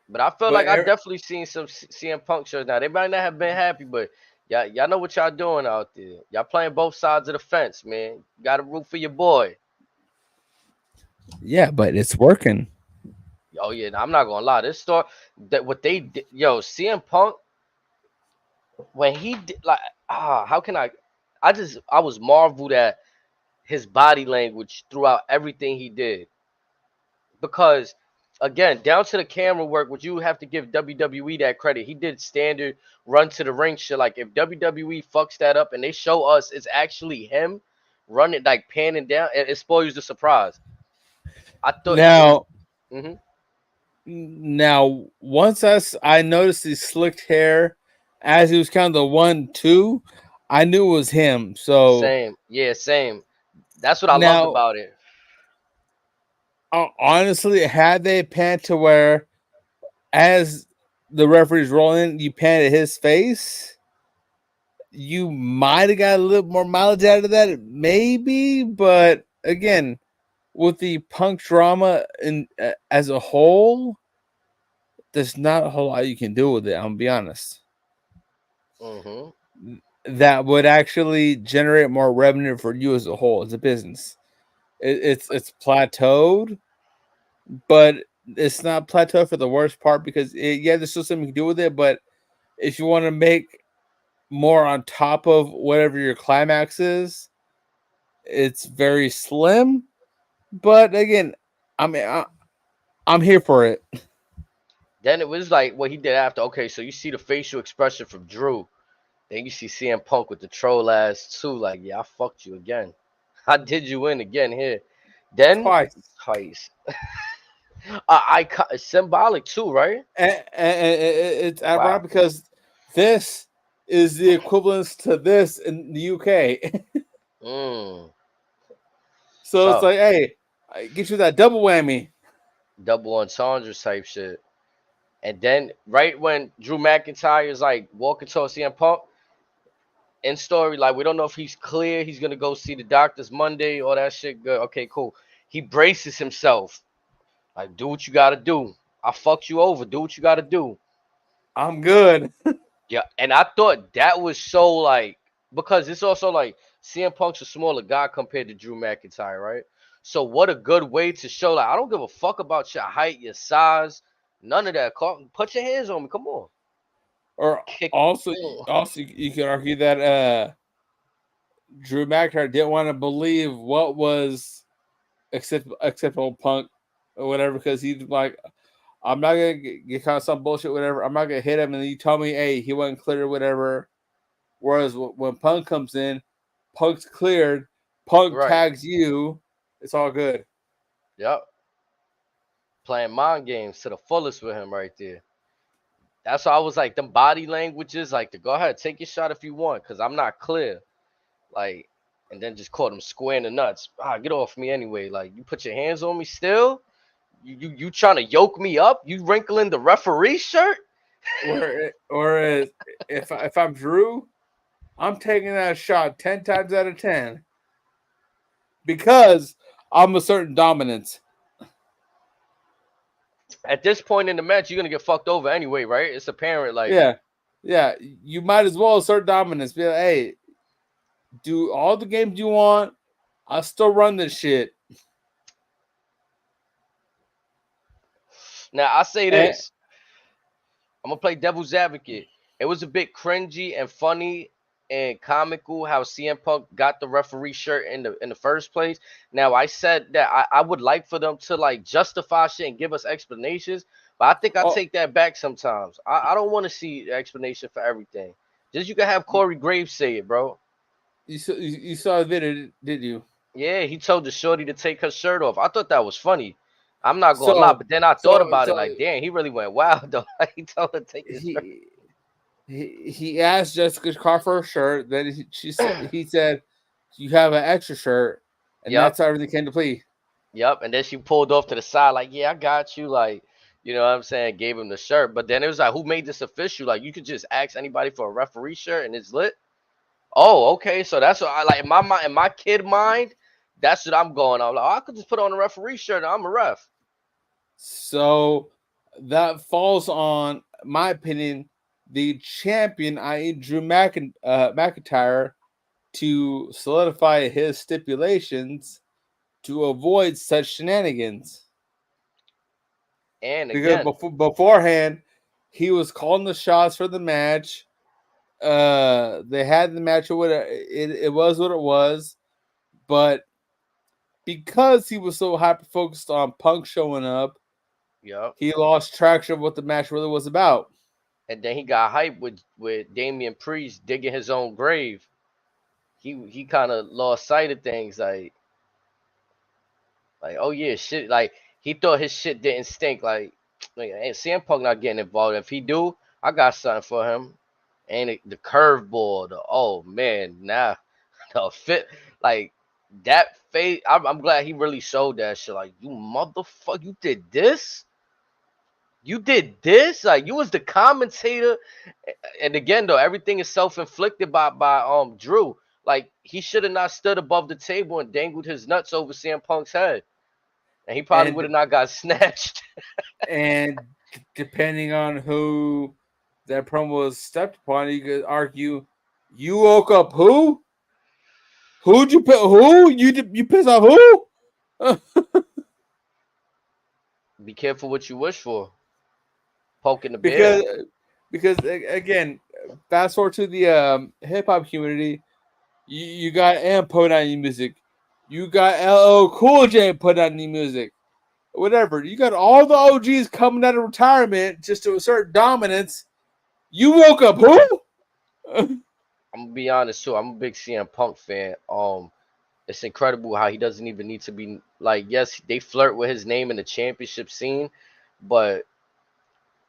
But I feel like I definitely seen some CM Punk shirts now. They might not have been happy, but y'all know what y'all doing out there. Y'all playing both sides of the fence, man. You got to root for your boy. Yeah, but it's working. Oh yeah, I'm not gonna lie. This story that what they did, yo, CM Punk when he did like how can I was marveled at his body language throughout everything he did. Because again, down to the camera work, would you have to give WWE that credit? He did standard run to the ring shit. Like if WWE fucks that up and they show us it's actually him running like panning down, it spoils the surprise. I thought now. Mhm. Now, once I noticed his slicked hair as he was kind of the 1-2, I knew it was him. So Same. Yeah, same. That's what I loved now, about it. honestly, had they panned to where as the referee's rolling, you pan at his face, you might have got a little more mileage out of that, maybe. But again, with the Punk drama in as a whole, there's not a whole lot you can do with it. I'm gonna be honest. Mm-hmm. That would actually generate more revenue for you as a whole, as a business. It's plateaued, but it's not plateaued for the worst part because there's still something you can do with it. But if you want to make more on top of whatever your climax is, it's very slim. But again, I mean, I'm here for it. Then it was like what he did after. Okay, so you see the facial expression from Drew. Then you see CM Punk with the troll ass too. Like, yeah, I fucked you again. I did you in again here. Then twice. Symbolic too, right? And it's ironic Wow. because this is the equivalence to this in the UK. So it's Tough. like, hey, I get you that double whammy. Double entendre type shit. And then right when Drew McIntyre is like walking towards CM Punk, in story, like we don't know if he's clear. He's gonna go see the doctors Monday. All that shit good. Okay, cool. He braces himself. Like, do what you gotta do. I fucked you over. Do what you gotta do. I'm good. Yeah, and I thought that was so like because it's also like CM Punk's a smaller guy compared to Drew McIntyre, right? So what a good way to show like I don't give a fuck about your height, your size, none of that. Put your hands on me. Come on. Or also you could argue that Drew McIntyre didn't want to believe what was acceptable Punk or whatever because he's like, I'm not gonna get caught on some bullshit, whatever. I'm not gonna hit him, and then you tell me, hey, he wasn't clear, whatever. Whereas when Punk comes in, Punk's cleared. Punk tags you. It's all good. Yep. Playing mind games to the fullest with him right there. That's why I was like, them body languages, like, to go ahead, take your shot if you want, because I'm not clear. Like, and then just caught him square in the nuts. Get off me anyway. Like, you put your hands on me still? You trying to yoke me up? You wrinkling the referee shirt? Or if I'm Drew, I'm taking that shot 10 times out of 10 because I'm asserting dominance. At this point in the match, you're gonna get fucked over anyway, right? It's apparent. Like, yeah. You might as well assert dominance. Be like, hey, do all the games you want. I'll still run this shit. now I say this. I'm gonna play devil's advocate. It was a bit cringy and funny and comical how CM Punk got the referee shirt in the first place. Now I said that I would like for them to like justify shit and give us explanations, but I think I take that back sometimes. I don't want to see explanation for everything. Just you can have Corey Graves say it, bro. You saw the video, did you? Yeah, he told the shorty to take her shirt off. I thought that was funny. I'm not gonna lie, but then I thought about it like, damn, he really went wild though. He told her to take his shirt. He asked Jessica Carr for a shirt. Then he said, "You have an extra shirt," and that's how everything came to play. Yep, and then she pulled off to the side like, "Yeah, I got you." Like, you know what I'm saying? Gave him the shirt, but then it was like, "Who made this official?" Like, you could just ask anybody for a referee shirt and it's lit. Oh, okay, so that's what I like in my mind, in my kid mind. That's what I'm going on. Like, I could just put on a referee shirt and I'm a ref. So that falls on, my opinion, the champion, i.e. Drew McIntyre, to solidify his stipulations to avoid such shenanigans. And because again, beforehand, he was calling the shots for the match. They had the match, or whatever. It was what it was, but because he was so hyper focused on Punk showing up, he lost traction of what the match really was about. And then he got hyped with Damian Priest digging his own grave. He kind of lost sight of things, like oh yeah, shit. Like he thought his shit didn't stink. Like hey, CM Punk not getting involved. If he do, I got something for him. And the curveball, oh man, nah, the fit, like that face. I'm glad he really showed that shit. Like, you motherfucker, you did this. You did this. Like, you was the commentator. And again, though, everything is self-inflicted by Drew. Like, he should have not stood above the table and dangled his nuts over CM Punk's head. And he probably would have not got snatched. And depending on who that promo was stepped upon, you could argue, you woke up who? Who'd you piss? Who? You piss off who? Be careful what you wish for. Poking the bear. Because again, fast forward to the hip hop community, you got M put on your music, you got LL Cool J put on your music, whatever. You got all the OGs coming out of retirement just to assert dominance. You woke up who? I'm gonna be honest too. I'm a big CM Punk fan. It's incredible how he doesn't even need to be like. Yes, they flirt with his name in the championship scene, but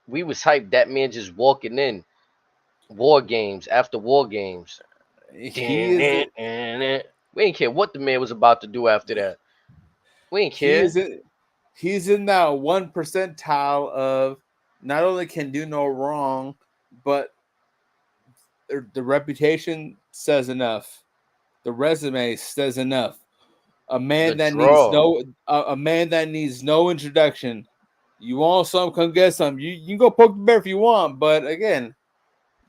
we was hyped. That man just walking in, war games after war games. We ain't care what the man was about to do after that. We ain't care. He's in that 1 percentile of not only can do no wrong, but the reputation says enough. The resume says enough. A man that needs no introduction. You want some, come get some. You can go poke the bear if you want, but again,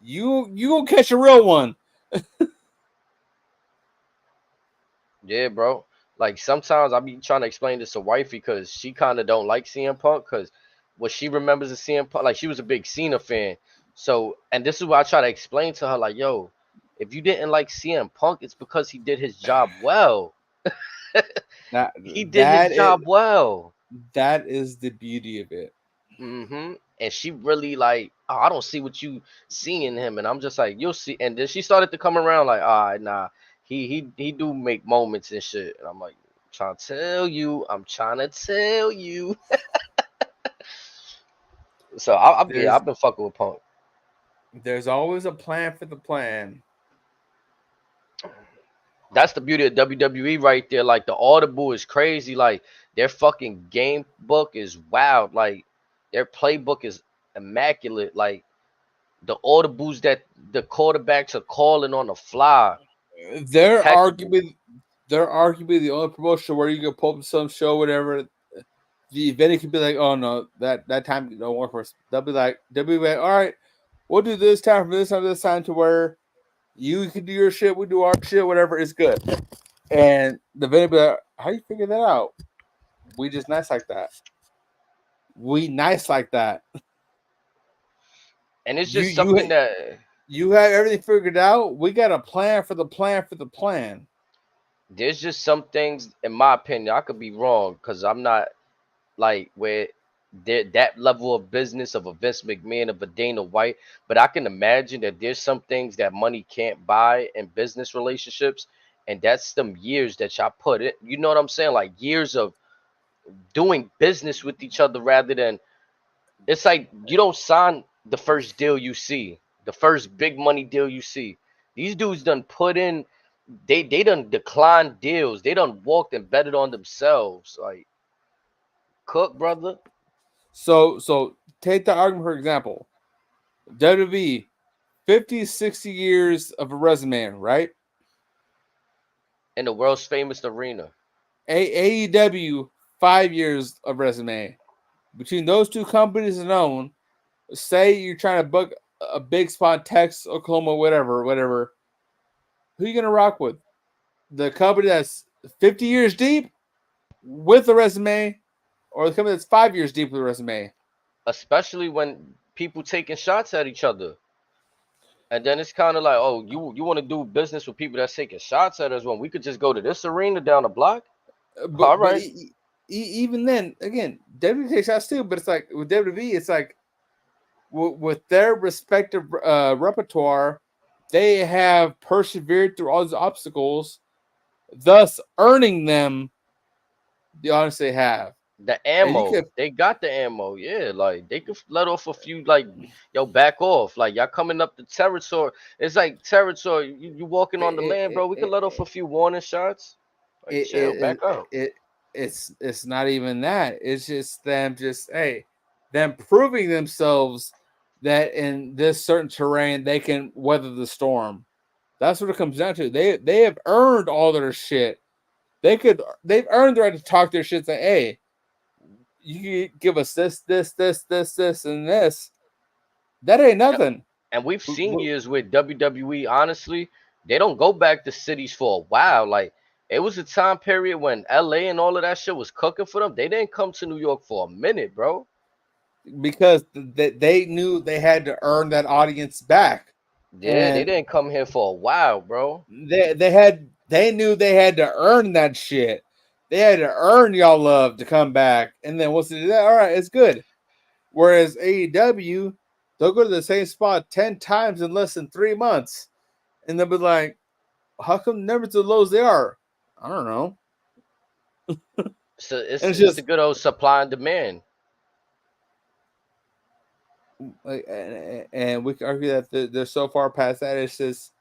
you gonna catch a real one. Yeah, bro. Like sometimes I be trying to explain this to wifey because she kind of don't like CM Punk because what she remembers of CM Punk, like she was a big Cena fan. So, and this is what I try to explain to her, like, yo, if you didn't like CM Punk, it's because he did his job well. He did his job well. That is the beauty of it. And she really like, oh, I don't see what you see in him, and I'm just like, you'll see. And then she started to come around, like, all right, nah, he do make moments and shit. And I'm like, I'm trying to tell you. So I've been fucking with Punk. There's always a plan for the plan. That's the beauty of WWE right there. Like the audible is crazy. Like their fucking game book is wild. Like their playbook is immaculate. Like the audibles that the quarterbacks are calling on the fly, They're impeccable. arguably the only promotion where you can pull up some show, whatever. The event could be like, oh no, that time don't work for us. They'll be like, all right, we'll do this time for this time to where you can do your shit, we do our shit, whatever is good. And the event will be like, how you figure that out? We just nice like that. We nice like that. And it's You just you something that you have everything figured out. We got a plan for the plan for the plan. there's just some things, in my opinion, I could be wrong because I'm not like where that level of business of a Vince McMahon of a Dana White, but I can imagine that there's some things that money can't buy in business relationships, and that's some years that y'all put it. You know what I'm saying? Like years of doing business with each other rather than it's like you don't sign the first deal you see, the first big money deal you see. These dudes done put in they done declined deals. They done walked and betted on themselves. Like Cook, brother, So take the argument for example. WWE 50, 60 years of a resume, right? in the world's famous arena. AEW 5 years of resume. Between those two companies alone, say you're trying to book a big spot in Texas, Oklahoma, whatever. Who you gonna rock with? The company that's 50 years deep with a resume, or the company that's 5 years deep with a resume? Especially when people taking shots at each other. And then it's kind of like, oh, you want to do business with people that's taking shots at us when we could just go to this arena down the block? All But right. even then, again, WWE takes shots too. But it's like with WWE, it's like with their respective repertoire, they have persevered through all these obstacles, thus earning them the honors they have. The And you ammo, could, they got the ammo, yeah. Like they could let off a few, like yo, back off. Like y'all coming up the territory. It's like territory. You walking on the land, bro. We could let off a few warning shots. Like it, chill, it, back up. it, it's not even that. It's just them them proving themselves that in this certain terrain they can weather the storm. That's what it comes down to. They have earned all their shit. They've earned the right to talk their shit. Say, hey, you give us this, and this. That ain't And nothing. and we've seen years with WWE. Honestly, they don't go back to cities for a while. Like it was a time period when LA and all of that shit was cooking for them. They didn't come to New York for a minute, bro. Because they knew they had to earn that audience back, Yeah, they and didn't come here for a while, bro. they knew they had to earn that shit. They had to earn y'all love to come back, and then once they do that, all right, it's good. Whereas AEW, they'll go to the same spot 10 times in less than 3 months, and they'll be like, "How come the numbers are low as they are?" I don't know. So And it's it's it's the just good old supply and demand. like, and we can argue that they're so far past that. It's just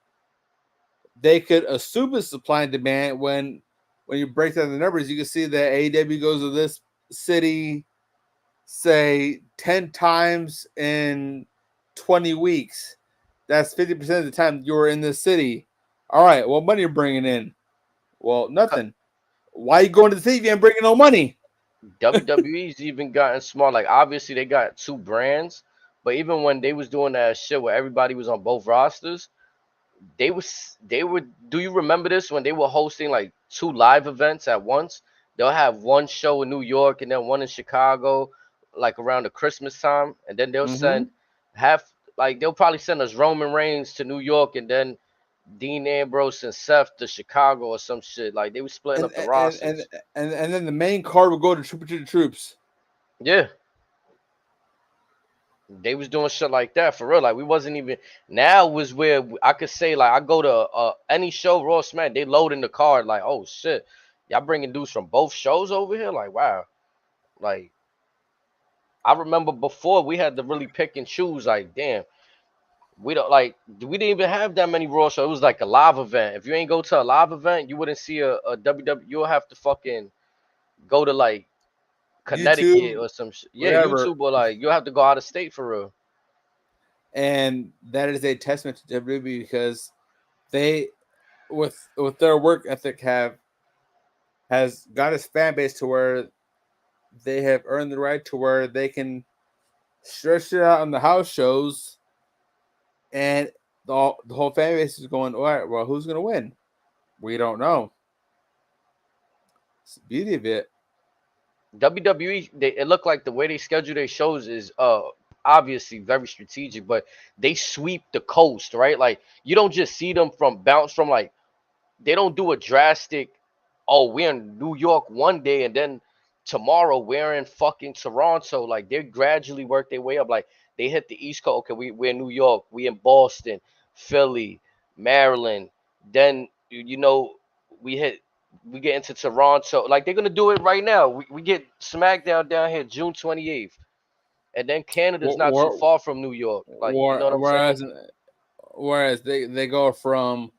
they could assume it's supply and demand when you break down the numbers, you can see that AEW goes to this city, say 10 times in 20 weeks. That's 50% of the time you're in this city. All right, what money are you bringing in? Well, nothing. Why are you going to the city if you ain't bringing no money? WWE's even gotten smart. Like obviously they got two brands, but even when they was doing that shit where everybody was on both rosters, they were. Do you remember this when they were hosting like two live events at once? They'll have one show in New York and then one in Chicago, like around the Christmas time, and then they'll Mm-hmm. send half. Like they'll probably send us Roman Reigns to New York and then Dean Ambrose and Seth to Chicago or some shit. Like they were splitting And up the and and rosters. and then the main card will go to Trooper to the Troops. Yeah, they was doing shit like that for real. Like we wasn't even. Now was where I could say like I go to any show Raw Smack, they load in the card like oh shit, y'all bringing dudes from both shows over here. Like wow, like I remember before we had to really pick and choose. Like damn, We didn't even have that many Raw shows. It was like a live event. If you ain't go to a live event, you wouldn't see a WWE. You'll have to fucking go to like Connecticut YouTube, or some shit. Yeah, whatever. YouTube, or like you'll have to go out of state for real. And that is a testament to WWE because they, with their work ethic, has got his fan base to where they have earned the right to where they can stretch it out on the house shows, and the whole fan base is going, all right, well, who's going to win? We don't know. It's the beauty of it. WWE, it looked like the way they schedule their shows is obviously very strategic, but they sweep the coast, right? Like you don't just see them bounce from like they don't do a drastic, oh, we're in New York one day and then tomorrow we're in fucking Toronto. Like they gradually work their way up. Like they hit the East Coast. Okay, we're in New York, we in Boston, Philly, Maryland. Then we get into Toronto. Like they're gonna do it right now. We get SmackDown down here June 28th. And then Canada's not too far from New York. Like you know what I'm saying? Whereas they go from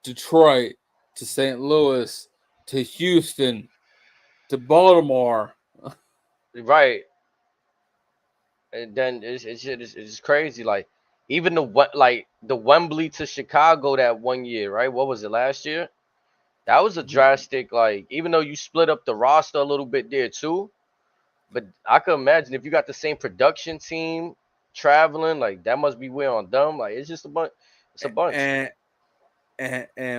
Detroit to St. Louis to Houston to Baltimore. Right. And then it's crazy. Like even the Wembley to Chicago that one year, right? What was it, last year? That was a drastic, like, even though you split up the roster a little bit there too. But I could imagine if you got the same production team traveling, like that must be wear on them. Like it's just a bunch. It's a bunch. And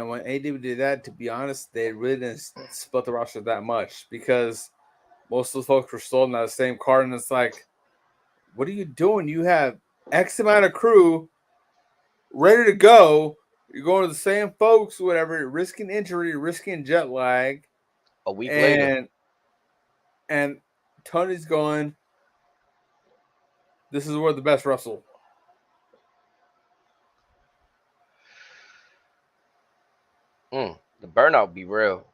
when AEW did that, to be honest, they really didn't split the roster that much because most of the folks were still in that same card, and it's like, what are you doing? You have X amount of crew ready to go. You're going to the same folks, whatever, risking injury, risking jet lag. A week later. And Tony's going, this is where the best wrestle. The burnout be real.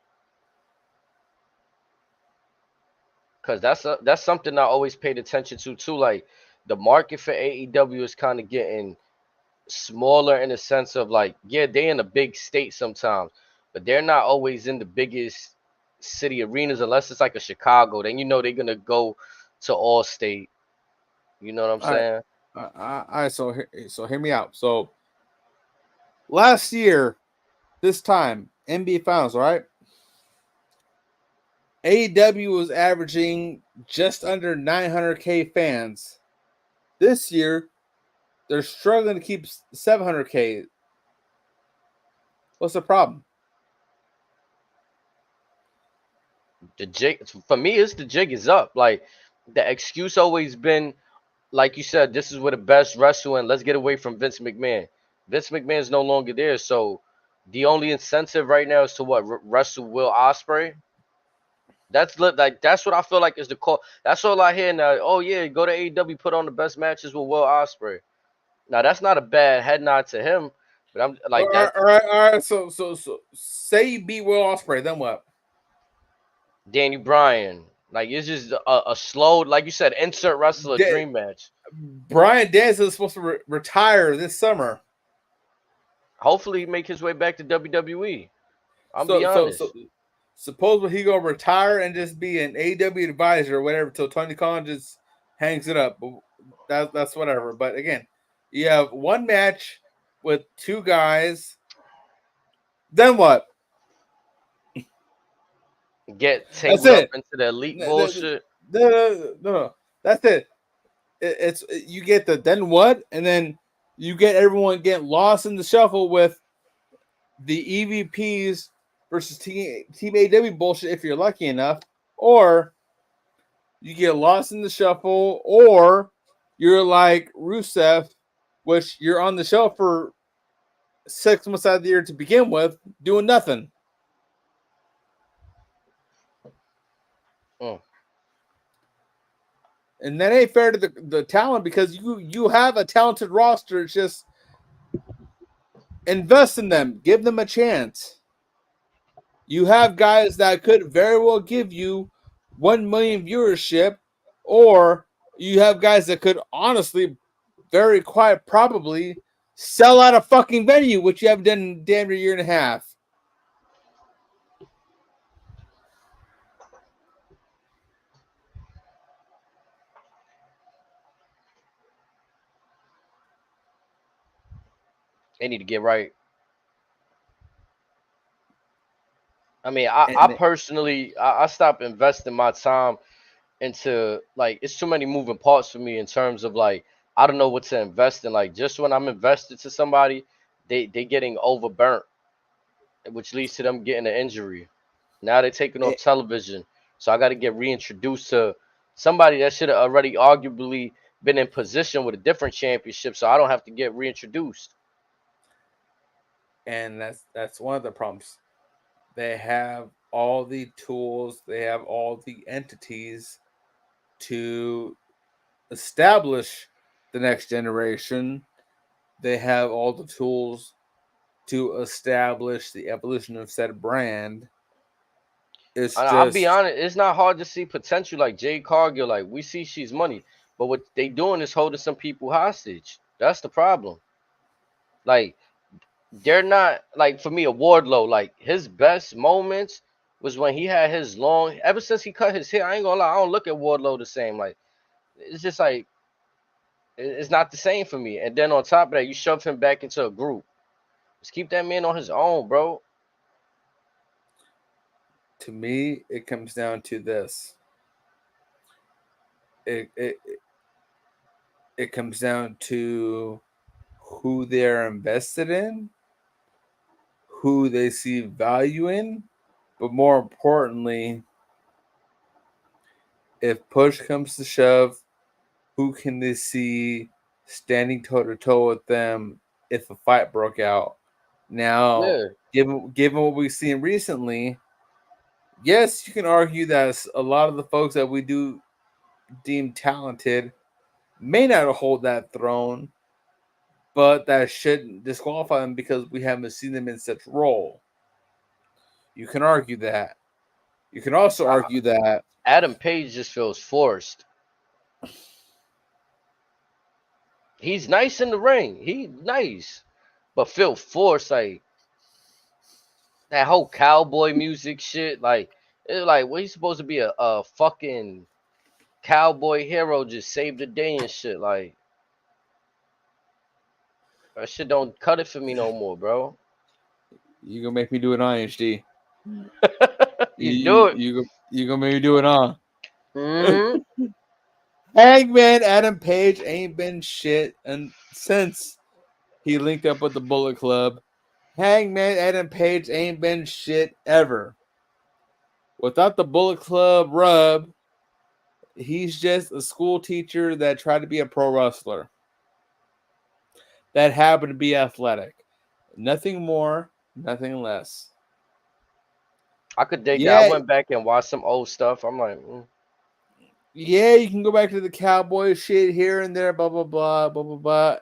Cause that's something I always paid attention to too. Like the market for AEW is kind of getting smaller in the sense of like, yeah, they in a big state sometimes, but they're not always in the biggest city arenas unless it's like a Chicago. Then they're gonna go to all state. You know what I'm saying? All right. So hear me out. So last year, this time NBA Finals, right? AEW was averaging just under 900K fans. This year, they're struggling to keep 700K. What's the problem? The jig for me is the jig is up. Like the excuse always been, like you said, this is where the best wrestling. Let's get away from Vince McMahon. Vince McMahon's no longer there, so the only incentive right now is to what, wrestle Will Ospreay. That's what I feel like is the call. That's all I hear now. Oh yeah, go to AEW, put on the best matches with Will Ospreay. Now that's not a bad head nod to him, but I'm like that. All right. So say you beat Will Ospreay, then what? Danny Bryan, like it's just a slow, like you said, insert wrestler dream match. Bryan Danielson is supposed to retire this summer. Hopefully, make his way back to WWE. I'll be honest. Supposedly he gonna retire and just be an AEW advisor or whatever till Tony Khan just hangs it up. That's whatever. But again, you have one match with two guys. Then what? Get tangled up into the elite bullshit. No. That's it. It's you get the then what, and then you get everyone getting lost in the shuffle with the EVPs versus Team AW bullshit if you're lucky enough, or you get lost in the shuffle, or you're like Rusev, which you're on the shelf for 6 months out of the year to begin with, doing nothing. And that ain't fair to the talent because you have a talented roster. It's just invest in them. Give them a chance. You have guys that could very well give you 1 million viewership, or you have guys that could honestly, very quite probably Sell out a fucking venue, which you haven't done in damn near a year and a half. They need to get right. I mean, I personally, I stopped investing my time into, like, it's too many moving parts for me in terms of, like, I don't know what to invest in. Like, just when I'm invested to somebody, they getting overburnt, which leads to them getting an injury. Now they're taking off television, so I got to get reintroduced to somebody that should have already arguably been in position with a different championship, so I don't have to get reintroduced. And that's one of the problems. They have all the tools, they have all the entities to establish the next generation. They have all the tools to establish the evolution of said brand. I'll be honest, it's not hard to see potential like Jade Cargill. Like, we see she's money, but what they doing is holding some people hostage. That's the problem. Like, they're not, like, for me, a Wardlow, like, his best moments was when he had his long. Ever since he cut his hair, I ain't gonna lie, I don't look at Wardlow the same. Like, it's just like it's not the same for me. And then on top of that, you shove him back into a group. Just keep that man on his own, bro. To me, it comes down to this. It comes down to who they're invested in, who they see value in, but more importantly, if push comes to shove, who can they see standing toe to toe with them if a fight broke out? Now, given what we've seen recently, yes, you can argue that a lot of the folks that we do deem talented may not hold that throne, but that shouldn't disqualify them because we haven't seen them in such role. You can argue that. You can also argue that Adam Page just feels forced. He's nice in the ring. He's nice, but feel forced. Like, that whole cowboy music shit. Like, it's like, what, he's supposed to be a fucking cowboy hero, just save the day and shit. Like, that shit don't cut it for me no more, bro. you gonna make me do it on HD. You do it. You gonna make me do it on. Mm-hmm. Hangman Adam Page ain't been shit and since he linked up with the Bullet Club. Hangman Adam Page ain't been shit ever. Without the Bullet Club rub, he's just a school teacher that tried to be a pro wrestler. That happened to be athletic. Nothing more, nothing less. I could dig that. I went back and watched some old stuff. I'm like, yeah, you can go back to the cowboy shit here and there, blah, blah, blah, blah, blah, blah.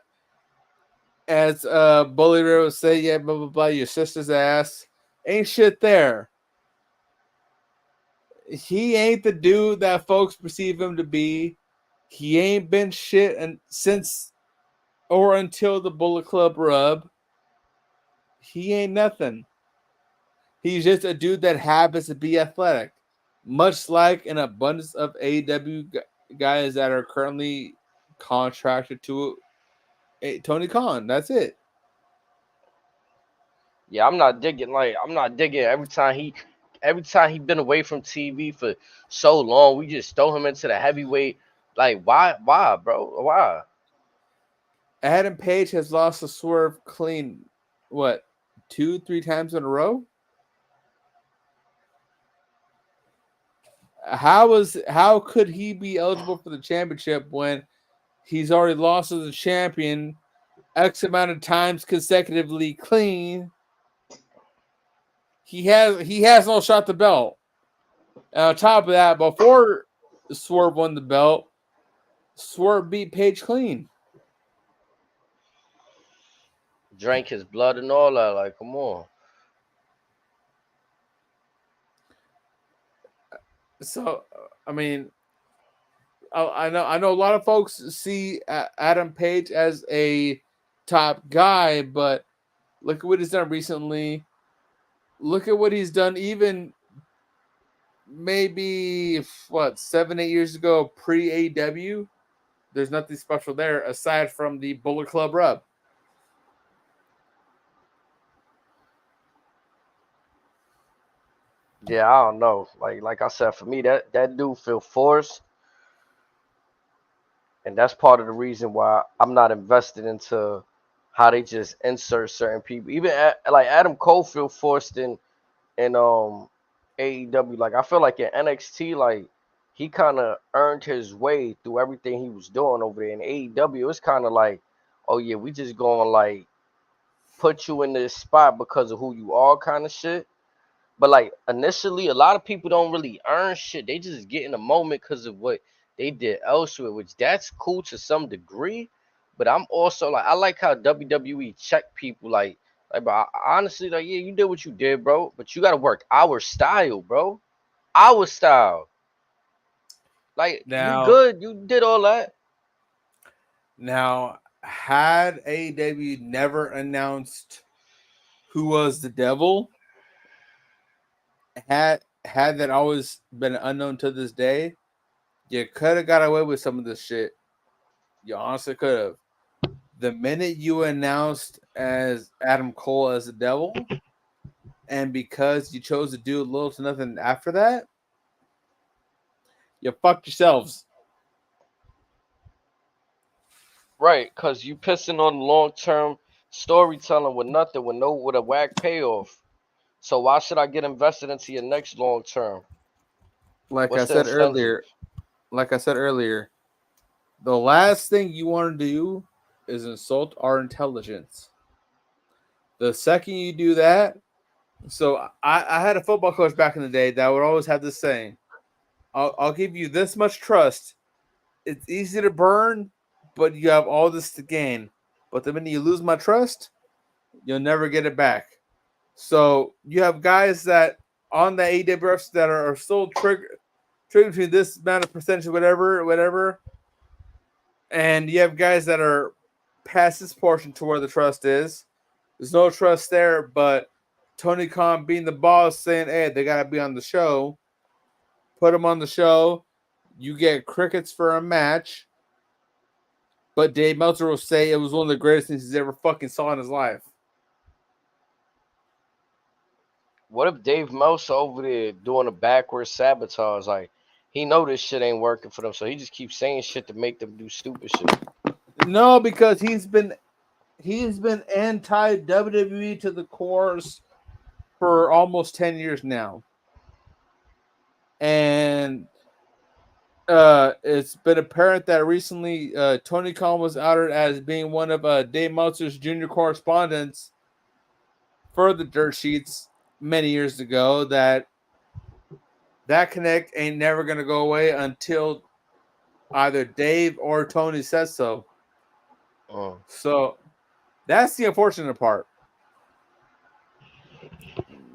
As Bully Ray would say, yeah, blah, blah, blah, your sister's ass. Ain't shit there. He ain't the dude that folks perceive him to be. He ain't been shit and since or until the Bullet Club rub. He ain't nothing. He's just a dude that happens to be athletic. Much like an abundance of AEW guys that are currently contracted to Tony Khan. That's it. yeah, I'm not digging. Like, I'm not digging every time he been away from TV for so long. We just throw him into the heavyweight. Like, why, bro? Why? Adam Page has lost a Swerve clean, what, 2-3 times in a row? How could he be eligible for the championship when he's already lost as a champion X amount of times consecutively clean? He has no shot the belt. And on top of that, before Swerve won the belt, Swerve beat Page clean. Drank his blood and all that. Like, come on. So, I mean, I know a lot of folks see Adam Page as a top guy, but look at what he's done recently. Look at what he's done even maybe 7-8 years ago pre-AEW. There's nothing special there aside from the Bullet Club rub. Yeah, I don't know. Like I said, for me, that dude feel forced, and that's part of the reason why I'm not invested into how they just insert certain people. Even like Adam Cole feel forced in AEW. Like I feel like in NXT, like he kind of earned his way through everything he was doing over there. In AEW, it's kind of like, oh yeah, we just gonna like put you in this spot because of who you are, kind of shit. But like initially, a lot of people don't really earn shit. They just get in the moment because of what they did elsewhere, which that's cool to some degree. But I'm also like, I like how WWE check people like, bro, honestly, like, yeah, you did what you did, bro. But you gotta work our style, bro. Our style. Like, we Now, good. You did all that. had AEW never announced who was the devil, had that always been unknown to this day, you could have got away with some of this shit. You honestly could have. The minute you announced as Adam Cole as the devil, and because you chose to do little to nothing after that, you fucked yourselves. Right, because you pissing on long term storytelling with nothing, with a whack payoff. So why should I get invested into your next long term? Like I What's the said incentive? earlier, the last thing you want to do is insult our intelligence. The second you do that, so I had a football coach back in the day that would always have this saying: I'll give you this much trust. It's easy to burn, but you have all this to gain. But the minute you lose my trust, you'll never get it back. So you have guys that on the AWS that are still triggered between this amount of percentage, whatever, and you have guys that are past this portion to where the trust is. There's no trust there, but Tony Khan being the boss saying, hey, they got to be on the show. Put them on the show. You get crickets for a match. But Dave Meltzer will say it was one of the greatest things he's ever fucking saw in his life. What if Dave Mouse over there doing a backwards sabotage? Like he know this shit ain't working for them, so he just keeps saying shit to make them do stupid shit. No, because he's been anti WWE to the cores for almost 10 years now. And it's been apparent that recently Tony Khan was outed as being one of Dave Meltzer's junior correspondents for the dirt sheets many years ago. That connect ain't never going to go away until either Dave or Tony says so. So that's the unfortunate part.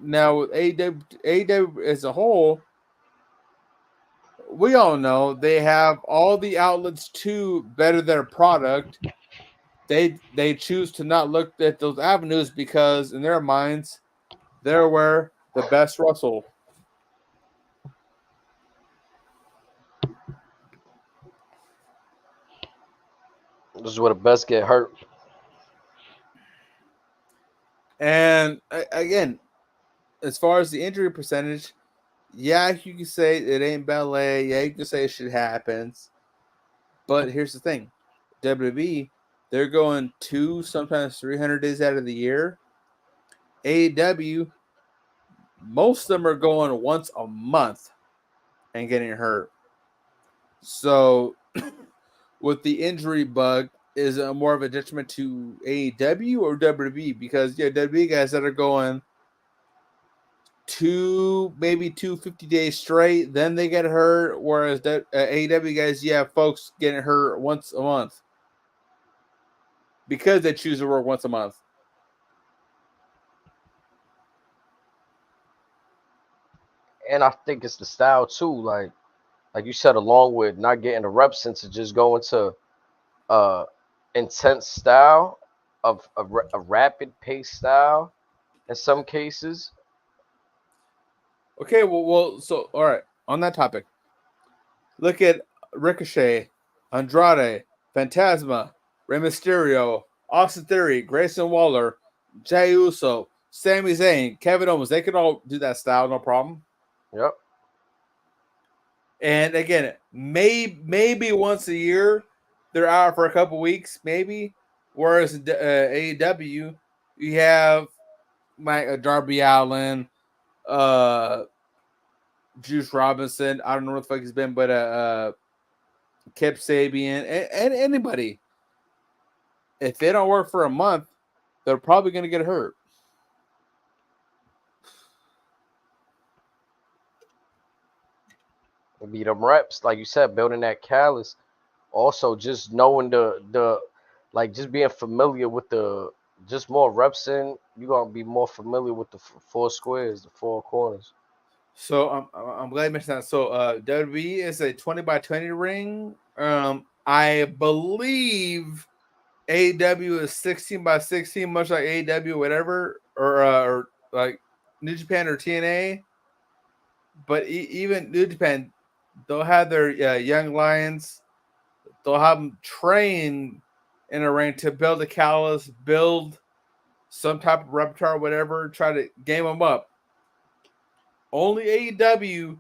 Now, with AEW as a whole, we all know they have all the outlets to better their product. They choose to not look at those avenues because in their minds, they're where the best wrestle. This is where the best get hurt. And again, as far as the injury percentage, yeah, you can say it ain't ballet. Yeah, you can say shit happens. But here's the thing. WWE, they're going 2, sometimes 300 days out of the year. AEW, most of them are going once a month and getting hurt. So with the injury bug, is it more of a detriment to AEW or WWE? Because WWE guys that are going maybe 250 days straight, then they get hurt. Whereas AEW guys, folks getting hurt once a month because they choose to work once a month. And I think it's the style too. Like you said, along with not getting the reps into just going to intense style. of a rapid pace style in some cases. Okay, so all right. On that topic, look at Ricochet, Andrade, Phantasma, Rey Mysterio, Austin Theory, Grayson Waller, Jey Uso, Sami Zayn, Kevin Owens. They could all do that style, no problem. Yep. And again, maybe once a year they're out for a couple weeks, maybe. Whereas AEW, you have Darby Allin, Juice Robinson. I don't know where the fuck he's been, but Kip Sabian and anybody. If they don't work for a month, they're probably going to get hurt. Be them reps, like you said, building that callus. Also, just knowing the like just being familiar with the just more reps in, you're gonna be more familiar with the four squares, the four corners. So I'm glad you mentioned that. So WWE is a 20x20 ring. I believe AEW is 16x16, much like AEW, whatever, or like New Japan or TNA. But even New Japan, they'll have their young lions. They'll have them train in a ring to build a callus, build some type of repertoire, whatever. Try to game them up. Only AEW,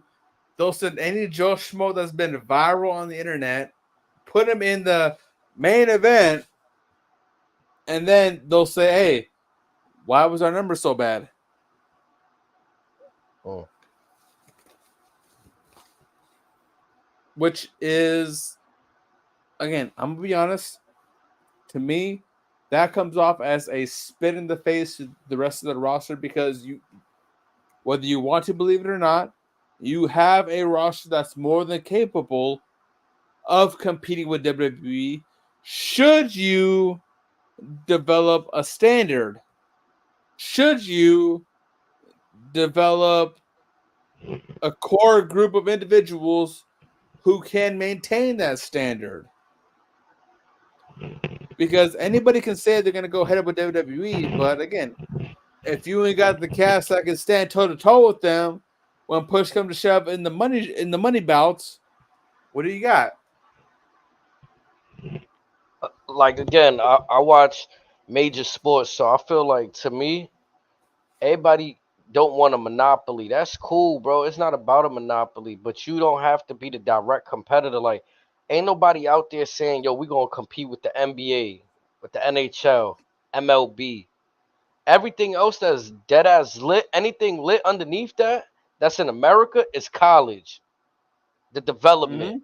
they'll send any Joe Schmo that's been viral on the internet, put him in the main event, and then they'll say, "Hey, why was our number so bad?" Oh. Which is, again, I'm gonna be honest. To me, that comes off as a spit in the face to the rest of the roster because whether you want to believe it or not, you have a roster that's more than capable of competing with WWE. Should you develop a standard? Should you develop a core group of individuals who can maintain that standard? Because anybody can say they're going to go head up with WWE, but again, if you ain't got the cast that can stand toe to toe with them when push comes to shove in the money bouts, what do you got? Like again, I watch major sports, so I feel like to me, everybody don't want a monopoly. That's cool, bro. It's not about a monopoly, but you don't have to be the direct competitor. Like, ain't nobody out there saying, "Yo, we gonna compete with the NBA, with the NHL, MLB." Everything else that's dead ass lit, anything lit underneath that, that's in America, is college, the development. Mm-hmm.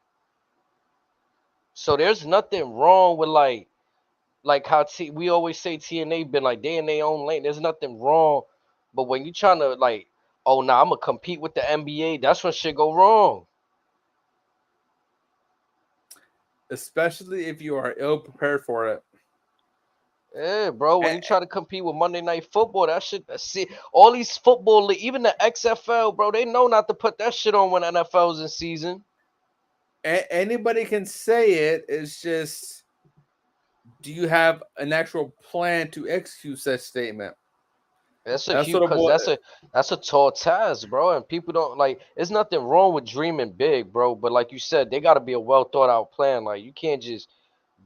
So there's nothing wrong with like how we always say TNA been like they in their own lane. There's nothing wrong, but when you trying to like, oh nah, I'm gonna compete with the NBA, that's when shit go wrong. Especially if you are ill prepared for it. Yeah, bro. When you try to compete with Monday Night Football, that shit. See, all these football, even the XFL, bro, they know not to put that shit on when NFL's in season. Anybody can say it. It's just, do you have an actual plan to execute such statement? That's a That's huge, what cause that's a tall task, bro. And people don't like. There's nothing wrong with dreaming big, bro. But like you said, they got to be a well thought out plan. Like you can't just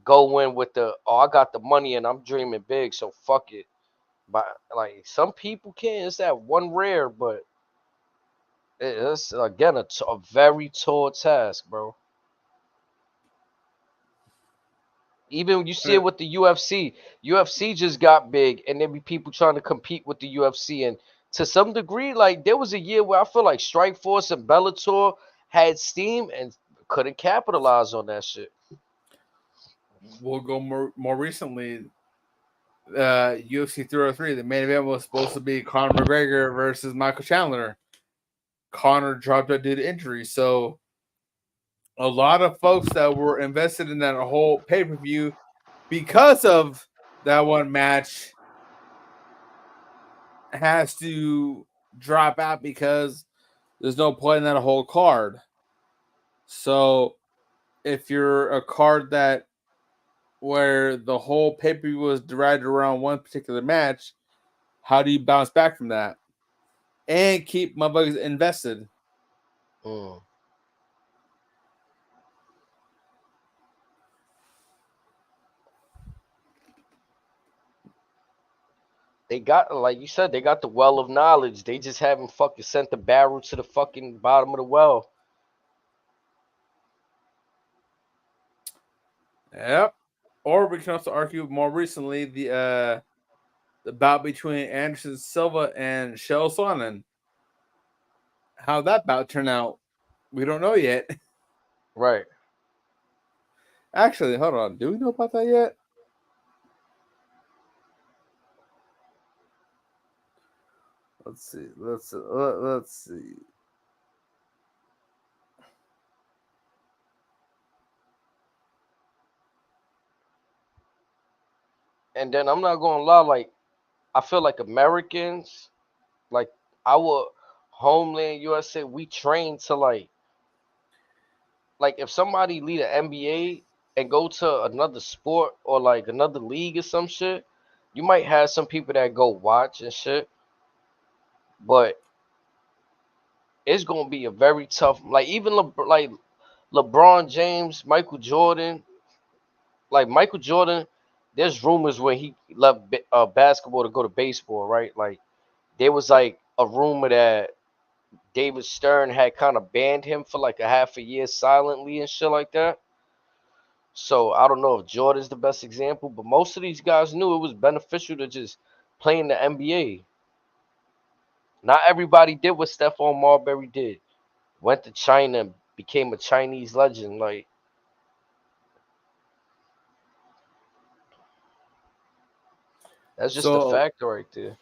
go in with the, oh, I got the money and I'm dreaming big, so fuck it. But like some people can. It's that one rare, but it's again a very tall task, bro. Even when you see it with the UFC, UFC just got big, and there be people trying to compete with the UFC, and to some degree, like there was a year where I feel like Strikeforce and Bellator had steam and couldn't capitalize on that shit. We'll go more recently. UFC 303, the main event was supposed to be Conor McGregor versus Michael Chandler. Conor dropped out due to injury, so a lot of folks that were invested in that whole pay-per-view because of that one match has to drop out because there's no point in that whole card. So if you're a card that where the whole pay-per-view was derived around one particular match, how do you bounce back from that and keep motherfuckers invested? They got, like you said, they got the well of knowledge. They just haven't fucking sent the barrel to the fucking bottom of the well. Yep. Or we can also argue more recently the bout between Anderson Silva and Shell Sonnen. How that bout turned out, we don't know yet. Right. Actually, hold on. Do we know about that yet? Let's see. Let's see. And then I'm not gonna lie, like I feel like Americans, like our homeland USA, we train to like if somebody lead an NBA and go to another sport or like another league or some shit, you might have some people that go watch and shit, but it's gonna be a very tough. Like even like LeBron James, Michael Jordan, like Michael Jordan. There's rumors when he left basketball to go to baseball, right? Like there was like a rumor that David Stern had kind of banned him for like a half a year silently and shit like that. So I don't know if Jordan's the best example, but most of these guys knew it was beneficial to just play in the NBA. Not everybody did what Stephon Marbury did. Went to China and became a Chinese legend. Like that's just a So factor right there.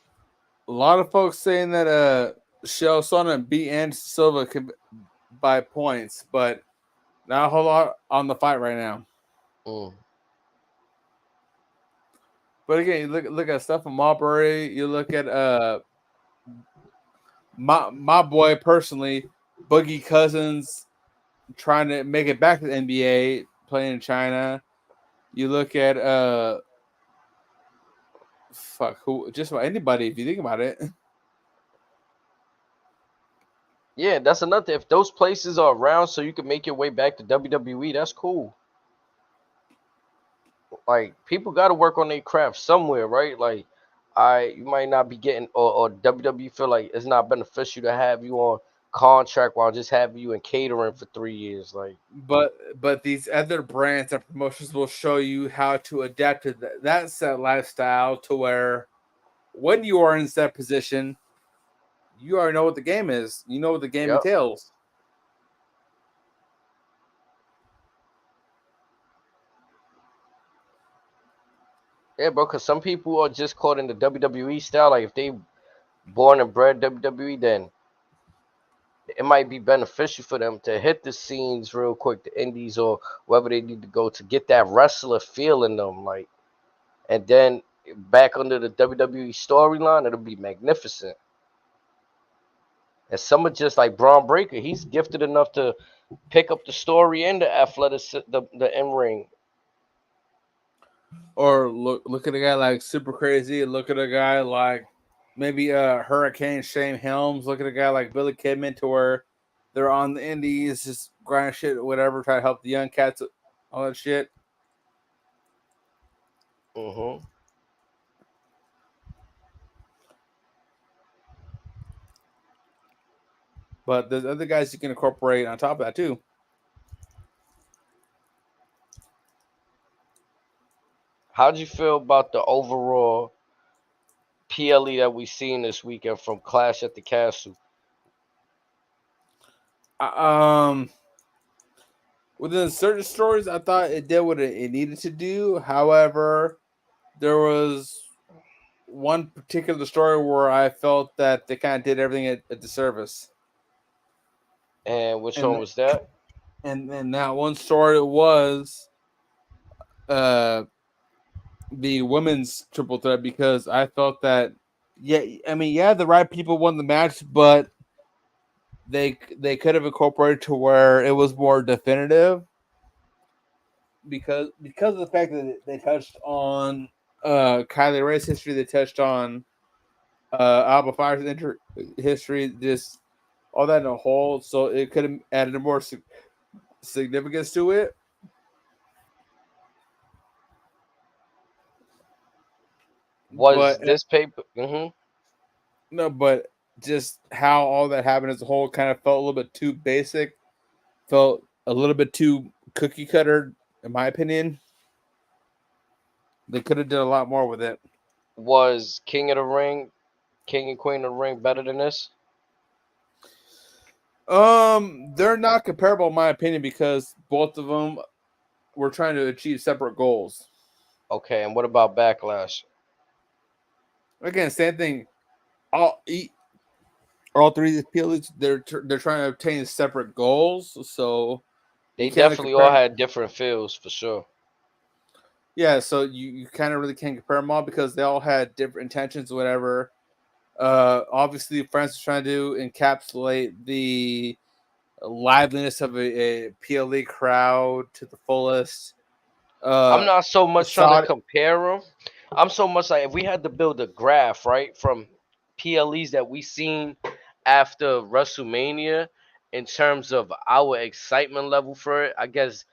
a lot of folks saying that Shell Sonnen beat Anderson Silva by points, but not a whole lot on the fight right now. Mm. But again, you look at Stephen Marbury. You look at my boy personally, Boogie Cousins, trying to make it back to the NBA, playing in China. You look at who, just about anybody if you think about it. Yeah, that's another thing. If those places are around so you can make your way back to WWE, that's cool. Like people got to work on their craft somewhere, right? Like you might not be getting or WWE feel like it's not beneficial to have you on contract while just having you in catering for 3 years. Like But these other brands and promotions will show you how to adapt to that set lifestyle to where when you are in that position, you already know what the game is. You know what the game yep. entails. Yeah, bro, because some people are just caught in the WWE style. Like if they born and bred WWE, then it might be beneficial for them to hit the scenes real quick, the indies or wherever they need to go to get that wrestler feel in them. Like, and then back under the WWE storyline, it'll be magnificent. And some are just like Braun Breaker. He's gifted enough to pick up the story and the athletic, the in ring. Or look at a guy like Super Crazy. Look at a guy like maybe Hurricane Shane Helms. Look at a guy like Billy Kidman, to where they're on the indies, just grind shit, whatever, try to help the young cats, all that shit. Mm-hmm. But there's other guys you can incorporate on top of that too. How'd you feel about the overall PLE that we seen this weekend from Clash at the Castle? Within certain stories, I thought it did what it needed to do. However, there was one particular story where I felt that they kind of did everything at the service. And which one was that? And that one story was the women's triple threat, because I felt that the right people won the match, but they could have incorporated to where it was more definitive. because of the fact that they touched on Kylie Ray's history, they touched on Alba Fire's history, just all that in a whole. So it could have added a more significance to it. Was But this paper? no, but just how all that happened as a whole kind of felt a little bit too basic. Felt a little bit too cookie cutter, in my opinion. They could have done a lot more with it. Was King of the Ring, King and Queen of the Ring better than this? They're not comparable in my opinion because both of them were trying to achieve separate goals. Okay, and what about Backlash? Again, same thing. All three of these PLEs, they're trying to obtain separate goals. So They can't definitely compare all them. had different feels for sure. Yeah, so you kind of really can't compare them all because they all had different intentions, whatever. Obviously, France was trying to encapsulate the liveliness of a PLE crowd to the fullest. I'm not so much trying to Saudi, compare them. I'm so much like if we had to build a graph, right, from PLEs that we seen after WrestleMania in terms of our excitement level for it, I guess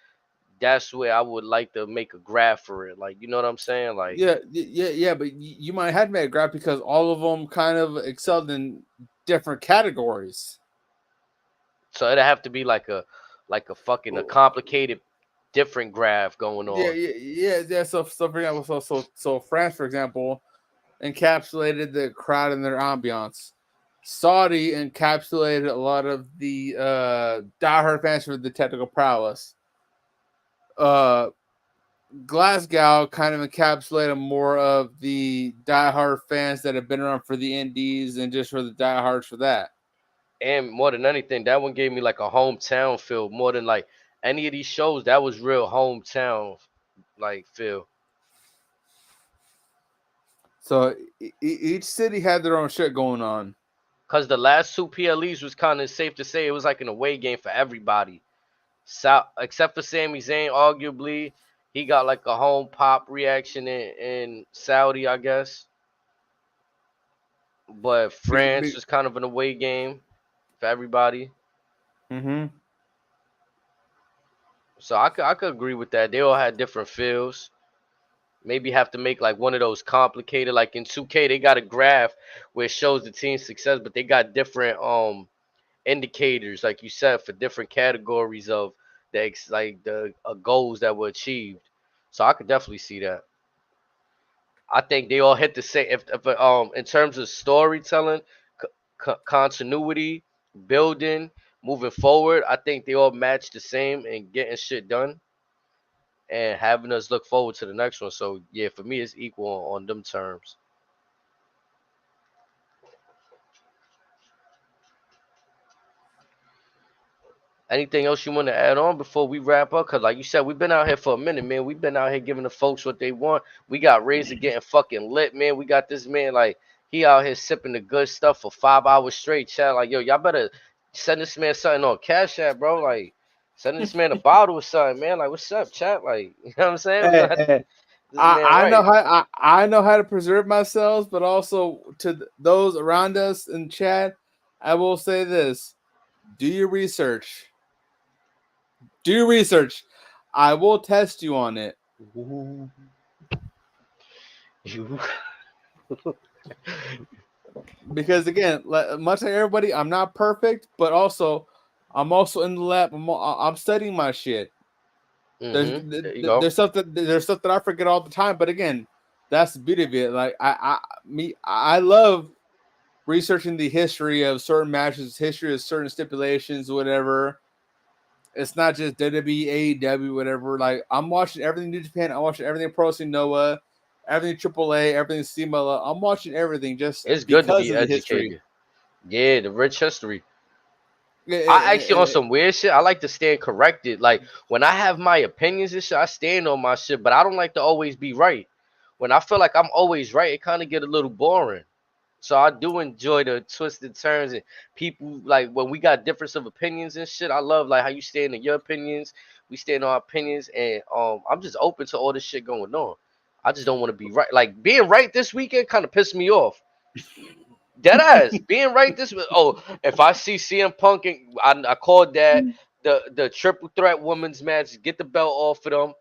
that's where I would like to make a graph for it. Like, you know what I'm saying? Like, yeah, but you might have to make a graph because all of them kind of excelled in different categories. so it'd have to be like a fucking a complicated different graph going on. Yeah. So for example, so France, for example, encapsulated the crowd and their ambiance. Saudi encapsulated a lot of the diehard fans for the technical prowess. Glasgow kind of encapsulated more of the diehard fans that have been around for the indies and just for the diehards for that. And more than anything, that one gave me like a hometown feel more than like any of these shows. That was real hometown like feel. So each city had their own shit going on. Cause the last two PLEs was kind of safe to say it was like an away game for everybody. South, except for Sami Zayn, arguably he got like a home pop reaction in Saudi, I guess. But France was kind of an away game for everybody. Mm-hmm. So I could agree with that. They all had different feels. Maybe have to make like one of those complicated, like in 2K, they got a graph where it shows the team's success, but they got different indicators, like you said, for different categories of the goals that were achieved. So I could definitely see that. I think they all hit the same. If in terms of storytelling, continuity, building, moving forward, I think they all match the same and getting shit done and having us look forward to the next one. So yeah, for me, it's equal on them terms. Anything else you want to add on before we wrap up? Cause like you said, we've been out here for a minute, man. We've been out here giving the folks what they want. We got Razor getting fucking lit, man. We got this man like he out here sipping the good stuff for 5 hours straight. Chat like, yo, y'all better send this man something on Cash App, bro. Like, send this man a bottle or something, man. Like, what's up, chat? Like, you know what I'm saying? We gonna have to Hey, this man I know right. how I know how to preserve myself, but also to those around us in chat, I will say this: do your research. Do your research. I will test you on it. You Because again, much like everybody, I'm not perfect, but also I'm also in the lab. I'm studying my shit. There you go. There's stuff that I forget all the time. But again, that's the beauty of it. Like I love researching the history of certain matches, history of certain stipulations, whatever. It's not just WWE, AEW, whatever. Like I'm watching everything New Japan. I'm watching everything Pro Wrestling Noah, everything AAA, everything CMLL. I'm watching everything just It's good to because be of the history. educated. Yeah, the rich history. I actually on some weird shit. I like to stand corrected. Like when I have my opinions and shit, I stand on my shit. But I don't like to always be right. When I feel like I'm always right, it kind of get a little boring. So I do enjoy the twisted turns and people like when we got difference of opinions and shit. I love like how you stand in your opinions. We stand on our opinions, and I'm just open to all this shit going on. I just don't want to be right. Like being right this weekend kind of pissed me off. Dead ass being right this. Oh, if I see CM Punk, I called that the triple threat women's match. Get the belt off of them.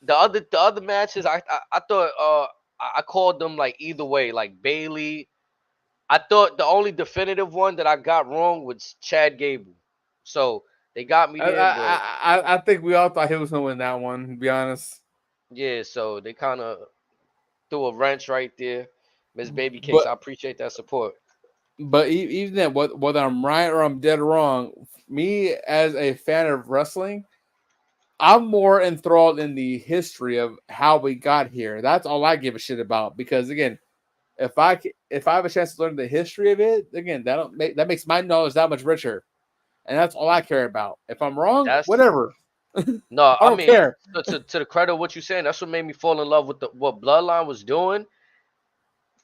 The other matches, I thought I called them like either way, like Bailey. I thought the only definitive one that I got wrong was Chad Gable. So they got me there, but I think we all thought he was gonna win that one. To be honest, yeah, so they kind of threw a wrench right there. Miss Baby Cakes, but I appreciate that support. even then, whether I'm right or I'm dead wrong, me as a fan of wrestling, I'm more enthralled in the history of how we got here. That's all I give a shit about. Because again, if I have a chance to learn the history of it, again, that makes my knowledge that much richer, and that's all I care about. If I'm wrong, That's whatever. no, I I don't mean care. to the credit of what you're saying, that's what made me fall in love with what Bloodline was doing.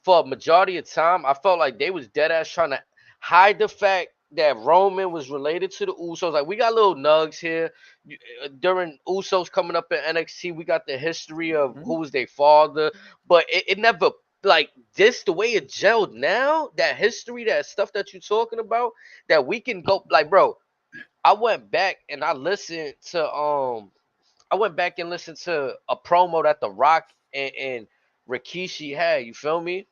For a majority of time, I felt like they was dead ass trying to hide the fact that Roman was related to the Usos. Like we got little nugs here during Usos coming up in NXT. We got the history of who was their father, but it never like this the way it gelled now. That history, that stuff that you're talking about, that we can go like, bro. I went back and I went back and listened to a promo that The Rock and Rikishi had. You feel me?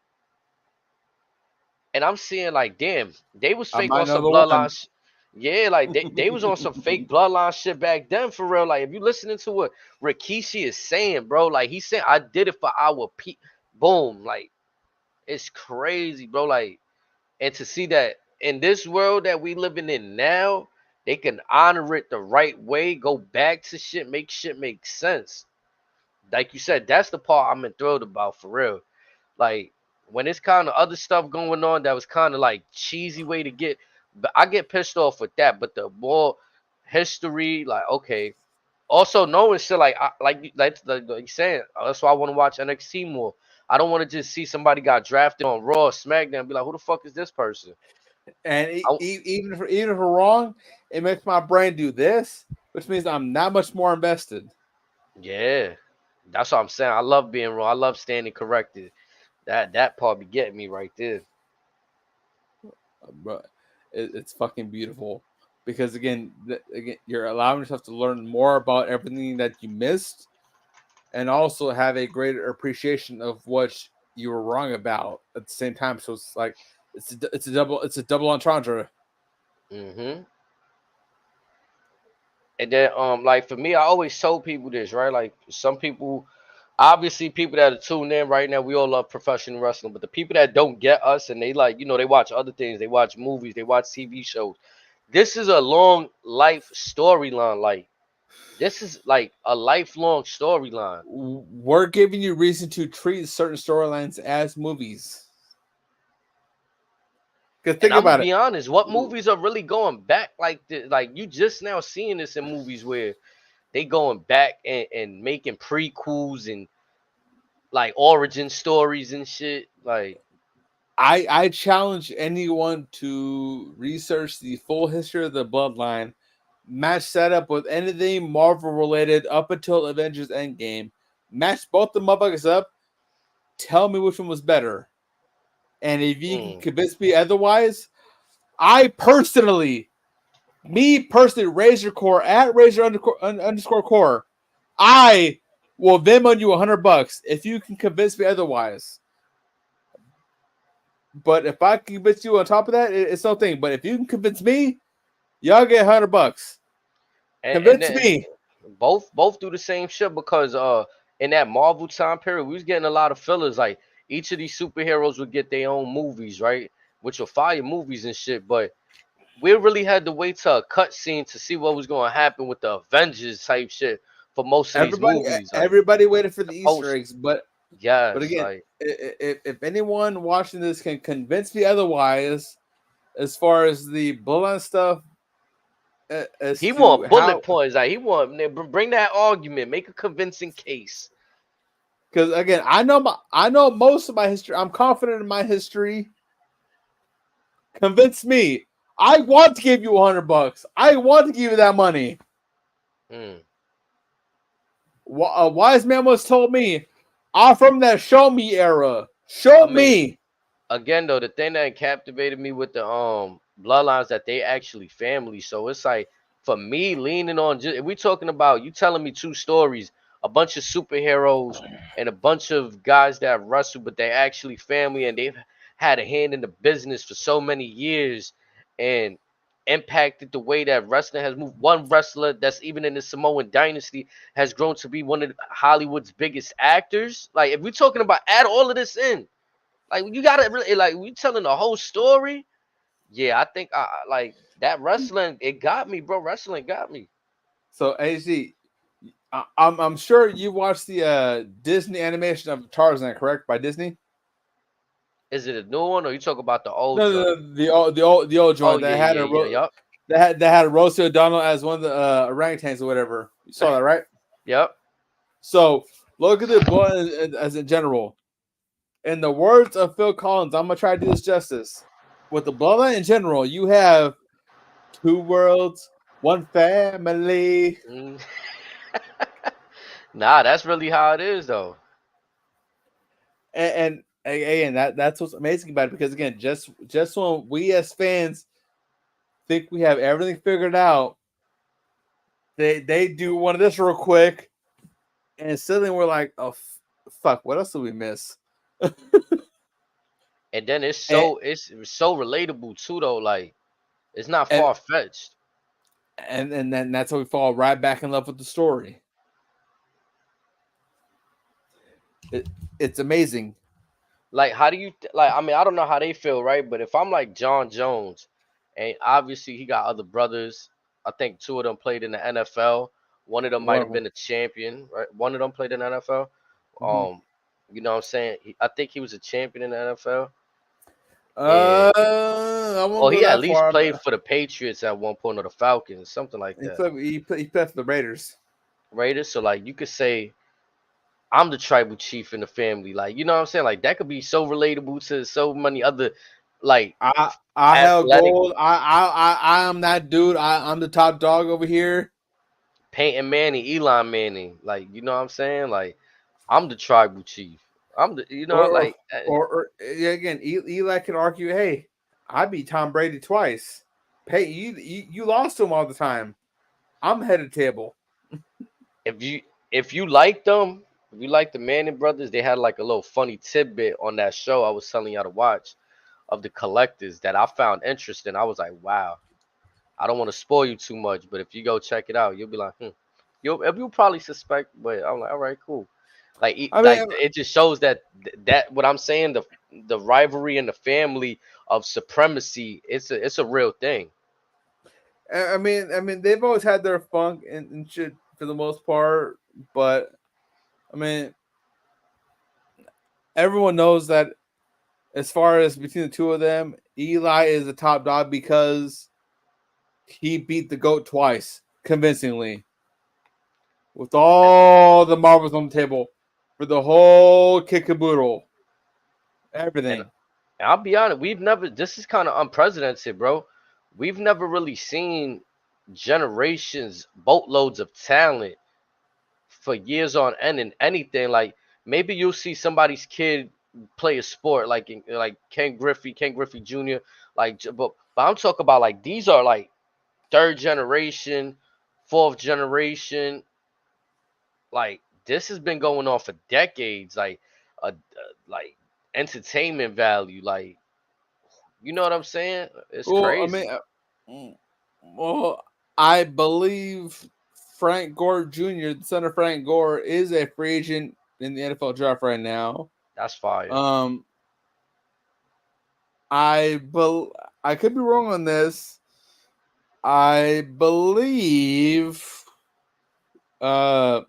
And I'm seeing like, damn, they was I fake might on know some the one. bloodline. Yeah, like they was on some fake bloodline shit back then for real. Like if you listening to what Rikishi is saying, bro, like he's saying I did it for our boom, like it's crazy, bro. Like and to see that in this world that we living in now, they can honor it the right way, go back to shit make sense. Like you said, that's the part I'm enthralled about for real. Like when it's kind of other stuff going on that was kind of like cheesy way to get, but I get pissed off with that. But the more history, like okay. Also knowing shit like you saying, that's why I want to watch NXT more. I don't want to just see somebody got drafted on Raw, SmackDown, and be like, who the fuck is this person? And I, even if we're wrong, it makes my brain do this, which means I'm not much more invested. yeah, that's what I'm saying. I love being wrong. I love standing corrected. That part be getting me right there. But it's fucking beautiful because again, you're allowing yourself to learn more about everything that you missed, and also have a greater appreciation of what you were wrong about at the same time. So it's like it's a double entendre. Mm-hmm. And then like for me, I always told people this, right? Like some people, obviously people that are tuned in right now, we all love professional wrestling, but the people that don't get us and they like, they watch other things, they watch movies, they watch TV shows. This is a long life storyline. Like this is like a lifelong storyline. We're giving you reason to treat certain storylines as movies. Because And think I'm gonna about it. be honest, what movies are really going back like this? Like you just now seeing this in movies where they going back and making prequels and like origin stories and shit. Like I challenge anyone to research the full history of the Bloodline, match setup with anything Marvel related up until Avengers Endgame, match both the motherfuckers up, tell me which one was better. And if you can convince me otherwise, me personally, Razor Core at Razor underscore Core, I will Venmo you $100 if you can convince me otherwise. But if I can convince you on top of that, it's no thing. But if you can convince me, y'all get $100. and Convince then me. both do the same shit because in that Marvel time period we was getting a lot of fillers. Like each of these superheroes would get their own movies, right? Which were fire movies and shit, but we really had to wait till a cut scene to see what was going to happen with the Avengers type shit for most of these movies. Like Everybody waited for the the Easter post, eggs, but yes, again, like if anyone watching this can convince me otherwise, as far as the Bloodline stuff, as he to want how, bullet points. Like he want bring that argument, make a convincing case. because again, I know most of my history. I'm confident in my history. Convince me. I want to give you $100. I want to give you that money. Mm. A wise man once told me, I'm from that show me era. Show I mean, me. again though, the thing that captivated me with the bloodlines that they actually family. So it's like for me leaning on just if we talking about you telling me two stories, a bunch of superheroes and a bunch of guys that wrestle, but they actually family and they've had a hand in the business for so many years and impacted the way that wrestling has moved. One wrestler that's even in the Samoan dynasty has grown to be one of Hollywood's biggest actors. Like if we're talking about add all of this in, like you gotta really like we telling the whole story. Yeah, I think like that wrestling. It got me, bro. Wrestling got me. So AZ, I'm sure you watched the Disney animation of Tarzan, correct? By Disney. Is it a new one or you talk about the old No, joint? the old Oh joint yeah, that had yeah, yeah. Yup, that had Rosie O'Donnell as one of the orangutans or whatever. You saw that, right? yup. So look at the boy as in general. In the words of Phil Collins, I'm gonna try to do this justice. With the bloodline in general, you have two worlds, one family. Mm. Nah, that's really how it is though. And again, that's what's amazing about it because again, just when we as fans think we have everything figured out, they do one of this real quick, and suddenly we're like, oh fuck, what else did we miss? And then and, it's so relatable too though. Like it's not and far fetched. and then that's how we fall right back in love with the story. It's amazing. Like how do you like? I mean, I don't know how they feel, right? But if I'm like John Jones, and obviously he got other brothers. I think two of them played in the NFL. One of them might One of have them. been a champion, right? One of them played in the NFL. Mm-hmm. You know what I'm saying? I think he was a champion in the NFL. And I won't oh, go he at that least far, played but for the Patriots at one point or the Falcons, something like he that. played for the Raiders. Raiders. So like you could say I'm the tribal chief in the family. Like, you know what I'm saying? Like that could be so relatable to so many other like I held athletic gold. I am that dude. I'm the top dog over here. Peyton Manning, Eli Manning. Like, you know what I'm saying? Like, I'm the tribal chief. I'm the, you know, Or like, yeah, again, Eli could argue, hey, I beat Tom Brady twice. Hey, you lost to him all the time. I'm head of table. if you if you like them, if you like the Manning brothers, they had like a little funny tidbit on that show I was telling y'all to watch of the collectors that I found interesting. I was like, wow. I don't want to spoil you too much, but if you go check it out, you'll be like, you'll probably suspect, but I'm like, all right, cool. Like, I like mean, it just shows that that what I'm saying, the rivalry in the family of supremacy, it's a real thing. I mean, they've always had their funk and shit for the most part, but I mean, everyone knows that as far as between the two of them, Eli is the top dog because he beat the GOAT twice convincingly with all the marbles on the table for the whole kit caboodle. And Everything. I'll be honest, we've never. This is kind of unprecedented, bro. We've never really seen generations, boatloads of talent for years on end in anything. Like maybe you'll see somebody's kid play a sport like Ken Griffey Jr. Like, but I'm talking about like these are like third generation, fourth generation. Like this has been going on for decades. Like, like entertainment value. Like, you know what I'm saying? It's Well, I crazy. mean, well, I believe Frank Gore Jr., the son of Frank Gore, is a free agent in the NFL draft right now. That's fire. Um, I could be wrong on this. I believe one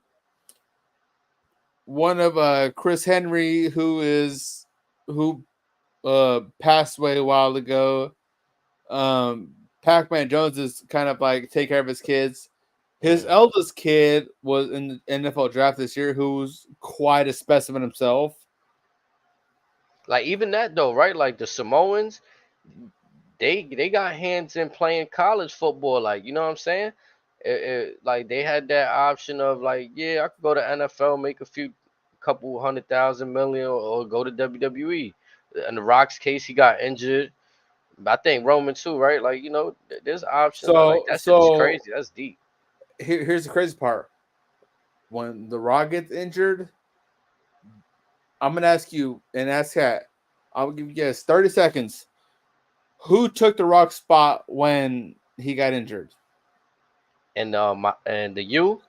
of Chris Henry who passed away a while ago. Pac-Man Jones is kind of like take care of his kids. His eldest kid was in the NFL draft this year, who's quite a specimen himself. Like even that though, right? Like the Samoans, they got hands in playing college football. Like, you know what I'm saying? like they had that option of like, yeah, I could go to NFL, make couple 100,000 million, or go to WWE. In the Rock's case, he got injured. I think Roman too, right? Like, there's options. Like that shit is So crazy. That's deep. here's the crazy part. When The Rock gets injured, I'm gonna ask you and ask Kat. I'll give you guys 30 seconds. Who took The Rock's spot when he got injured And the U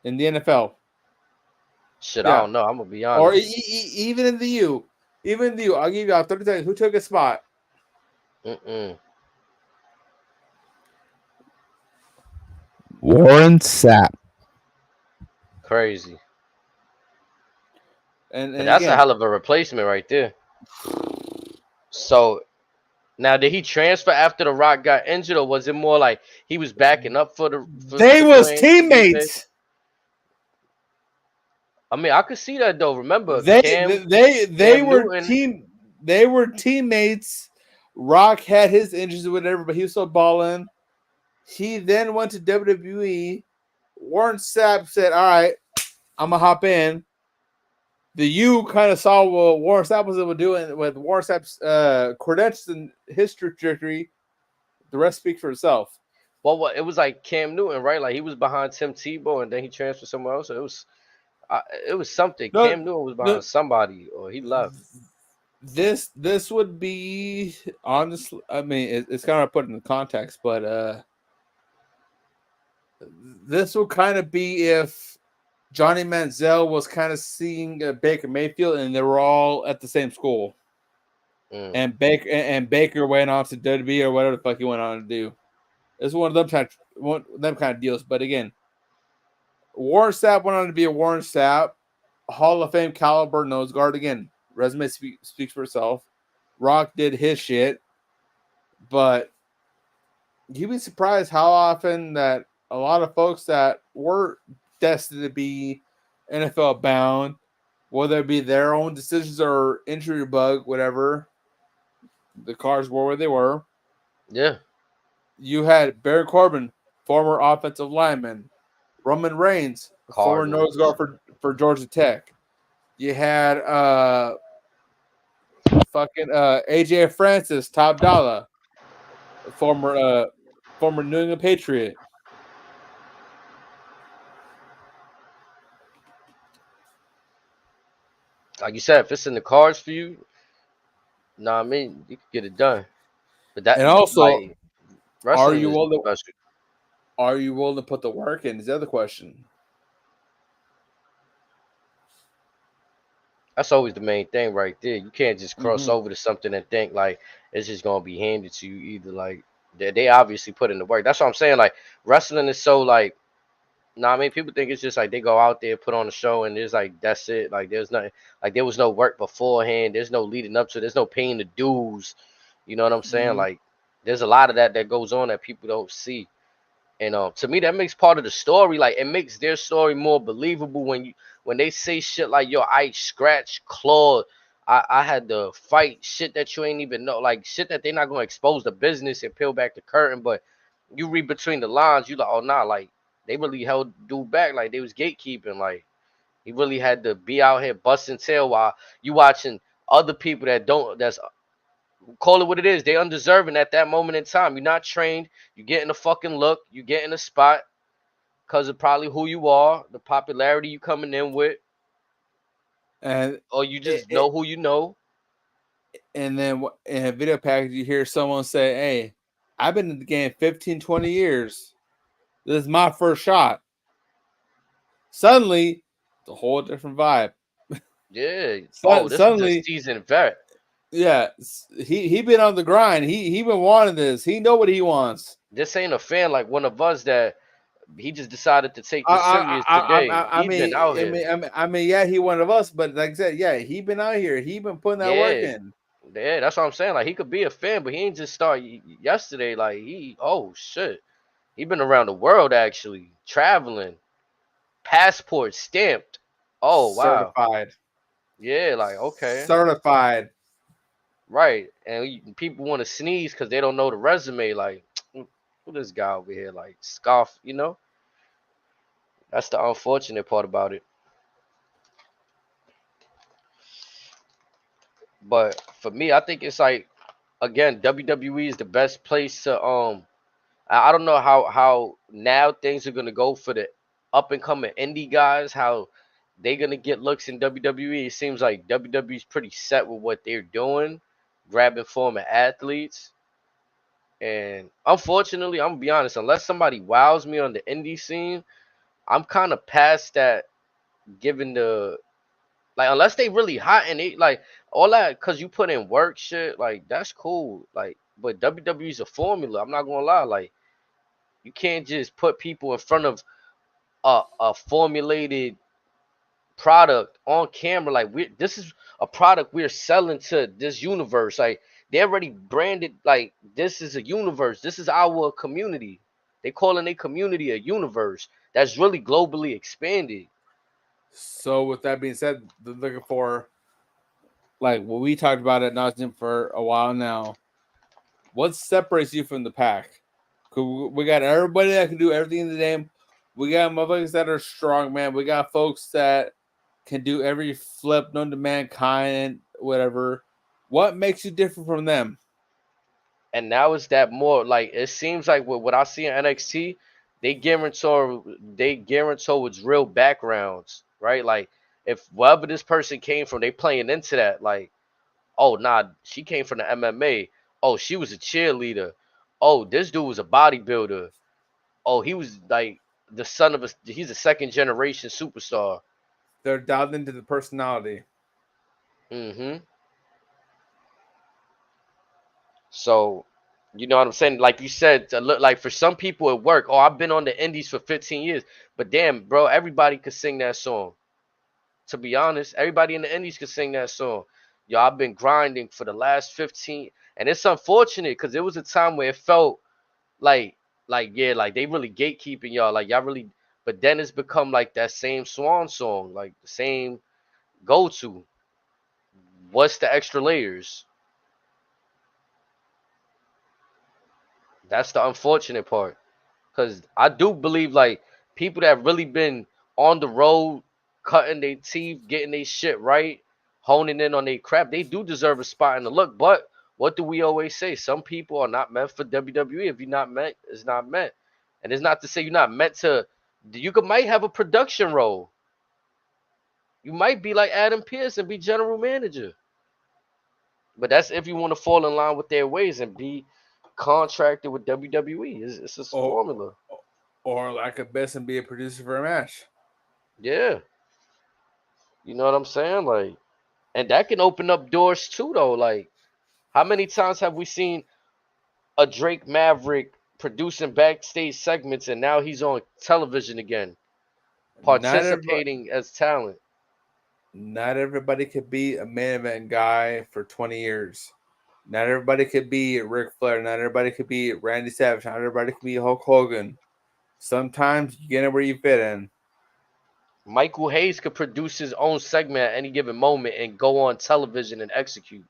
in the NFL? shit, I Yeah, don't know. I'm gonna be or honest. even in the U, I'll give you 30 seconds. Who took his spot? Warren Sapp. Crazy. And That's a again, hell of a replacement right there. So now, did he transfer after The Rock got injured, or was it more like he was backing up for they was Dwayne to be paid? teammates. I mean, I could see that though. Remember, They Cam were Newton. They were teammates. Rock had his injuries or whatever, but he was still balling. He then went to WWE. Warren Sapp said, "All right, I'm gonna hop in." The U kind of saw what Warren Sapp was able to do, and with Warren Sapp's credentials and his trajectory, the rest speaks for itself. Well, it was like Cam Newton, right? Like he was behind Tim Tebow, and then he transferred somewhere else. So it was something. No, Cam Newton was no, behind somebody, or he left. this would be honestly. I mean, it's kind of put in the context, but this will kind of be if Johnny Manziel was kind of seeing Baker Mayfield, and they were all at the same school, and Baker went on to WWE or whatever the fuck he went on to do. It's one of them kind of deals. But again, Warren Sapp went on to be a Warren Sapp, Hall of Fame caliber nose guard. Again, resume speaks for itself. Rock did his shit, but you'd be surprised how often that a lot of folks that were destined to be NFL bound, whether it be their own decisions or injury bug, whatever, the cars were where they were. Yeah. You had Baron Corbin, former offensive lineman. Roman Reigns, former nose guard for Georgia Tech. You had AJ Francis, Top Dollar, former New England Patriot. Like you said, if it's in the cards for you, I mean, you could get it done. But that, And also, like, are wrestling you is willing special. Are you willing to put the work in? Is the other question. That's always the main thing right there. You can't just cross over to something and think like it's just gonna be handed to you either. Like they obviously put in the work. That's what I'm saying. Like wrestling is so like, I mean, people think it's just like they go out there, put on a show, and there's like that's it. Like there's nothing. Like there was no work beforehand. There's no leading up to. There's no paying the dues. You know what I'm saying? Like there's a lot of that goes on that people don't see. And to me, that makes part of the story. Like it makes their story more believable when they say shit like, "Yo, I scratched, clawed, I had to fight shit that you ain't even know, like shit that they're not gonna expose the business and peel back the curtain." But you read between the lines, you like, oh nah, like they really held dude back, like they was gatekeeping, like he really had to be out here busting tail while you watching other people that's call it what it is. They undeserving at that moment in time. You're not trained. You get in a fucking look. You get in a spot because of probably who you are, the popularity you coming in with, or you just know who you know. And then in a video package, you hear someone say, "Hey, I've been in the game 15, 20 years. This is my first shot." Suddenly, it's a whole different vibe. Yeah. This Suddenly, is a seasoned vet. Yeah, he been on the grind. He been wanting this. He know what he wants. This ain't a fan like one of us that he just decided to take this serious today. He been out here. Yeah, he one of us, but like I said, yeah, he been out here. He been putting that work in. Yeah, that's what I'm saying. Like he could be a fan, but he ain't just start yesterday. Like oh shit, he been around the world actually, traveling, passport stamped. Oh wow, certified. Yeah, like okay, certified. Right, and people want to sneeze because they don't know the resume. Like Who this guy over here like scoff? You know, that's the unfortunate part about it. But for me, I think it's like again, WWE is the best place to I don't know how now things are gonna go for the up and coming indie guys, how they gonna get looks in WWE. It seems like WWE's pretty set with what they're doing, grabbing former athletes. And unfortunately, I'm gonna be honest, unless somebody wows me on the indie scene, I'm kind of past that. Given the like, unless they really hot and they like all that, cause you put in work, shit, like that's cool. Like, but WWE's a formula. I'm not gonna lie, like you can't just put people in front of a formulated product on camera. Like this is a product we're selling to this universe. Like they already branded. Like this is a universe. This is our community. They calling their community a universe that's really globally expanded. So with that being said, they're looking for like what we talked about at nauseam for a while now. What separates you from the pack? 'Cause we got everybody that can do everything in the game. We got motherfuckers that are strong, man. We got folks that can do every flip known to mankind, whatever. What makes you different from them? And now it's that more like it seems like with what I see in NXT, they guarantee it's real backgrounds, right? Like if wherever this person came from, they playing into that. Like, oh nah, she came from the MMA. Oh, she was a cheerleader. Oh, this dude was a bodybuilder. Oh, he was like the son of a he's a second generation superstar. They're dialed into the personality. Mm-hmm. So, you know what I'm saying? Like you said, to look like for some people at work, oh, I've been on the indies for 15 years. But damn, bro, everybody could sing that song. To be honest, everybody in the indies could sing that song. Yo, I've been grinding for the last 15. And it's unfortunate because there was a time where it felt like yeah, like they really gatekeeping y'all. Like y'all really but then it's become like that same swan song, like the same go-to. What's the extra layers? That's the unfortunate part. Cause I do believe like people that really been on the road, cutting their teeth, getting their shit right, honing in on their crap, they do deserve a spot in the look. But what do we always say? Some people are not meant for WWE. If you're not meant, it's not meant. And it's not to say you're not meant to. Might have a production role. You might be like Adam Pearce and be general manager. But that's if you want to fall in line with their ways and be contracted with WWE. It's a Or formula. like a best and be a producer for a match. Yeah. You know what I'm saying? Like, and that can open up doors too, though. Like, how many times have we seen a Drake Maverick producing backstage segments and now he's on television again, Not everybody, participating as talent? not everybody could be a main event guy for 20 years. Not everybody could be Ric Flair. Not everybody could be Randy Savage. Not everybody could be Hulk Hogan. Sometimes you get it where you fit in. Michael Hayes could produce his own segment at any given moment and go on television and execute.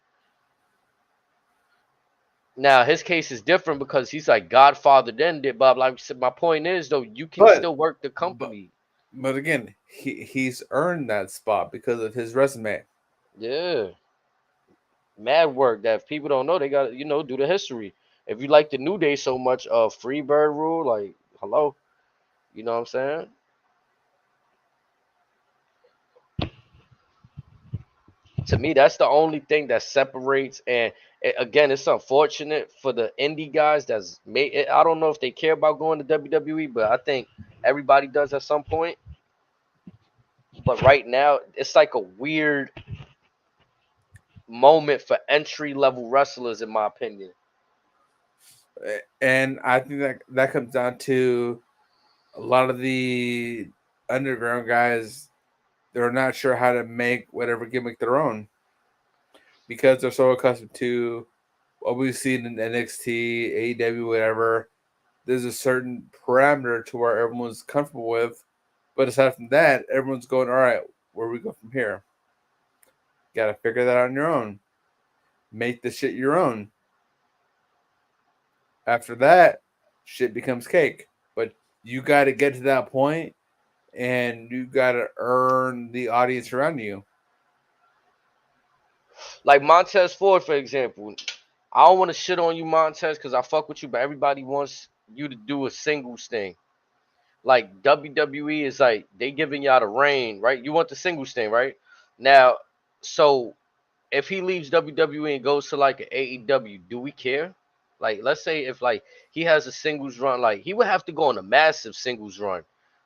Now his case is different because he's like Godfather then did, Bob. Like I said, my point is though, you can But still work the but, company. but again, he's earned that spot because of his resume. Yeah. Mad work that if people don't know, they got do the history. If you like the New Day so much, Free Bird Rule, like hello, you know what I'm saying? To me, that's the only thing that separates. And again, it's unfortunate for the indie guys that's made. I don't know if they care about going to WWE, but I think everybody does at some point. But right now, it's like a weird moment for entry level wrestlers, in my opinion. And I think that comes down to a lot of the underground guys. They're not sure how to make whatever gimmick their own because they're so accustomed to what we've seen in NXT, AEW, whatever. There's a certain parameter to where everyone's comfortable with. But aside from that, everyone's going, all right, where do we go from here? Got to figure that out on your own. Make the shit your own. After that, shit becomes cake. But you got to get to that point, and you got to earn the audience around you. Like Montez Ford, for example. I don't want to shit on you, Montez, because I fuck with you, but everybody wants you to do a singles thing. Like WWE is like they giving y'all the reign, right? You want the singles thing, right? Now, so if he leaves WWE and goes to like an AEW, do we care? Like, let's say if like he has a singles run, like he would have to go on a massive singles run.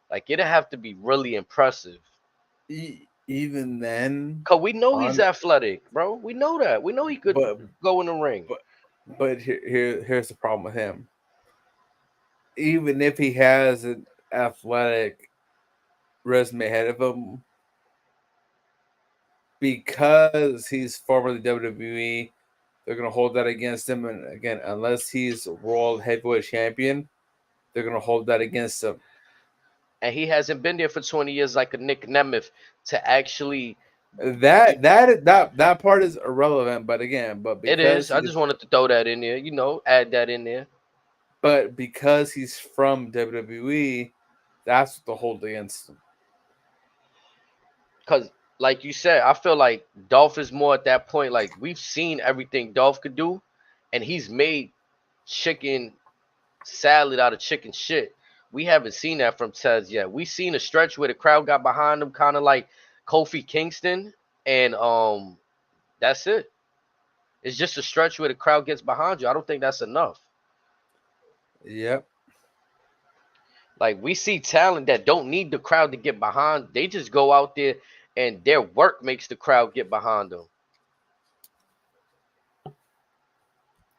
Like it'd have to be really impressive. Even then, Cause we know he's athletic, bro. We know that. We know he could go in the ring. But here's the problem with him. Even if he has an athletic resume ahead of him, because he's formerly WWE, they're gonna hold that against him. And again, unless he's World Heavyweight Champion, they're gonna hold that against him. And he hasn't been there for 20 years like a Nick Nemeth to actually. That part is irrelevant. But again, It is. I just wanted to throw that in there. You know, add that in there. But because he's from WWE, that's what the hold against him. Because, like you said, I feel like Dolph is more at that point. Like we've seen everything Dolph could do, and he's made chicken salad out of chicken shit. We haven't seen that from Tez yet. We seen a stretch where the crowd got behind him, kind of like Kofi Kingston, and that's it. It's just a stretch where the crowd gets behind you. I don't think that's enough. Yep. Like we see talent that don't need the crowd to get behind. They just go out there and their work makes the crowd get behind them.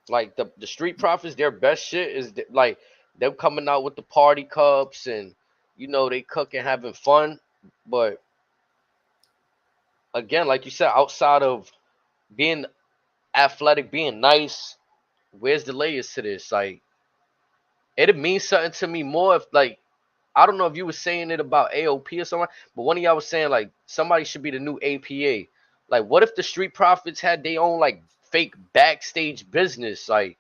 Like the Street Profits, their best shit is like them coming out with the party cups and you know they cooking, having fun. But again, like you said, outside of being athletic, being nice, where's the layers to this? Like it'd mean something to me more if like I don't know if you were saying it about AOP or something, but one of y'all was saying like somebody should be the new APA. Like, what if the Street Profits had their own like fake backstage business? Like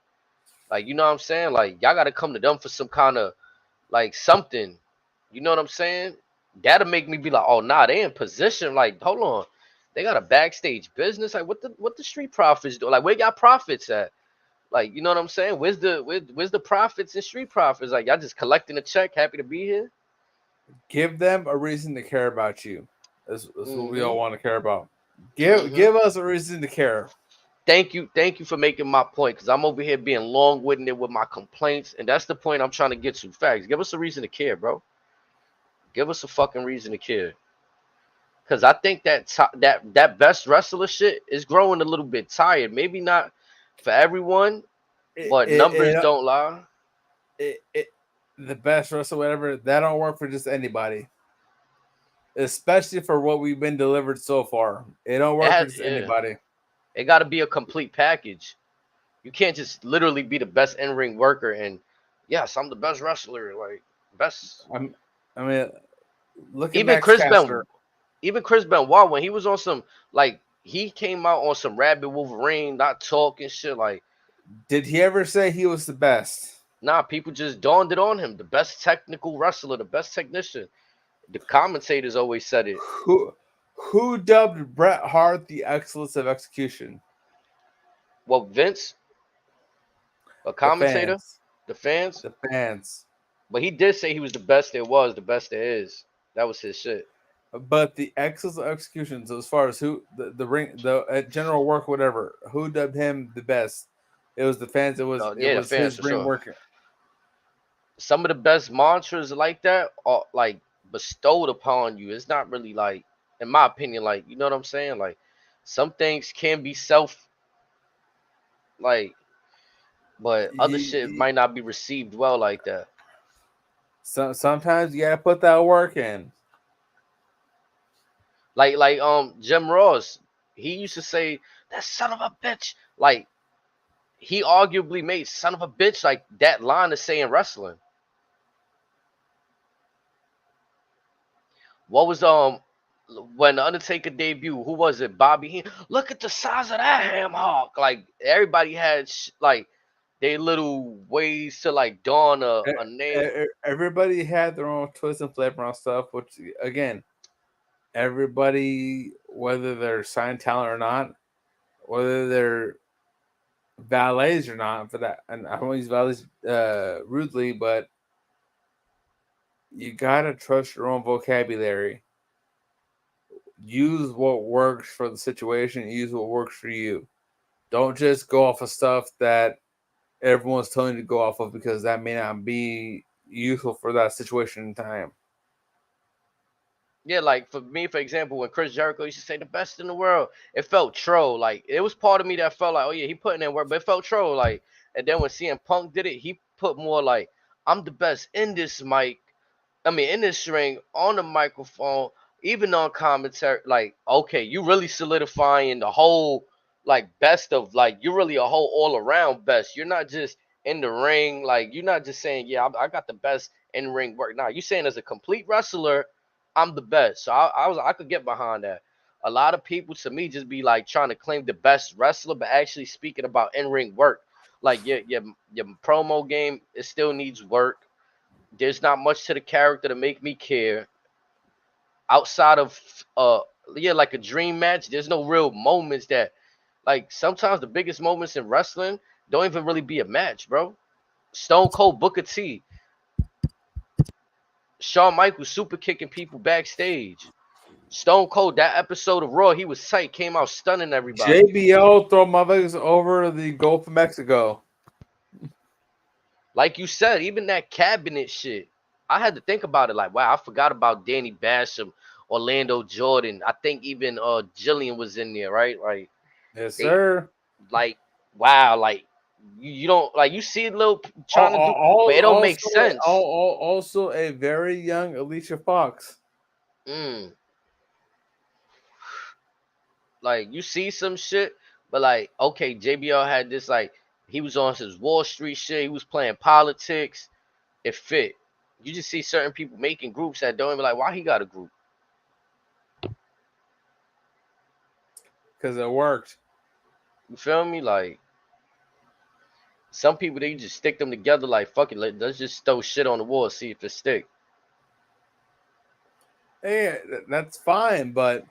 you know what I'm saying? Like y'all gotta come to them for some kind of like something. You know what I'm saying? That'll make me be like, oh nah, they in position. Like, hold on. They got a backstage business. Like what the Street Profits do? Like where y'all profits at? Like, you know what I'm saying? Where's the profits and Street Profits? Like y'all just collecting a check, happy to be here. Give them a reason to care about you. That's what we all want to care about. Give us a reason to care. Thank you for making my point, because I'm over here being long-winded with my complaints, and that's the point I'm trying to get to. Facts. Give us a reason to care, bro. Give us a fucking reason to care. Because I think that best wrestler shit is growing a little bit tired. Maybe not for everyone, but numbers don't lie. The best wrestler, whatever, that don't work for just anybody. Especially for what we've been delivered so far. It don't work for just anybody. It got to be a complete package. You can't just literally be the best in-ring worker and, yes, I'm the best wrestler. Like, best. I mean, look at even Max Chris Caster. Even Chris Benoit, when he was on some, like, he came out on some Rabid Wolverine, not talking shit. Like, did he ever say he was the best? Nah, people just dawned it on him. The best technical wrestler, the best technician. The commentators always said it. Who dubbed Bret Hart the excellence of execution? Well, Vince, a commentator, the fans. But he did say he was the best there was, the best there is. That was his shit. But the excellence of execution, so as far as who the ring, the general work, whatever, who dubbed him the best? It was the fans. It was the fans, his ring working. Some of the best mantras like that are like bestowed upon you. It's not really like, in my opinion, like, you know what I'm saying? Like, some things can be like, but other shit might not be received well like that. Sometimes you gotta put that work in. Like Jim Ross, he used to say that son of a bitch. Like, he arguably made son of a bitch like that line to say in wrestling. What was when the Undertaker debuted? Who was it? Bobby Heenan. Look at the size of that ham hock. Like, everybody had like they little ways to like dawn a name. Everybody had their own twist and flavor on stuff, which again, everybody, whether they're signed talent or not, whether they're valets or not, for that, and I don't use valets rudely, but you gotta trust your own vocabulary. Use what works for the situation. Use what works for you. Don't just go off of stuff that everyone's telling you to go off of, because that may not be useful for that situation in time. Yeah, like for me, for example, when Chris Jericho used to say the best in the world, it felt troll. Like it was part of me that felt like, oh yeah, he putting in work, but it felt troll. Like, and then when CM Punk did it, he put more like, I'm the best in this mic. I mean, in this ring, on the microphone, even on commentary. Like, okay, you really solidifying the whole like best of like you're really a whole all around best. You're not just in the ring. Like you're not just saying, yeah, I got the best in ring work. Now you're saying as a complete wrestler, I'm the best. So I could get behind that. A lot of people to me just be like trying to claim the best wrestler, but actually speaking about in ring work. Like your promo game, it still needs work. There's not much to the character to make me care. Outside of yeah, like a dream match, there's no real moments that like sometimes the biggest moments in wrestling don't even really be a match, bro. Stone Cold Booker T, Shawn Michaels super kicking people backstage. Stone Cold, that episode of Raw, he was tight, came out stunning everybody. JBL throw motherfuckers over the Gulf of Mexico. Like you said, even that cabinet shit, I had to think about it. Like, wow, I forgot about Danny Basham, Orlando Jordan. I think even Jillian was in there, right? Like Yes, they, sir. like, wow, like you don't like you see a little trying to do, but it don't make sense. Also a very young Alicia Fox. Mm. Like you see some shit, but like okay, JBL had this like he was on his Wall Street shit. He was playing politics. It fit. You just see certain people making groups that don't even like why he got a group. Because it worked. You feel me? Like some people they just stick them together. Like fuck it, let's just throw shit on the wall, see if it stick. Hey, that's fine, but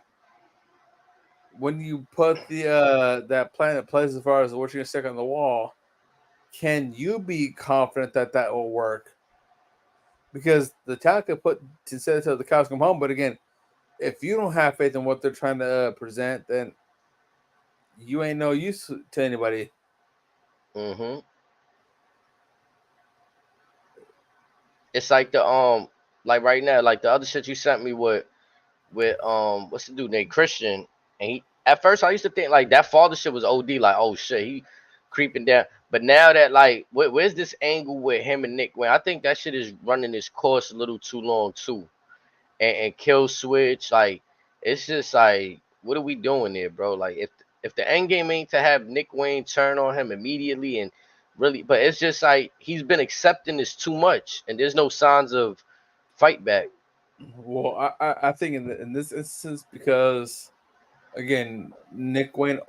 when you put the that plan in place as far as what you're gonna stick on the wall, can you be confident that that will work? Because the talent could put to say until the cows come home, but again, if you don't have faith in what they're trying to present, then you ain't no use to anybody. Mm-hmm. It's like the like right now, like the other shit you sent me with what's the dude named Christian, and he at first I used to think like that father shit was OD, like oh shit he creeping down, but now that like where's this angle with him and Nick? When I think that shit is running its course a little too long too, and kill switch like it's just like what are we doing there, bro? Like if the end game ain't to have Nick Wayne turn on him immediately and really, but it's just like he's been accepting this too much, and there's no signs of fight back. Well, I think in this instance, because again, Nick Wayne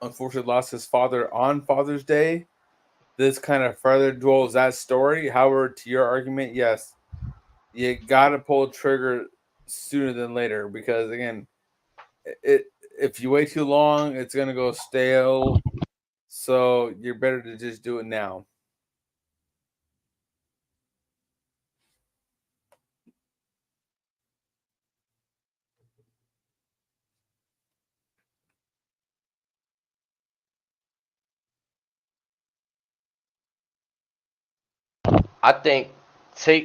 unfortunately lost his father on Father's Day. This kind of further dwells that story. However, to your argument, yes, you gotta pull the trigger sooner than later, because again, it if you wait too long, it's gonna go stale. So you're better to just do it now. I think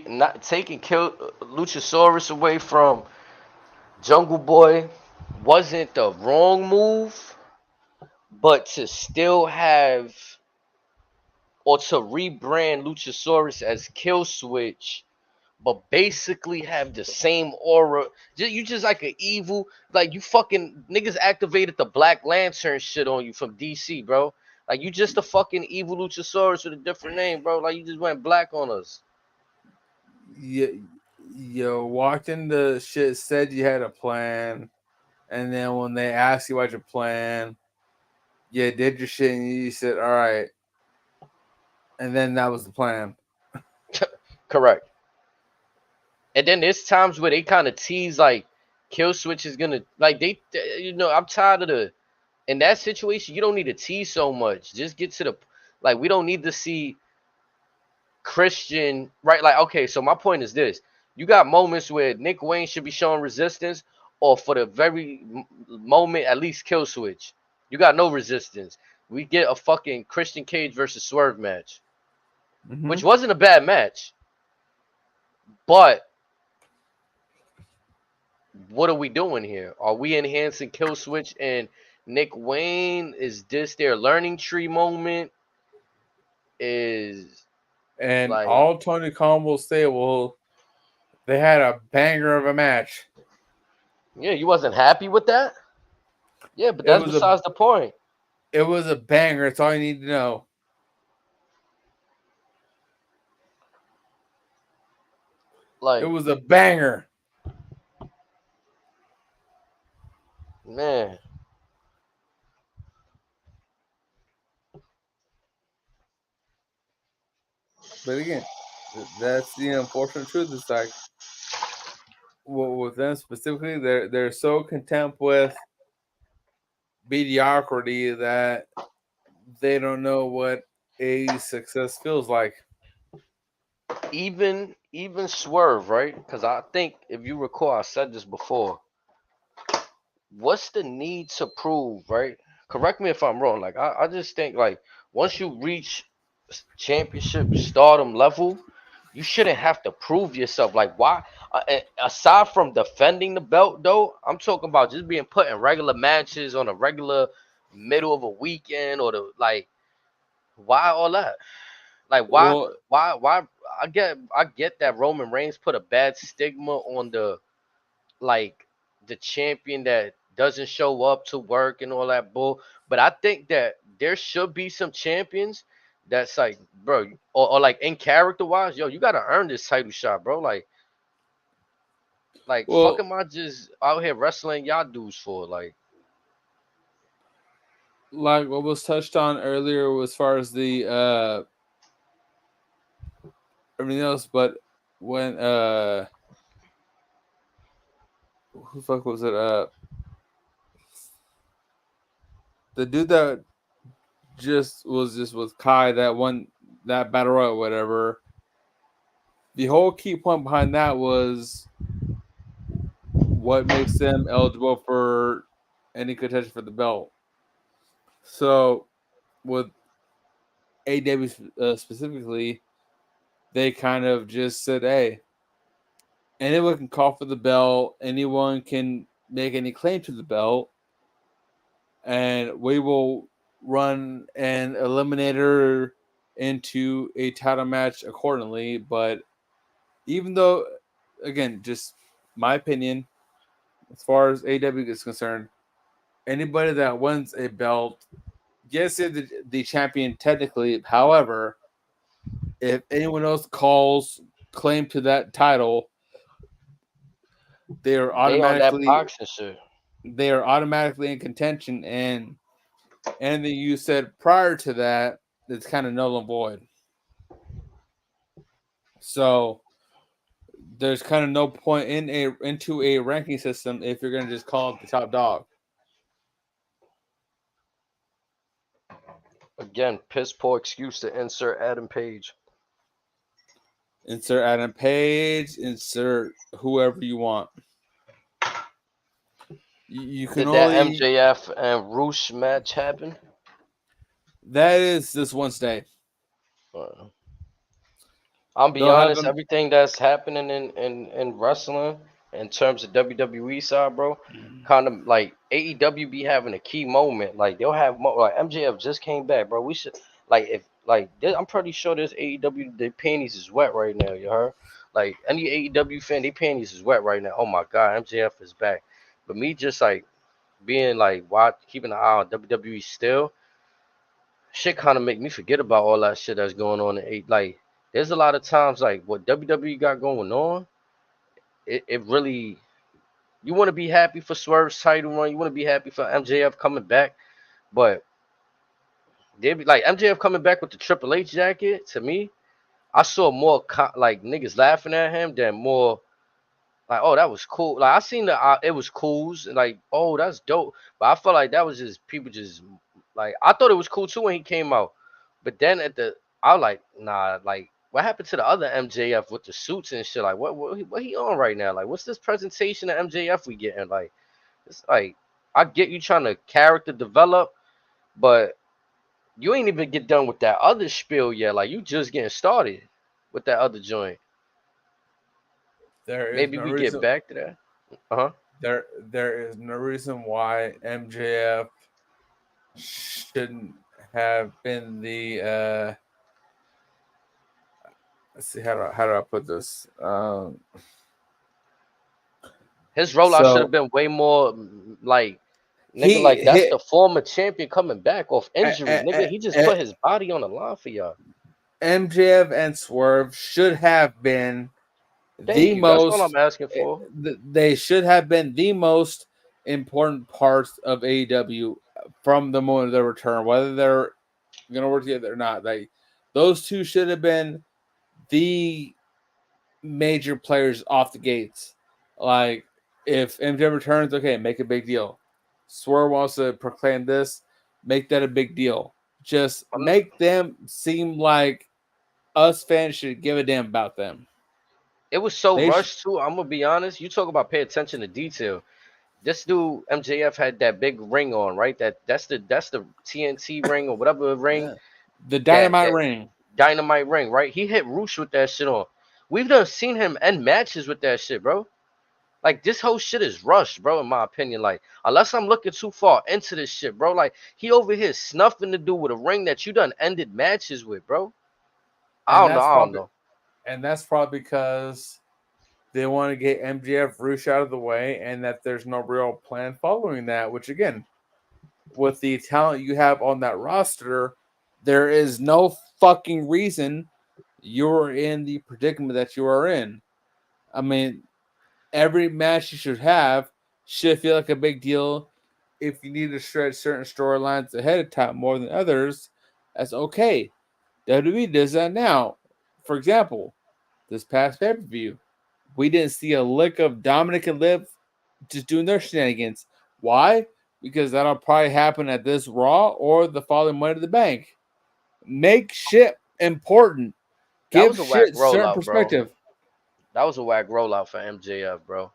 not taking kill Luchasaurus away from Jungle Boy wasn't the wrong move, but to still have or to rebrand Luchasaurus as Kill Switch, but basically have the same aura. You just like an evil, like you fucking niggas activated the Black Lantern shit on you from DC, bro. Like you just a fucking evil Luchasaurus with a different name, bro. Like you just went black on us. You walked into shit, said you had a plan, and then when they asked you about your plan, you did your shit and you said, "All right." And then that was the plan. Correct. And then there's times where they kind of tease like Kill Switch is gonna like I'm tired of the in that situation. You don't need to tease so much. Just get to the like. We don't need to see Christian right. Like okay, so my point is this: you got moments where Nick Wayne should be showing resistance, or for the very moment at least Kill Switch. You got no resistance. We get a fucking Christian Cage versus Swerve match, which wasn't a bad match, but what are we doing here? Are we enhancing Kill Switch and Nick Wayne? Is this their learning tree moment? And Like all Tony Khan will say, well, they had a banger of a match. yeah, you wasn't happy with that? Yeah, but that's besides the point. It was a banger. That's all you need to know. Like it was a banger. Man. But again, that's the unfortunate truth. It's like with them specifically, they're so content with mediocrity that they don't know what a success feels like. Even Swerve, right? Because I think if you recall, I said this before. What's the need to prove, right? Correct me if I'm wrong. Like I just think like once you reach championship stardom level, you shouldn't have to prove yourself. Like why? Aside from defending the belt, though, I'm talking about just being put in regular matches on a regular middle of a weekend or the like. Why all that? Like Well, why? I get that Roman Reigns put a bad stigma on the like the champion that doesn't show up to work and all that bull. But I think that there should be some champions that's like, bro, or like in character wise, yo, you gotta earn this title shot, bro. Like fuck am I just out here wrestling y'all dudes for? Like what was touched on earlier as far as the everything else, but when who the fuck was it? The dude that just with Kai that battle royal or whatever. The whole key point behind that was what makes them eligible for any contention for the belt. So with AW specifically, they kind of just said, "Hey, anyone can call for the belt. Anyone can make any claim to the belt, and we will run an eliminator into a title match accordingly." But even though, again, just my opinion, as far as AW is concerned, anybody that wins a belt, yes, they're the champion technically. However, if anyone else calls claim to that title, they are they on that automatically boxing shit. they are automatically in contention, and anything you said prior to that, it's kind of null and void. So there's kind of no point into a ranking system if you're going to just call it the top dog. Again, piss poor excuse to insert Adam Page. Insert Adam Page, insert whoever you want. You can Did only that MJF and Roosh match happen? That is this Wednesday. I'll be honest, everything that's happening in wrestling in terms of WWE side, bro, kind of like AEW be having a key moment. Like they'll have like MJF just came back, bro. We should like if like I'm pretty sure this AEW their panties is wet right now. You heard? Like any AEW fan, their panties is wet right now. Oh my god, MJF is back. But me just like being like keeping an eye on WWE still, shit kind of make me forget about all that shit that's going on in like. There's a lot of times like what WWE got going on. It really you want to be happy for Swerve's title run. You want to be happy for MJF coming back, but They be like MJF coming back with the Triple H jacket. To me, I saw more like niggas laughing at him than more like, oh, that was cool. Like I seen it was cools and like, oh, that's dope. But I felt like that was just people just like I thought it was cool too when he came out. But then I was like, nah, like what happened to the other MJF with the suits and shit? Like what he on right now? Like what's this presentation of MJF we getting? Like it's like I get you trying to character develop, but you ain't even get done with that other spiel yet. Like you just getting started with that other joint. There is Maybe no we get reason. back to that. Uh-huh. There is no reason why MJF shouldn't have been the. Let's see how do I put this. His rollout should have been way more like nigga, like he that's hit the former champion coming back off injury. Nigga, he just put his body on the line for y'all. MJF and Swerve should have been Thank the you. That's all most. I'm asking for. They should have been the most important parts of AEW from the moment of their return, whether they're going to work together or not. Like those two should have been the major players off the gates. Like if MJF returns, okay, make a big deal. Swerve wants to proclaim this, make that a big deal. Just make them seem like us fans should give a damn about them. It was so rushed too. I'm gonna be honest. You talk about pay attention to detail. This dude MJF had that big ring on, right? That's the TNT ring or whatever ring. The Dynamite ring. Dynamite ring, right? He hit Roosh with that shit on. We've done seen him end matches with that shit, bro. Like this whole shit is rushed, bro. In my opinion, like unless I'm looking too far into this shit, bro. Like he over here snuffing to do with a ring that you done ended matches with, bro. I don't know. And that's probably because they want to get MJF Roosh out of the way, and that there's no real plan following that. Which again, with the talent you have on that roster, there is no fucking reason you're in the predicament that you are in. I mean, every match you should have should feel like a big deal. If you need to stretch certain storylines ahead of time more than others, that's okay. WWE does that now. For example, this past pay-per-view, we didn't see a lick of Dominic and Liv just doing their shenanigans. Why? Because that'll probably happen at this Raw or the following Money to the Bank. Make shit important. Give shit certain perspective. Bro. That was a whack rollout for MJF, bro.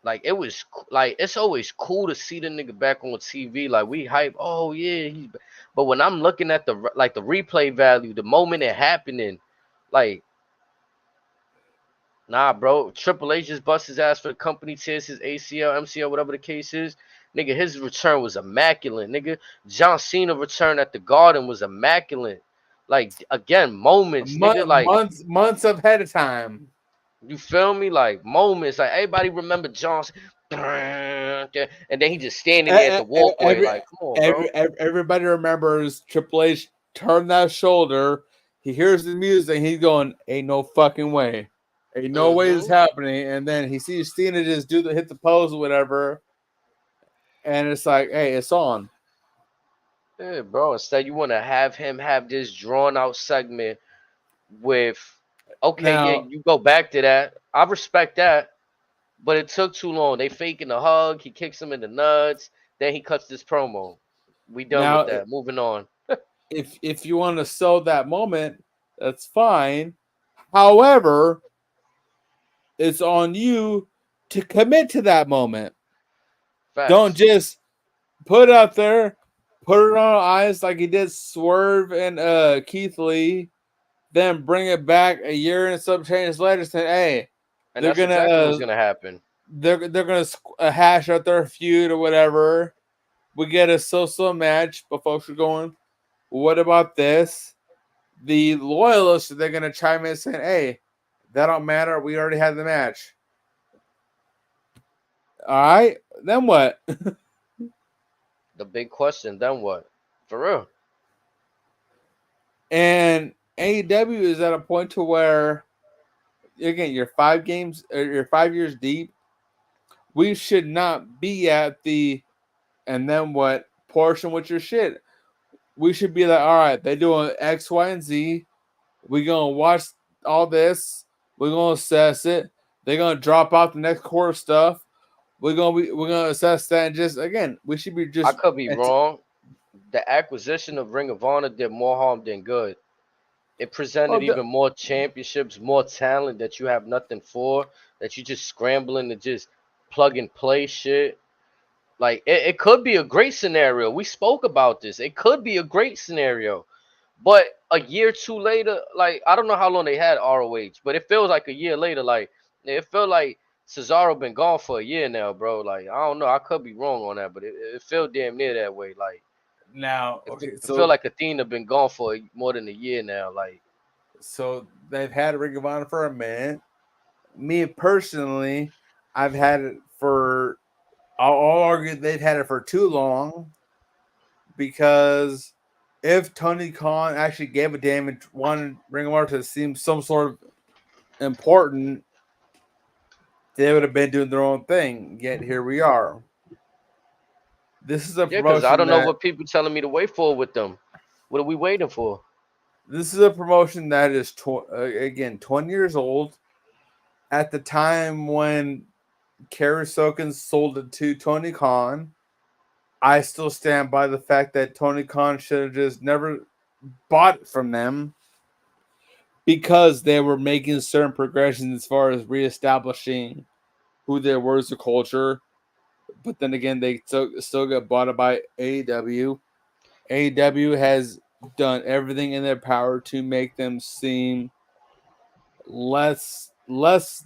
Like it was like it's always cool to see the nigga back on TV. Like we hype, oh yeah, but when I'm looking at the replay value, the moment it happening, like nah, bro. Triple H just bust his ass for the company tears, his ACL, MCL, whatever the case is. Nigga, his return was immaculate. Nigga, John Cena return at the Garden was immaculate. Like again, moments, nigga, like months ahead of time. You feel me? Like moments. Like everybody remember Johnson. And then he just standing there at the walkway. Like, come on, bro. Everybody remembers Triple H turn that shoulder. He hears the music. He's going, ain't no fucking way. Ain't no way it's happening. And then he sees Cena just hit the pose or whatever. And it's like, hey, it's on. Yeah, bro. Instead, you want to have him have this drawn out segment with, okay, now, yeah, you go back to that. I respect that. But it took too long. They faking the hug. He kicks him in the nuts. Then he cuts this promo. We done with that. Moving on. if you want to sell that moment, that's fine. However, it's on you to commit to that moment. Facts. Don't just put it out there, put it on eyes like he did Swerve and Keith Lee, then bring it back a year and some change later saying, hey, and that's exactly what's gonna happen. They're gonna hash out their feud or whatever. We get a so-so match, but folks are going, what about this? The loyalists, they're gonna chime in saying, hey, that don't matter. We already had the match. All right, then what? The big question, then what? For real. And AEW is at a point to where, again, you're 5 years deep. We should not be at the and then what portion with your shit. we should be like, all right, they're doing X, Y, and Z. We're gonna watch all this. We're gonna assess it. They're gonna drop out the next quarter stuff. We're gonna assess that, and just again, we should be just. I could be wrong. The acquisition of Ring of Honor did more harm than good. It presented even more championships, more talent that you have nothing for, that you just scrambling to just plug and play shit. Like it could be a great scenario. We spoke about this. It could be a great scenario. But a year or two later, like I don't know how long they had ROH, but it feels like a year later, like it felt like Cesaro been gone for a year now, bro. Like I don't know, I could be wrong on that, but it felt damn near that way. Like Now, it, okay, it felt so like Athena been gone for more than a year now. Like they've had Ring of Honor for a minute. Me personally, I've had it for. I'll argue they've had it for too long, because if Tony Khan actually gave a damn and wanted Ring of Honor to seem some sort of important, they would have been doing their own thing. Yet here we are. This is a yeah, because I promotion don't know that what people telling me to wait for with them. What are we waiting for? this is a promotion that is again 20 years old. At the time when Kerry Soken sold it to Tony Khan, I still stand by the fact that Tony Khan should have just never bought it from them, because they were making certain progressions as far as reestablishing who they were as a culture. But then again, they still got bought by AEW. AEW has done everything in their power to make them seem less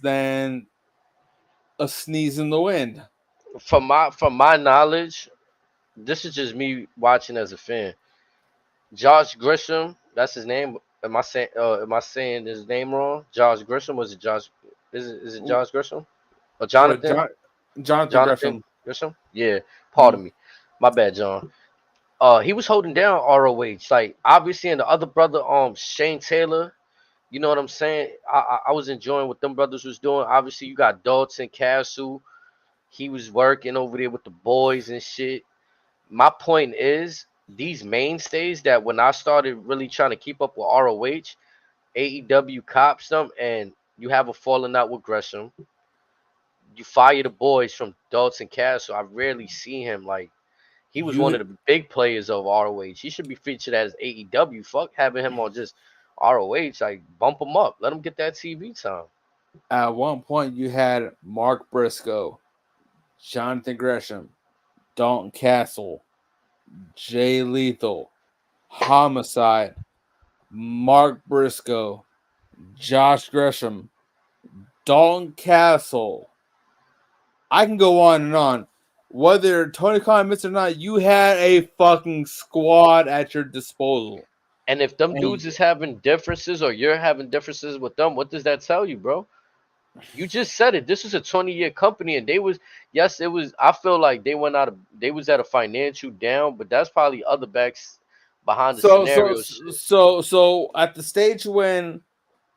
than a sneeze in the wind. From my knowledge, this is just me watching as a fan. Josh Grisham, that's his name. Am I saying his name wrong? Josh Grisham, was it Josh? Is it Josh Grisham or What, Jonathan? Jonathan Jonathan Gresham? Grisham? Yeah. Hmm. Pardon me. My bad, John. He was holding down ROH. Like obviously, and the other brother, Shane Taylor. You know what I'm saying? I was enjoying what them brothers was doing. Obviously, you got Dalton Castle. He was working over there with the boys and shit. My point is, these mainstays that when I started really trying to keep up with ROH, AEW cops them, and you have a falling out with Gresham. You fire the boys from Dalton Castle. I rarely see him. Like he was one You of the big players of ROH. He should be featured as AEW. Fuck having him on just ROH. Like bump him up. Let him get that TV time. At one point you had Mark Briscoe, Jonathan Gresham, Dalton Castle, Jay Lethal, Homicide, Mark Briscoe, Josh Gresham, Dalton Castle. I can go on and on. Whether Tony Khan admits it or not, you had a fucking squad at your disposal. And if them And dudes is having differences or you're having differences with them, what does that tell you, bro? You just said it. This is a 20-year company, and they was yes, it was. I feel like they was at a financial down, but that's probably other backs behind the so so scenario shit. so at the stage when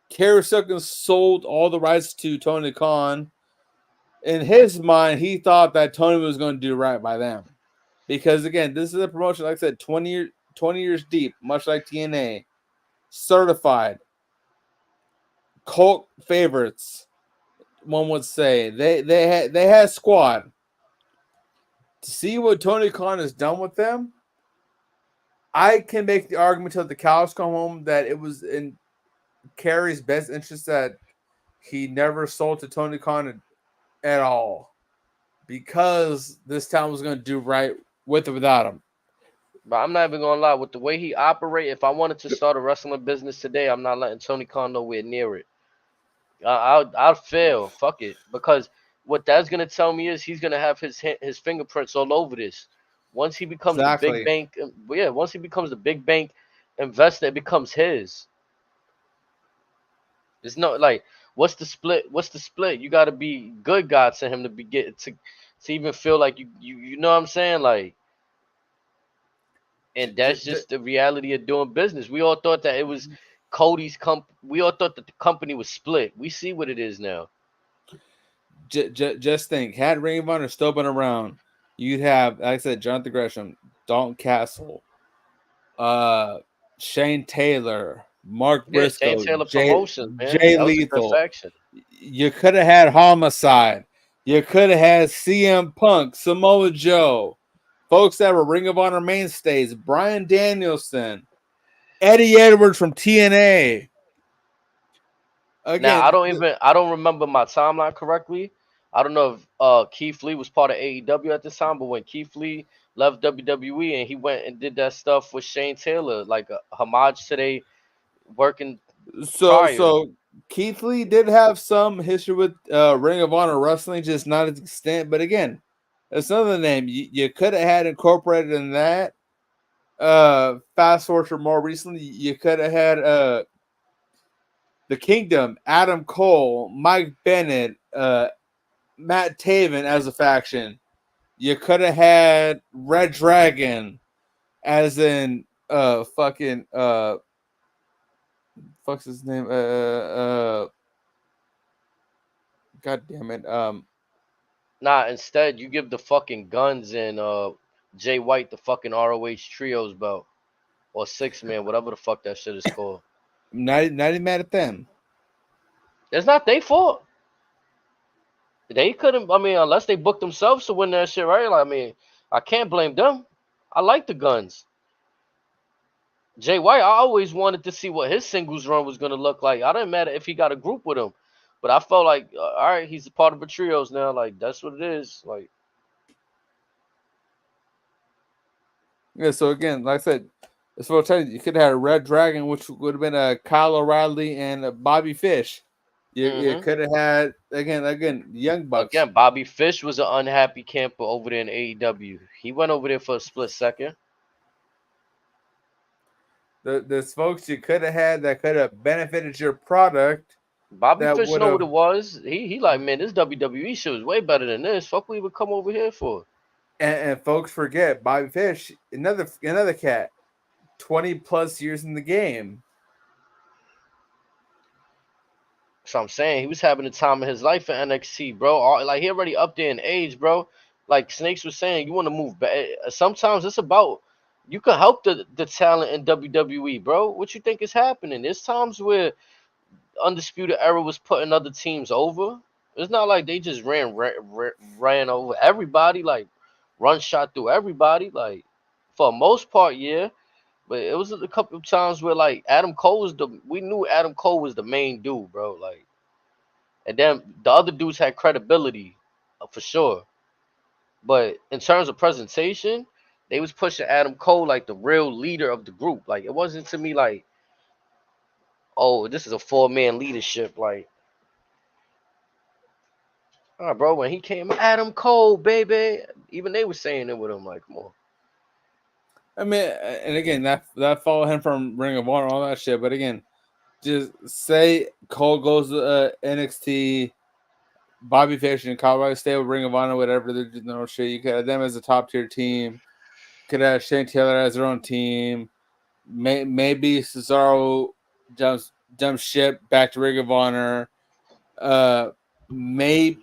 Kerry Silkin sold all the rights to Tony Khan, in his mind, he thought that Tony was going to do right by them. Because again, this is a promotion, like I said, 20 years deep, much like TNA, certified, cult favorites. One would say they had squad. To see what Tony Khan has done with them, I can make the argument till the cows come home that it was in Kerry's best interest that he never sold to Tony Khan at all, because this town was going to do right with or without him. But I'm not even gonna lie, with the way he operate, if I wanted to start a wrestling business today, I'm not letting Tony Khan nowhere near it. I'll fail. Fuck it, because what that's gonna tell me is he's gonna have his fingerprints all over this. Once he becomes the big Exactly. bank, yeah. Once he becomes the big bank investor, it becomes his. It's not like what's the split? What's the split? You got to be good gods to him to be get to even feel like you know what I'm saying, like. And that's just the reality of doing business. We all thought that it was Cody's We all thought that the company was split. We see what it is now. Just think, had Ring of Honor still been around, you'd have, like I said, Jonathan Gresham, Dalton Castle, Shane Taylor, Mark Yeah, Shane Briscoe, Taylor promotions, man. Jay That was a good Lethal. faction. You could have had Homicide. You could have had CM Punk, Samoa Joe, folks that were Ring of Honor mainstays, Bryan Danielson, Eddie Edwards from TNA. Now Again, I don't remember my timeline correctly. I don't know if Keith Lee was part of AEW at this time, but when Keith Lee left WWE and he went and did that stuff with Shane Taylor, like a homage to they working prior. so Keith Lee did have some history with Ring of Honor wrestling, just not as extent. But again, that's another name you could have had incorporated in that. Fast forward to more recently, you could have had the Kingdom, Adam Cole, Mike Bennett, Matt Taven as a faction. You could have had Red Dragon, as in fucking fuck's his name? God damn it. Nah, instead you give the fucking Guns and Jay White the fucking ROH trios belt or 6-man, whatever the fuck that shit is called. Not even mad at them. It's not their fault. They couldn't. I mean, unless they booked themselves to win that shit, right? Like, I mean, I can't blame them. I like the Guns. Jay White, I always wanted to see what his singles run was gonna look like. I didn't matter if he got a group with him, but I felt like, all right, he's a part of a trios now. Like that's what it is. Like, Yeah, so again, like I said, that's what I'm telling you. You could have had a Red Dragon, which would have been Kyle O'Reilly and Bobby Fish. You could have had again Young Bucks. again, Bobby Fish was an unhappy camper over there in AEW. He went over there for a split second. There's folks you could have had that could have benefited your product. Bobby That Fish would know what have, it was. He like, man, this WWE shit was way better than this. Fuck, we would come over here for. and folks forget Bobby Fish, another cat, 20+ years in the game. So I'm saying he was having the time of his life in NXT, bro. Like he already up there in age, bro. Like Snakes was saying, you want to move back. Sometimes it's about you can help the talent in WWE, bro. What you think is happening? There's times where Undisputed Era was putting other teams over. It's not like they just ran over everybody, like run shot through everybody. Like for the most part, yeah. But it was a couple of times where like we knew Adam Cole was the main dude, bro. Like, and then the other dudes had credibility, for sure. But in terms of presentation, they was pushing Adam Cole like the real leader of the group. Like it wasn't to me like, oh, this is a 4-man leadership. Like, bro, when he came, Adam Cole, baby, even they were saying it with him. Like, come on. I mean, and again, that followed him from Ring of Honor, all that shit. But again, just say Cole goes to NXT, Bobby Fish and Colorado stay with Ring of Honor, whatever. There's no shit. You could have them as a top tier team. Could have Shane Taylor as their own team. Maybe Cesaro jumps ship back to Ring of Honor. Maybe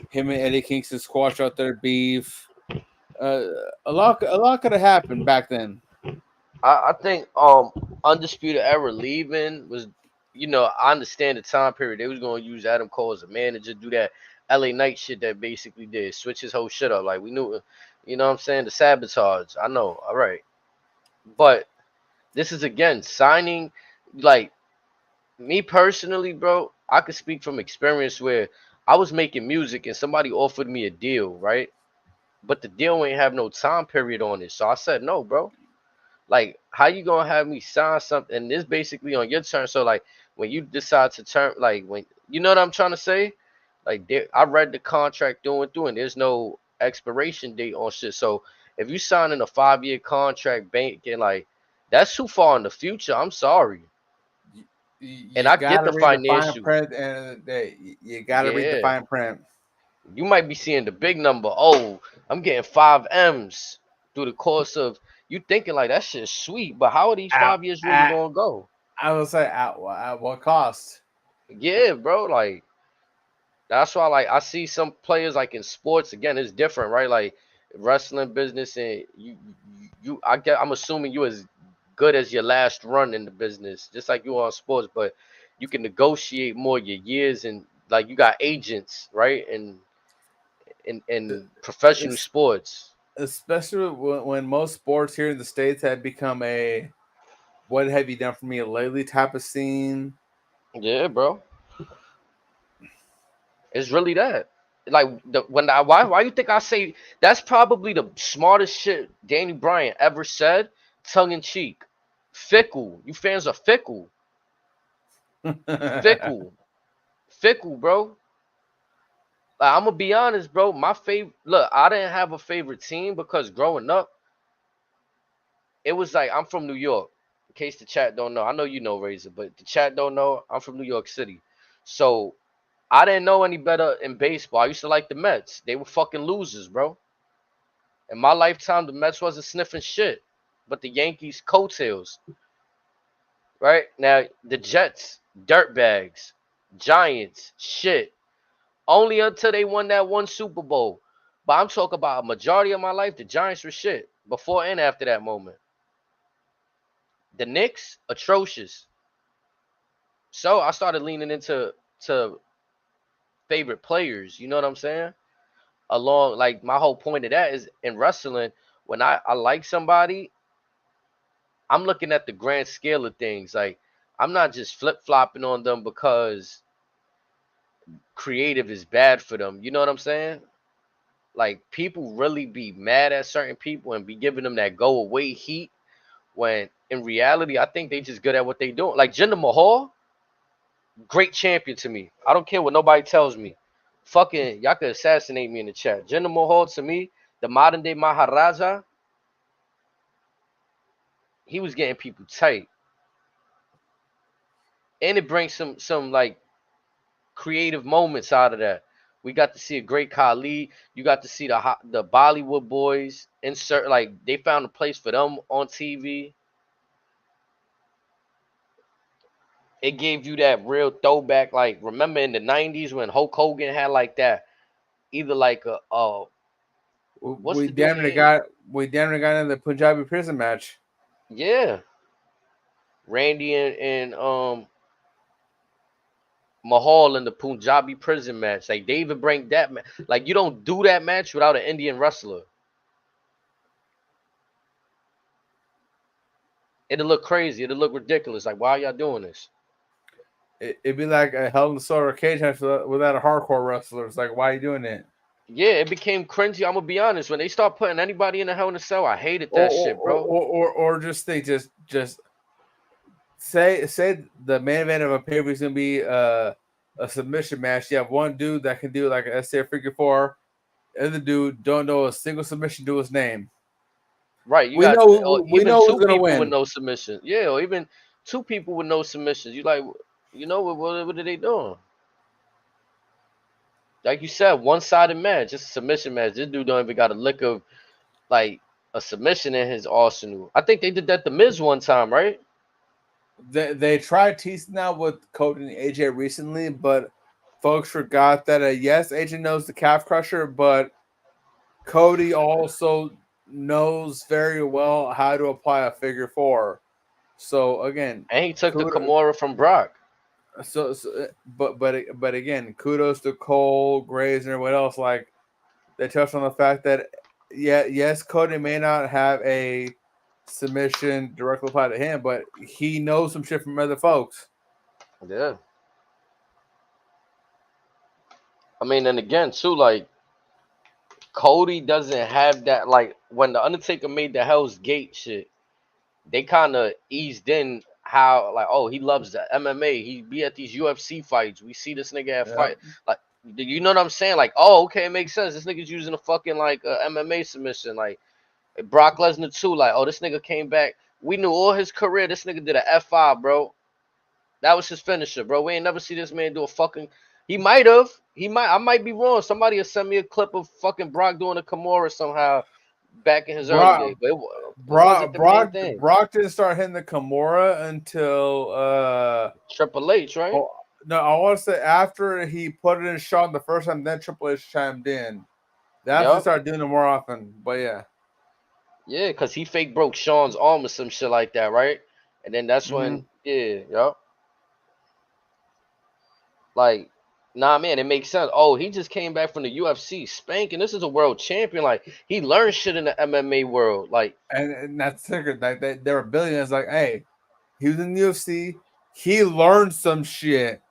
him and Eddie Kingston squash out their beef. A lot could have happened back then. I think Undisputed Era leaving was, I understand the time period. They was gonna use Adam Cole as a manager, do that LA Knight shit that basically did, switch his whole shit up. Like we knew, what I'm saying, the sabotage. I know, all right. But this is again signing, like me personally, bro, I could speak from experience where I was making music and somebody offered me a deal, right? But the deal ain't have no time period on it. So I said no, bro. Like, how you gonna have me sign something? And this basically on your turn. So like when you decide to turn, like when you know what I'm trying to say, like I read the contract through and through, and there's no expiration date on shit. So if you signing a 5-year contract, banking like that's too far in the future. I'm sorry, and You I get gotta the read the fine financial. print, and you gotta read the Yeah, fine print. you might be seeing the big number. Oh, I'm getting 5 M's through the course of you thinking like that shit's sweet, but how are these At, 5 years really at gonna go? I would say at what cost? Yeah, bro. Like that's why like I see some players like in sports again, it's different, right? Like wrestling business, and I'm assuming you as good as your last run in the business, just like you are on sports, but you can negotiate more your years, and like you got agents, right? And in professional It's, sports. especially when most sports here in the States had become a "what have you done for me lately" type of scene. Yeah, bro. It's really that. Like why you think I say that's probably the smartest shit Danny Bryan ever said, tongue in cheek. Fickle. You fans are fickle. You fickle. Fickle, bro. Like, I'm gonna be honest, bro. My favorite look, I didn't have a favorite team because growing up, it was like I'm from New York. In case the chat don't know. I know you know Razor, but the chat don't know. I'm from New York City. So I didn't know any better in baseball. I used to like the Mets. They were fucking losers, bro. In my lifetime, the Mets wasn't sniffing shit, but the Yankees coattails. Right now, the Jets, dirtbags, Giants, shit. Only until they won that one Super Bowl. But I'm talking about a majority of my life, the Giants were shit before and after that moment. The Knicks, atrocious. So I started leaning into favorite players. You know what I'm saying? Along like my whole point of that is in wrestling, when I like somebody, I'm looking at the grand scale of things. Like I'm not just flip flopping on them because creative is bad for them. You know what I'm saying? Like people really be mad at certain people and be giving them that go away heat when in reality I think they just good at what they doing. Like Jinder Mahal, great champion to me. I don't care what nobody tells me. Fucking y'all could assassinate me in the chat. Jinder Mahal to me, the modern day Maharaja, he was getting people tight. And it brings some like creative moments out of that. We got to see a great Khali. You got to see the Bollywood boys insert like they found a place for them on TV. It gave you that real throwback. Like remember in the '90s when Hulk Hogan had like that, either like a what's we the dude damn near name? got we damn near got in the Punjabi prison match. Yeah, Randy and Mahal in the Punjabi prison match. Like they even bring that like you don't do that match without an Indian wrestler. It'll look crazy. It'll look ridiculous. Like why are y'all doing this? It'd be like a Hell in a Cell or cage match without a hardcore wrestler. It's like, why are you doing it? Yeah, it became cringy. I'm gonna be honest. When they start putting anybody in the Hell in a Cell, I hated Or that shit, bro. just they just say the main event of a pay per view is gonna be a submission match. You have one dude that can do like a SCR figure four. The other dude don't know a single submission to his name. Right, you We got know even who's two gonna people with win. no submission. Yeah, or even two people with no submissions. You like, you know what are they doing? Like you said, one-sided match, just a submission match. This dude don't even got a lick of like a submission in his arsenal. I think they did that to Miz one time, right? They tried teasing that with Cody and AJ recently, but folks forgot that yes, AJ knows the calf crusher, but Cody also knows very well how to apply a figure four. So again, And he took the Kimura from Brock. but again, kudos to Cole, Graves, and everyone else. Like they touched on the fact that yes, Cody may not have a submission directly applied to him, but he knows some shit from other folks. Yeah. I mean, and again, too, like Cody doesn't have that. Like when the Undertaker made the Hell's Gate shit, they kind of eased in how like, oh, he loves the MMA. He be at these UFC fights. We see this nigga at Yeah. fight. Like, you know what I'm saying? Like, oh, okay, it makes sense. This nigga's using a fucking like MMA submission. Like Brock Lesnar too. Like, oh, this nigga came back. We knew all his career. This nigga did a F5, bro. That was his finisher, bro. We ain't never see this man do a fucking. He might have. He might. I might be wrong. Somebody will send me a clip of fucking Brock doing a Kimura somehow back in his early days. But it wasn't the main thing. Brock didn't start hitting the Kimura until Triple H, right? no, I want to say after he put it in Shawn the first time, then Triple H chimed in. They have to start doing it more often. But yeah. Yeah, because he fake broke Sean's arm or some shit like that, right? And then that's when, like, nah, man, it makes sense. Oh, he just came back from the UFC spanking. This is a world champion. Like, he learned shit in the MMA world. Like, and that's secret. Like they were billionaires. Like, hey, he was in the UFC. He learned some shit.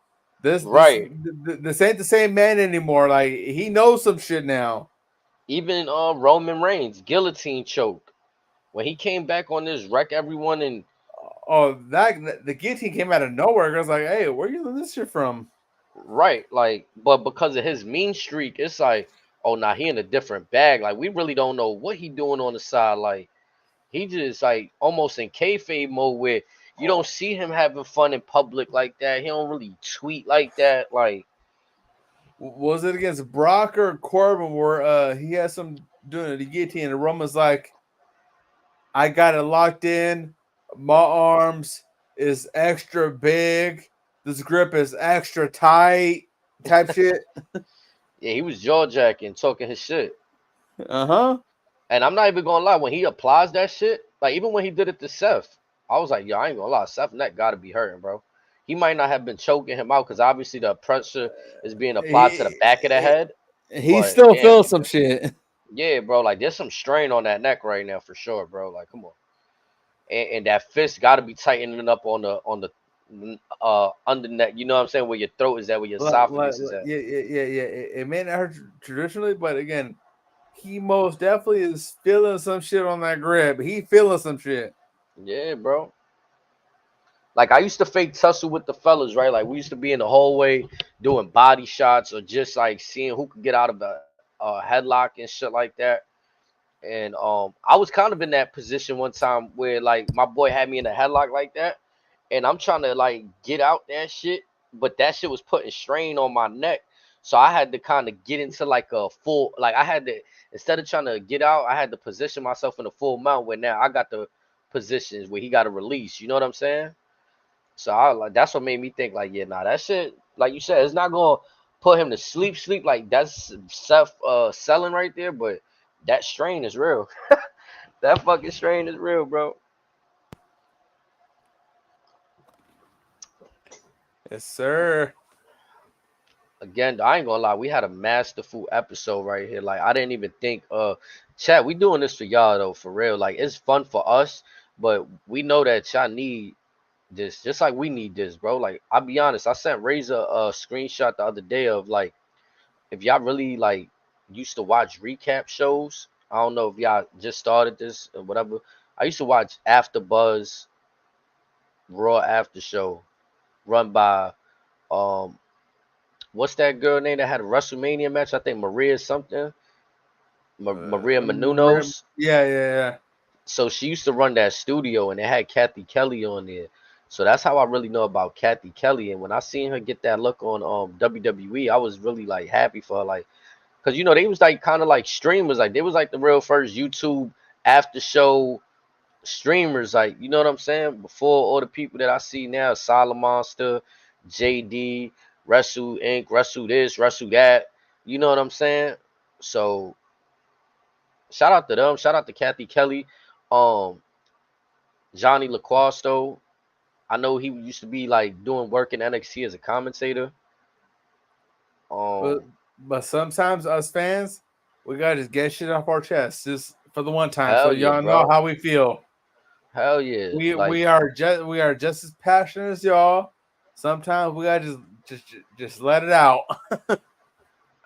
This ain't the same man anymore. Like, he knows some shit now. Even Roman Reigns, guillotine choke. When he came back on this, wreck everyone, and the guillotine came out of nowhere. I was like, hey, where you learn this shit from? Right, like, but because of his mean streak, it's like, oh, nah, he in a different bag. Like, we really don't know what he doing on the side. Like, he just like almost in kayfabe mode where you don't see him having fun in public like that. He don't really tweet like that. Like, was it against Brock or Corbin where he has some doing the guillotine and Roman's like, I got it locked in. My arms is extra big. This grip is extra tight. Type shit. Yeah, he was jaw jacking, talking his shit. And I'm not even gonna lie, when he applies that shit, like even when he did it to Seth, I was like, yo, I ain't gonna lie, Seth neck gotta be hurting, bro. He might not have been choking him out because obviously the pressure is being applied to the back of the head. He still feels some shit. Yeah, bro. Like there's some strain on that neck right now for sure, bro. Like, come on. And that fist got to be tightening up on the under neck. You know what I'm saying? Where your throat is at, where your esophagus is at. Yeah. It may not hurt traditionally, but again, he most definitely is feeling some shit on that grip. He feeling some shit. Yeah, bro. Like I used to fake tussle with the fellas, right? Like we used to be in the hallway doing body shots or just like seeing who could get out of the headlock and shit like that. And I was kind of in that position one time where like my boy had me in a headlock like that, and I'm trying to like get out that shit, but that shit was putting strain on my neck. So I had to kind of get into like a full, like I had to, instead of trying to get out, I had to position myself in a full mount where now I got the positions where he got to release. You know what I'm saying? So I like that's what made me think like, yeah, nah, that shit, like you said, it's not gonna put him to sleep. Like that's Seth selling right there, but that strain is real. That fucking strain is real, bro. Yes, sir. Again, I ain't gonna lie, we had a masterful episode right here. Like I didn't even think chat, we doing this for y'all though, for real. Like it's fun for us, but we know that y'all need this just like we need this, bro. Like I'll be honest, I sent Razor a screenshot the other day of like if y'all really like used to watch recap shows. I don't know if y'all just started this or whatever. I used to watch After Buzz, Raw After Show, run by what's that girl name that had a WrestleMania match? I think Maria something. Maria Menounos. Yeah. So she used to run that studio and it had Kathy Kelly on there. So that's how I really know about Kathy Kelly. And when I seen her get that look on WWE, I was really like happy for her. Like, cause you know, they was like kind of like streamers. Like they was like the real first YouTube after show streamers. Like, you know what I'm saying? Before all the people that I see now, Solid Monster, JD, Wrestle Inc., Wrestle this, Wrestle that. You know what I'm saying? So shout out to them. Shout out to Kathy Kelly. Johnny LaQuasto. I know he used to be like doing work in NXT as a commentator. But sometimes us fans, we gotta just get shit off our chest just for the one time, so yeah, y'all know how we feel. Hell yeah, we are just as passionate as y'all. Sometimes we gotta just let it out.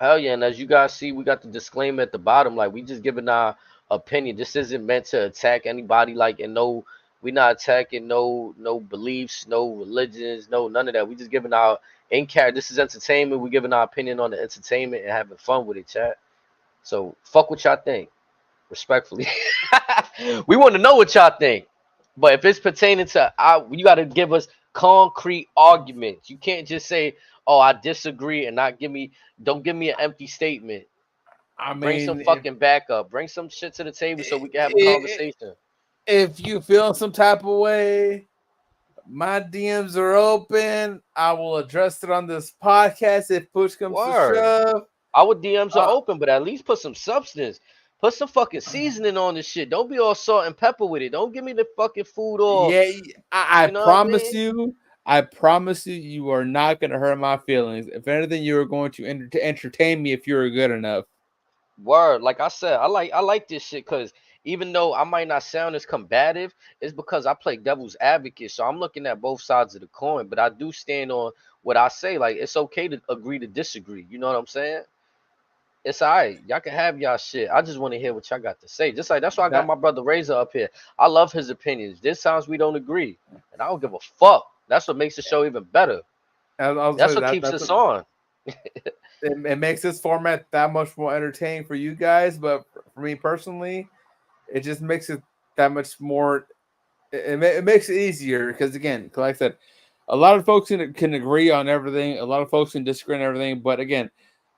Hell yeah, and as you guys see, we got the disclaimer at the bottom. Like we just giving our opinion. This isn't meant to attack anybody. Like and no. We're not attacking no beliefs, no religions, no none of that. We just giving our in character. This is entertainment. We're giving our opinion on the entertainment and having fun with it, chat. So fuck what y'all think, respectfully. We want to know what y'all think. But if it's pertaining to you got to give us concrete arguments. You can't just say, "Oh, I disagree," and don't give me an empty statement. I mean, bring some fucking backup. Bring some shit to the table so we can have a conversation. If you feel some type of way, my DMs are open. I will address it on this podcast if push comes to shove. Our DMs are open, but at least put some substance. Put some fucking seasoning on this shit. Don't be all salt and pepper with it. Don't give me the fucking food all. Yeah, I You know what I promise mean? you. I promise you, you are not going to hurt my feelings. If anything, you are going to entertain me if you're good enough. Word, like I said, I like this shit because even though I might not sound as combative, it's because I play devil's advocate. So I'm looking at both sides of the coin, but I do stand on what I say. Like it's okay to agree to disagree. You know what I'm saying? It's all right. Y'all can have y'all shit. I just want to hear what y'all got to say. Just like that's why I got That my brother Razor up here. I love his opinions. There's times we don't agree, and I don't give a fuck. That's what makes the show even better. I'll That's say what that keeps us on. it makes this format that much more entertaining for you guys, but for me personally, it just makes it that much more. It makes it easier because again, like I said, a lot of folks can agree on everything. A lot of folks can disagree on everything, but again,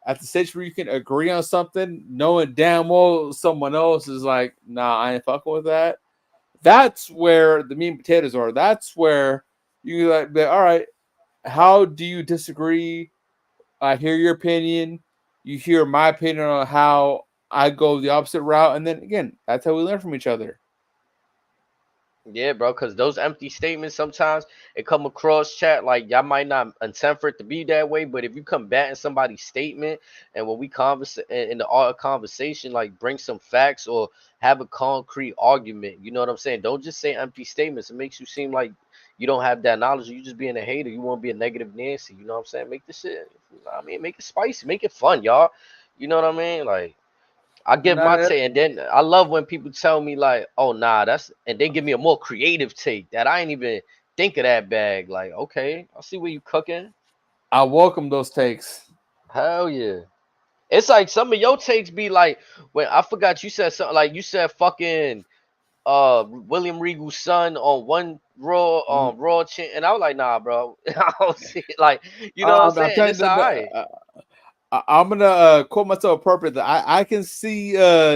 at the stage where you can agree on something, knowing damn well someone else is like, nah, I ain't fucking with that. That's where the meat and potatoes are. That's where you like, all right, how do you disagree? I hear your opinion. You hear my opinion on how I go the opposite route, and then again, that's how we learn from each other. Yeah, bro, because those empty statements sometimes it come across chat like y'all might not intend for it to be that way, but if you combat in somebody's statement and when we converse in the art of conversation, like bring some facts or have a concrete argument, you know what I'm saying? Don't just say empty statements. It makes you seem like you don't have that knowledge. You just being a hater. You want to be a negative Nancy. You know what I'm saying? Make this shit. I mean, make it spicy, make it fun, y'all. You know what I mean? Like. I give my Not take, and then I love when people tell me like, "Oh, nah, that's," and they give me a more creative take that I ain't even think of that bag. Like, okay, I see where you cooking. I welcome those takes. Hell yeah! It's like some of your takes be like when I forgot you said something like you said fucking William Regal's son on one Raw chin, and I was like, nah, bro, I don't see it. Like, you know what I'm I'm saying? telling It's you, all right. I'm gonna quote myself appropriately. I can see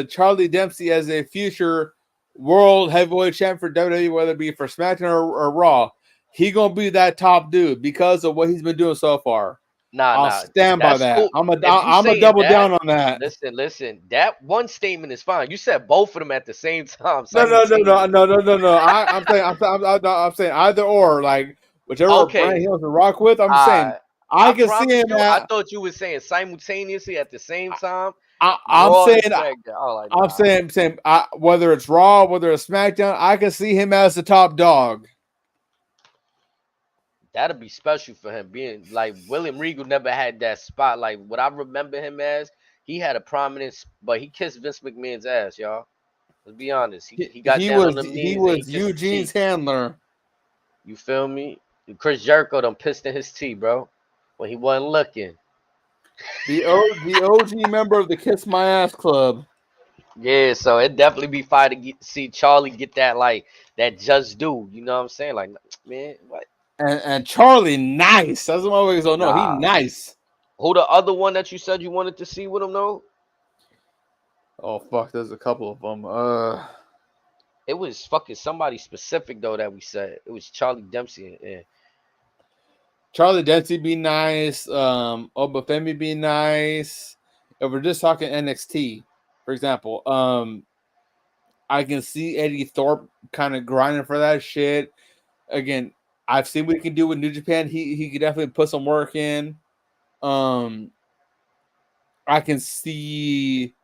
Charlie Dempsey as a future world heavyweight champion for WWE, whether it be for SmackDown or Raw. He gonna be that top dude because of what he's been doing so far. Nah, I'll nah, stand by that's that. cool. I'm If you a saying double that, down on that. listen. That one statement is fine. You said both of them at the same time, No, simultaneously. no. I'm saying either or, like whichever brand Okay, he wants to rock with. I'm saying I I I can see promise him you. I at. thought you were saying simultaneously at the same time, I'm Raw and saying SmackDown. Oh, like I'm nah, saying whether it's Raw, whether it's SmackDown, I can see him as the top dog. that'd be special for him. Being like William Regal never had that spot. Like what I remember him as, he had a prominence, but he kissed Vince McMahon's ass, y'all. Let's be honest. He got down on them He knees and he was kissed his Eugene's cheek. handler. You feel me? Chris Jericho done pissed in his tea, bro, when he wasn't looking. The OG member of the Kiss My Ass Club. Yeah, so it definitely be fire to see Charlie get that like that just do. You know what I'm saying? Like, man, what? And Charlie nice. That's what always don't know. He Nah. nice. Who the other one that you said you wanted to see with him though? Oh fuck, there's a couple of them. It was fucking somebody specific though that we said. It was Charlie Dempsey. Yeah. Charlie Dempsey be nice. Obafemi be nice. If we're just talking NXT, for example, I can see Eddie Thorpe kind of grinding for that shit. Again, I've seen what he can do with New Japan. He could definitely put some work in. I can see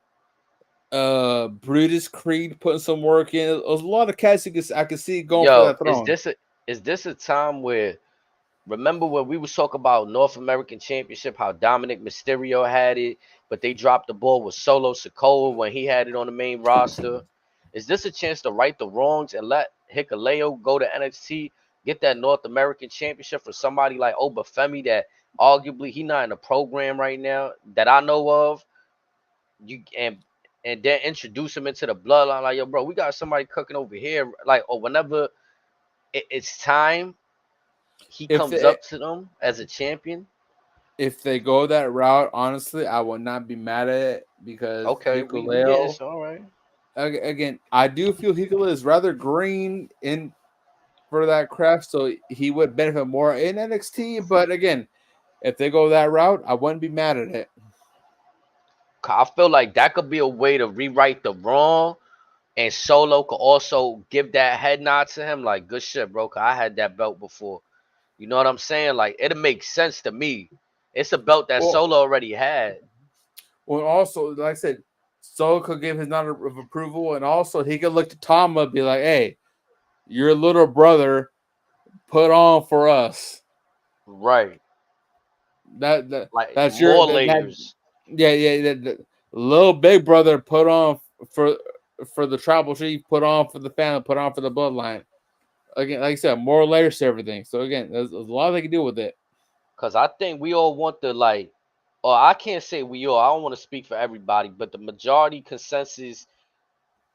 Brutus Creed putting some work in. There's a lot of cats I can see going for Yo, that throne. is this a time where remember when we was talking about North American Championship, how Dominic Mysterio had it, but they dropped the ball with Solo Sikoa when he had it on the main roster? Is this a chance to right the wrongs and let Hikuleo go to NXT, get that North American Championship for somebody like Obafemi that arguably he not in a program right now that I know of? You and then introduce him into the bloodline like, yo, bro, we got somebody cooking over here, like, or whenever it's time he If comes they up to them as a champion. if they go that route, honestly, I would not be mad at it because Okay, we getting Hikuleo. so all right. Again, I do feel Hikuleo is rather green in for that craft, so he would benefit more in NXT. But again, if they go that route, I wouldn't be mad at it. I feel like that could be a way to rewrite the wrong, and Solo could also give that head nod to him, like, good shit, bro. 'Cause I had that belt before. You know what I'm saying? Like, it'll make sense to me. It's a belt that Well, Solo already had. well, also, like I said, Solo could give his nod of approval, and also he could look to Tama and be like, "Hey, your little brother put on for us." Right. That Like that's your more that layers. yeah, that little big brother put on for the tribal chief, put on for the family, put on for the bloodline. Again, like I said, more layers to everything. So again, there's a lot they can do with it. Cause I think we all want the like, or I can't say we all. I don't want to speak for everybody, but the majority consensus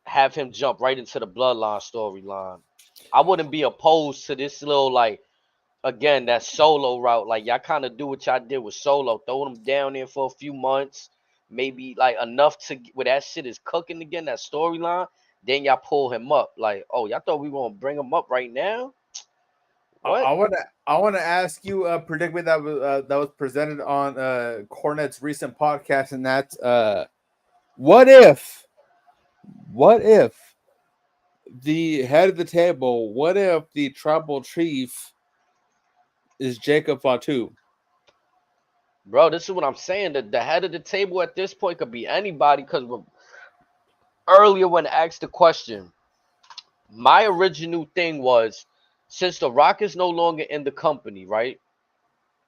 have him jump right into the bloodline storyline. I wouldn't be opposed to this little like, again, that Solo route. Like y'all kind of do what y'all did with Solo, throw him down there for a few months, maybe like enough to where that shit is cooking again, that storyline. Then y'all pull him up. Like, oh, y'all thought we were gonna bring him up right now? What? I want to ask you a predicament that was presented on Cornette's recent podcast, and that's what if the head of the table, what if the tribal chief is Jacob Fatu? Bro, this is what I'm saying. The head of the table at this point could be anybody. Because earlier when I asked the question, my original thing was, since The Rock is no longer in the company, right?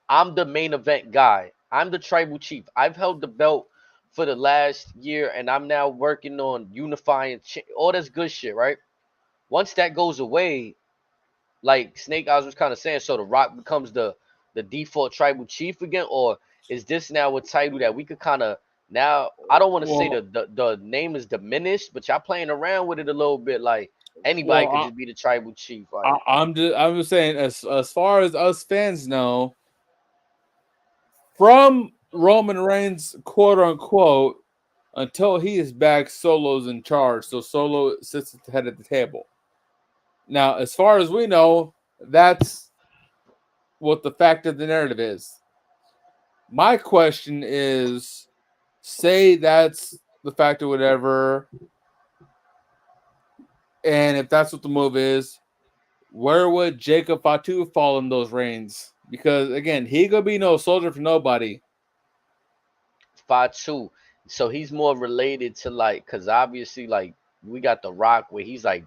I'm the main event guy. I'm the tribal chief. I've held the belt for the last year, and I'm now working on unifying all this good shit, right? Once that goes away, like Snake Eyes was kind of saying, so The Rock becomes the default tribal chief again, or is this now a title that we could kind of now? I don't want to say Well, the name is diminished, but y'all playing around with it a little bit. Like anybody could just be the tribal chief. Like I'm just saying, as far as us fans know, from Roman Reigns, quote unquote, until he is back, Solo's in charge. So Solo sits at the head of the table. Now, as far as we know, that's what the fact of the narrative is. My question is, say that's the fact or whatever, and if that's what the move is, where would Jacob Fatu fall in those reigns? Because again, he gonna be no soldier for nobody. Fatu. So he's more related to like, cause obviously like we got The Rock where he's like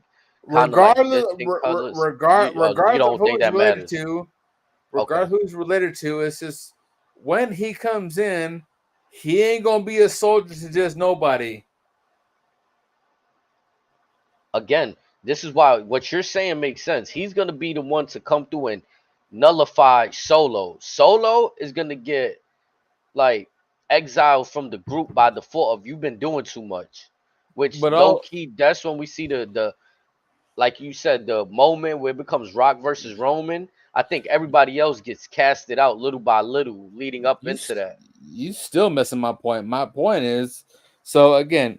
kind of like Regardless, distant colors. You regardless of don't who think he's that related matters? to, Okay. regardless who he's related to, it's just when he comes in, he ain't gonna be a soldier to just nobody. Again, this is why what you're saying makes sense. He's gonna be the one to come through and nullify Solo. Solo is gonna get like exiled from the group by default of you've been doing too much. Which But low all key, that's when we see the like you said, the moment where it becomes Rock versus Roman. I think everybody else gets casted out little by little, leading up you into that. you still missing my point. My point is, so again,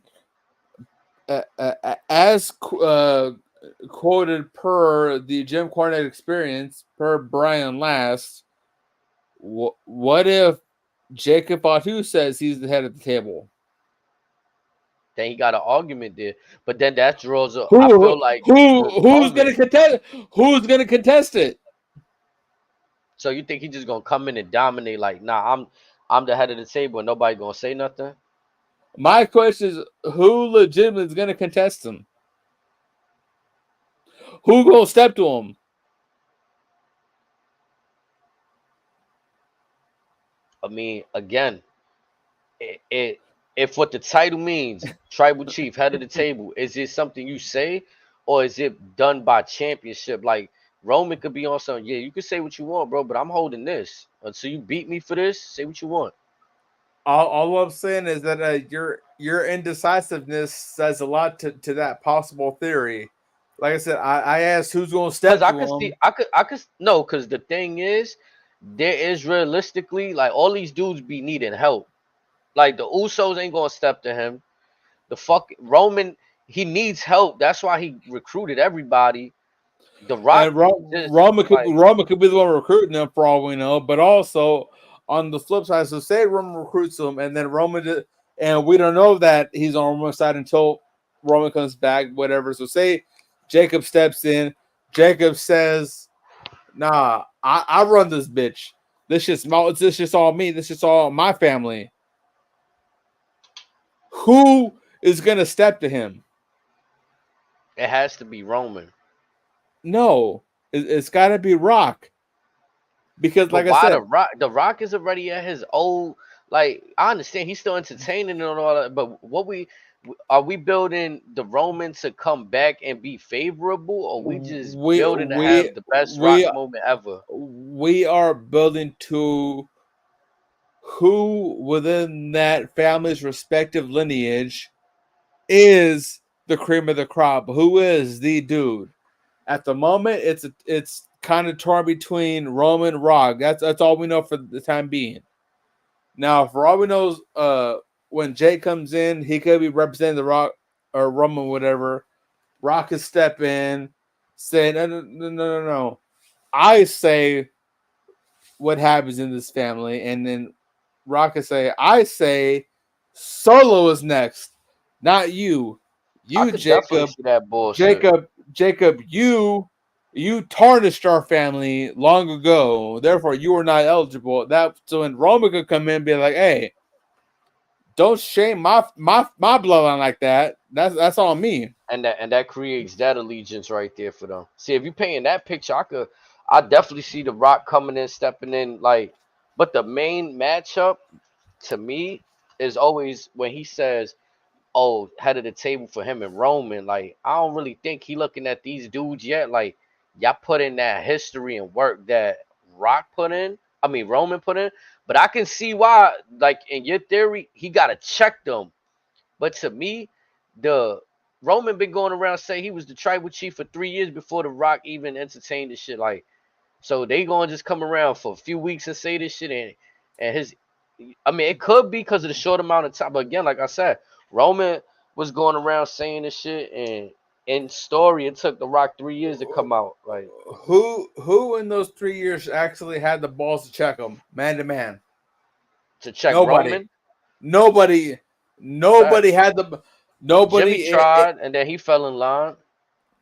as quoted per the Jim Cornette experience, per Brian Last, what if Jacob Fatu says he's the head of the table? Then he got an argument there, but then that draws a. I Who feel like who's gonna Roman. contest? Who's gonna contest it? So you think he just gonna come in and dominate? Like, nah, I'm the head of the table, and nobody gonna say nothing. My question is, who legitimately is gonna contest him? Who gonna step to him? I mean, again, if what the title means, tribal chief, head of the table, is it something you say, or is it done by championship? Like Roman could be on something. Yeah, you can say what you want, bro, but I'm holding this until you beat me for this. Say what you want. All I'm saying is that your indecisiveness says a lot to that possible theory. Like I said, I asked who's gonna Cause step I to could see, him. I could no. Cause the thing is, there is realistically like all these dudes be needing help. Like the Usos ain't gonna step to him. The fuck Roman, he needs help. That's why he recruited everybody. The Rock And just like Roma could be the one recruiting them for all we know. But also on the flip side, so say Roman recruits him, and then Roman and we don't know that he's on Roman's side until Roman comes back, whatever. So say Jacob steps in. Jacob says, "Nah, I run this bitch. This shit's all me. This is all my family." Who is gonna step to him? It has to be Roman. No, it's got to be Rock. Because, But like I why said, the Rock? The Rock is already at his old. Like, I understand he's still entertaining and all that, but what are we building the Roman to come back and be favorable, or we just we building to have we the best Rock we moment ever? we are building to who within that family's respective lineage is the cream of the crop. Who is the dude? At the moment, it's kind of torn between Roman and Rock. That's all we know for the time being. Now, for all we know, when Jay comes in, he could be representing the Rock or Roman, whatever. Rock could step in, say, no. I say what happens in this family, and then Rock could say, I say Solo is next, not you. I You, could definitely Jacob. see that bullshit. Jacob, you tarnished our family long ago. Therefore, you are not eligible. So when Roman could come in and be like, hey, don't shame my bloodline like that. That's on me. And that creates that allegiance right there for them. See, if you painting that picture, I definitely see the Rock coming in, stepping in, like. But the main matchup to me is always when he says, "Oh, head of the table for him and Roman." Like, I don't really think he looking at these dudes yet. Like, y'all put in that history and work that Roman put in. But I can see why, like, in your theory, he gotta check them. But to me, the Roman been going around saying he was the tribal chief for 3 years before the Rock even entertained this shit. Like, so they gonna just come around for a few weeks and say this shit, and his. I mean, it could be because of the short amount of time. But again, like I said, Roman was going around saying this shit, and in story, it took the Rock 3 years to come out. Like, Who in those 3 years actually had the balls to check him man to man? to check Nobody. Roman. Nobody Facts. had the Jimmy nobody. tried, and then he fell in line.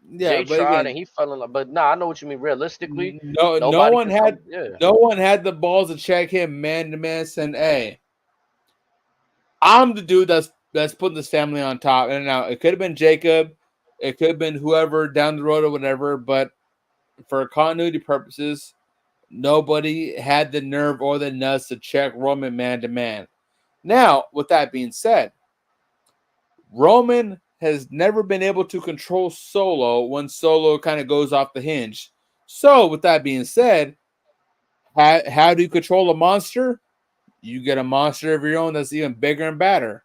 Yeah, Jay but tried, again, and he fell in line. But nah, I know what you mean. Realistically, no nobody one could come. had Yeah. the balls to check him man to man. Saying, "Hey, I'm the dude that's putting this family on top." And now it could have been Jacob, it could have been whoever down the road or whatever. But for continuity purposes, nobody had the nerve or the nuts to check Roman man to man. Now, with that being said, Roman has never been able to control Solo when Solo kind of goes off the hinge. So, with that being said, how do you control a monster? You get a monster of your own that's even bigger and badder.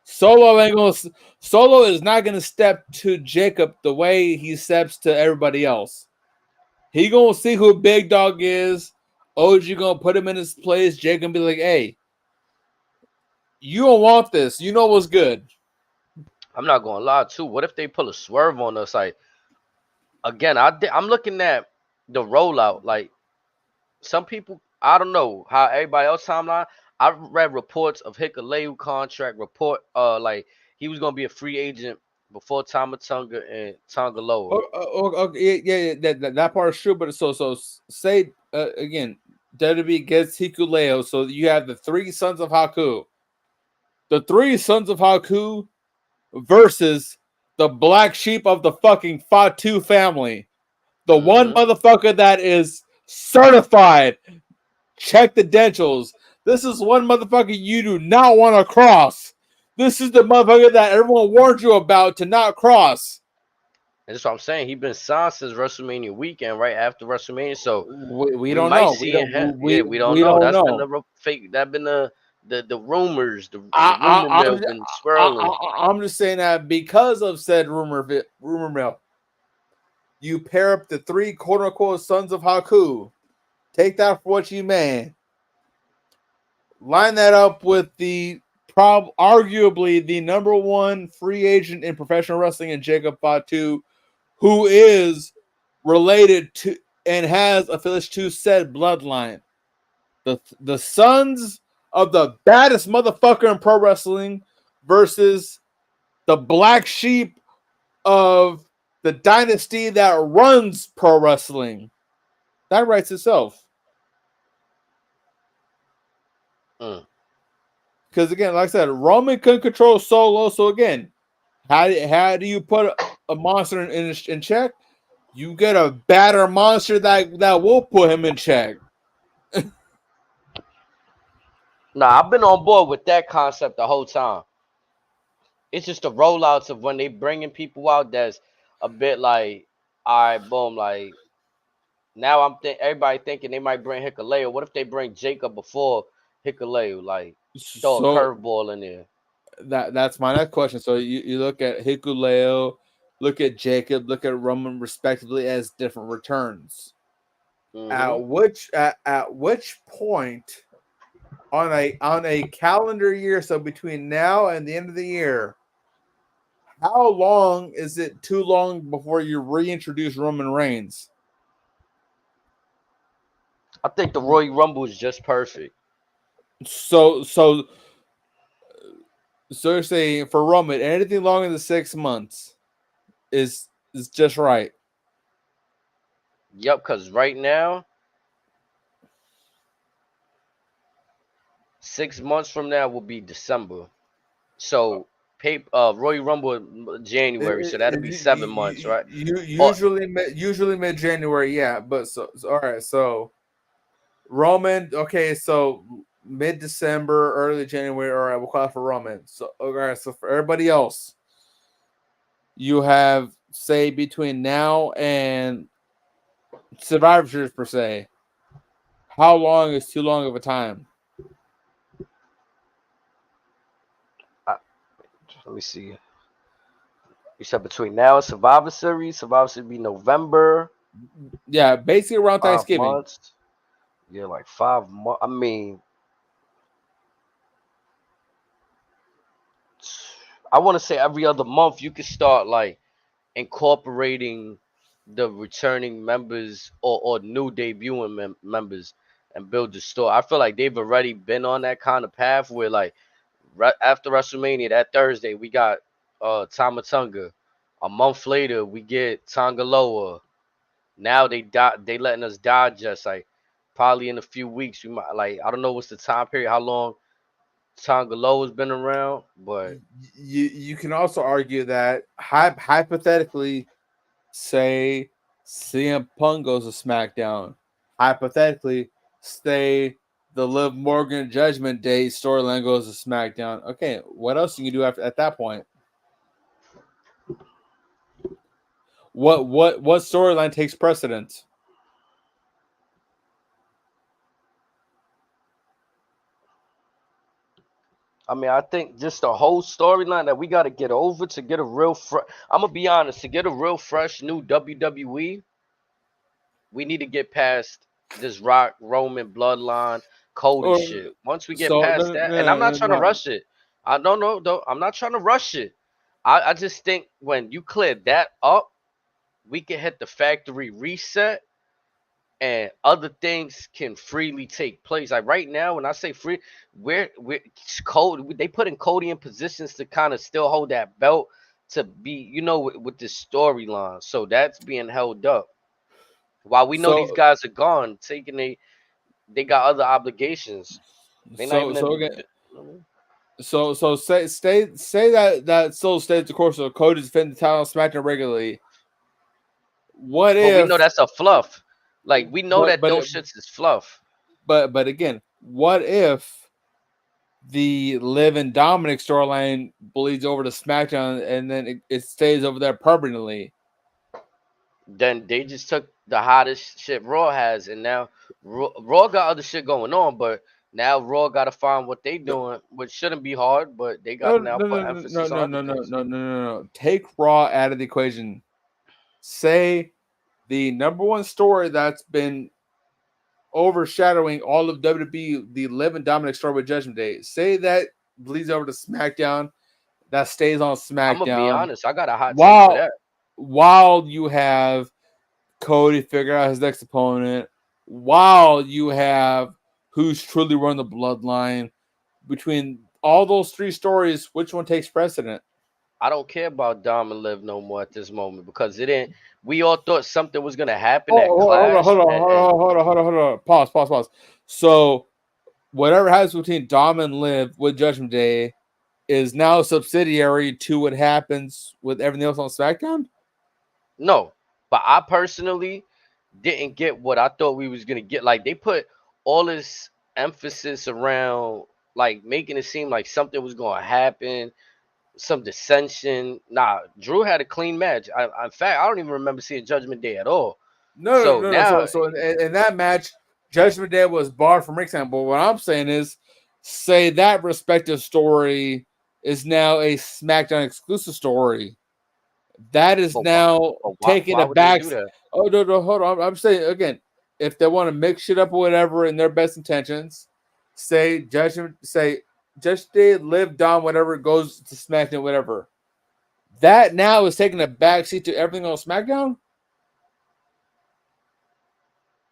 Solo is not gonna step to Jacob the way he steps to everybody else. He gonna see who Big Dog is. OG gonna put him in his place. Jacob gonna be like, "Hey, you don't want this. You know what's good." I'm not gonna lie too. What if they pull a swerve on us? Like, again, I'm looking at the rollout. Like, some people, I don't know how everybody else timeline. I read reports of Hikuleu contract report. Like, he was gonna be a free agent before Tama Tonga and Tonga Loa. Okay, yeah, that part is true. But so say again, WWE gets Hikuleo. So you have the three sons of Haku. The three sons of Haku versus the black sheep of the fucking Fatu family. The one Mm-hmm. motherfucker that is certified. Check the dentals. This is one motherfucker you do not want to cross. This is the motherfucker that everyone warned you about to not cross. And that's what I'm saying. He been signed since WrestleMania weekend, right after WrestleMania. So We we don't might know. see him. Yeah, we don't We know. don't That's been know. the fake. That been the rumors. The I, rumor I, mill I'm, been swirling. I'm just saying that because of said rumor mill, you pair up the three quote unquote sons of Haku. Take that for what you may. Line that up with the arguably the number one free agent in professional wrestling in Jacob Fatu, who is related to and has affiliates to said bloodline. The sons of the baddest motherfucker in pro wrestling versus the black sheep of the dynasty that runs pro wrestling. That writes itself. Because again, like I said, Roman couldn't control Solo. So again, how do you put a monster in check? You get a badder monster that will put him in check. Nah, I've been on board with that concept the whole time. It's just the rollouts of when they bringing people out that's a bit like, all right, boom, like now everybody thinking they might bring Hikuleo. What if they bring Jacob before Hikuleo? Like throw a So curveball in there. that's my next question. So you look at Hikuleo, look at Jacob, look at Roman respectively as different returns. At which point on a calendar year, so between now and the end of the year, how long is it too long before you reintroduce Roman Reigns? I think the Royal Rumble is just perfect. So you're saying for Roman, anything longer than 6 months is just right. Yep, because right now, 6 months from now will be December. So Royal Rumble January, so that'll be 7 months, right? Usually mid January, yeah. But so all right, so Roman, okay, so mid December, early January. All right, we'll call it for Roman. So all right, so for everybody else, you have say between now and Survivor Series per se. How long is too long of a time? Let me see. You said between now and Survivor Series. Survivor Series be November. Yeah, basically around 5 Thanksgiving. months. Yeah, like 5 months. I mean, I want to say every other month you could start like incorporating the returning members or new debuting members and build the store. I feel like they've already been on that kind of path where like after WrestleMania that Thursday we got Tama Tonga. A month later we get Tangaloa. Now they letting us digest like probably in a few weeks we might like I don't know what's the time period how long Tangaloa's been around, but You can also argue that hypothetically, say CM Punk goes to SmackDown. Hypothetically, say the Liv Morgan Judgment Day storyline goes to SmackDown. Okay, what else can you do at that point? What storyline takes precedence? I mean, I think just the whole storyline that we got to get over to get a real I'm gonna be honest, to get a real fresh new WWE, we need to get past this Rock Roman bloodline Cody Or shit. Once we get so past that, and I'm not trying to rush it. I don't know though. I'm not trying to rush it. I just think when you clear that up, we can hit the factory reset and other things can freely take place. Like right now, when I say free, we're Cody. They put in Cody in positions to kind of still hold that belt to be, with this storyline. So that's being held up. While we know these guys are gone, they got other obligations. They not even again. So say that still stays the course of Cody defending the title on SmackDown regularly. But we know that's a fluff. Like we know that those shits is fluff. But again, what if the Liv and Dominic storyline bleeds over to SmackDown and then it stays over there permanently? Then they just took the hottest shit Raw has, and now Raw got other shit going on, but now Raw got to find what they doing, which shouldn't be hard, but they got to now put emphasis on other things. No. Take Raw out of the equation. Say the number one story that's been overshadowing all of WWE, the Liv and Dominic story with Judgment Day. Say that bleeds over to SmackDown, that stays on SmackDown. I'm gonna be honest, I got a hot take for that. While you have Cody figure out his next opponent, while you have who's truly running the bloodline, between all those three stories, which one takes precedent? I don't care about Dom and Liv no more at this moment because it didn't. We all thought something was gonna happen at Oh, Clash, and hold on. Pause. So whatever happens between Dom and Liv with Judgment Day is now subsidiary to what happens with everything else on SmackDown. no. But I personally didn't get what I thought we was gonna get. Like they put all this emphasis around like making it seem like something was gonna happen, some dissension. Nah, Drew had a clean match. In fact, I don't even remember seeing Judgment Day at all. So No. now, So in that match, Judgment Day was barred from ringside. But what I'm saying is, say that respective story is now a SmackDown exclusive story. That is now taking why a would they back. do that? Oh no, hold on. I'm saying again, if they want to mix shit up or whatever in their best intentions, say Judgment Day, Liv, Dom, whatever goes to SmackDown, whatever. That now is taking a backseat to everything on SmackDown.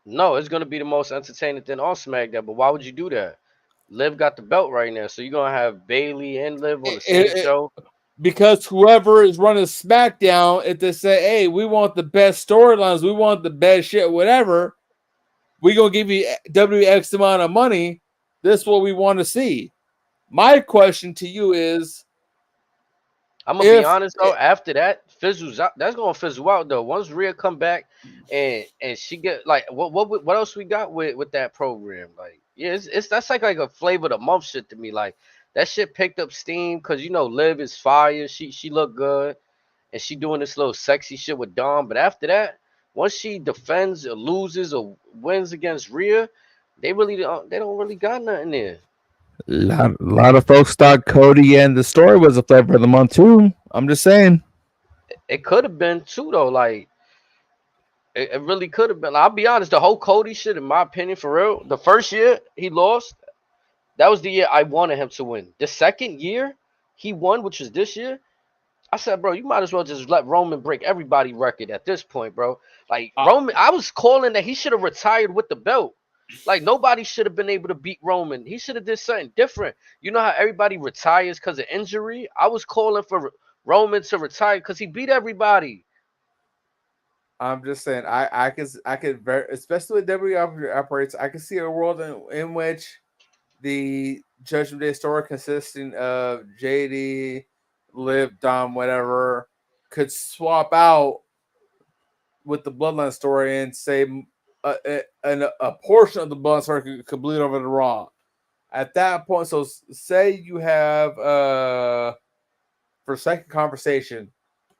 No, it's gonna be the most entertaining thing on SmackDown. But why would you do that? Liv got the belt right now, so you're gonna have Bailey and Liv on the same show. Because whoever is running SmackDown, if they say, "Hey, we want the best storylines, we want the best shit, whatever," we gonna give you WX amount of money. This is what we want to see. My question to you is, I'm gonna be honest though. After that fizzles out, that's gonna fizzle out though. Once Rhea come back and she get like what else we got with that program? Like yeah, it's that's like a flavor of the month shit to me. Like that shit picked up steam because you know Liv is fire. She look good and she doing this little sexy shit with Dom. But after that, once she defends or loses or wins against Rhea, they don't really got nothing there. Lot of folks thought Cody and the story was a flavor of the month too. I'm just saying. It could have been too though. Like it really could have been. I'll be honest, the whole Cody shit, in my opinion, for real, the first year he lost, that was the year I wanted him to win. The second year he won, which was this year, I said, bro, you might as well just let Roman break everybody record at this point, bro. Like Roman, I was calling that he should have retired with the belt. Like nobody should have been able to beat Roman. He should have did something different. You know how everybody retires because of injury? I was calling for Roman to retire because he beat everybody. I'm just saying, I could very, especially with WWE operates, I can see a world in which the Judgment Day story consisting of JD, Liv, Dom, whatever, could swap out with the Bloodline story and say a portion of the Bloodline story could bleed over to Raw. At that point, so say you have for second conversation,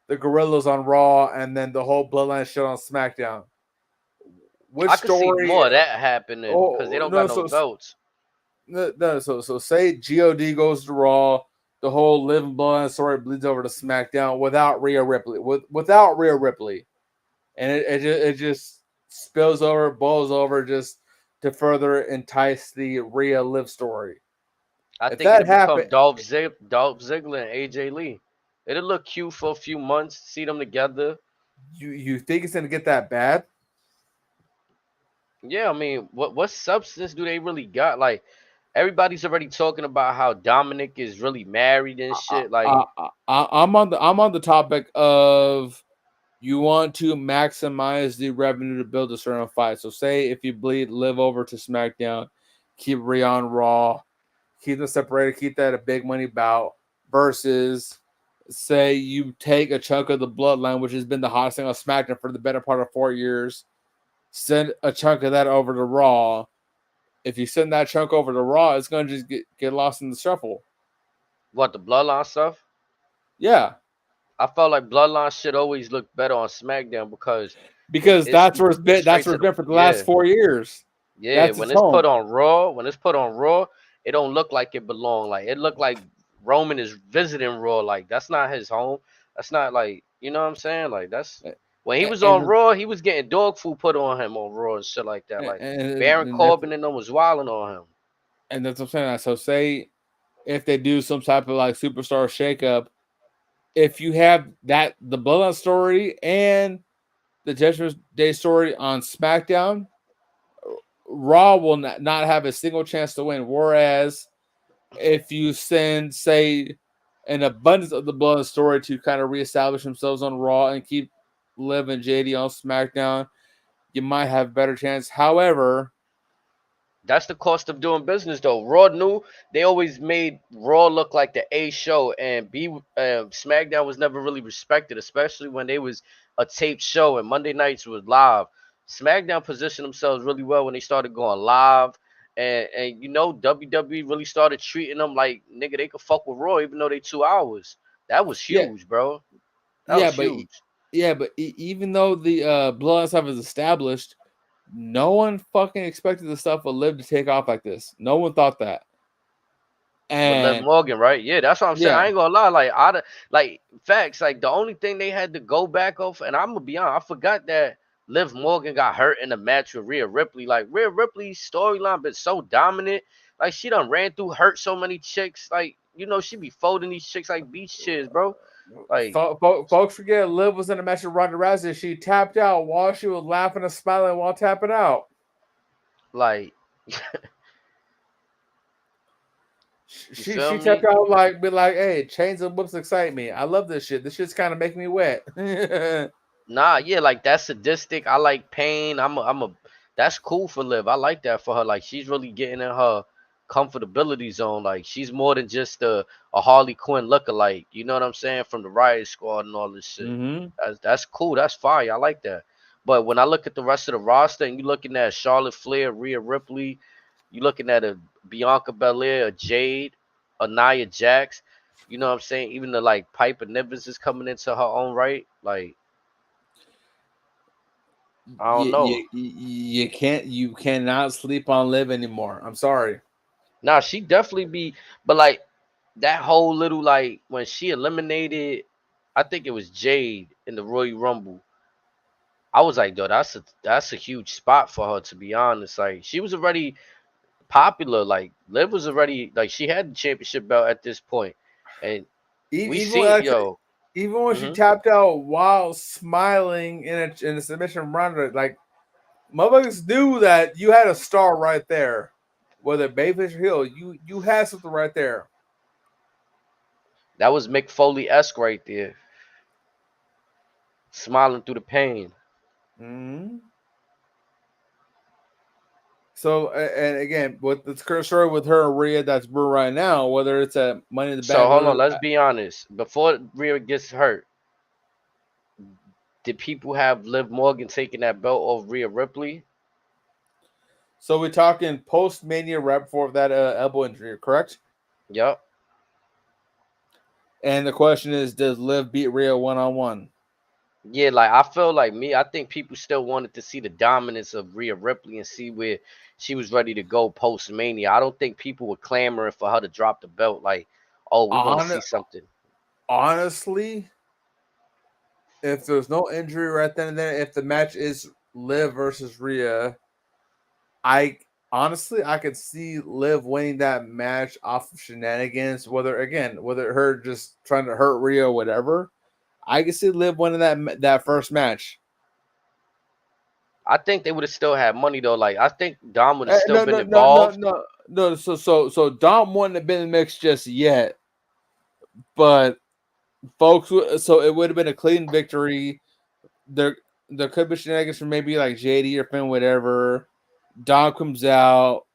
the Gorillas on Raw and then the whole Bloodline shit on SmackDown. Which I could see story? more of that happening because they don't got no belts. No, so say God goes to Raw, the whole Liv and Bloodline story bleeds over to SmackDown without Rhea Ripley, without Rhea Ripley, and it just spills over, boils over, just to further entice the Rhea Liv story. I If think that it'll become happened, Dolph Ziggler and AJ Lee. It'll look cute for a few months, see them together. you think it's gonna get that bad? Yeah, I mean, what substance do they really got? Like everybody's already talking about how Dominic is really married and shit. Like I'm on the topic of you want to maximize the revenue to build a certain fight. So say if you bleed Liv over to SmackDown, keep Rhea on Raw, keep them separated, keep that a big money bout, versus say you take a chunk of the Bloodline, which has been the hottest thing on SmackDown for the better part of 4 years, send a chunk of that over to Raw. If you send that chunk over to Raw, it's going to just get lost in the shuffle. what the Bloodline stuff? Yeah. I felt like Bloodline shit always looked better on SmackDown because That's where it's been. That's where it's been for the last 4 years. Yeah, That's when its it's home. put on Raw, it don't look like it belong. Like it looked like Roman is visiting Raw. Like that's not his home. That's not like you know what I'm saying. Like that's when he was on Raw, he was getting dog food put on him on Raw and shit like that. Like Baron Corbin and them was wilding on him. And that's what I'm saying. So say if they do some type of like superstar shakeup, if you have the Bloodline story and the Judgment Day story on SmackDown, Raw will not have a single chance to win. Whereas if you send, say, an abundance of the Blood story to kind of reestablish themselves on Raw and keep Liv and JD on SmackDown, you might have a better chance. However, That's the cost of doing business, though. Raw knew they always made Raw look like the A show, and SmackDown was never really respected, especially when they was a taped show and Monday nights was live. SmackDown positioned themselves really well when they started going live, and WWE really started treating them like nigga they could fuck with Raw even though they 2 hours. That was yeah, huge, bro. That yeah, was but huge. even though the Blood stuff is established, no one fucking expected the stuff with Liv to take off like this. No one thought that. With Liv And Morgan, right? Yeah, that's what I'm saying. yeah, I ain't gonna lie. Like facts. Like the only thing they had to go back off, and I'm gonna be honest, I forgot that Liv Morgan got hurt in the match with Rhea Ripley. Like Rhea Ripley's storyline been so dominant. Like she done ran through, hurt so many chicks. Like she be folding these chicks like beach chairs, bro. Like folks forget Liv was in a match with Ronda Rousey. She tapped out while she was laughing and smiling while tapping out. like you She feel she tapped me? out be like, hey, chains and whips excite me. I love this shit. This shit's kind of making me wet. Nah, yeah, like that's sadistic. I like pain. I'm a that's cool for Liv. I like that for her. Like she's really getting in her comfortability zone. Like she's more than just a Harley Quinn lookalike. You know what I'm saying? From the Riot Squad and all this shit. Mm-hmm. That's cool. That's fire. I like that. But when I look at the rest of the roster and you looking at Charlotte Flair, Rhea Ripley, you looking at a Bianca Belair, a Jade, a Nia Jax, you know what I'm saying? Even the like Piper Niven is coming into her own right. Like I don't know. You cannot sleep on Liv anymore. I'm sorry. Nah, she definitely be, but like that whole little like when she eliminated, I think it was Jade in the Royal Rumble. I was like, though, that's a huge spot for her to be honest. Like she was already popular. Like Liv was already like she had the championship belt at this point, and we Even seen even when she mhm. tapped out while smiling in a submission round, like motherfuckers knew that you had a star right there. Whether Bayfish or Hill, you had something right there. That was Mick Foley-esque right there, smiling through the pain. Mm-hmm. So, and again, with the current story with her and Rhea that's brewing right now, whether it's a Money in the So Bank, hold on, whether let's be honest. Before Rhea gets hurt, did people have Liv Morgan taking that belt off Rhea Ripley? so we're talking post Mania right before that elbow injury, correct? Yup. And the question is, does Liv beat Rhea 1-on-1? Yeah, like I feel like me, I think people still wanted to see the dominance of Rhea Ripley and see where she was ready to go post Mania. I don't think people were clamoring for her to drop the belt. Like, oh, we want to see something. Honestly, if there's no injury right then and there, if the match is Liv versus Rhea, I could see Liv winning that match off of shenanigans. Whether her just trying to hurt Rhea or whatever, I could see Liv winning that first match. I think they would have still had money though. Like I think Dom would have still been involved. No. So Dom wouldn't have been in the mix just yet, but folks. So it would have been a clean victory. There could be shenanigans from maybe like JD or Finn, whatever. Dom comes out.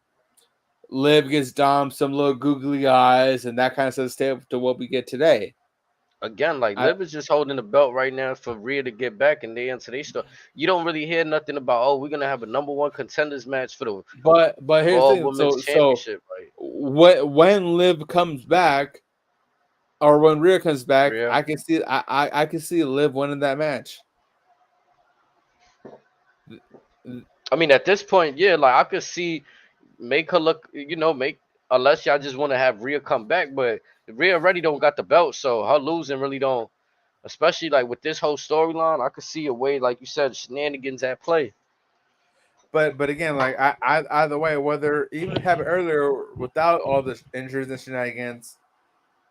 Liv gets Dom some little googly eyes, and that kind of sets the table to what we get today. Again, like Liv is just holding the belt right now for Rhea to get back, and they into their store. You don't really hear nothing about we're gonna have a #1 contenders match for the But here's Raw the thing. Women's So Championship, right? when Liv comes back, or when Rhea comes back, Rhea. I can see Liv winning that match. I mean, at this point, yeah, like I could see make her look, make unless y'all just want to have Rhea come back, but Rhea already don't got the belt, so her losing really don't. Especially like with this whole storyline, I could see a way, like you said, shenanigans at play. But again, like I either way, whether even have it earlier without all the injuries and shenanigans,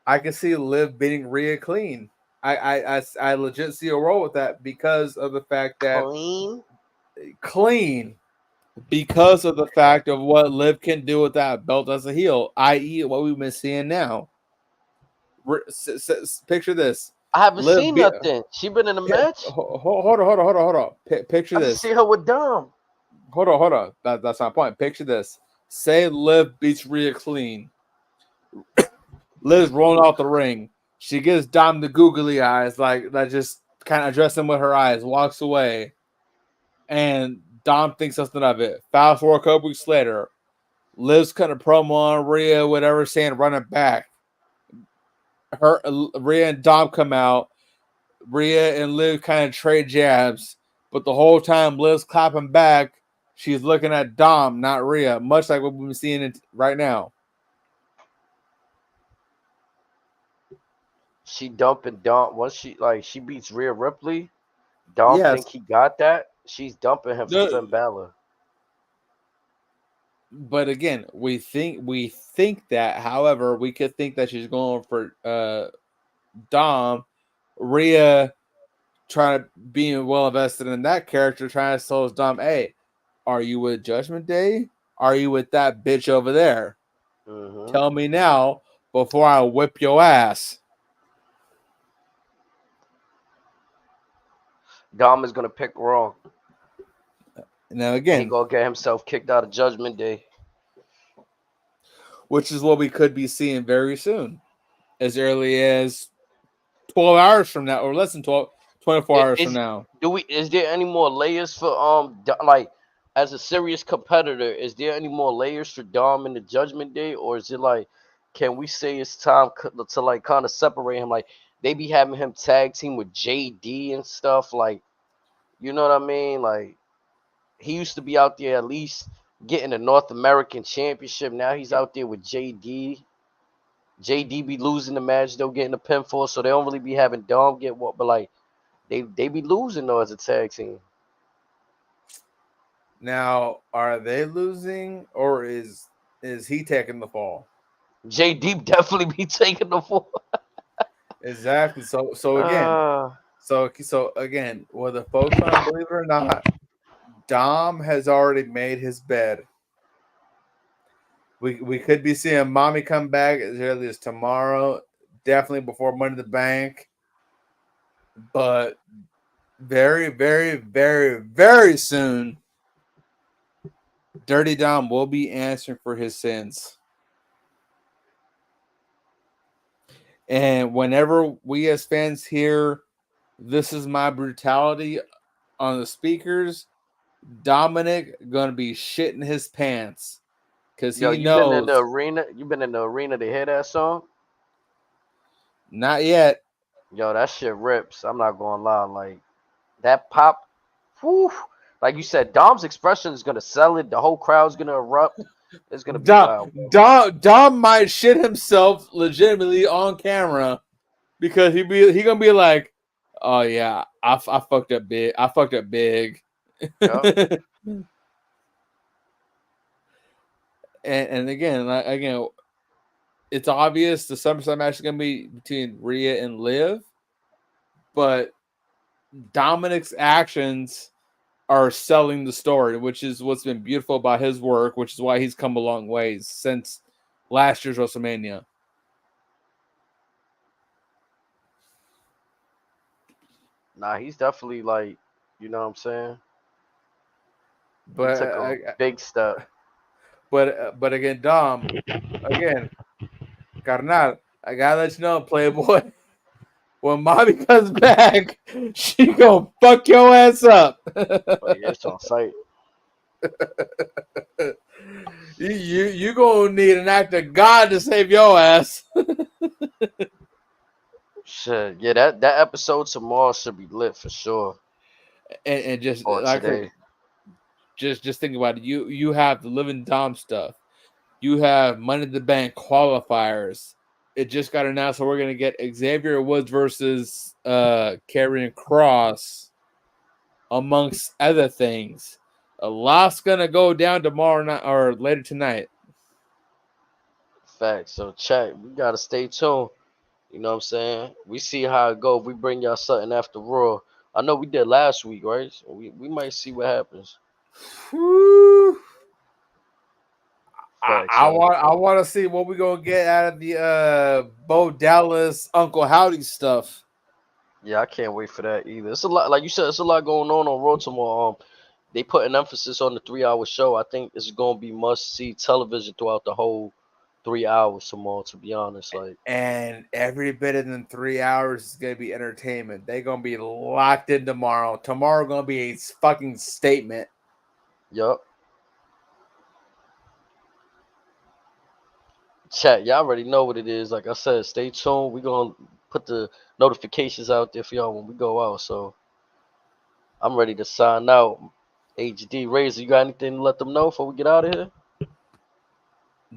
I can see Liv beating Rhea clean. I legit see a role with that because of the fact that Clean. clean. because of the fact of what Liv can do with that belt as a heel, i.e., what we've been seeing now. Picture this: I haven't Liv. seen nothing. She been in a match. Hold on. Picture I just this. see her with Dom. Hold on. That's my point. Picture this: say Liv beats Rhea clean. Liv's rolling out the ring. She gives Dom the googly eyes, like that, just kind of addressing with her eyes. Walks away, and Dom thinks something of it. Fast forward a couple weeks later, Liv's cutting a promo on Rhea, whatever, saying run it back. Rhea and Dom come out. Rhea and Liv kind of trade jabs, but the whole time Liv's clapping back. She's looking at Dom, not Rhea, much like what we've been seeing it right now. She dumping Dom once she beats Rhea Ripley. Dom Yes, think he got that. She's dumping him for Finn Balor. but again, we think that. However, we could think that she's going for Dom. Rhea trying to being well invested in that character, trying to tell Dom, hey, are you with Judgment Day? Are you with that bitch over there? Mm-hmm. Tell me now before I whip your ass. Dom is gonna pick wrong. Now He again, gonna get himself kicked out of Judgment Day. which is what we could be seeing very soon, as early as 12 hours from now, or less than 24 hours from now. Is there any more layers for like as a serious competitor? Is there any more layers for Dom in the Judgment Day, or is it like, can we say it's time to like kind of separate him? Like they be having him tag team with JD and stuff. Like, you know what I mean? Like he used to be out there at least getting a North American championship. Now he's out there with JD. JD be losing the match, though, getting the pinfall, so they don't really be having Dom get what, but like they be losing though as a tag team. Now, are they losing, or is he taking the fall? JD definitely be taking the fall. Exactly. So again, whether folks want to believe it or not, Dom has already made his bed. We could be seeing Mommy come back as early as tomorrow, definitely before Money in the Bank. But very, very, very, very soon, Dirty Dom will be answering for his sins. And whenever we as fans hear "This is my brutality" on the speakers, Dominic gonna be shitting his pants because Yo, he you been in the knows. arena? You been in the arena to hear that song? Not yet. Yo, that shit rips. I'm not gonna lie. Like that pop, whew. Like you said, Dom's expression is gonna sell it. The whole crowd's gonna erupt. It's gonna be wild, bro. Dom might shit himself legitimately on camera because he gonna be like, "Oh yeah, I fucked up big. I fucked up big." Yep. and again, it's obvious the SummerSlam match is gonna be between Rhea and Liv, but Dominic's actions are selling the story, which is what's been beautiful about his work, which is why he's come a long ways since last year's WrestleMania. Nah, he's definitely like, you know what I'm saying? He But took a big step. but again, Dom, again, carnal, I gotta let you know, Playboy. When Mommy comes back, she gonna fuck your ass up. But yeah, it's on site. You gonna need an act of God to save your ass. Shit, yeah, that episode tomorrow should be lit for sure. And just Or like today. just think about it. You have the living Dom stuff. You have Money in the Bank qualifiers. It just got announced that we're gonna get Xavier Woods versus Karrion Kross, amongst other things. A lot's gonna go down tomorrow night or later tonight. Facts. So check. We gotta stay tuned. You know what I'm saying? We see how it go. We bring y'all something after Raw. I know we did last week, right? So we might see what happens. Whew. Facts, I yo. want to see what we gonna get out of the Bo Dallas Uncle Howdy stuff. Yeah, I can't wait for that either. It's a lot, like you said, it's a lot going on Raw tomorrow. They put an emphasis on the 3 hour show. I think it's gonna be must see television throughout the whole 3 hours tomorrow. To be honest, like, And every bit of them 3 hours is gonna be entertainment. They're gonna be locked in tomorrow. Tomorrow gonna be a fucking statement. yup. Chat, y'all already know what it is. Like I said, stay tuned. We're gonna put the notifications out there for y'all when we go out. So I'm ready to sign out. HD Razor, you got anything to let them know before we get out of here?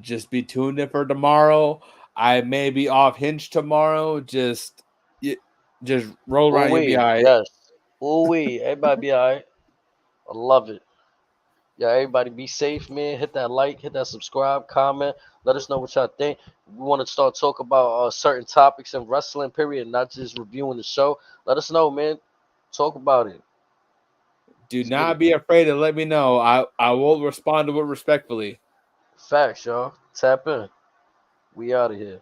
Just be tuned in for tomorrow. I may be off hinge tomorrow. Just roll Ooh around. You'll be wee, all right. yes. Ooh wee, everybody be alright. I love it. Yeah, everybody be safe, man. Hit that like, hit that subscribe, comment. Let us know what y'all think. We want to start talking about certain topics in wrestling, period, not just reviewing the show. Let us know, man. Talk about it. Do Let's get not it. be afraid to let me know. I will respond to it respectfully. Facts, y'all. Tap in. We out of here.